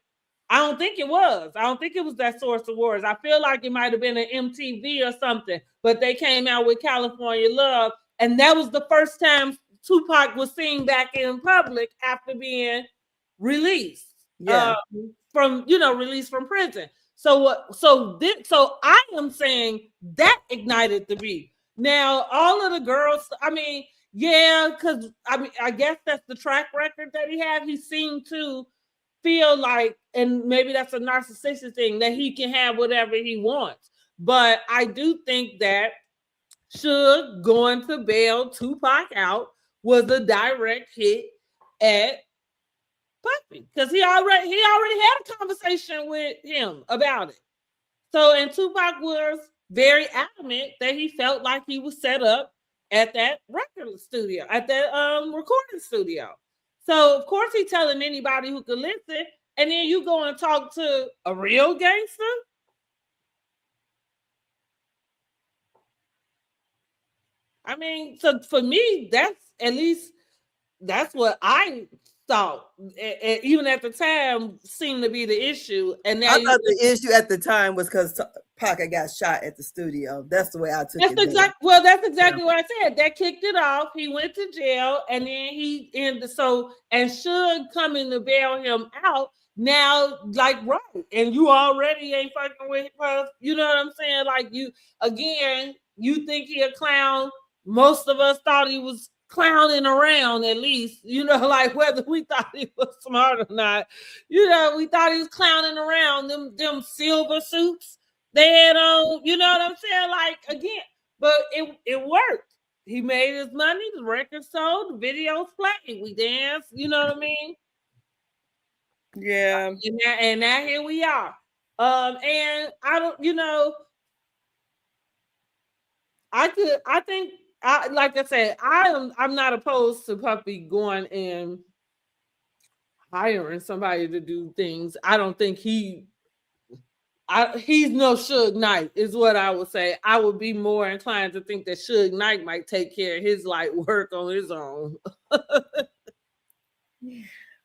I don't think it was. I don't think it was that Source Awards. I feel like it might have been an MTV or something, but they came out with California Love, and that was the first time Tupac was seen back in public after being released Yeah. released from prison. So I am saying that ignited the beef. Now all of the girls, I mean, yeah, because I guess that's the track record that he had. He seemed to feel like, and maybe that's a narcissistic thing, that he can have whatever he wants. But I do think that Suge going to bail Tupac out was a direct hit at Puffy, because he already had a conversation with him about it. So, and Tupac was very adamant that he felt like he was set up at that record studio, at that recording studio. So, of course, he's telling anybody who could listen, and then you go and talk to a real gangster. I mean, so for me, that's at least that's what I thought. Even at the time, seemed to be the issue, and now I you thought the issue at the time was because Pac got shot at the studio. That's the way I took it. That's Yeah. exactly what I said. That kicked it off. He went to jail, and then he ended and Suge coming to bail him out. Now, like right, and you already ain't fucking with us. You know what I'm saying? Like you again, you think he a clown. Most of us thought he was clowning around at least, like whether we thought he was smart or not. We thought he was clowning around them silver suits they had on, you know what I'm saying? Like again, but it worked. He made his money, the record sold, the videos played, we danced, you know what I mean? Yeah. And now here we are. And I don't, I think like I said, I'm not opposed to Puppy going and hiring somebody to do things. I don't think he's no Suge Knight, is what I would say. I would be more inclined to think that Suge Knight might take care of his light work on his own.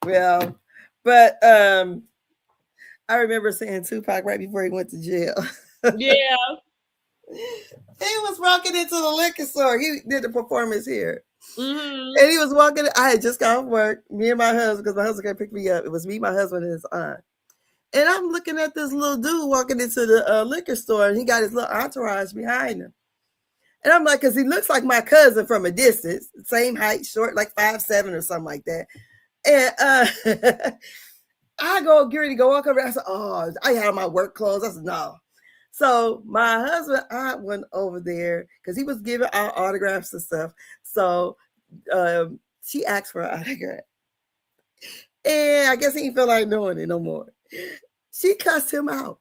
Well, but I remember seeing Tupac right before he went to jail. Yeah. He was walking into the liquor store. He did the performance here. Mm-hmm. And he was walking. I had just got off work, me and my husband, because my husband came pick me up. It was me, my husband, and his aunt. And I'm looking at this little dude walking into the liquor store, and he got his little entourage behind him. And I'm like, because he looks like my cousin from a distance, same height, short, like 5'7" or something like that. And I go get ready to go walk over. I said, oh, I had my work clothes. I said, no. So my husband, I went over there because he was giving out autographs and stuff. So she asked for an autograph. And I guess he didn't feel like doing it no more. She cussed him out.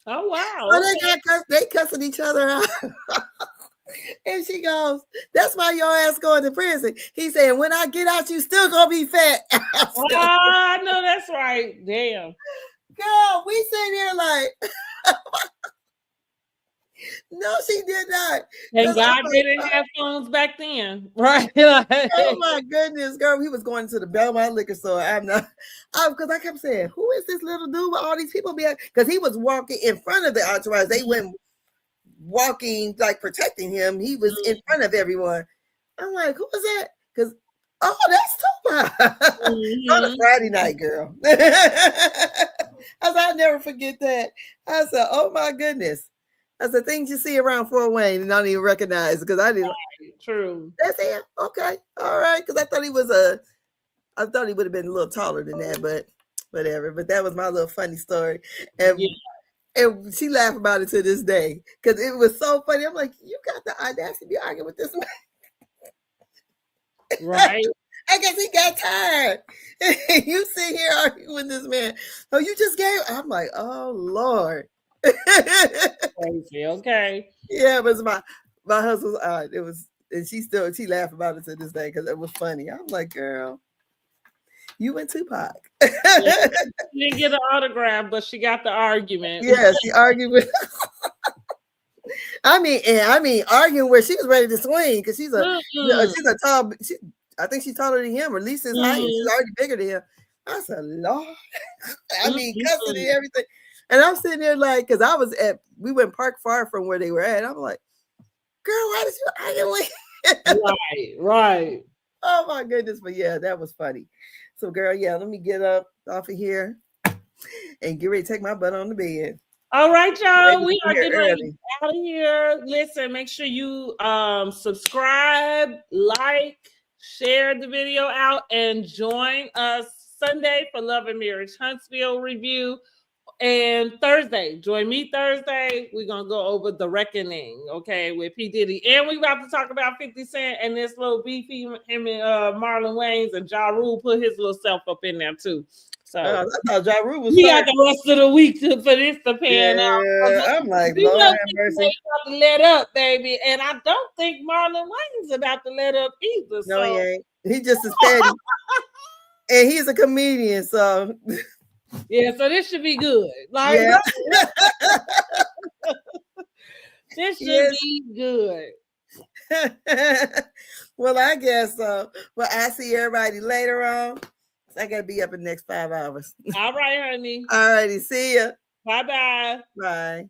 Oh wow. So they cussing each other out. And she goes, that's why your ass going to prison. He said, when I get out, you still gonna be fat. I know that's right. Damn. Girl, we sitting here like, no, she did not. Thank God they didn't have phones back then, right? Oh my goodness, girl, he was going to the Belmont liquor store. Because I kept saying, who is this little dude with all these people behind? Because he was walking in front of the entourage. They went walking, like protecting him. He was in front of everyone. I'm like, who is that? Because, oh, that's Tupac. On a Friday night, girl. I'll never forget that. I said, oh my goodness. That's the things you see around Fort Wayne and don't even recognize because I didn't. True. That's him. Okay. All right. Because I thought he would have been a little taller than that, but whatever. But that was my little funny story. And she laughed about it to this day because it was so funny. I'm like, you got the audacity to be arguing with this man. Right. I guess he got tired. You sit here arguing with this man. Oh, you just gave. I'm like, oh Lord. Crazy. Okay. Yeah, but it's my husband's aunt. It was, and she laughed about it to this day because it was funny. I'm like, girl, you and Tupac. Yeah, she didn't get an autograph, but she got the argument. Yeah, she argued with. I mean, arguing where she was ready to swing because she's a tall. I think she's taller than him, or at least his height. She's already bigger than him. I said, Lord. I mean, custody and everything. And I'm sitting there like, because we went park far from where they were at. I'm like, girl, why did you argue with? Right. Oh my goodness. But yeah, that was funny. So girl, yeah, let me get up off of here and get ready to take my butt on the bed. All right, y'all. We are getting ready out of here. Listen, make sure you subscribe, like, share the video out, and join us Sunday for Love and Marriage Huntsville review. And Thursday, join me Thursday. We're gonna go over The Reckoning, okay, with P. Diddy. And we about to talk about 50 Cent and this little beefy, him and Marlon Wayans, and Ja Rule put his little self up in there too. So I thought Ja Rule was we got first. the rest of the week for this to pan out. Yeah, I'm like, We Lord know have mercy. about to let up, baby. And I don't think Marlon Wayans about to let up either. No, he So ain't. He just as petty. And he's a comedian, so yeah, so this should be good. Like yeah. this should Yes. be good. Well, I guess so. Well, I see everybody later on. I gotta be up in the next 5 hours. All right, honey. All righty, see ya. Bye-bye. Bye.